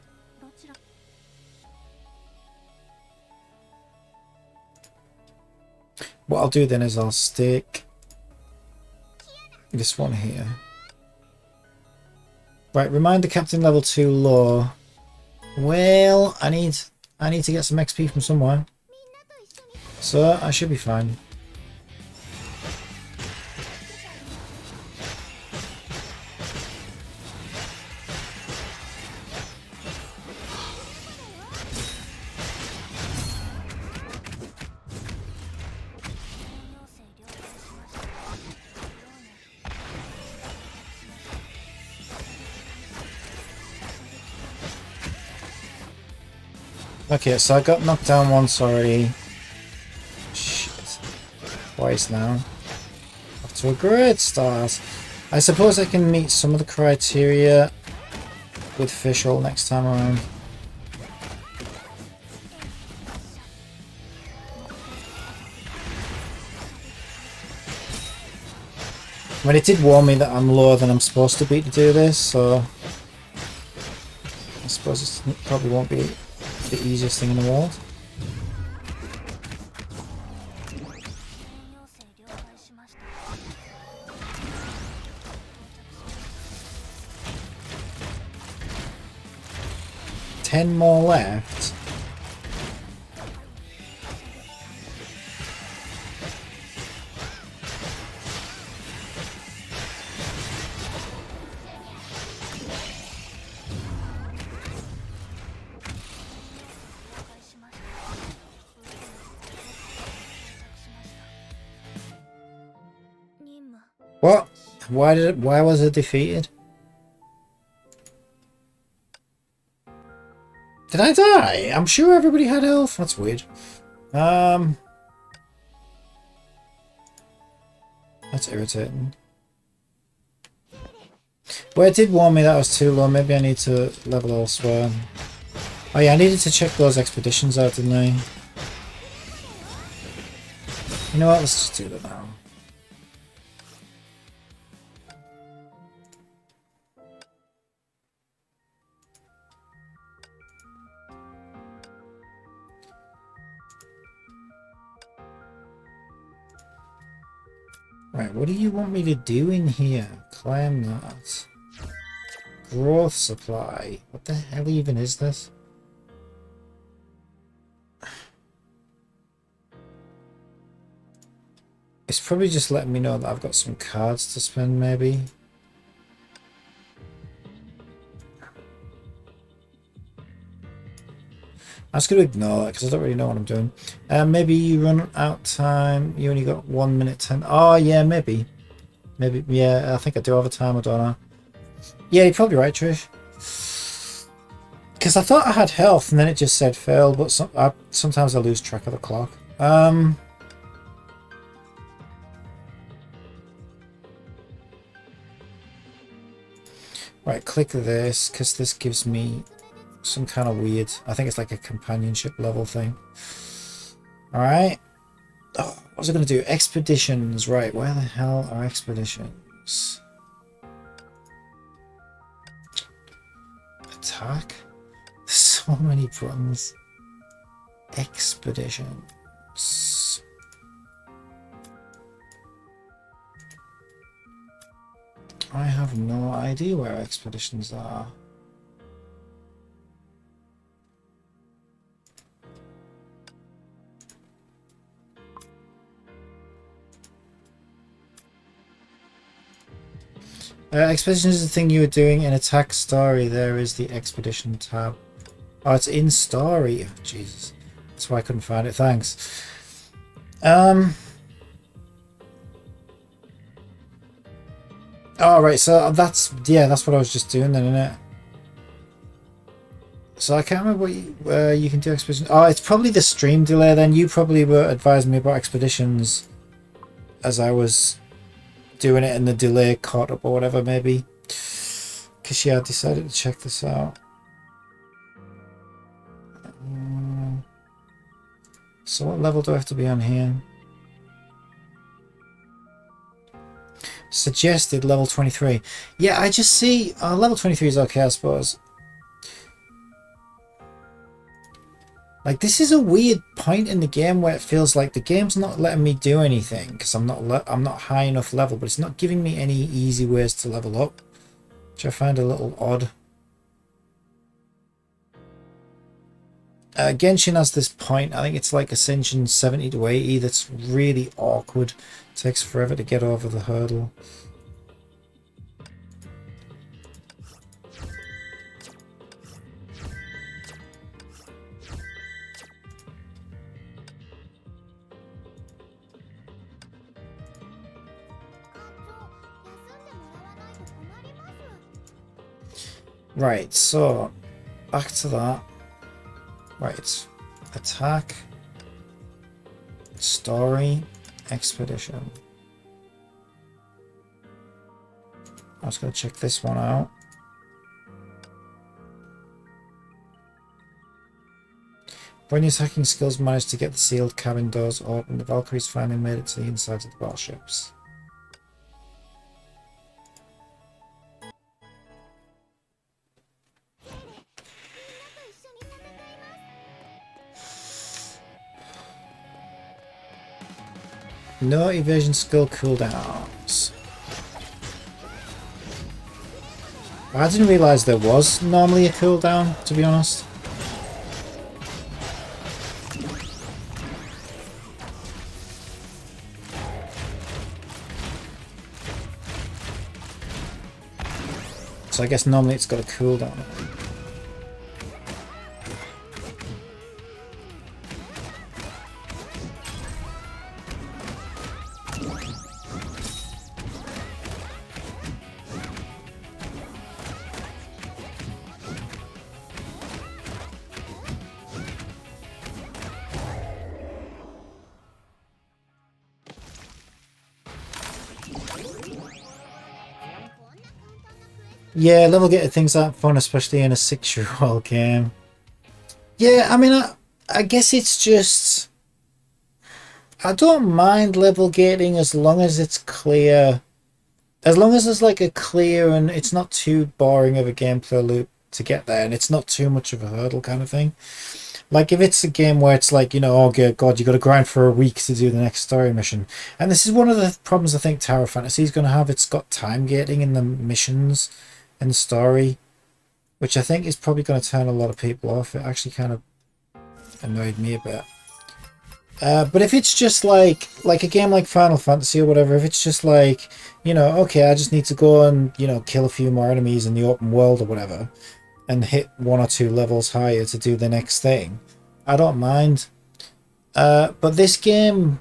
What I'll do then is I'll stick this one here. Right, remind the captain level 2 lore. Well, I need to get some XP from somewhere. So I should be fine. Okay, so I got knocked down once already. Shit. Twice now. Off to a great start. I suppose I can meet some of the criteria with Fischl next time around. I mean, it did warn me that I'm lower than I'm supposed to be to do this, so I suppose it probably won't be the easiest thing in the world. Ten more left. What? Why was it defeated? Did I die? I'm sure everybody had health. That's weird. That's irritating. Well, it did warn me that I was too low. Maybe I need to level elsewhere. Oh yeah, I needed to check those expeditions out, didn't I? You know what? Let's just do that now. Right, what do you want me to do in here? Claim that. Growth supply. What the hell even is this? It's probably just letting me know that I've got some cards to spend, maybe. I'm just going to ignore that because I don't really know what I'm doing. Maybe you run out time. You only got 1 minute 10. Oh, yeah, maybe. Maybe, yeah, I think I do have a timer, don't I? Yeah, you're probably right, Trish. Because I thought I had health and then it just said fail, but sometimes I lose track of the clock. Right, click this because this gives me some kind of weird, I think it's like a companionship level thing. Alright. Oh, what was I going to do? Expeditions. Right, where the hell are expeditions? Attack? So many buttons. Expeditions. I have no idea where expeditions are. Expedition is the thing you were doing in Attack Story. There is the Expedition tab. Oh, it's in Story. Oh, Jesus. That's why I couldn't find it. Thanks. Oh, right. So that's, yeah, that's what I was just doing then, isn't it? So I can't remember what you can do expedition. Oh, it's probably the stream delay then. You probably were advising me about expeditions as I was doing it and the delay caught up or whatever, maybe. Because yeah, I decided to check this out. So what level do I have to be on here? Suggested level 23. Yeah, I just see level 23 is okay, I suppose. Like, this is a weird point in the game where it feels like the game's not letting me do anything because I'm not high enough level, but it's not giving me any easy ways to level up, which I find a little odd. Genshin has this point, I think it's like Ascension 70 to 80, that's really awkward. It takes forever to get over the hurdle. Right, so back to that. Right, attack, story, expedition. I was going to check this one out. Bronya's hacking skills managed to get the sealed cabin doors open. The Valkyries finally made it to the insides of the battleships. No evasion skill cooldowns. I didn't realise there was normally a cooldown, to be honest. So I guess normally it's got a cooldown. Yeah, level gated things aren't fun, especially in a 6-year-old game. Yeah, I mean, I guess it's just... I don't mind level gating as long as it's clear. As long as there's like a clear and it's not too boring of a gameplay loop to get there, and it's not too much of a hurdle kind of thing. Like if it's a game where it's like, you know, oh god, you got to grind for a week to do the next story mission. And this is one of the problems I think Tower Fantasy is going to have. It's got time gating in the missions and the story, which I think is probably going to turn a lot of people off. It actually kind of annoyed me a bit. But if it's just like a game like Final Fantasy or whatever, if it's just like, you know, okay, I just need to go and, you know, kill a few more enemies in the open world or whatever, and hit 1 or 2 levels higher to do the next thing, I don't mind. But this game,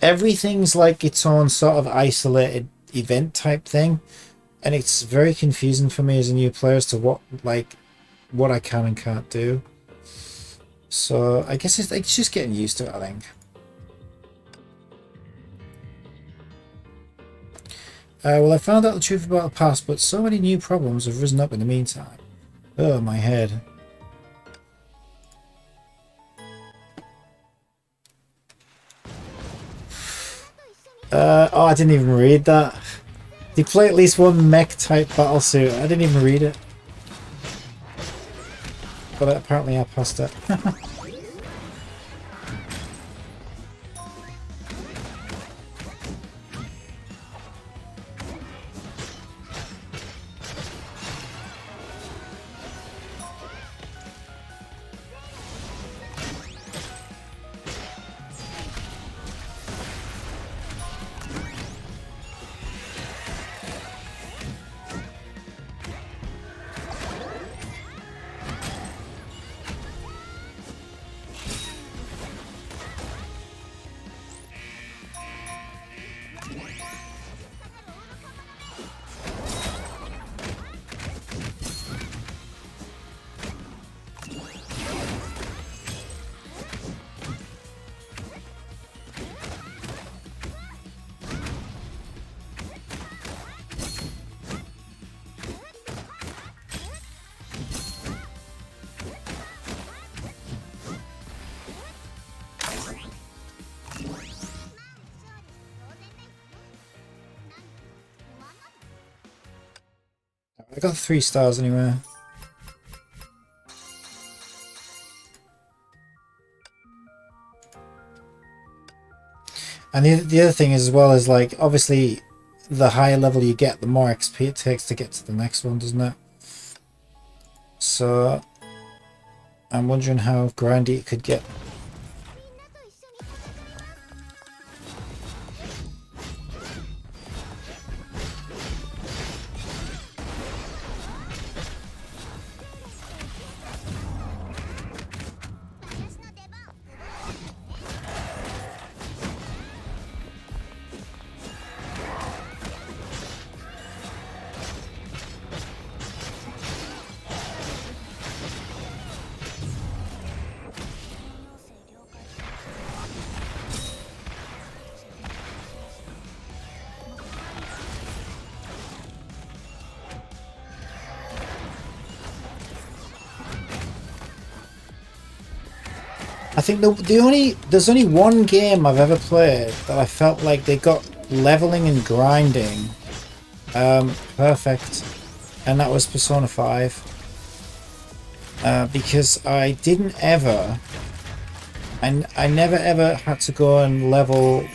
everything's like its own sort of isolated event type thing, and it's very confusing for me as a new player as to what I can and can't do. So I guess it's just getting used to it, I think. Well, I found out the truth about the past, but so many new problems have risen up in the meantime. Oh, my head. Oh, I didn't even read that. You play at least one mech type battlesuit. I didn't even read it. But apparently I passed it. I got 3 stars anyway. And the other thing is, as well, is like, obviously, the higher level you get, the more XP it takes to get to the next one, doesn't it? So, I'm wondering how grindy it could get. I think there's only one game I've ever played that I felt like they got leveling and grinding perfect, and that was Persona 5. Because I never ever had to go and level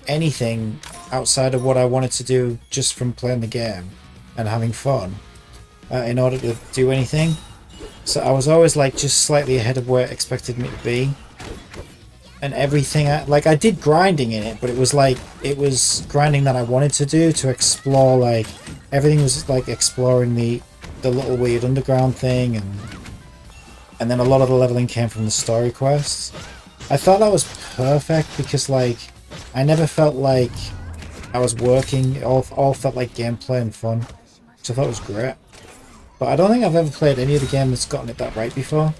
anything outside of what I wanted to do just from playing the game and having fun in order to do anything. So I was always like just slightly ahead of where it expected me to be. And everything, I did grinding in it, but it was grinding that I wanted to do to explore, like, everything was like exploring the little weird underground thing, and then a lot of the leveling came from the story quests. I thought that was perfect because, like, I never felt like I was working. It all felt like gameplay and fun, which I thought was great. But I don't think I've ever played any other game that's gotten it that right before.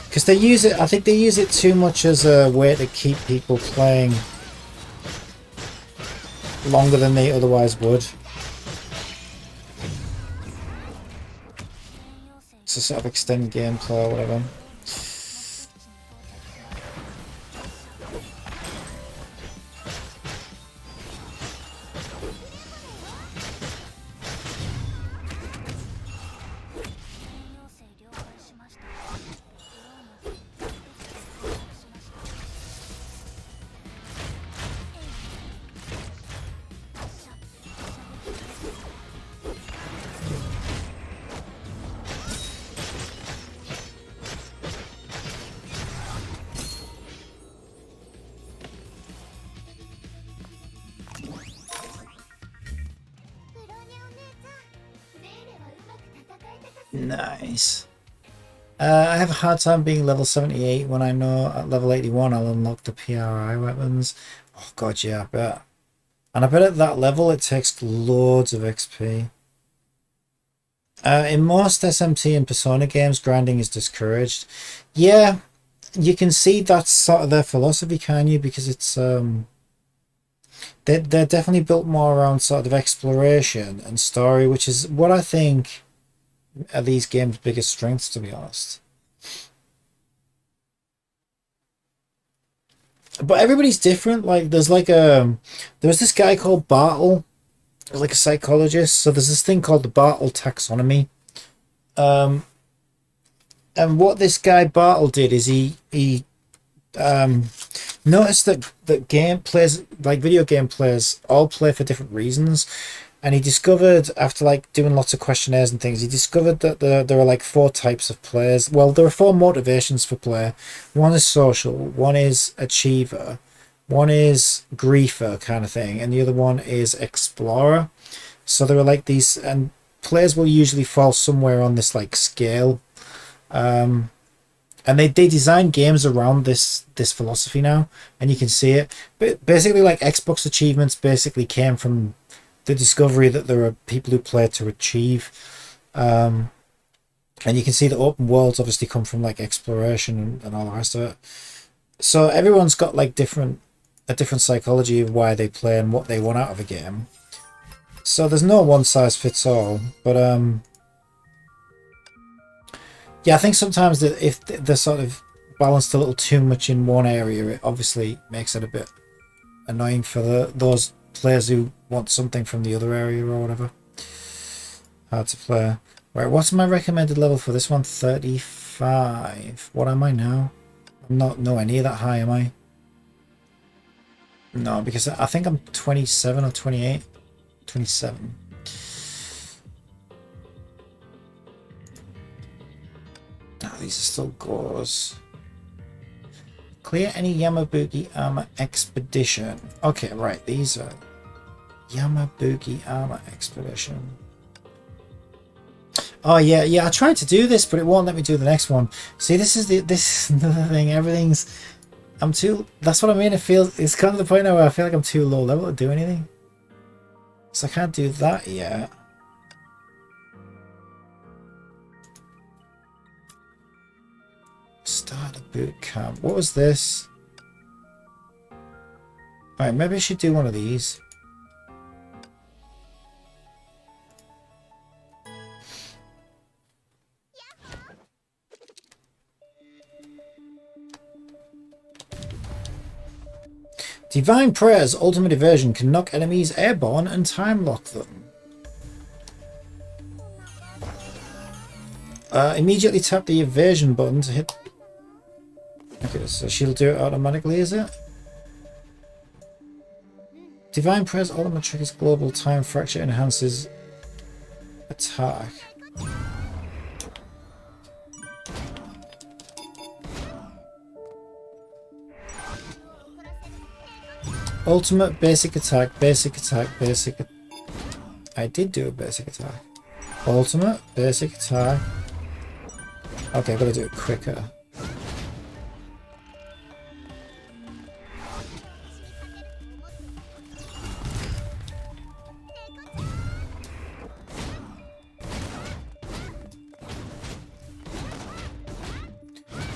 Because they use it, I think they use it too much as a way to keep people playing longer than they otherwise would. It's a sort of extended gameplay or whatever. Nice. I have a hard time being level 78 when I know at level 81 I'll unlock the PRI weapons. Oh god, yeah, I bet. And I bet at that level it takes loads of XP. In most SMT and Persona games, grinding is discouraged. Yeah, you can see that's sort of their philosophy, can you? Because it's they're definitely built more around sort of exploration and story, which is what I think are these games' biggest strengths, to be honest. But everybody's different. Like there's there was this guy called Bartle, like a psychologist. So there's this thing called the Bartle taxonomy. And what this guy Bartle did is he noticed that video game players all play for different reasons. And he discovered, after like doing lots of questionnaires and things, he discovered that there are like 4 types of players. Well, there are 4 motivations for play. One is social, one is achiever, one is griefer kind of thing, and the other one is explorer. So there are like these, and players will usually fall somewhere on this like scale. And they design games around this philosophy now, and you can see it. But basically, like Xbox achievements basically came from the discovery that there are people who play to achieve, and you can see the open worlds obviously come from like exploration and all the rest of it. So everyone's got like a different psychology of why they play and what they want out of a game. So there's no one size fits all, but yeah, I think sometimes that if they're sort of balanced a little too much in one area, it obviously makes it a bit annoying for players who want something from the other area or whatever. Hard to play. Right, what's my recommended level for this one? 35. What am I now? I'm not nowhere near that high, am I? No, because I think I'm 27 or 28. 27. Ah, these are still gores. Clear any Yamabuki Armor Expedition. Okay, right, these are Yamabuki Armor Expedition. Oh yeah, I tried to do this, but it won't let me do the next one. See, this is another thing. Everything's that's what I mean. It's kind of the point now where I feel like I'm too low level to do anything. So I can't do that yet. Start a boot camp. What was this? Alright, maybe I should do one of these. Divine Prayer's ultimate evasion can knock enemies airborne and time lock them. Immediately tap the evasion button to hit. Okay, so she'll do it automatically, is it? Divine Prayer's ultimate trick is global time fracture enhances attack. Ultimate basic attack, basic attack, basic. I did do a basic attack. Ultimate basic attack. Okay, I've got to do it quicker.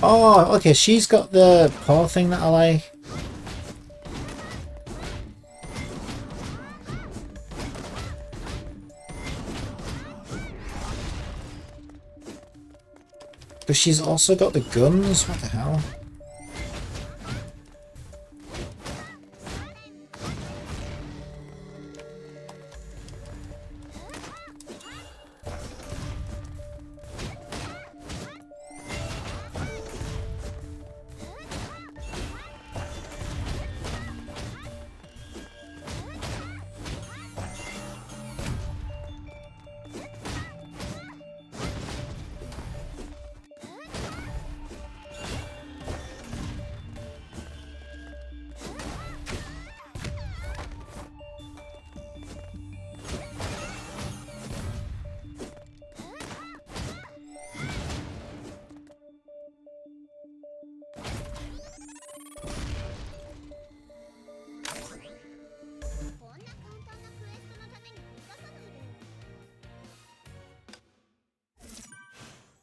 Oh, okay, she's got the paw thing that I like. But she's also got the guns. What the hell?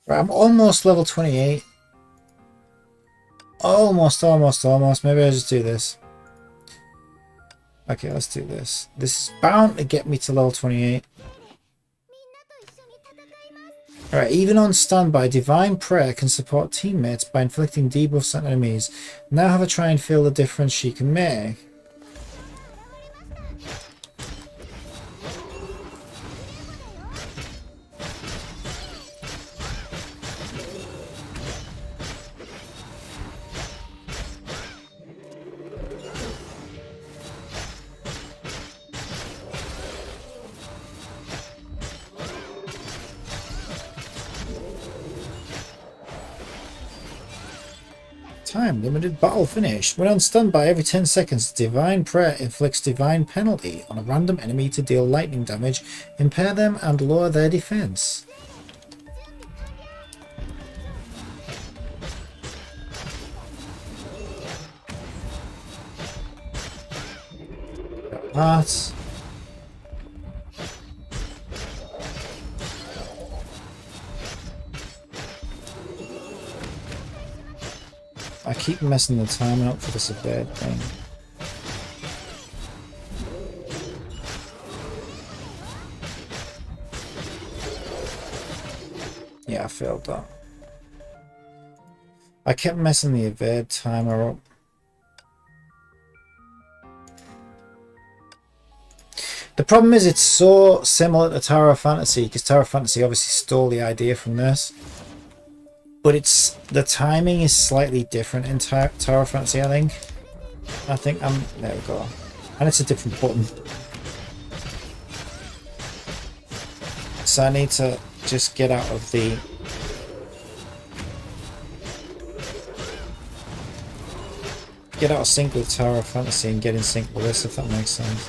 Right, I'm almost level 28. Almost. Maybe I'll just do this. Okay, let's do this. This is bound to get me to level 28. Alright, even on standby, Divine Prayer can support teammates by inflicting debuffs on enemies. Now have a try and feel the difference she can make. Time limited battle finished. When on standby every 10 seconds, Divine Prayer inflicts divine penalty on a random enemy to deal lightning damage, impair them, and lower their defense. That. I keep messing the timing up for this a bad thing. Yeah, I failed that. I kept messing the evade timer up. The problem is it's so similar to Tower of Fantasy, because Tower of Fantasy obviously stole the idea from this. But it's the timing is slightly different in Tower of Fantasy, I think. There we go. And it's a different button. So I need to just get out of the... Get out of sync with Tower of Fantasy and get in sync with this, if that makes sense.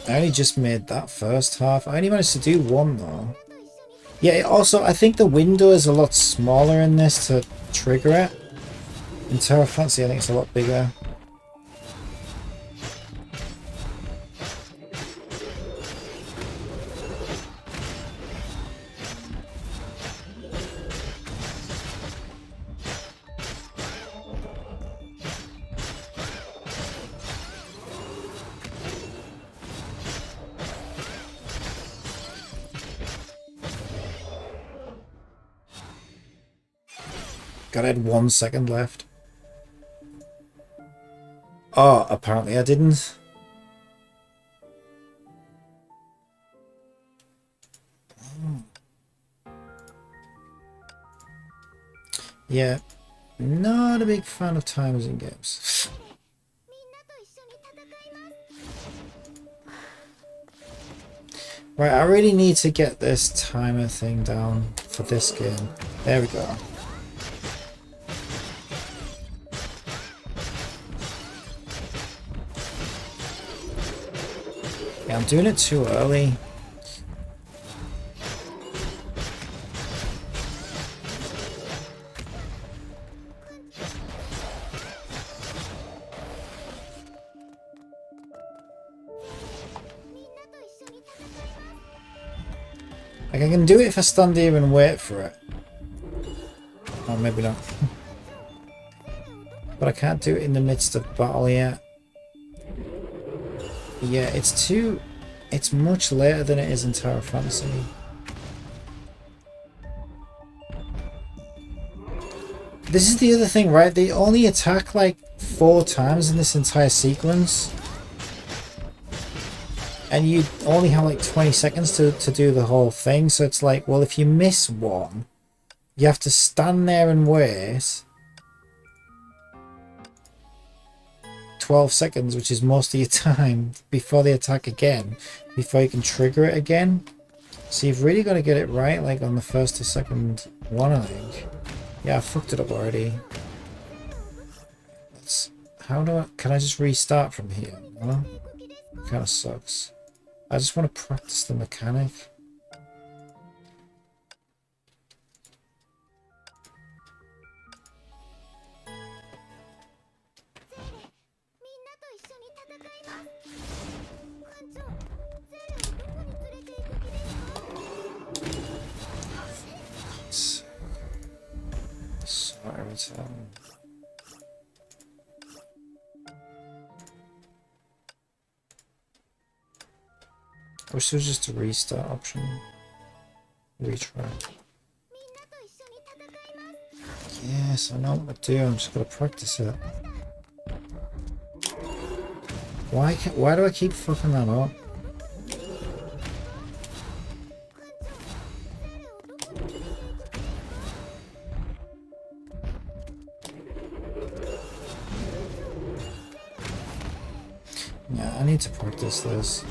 I only just made that first half. I only managed to do one though. Yeah, also I think the window is a lot smaller in this to trigger it. In Tower of Fantasy I think it's a lot bigger. God, I had 1 second left. Oh, apparently I didn't. Yeah, not a big fan of timers in games. Right, I really need to get this timer thing down for this game. There we go. Yeah, I'm doing it too early. Like, I can do it if I stand here and wait for it. Oh, maybe not. But I can't do it in the midst of battle yet. Yeah, it's much later than it is in Tower of Fantasy. This is the other thing, right? They only attack like 4 times in this entire sequence. And you only have like 20 seconds to do the whole thing. So it's like, well, if you miss one, you have to stand there and wait 12 seconds, which is most of your time, before they attack again, before you can trigger it again. So you've really got to get it right, like on the first or second one, I think. Yeah, I fucked it up already. Can I just restart from here? No? Kind of sucks. I just want to practice the mechanic. I wish there was just a restart option. Retry. Yes, I know what to do. I'm just gonna practice it. Why do I keep fucking that up? Yeah, I need to practice this.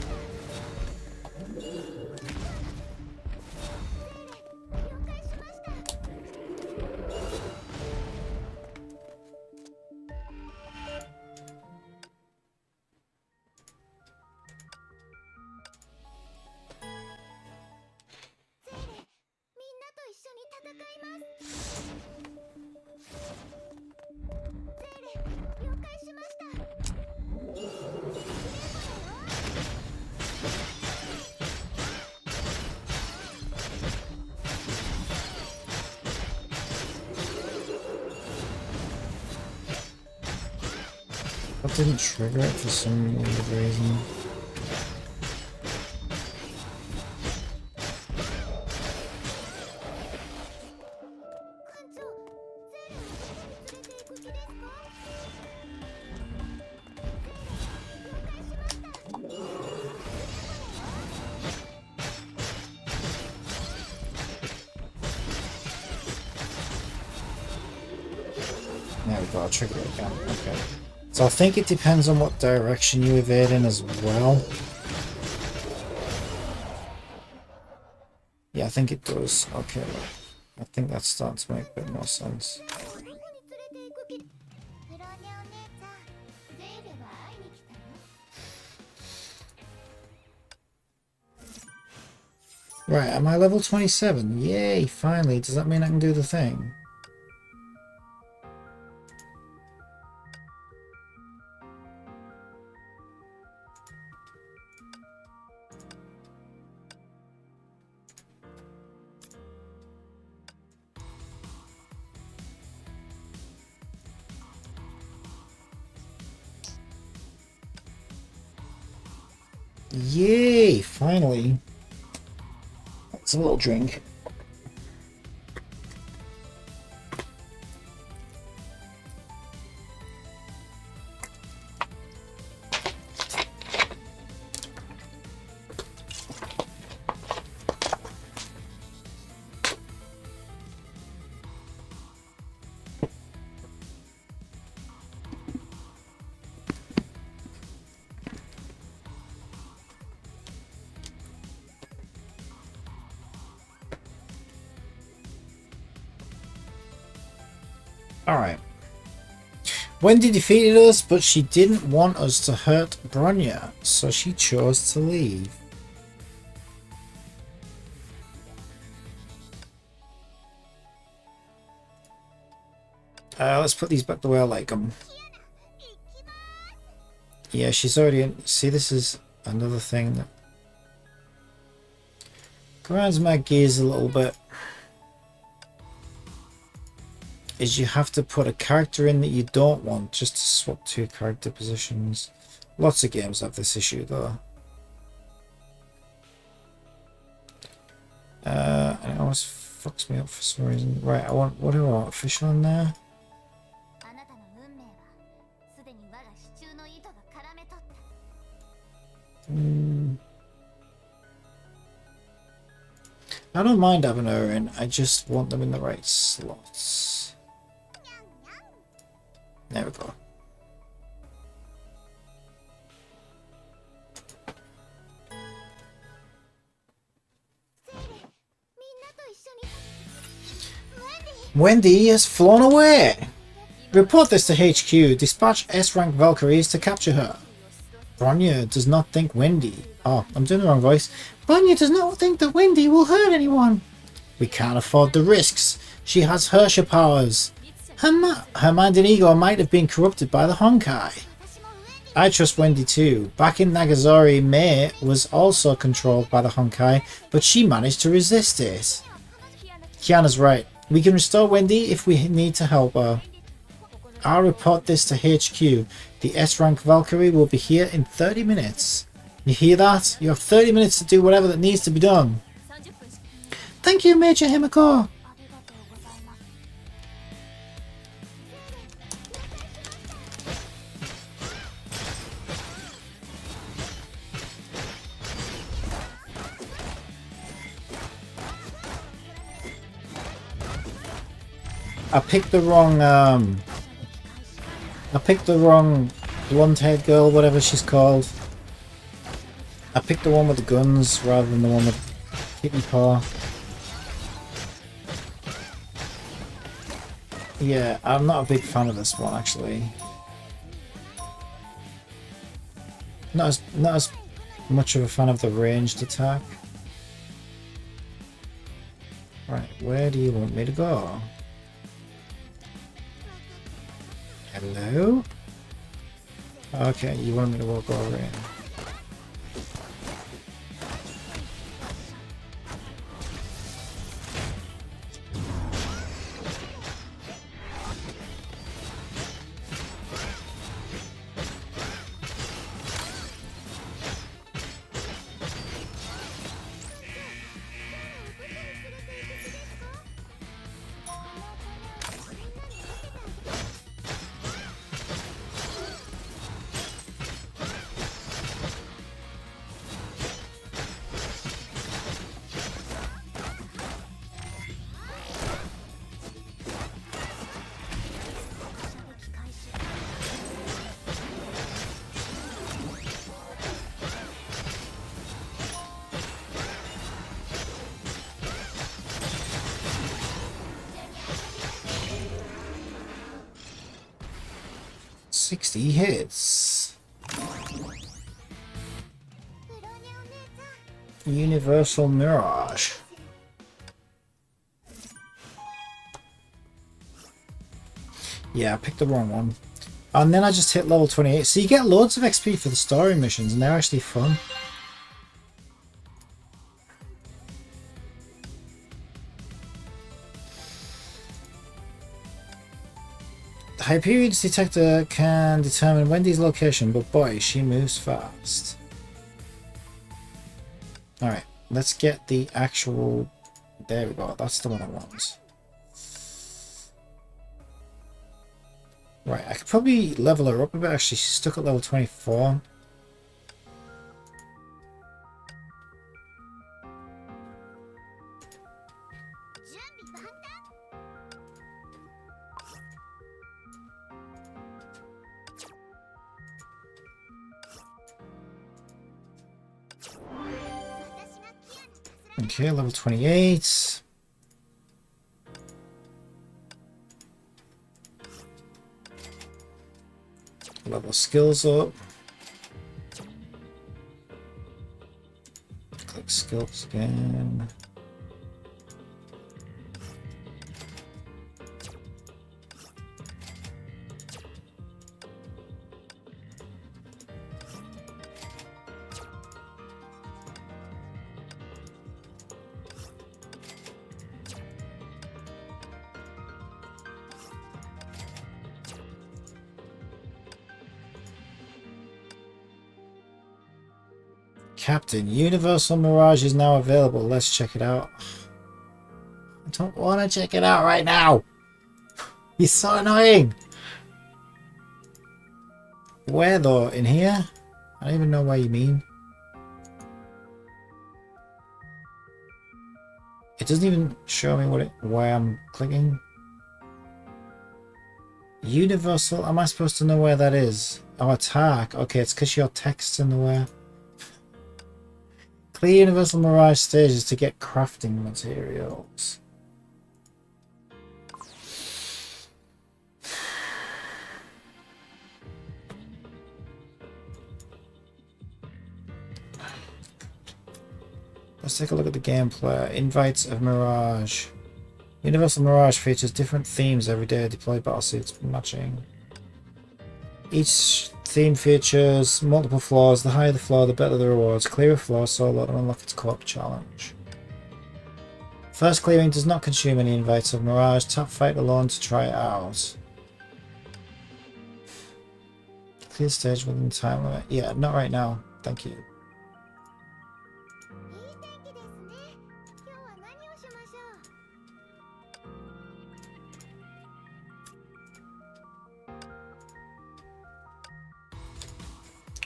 That didn't trigger it for some weird reason. There we go, I'll trigger it again. Okay. So I think it depends on what direction you evade in as well. Yeah, I think it does. Okay. I think that's starting to make a bit more sense. Right, am I level 27? Yay, finally. Does that mean I can do the thing? Yay, finally. Let's have a little drink. Alright. Wendy defeated us, but she didn't want us to hurt Bronya, so she chose to leave. Let's put these back the way I like them. Yeah, she's already in. See, this is another thing that grinds my gears a little bit. Is you have to put a character in that you don't want just to swap two character positions. Lots of games have this issue though. And it always fucks me up for some reason. Right, what do I want? Official in there? I don't mind having her in, I just want them in the right slots. There we go. Wendy has flown away! Report this to HQ. Dispatch S-rank Valkyries to capture her. Bronya does not think Wendy... Oh, I'm doing the wrong voice. Bronya does not think that Wendy will hurt anyone. We can't afford the risks. She has Herrscher powers. Her mind and ego might have been corrupted by the Honkai. I trust Wendy too. Back in Nagazori, Mei was also controlled by the Honkai, but she managed to resist it. Kiana's right. We can restore Wendy if we need to help her. I'll report this to HQ. The S-rank Valkyrie will be here in 30 minutes. You hear that? You have 30 minutes to do whatever that needs to be done. Thank you, Major Himiko. I picked the wrong blonde-haired girl, whatever she's called. I picked the one with the guns rather than the one with kitty paw. Yeah, I'm not a big fan of this one actually. Not as much of a fan of the ranged attack. Right, where do you want me to go? Hello? Okay, you want me to walk over in. 60 hits. Universal Mirage. Yeah, I picked the wrong one. And then I just hit level 28. So you get loads of XP for the story missions, and they're actually fun. The Hyperion's detector can determine Wendy's location, but boy, she moves fast. Alright, let's get the actual... There we go, that's the one I want. Right, I could probably level her up a bit. Actually, she's stuck at level 24. Okay, level 28. Level skills up. Click skills again. Captain, Universal Mirage is now available. Let's check it out. I don't want to check it out right now. He's so annoying. Where though? In here? I don't even know where you mean. It doesn't even show me where I'm clicking. Universal? Am I supposed to know where that is? Oh, attack. Okay, it's because your text's in the way. Clear Universal Mirage stages to get crafting materials. Let's take a look at the gameplay. Invites of Mirage. Universal Mirage features different themes every day. Deploy battlesuits matching. Each theme features multiple floors. The higher the floor, the better the rewards. Clear a floor solo to unlock its co-op challenge. First clearing does not consume any invites of Mirage. Tap fight alone to try it out. Clear stage within time limit. Yeah, not right now. Thank you.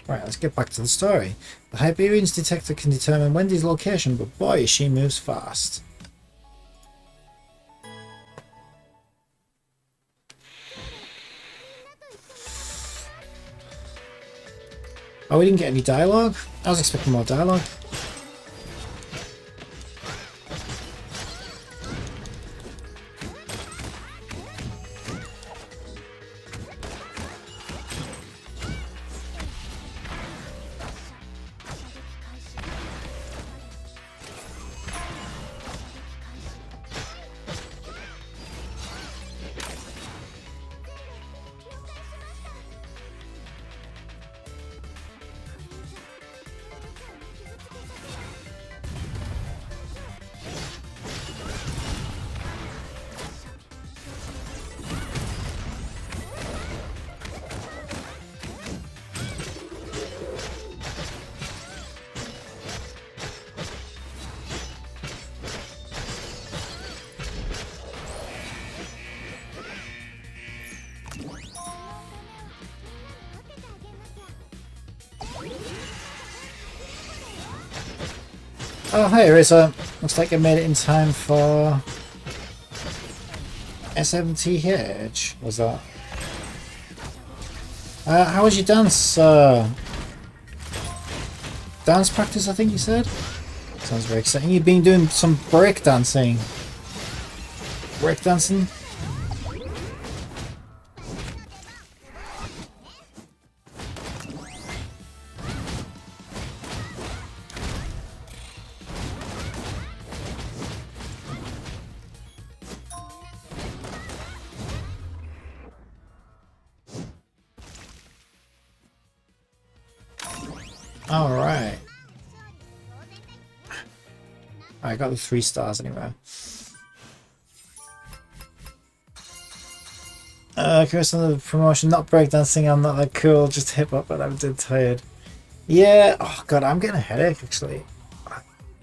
Right, let's get back to the story. The Hyperion's detector can determine Wendy's location, but boy, she moves fast. Oh, we didn't get any dialogue? I was expecting more dialogue. Oh, hi, Eraser. Looks like I made it in time for SMTH. Was that? How was your dance? Dance practice, I think you said? Sounds very exciting. You've been doing some break dancing. Break dancing? Alright. I got the 3 stars anyway. Chris on the promotion, not breakdancing, I'm not that cool, just hip hop, but I'm dead tired. Yeah, oh god, I'm getting a headache actually.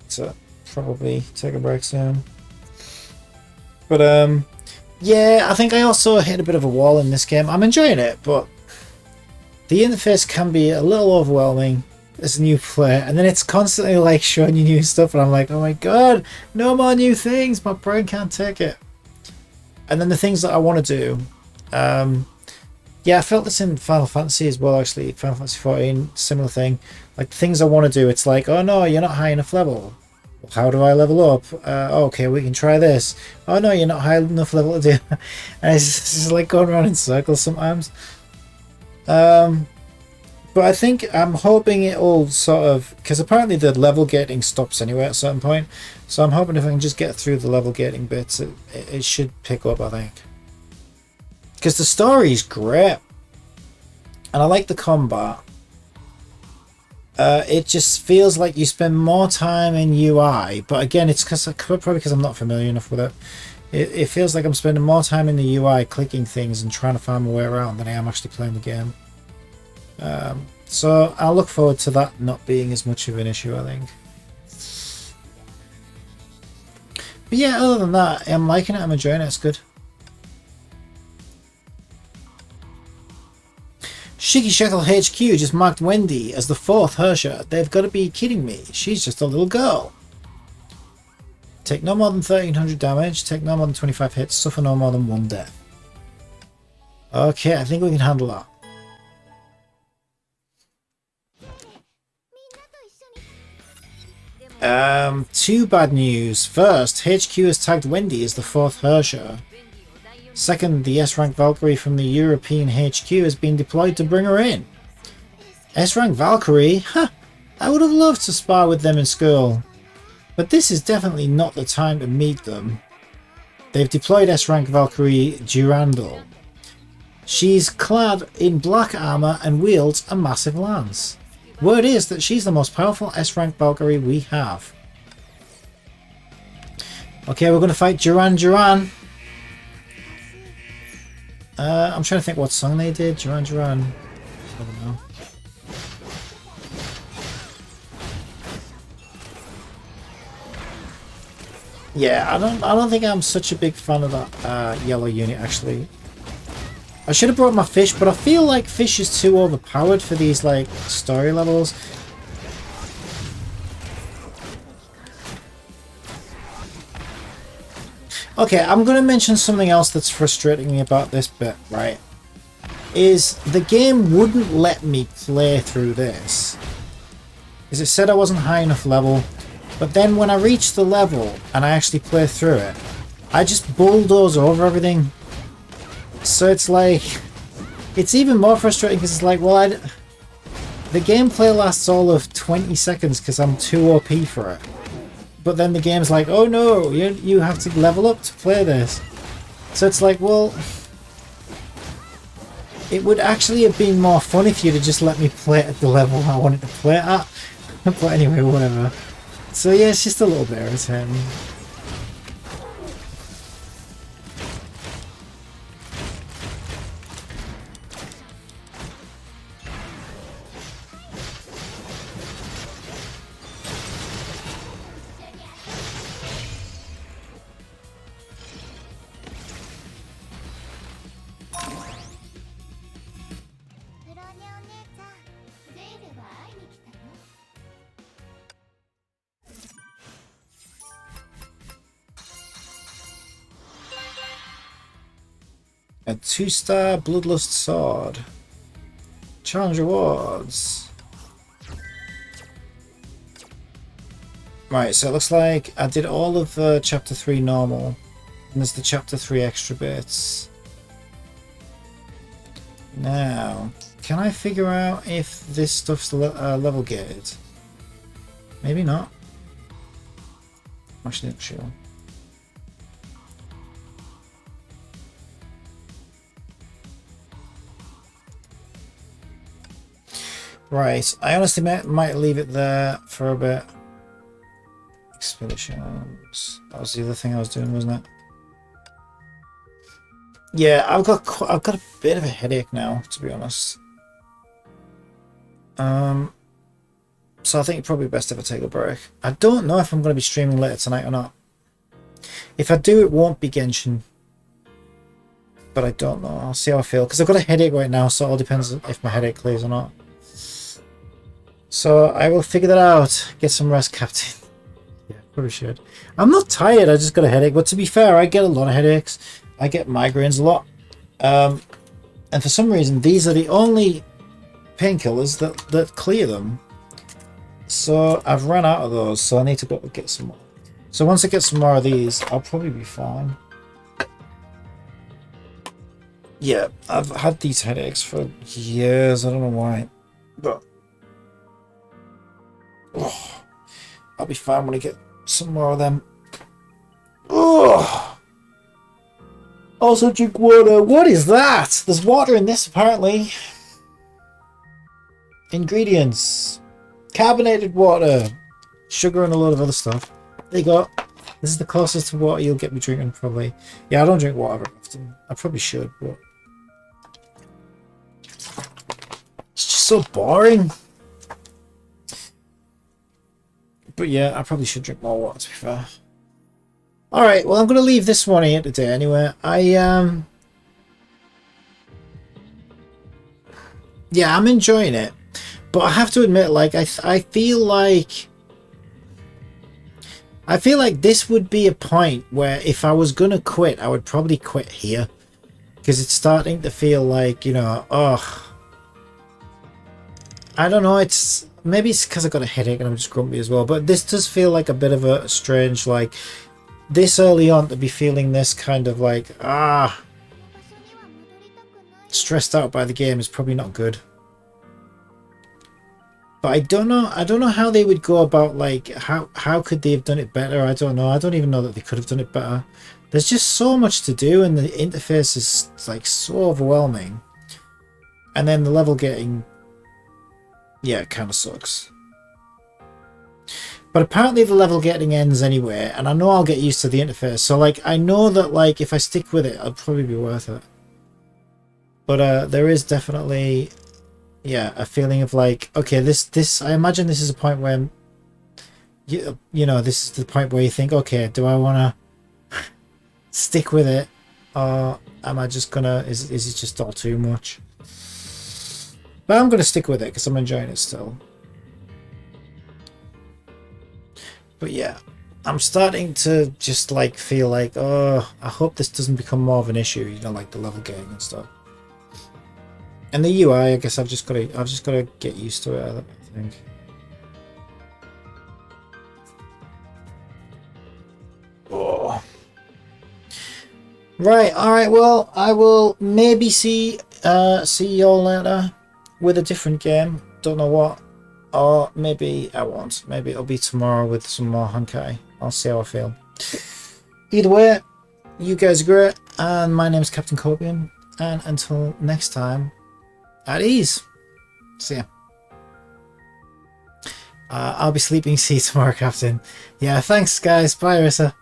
So probably take a break soon. But yeah, I think I also hit a bit of a wall in this game. I'm enjoying it, but the interface can be a little overwhelming as a new player, and then it's constantly like showing you new stuff, and I'm like, oh my god, no more new things, my brain can't take it. And then the things that I want to do, yeah, I felt this in Final Fantasy as well actually. Final Fantasy 14, similar thing. Like things I want to do, it's like, oh no, you're not high enough level. How do I level up? Okay, we can try this. Oh no, you're not high enough level to do. And it's just like going around in circles sometimes. But I think I'm hoping it'll sort of, because apparently the level gating stops anyway at a certain point. So I'm hoping if I can just get through the level gating bits, it should pick up, I think. Because the story is great. And I like the combat. It just feels like you spend more time in UI, but again, it's probably because I'm not familiar enough with it. It feels like I'm spending more time in the UI clicking things and trying to find my way around than I am actually playing the game. So I'll look forward to that not being as much of an issue, I think. But yeah, other than that, I'm liking it, I'm enjoying it, it's good. Shiki Shekel HQ just marked Wendy as the 4th Hersher. They've got to be kidding me. She's just a little girl. Take no more than 1300 damage, take no more than 25 hits, suffer no more than 1 death. Okay, I think we can handle that. Two bad news. First, HQ has tagged Wendy as the 4th Hersher. Second, the S-rank Valkyrie from the European HQ has been deployed to bring her in. S-rank Valkyrie? Ha! I would have loved to spar with them in school. But this is definitely not the time to meet them. They've deployed S-rank Valkyrie Durandal. She's clad in black armour and wields a massive lance. Word is that she's the most powerful S-rank Valkyrie we have. Okay, we're going to fight Duran. I'm trying to think what song they did. Duran. I don't know. Yeah, I don't think I'm such a big fan of that yellow unit actually. I should have brought my fish, but I feel like fish is too overpowered for these like story levels. Okay, I'm going to mention something else that's frustrating me about this bit, right? Is the game wouldn't let me play through this. Is it said I wasn't high enough level, but then when I reach the level and I actually play through it, I just bulldoze over everything. So it's like, it's even more frustrating because it's like, well, the gameplay lasts all of 20 seconds because I'm too OP for it. But then the game's like, oh no, you have to level up to play this. So it's like, well, it would actually have been more fun if you'd have just let me play at the level I wanted to play at. But anyway, whatever. So yeah, it's just a little bit irritating. A 2-star Bloodlust Sword. Challenge rewards. Right, so it looks like I did all of Chapter 3 normal. And there's the Chapter 3 extra bits. Now, can I figure out if this stuff's level gated? Maybe not. I'm actually not sure. Right, I honestly might leave it there for a bit. Expeditions. That was the other thing I was doing, wasn't it? Yeah, I've got a bit of a headache now, to be honest. So I think it's probably best if I take a break. I don't know if I'm going to be streaming later tonight or not. If I do, it won't be Genshin. But I don't know. I'll see how I feel. Because I've got a headache right now, so it all depends if my headache clears or not. So I will figure that out. Get some rest, Captain. Yeah, probably should. I'm not tired, I just got a headache. But to be fair, I get a lot of headaches. I get migraines a lot. And for some reason, these are the only painkillers that clear them. So I've run out of those, so I need to go get some more. So once I get some more of these, I'll probably be fine. Yeah, I've had these headaches for years. I don't know why, but oh, I'll be fine when I get some more of them. Oh. Also drink water. What is that? There's water in this apparently. Ingredients: carbonated water, sugar, and a lot of other stuff. There you go. This is the closest to water you'll get me drinking, probably. Yeah, I don't drink water very often. I probably should, but it's just so boring. But yeah, I probably should drink more water, to be fair. Alright, well, I'm going to leave this one here today anyway. Yeah, I'm enjoying it. But I have to admit, like, I feel like this would be a point where if I was going to quit, I would probably quit here. Because it's starting to feel like, you know, oh, I don't know, maybe it's because I got a headache and I'm just grumpy as well, but this does feel like a bit of a strange, like, this early on to be feeling this kind of like, stressed out by the game is probably not good. But I don't know how they would go about, like, how could they have done it better? I don't know. I don't even know that they could have done it better. There's just so much to do and the interface is, like, so overwhelming. And then the level getting, yeah, it kind of sucks. But apparently the level getting ends anyway, and I know I'll get used to the interface. So, like, I know that, like, if I stick with it, it'll probably be worth it. But there is definitely, yeah, a feeling of like, okay, this I imagine this is a point where you know, this is the point where you think, okay, do I want to stick with it, or am I just gonna, is it just all too much? But I'm gonna stick with it because I'm enjoying it still. But yeah, I'm starting to just like feel like, oh, I hope this doesn't become more of an issue, you know, like the level getting and stuff. And the UI, I guess I've just got to get used to it, I think. Oh. Right, alright, well, I will maybe see you all later with a different game. Don't know what. Or maybe I won't. Maybe it'll be tomorrow with some more Honkai. I'll see how I feel. Either way, you guys are great. And my name is Captain Copian. And until next time, at ease. See ya. I'll be sleeping. See you tomorrow, Captain. Yeah, thanks, guys. Bye, Arissa.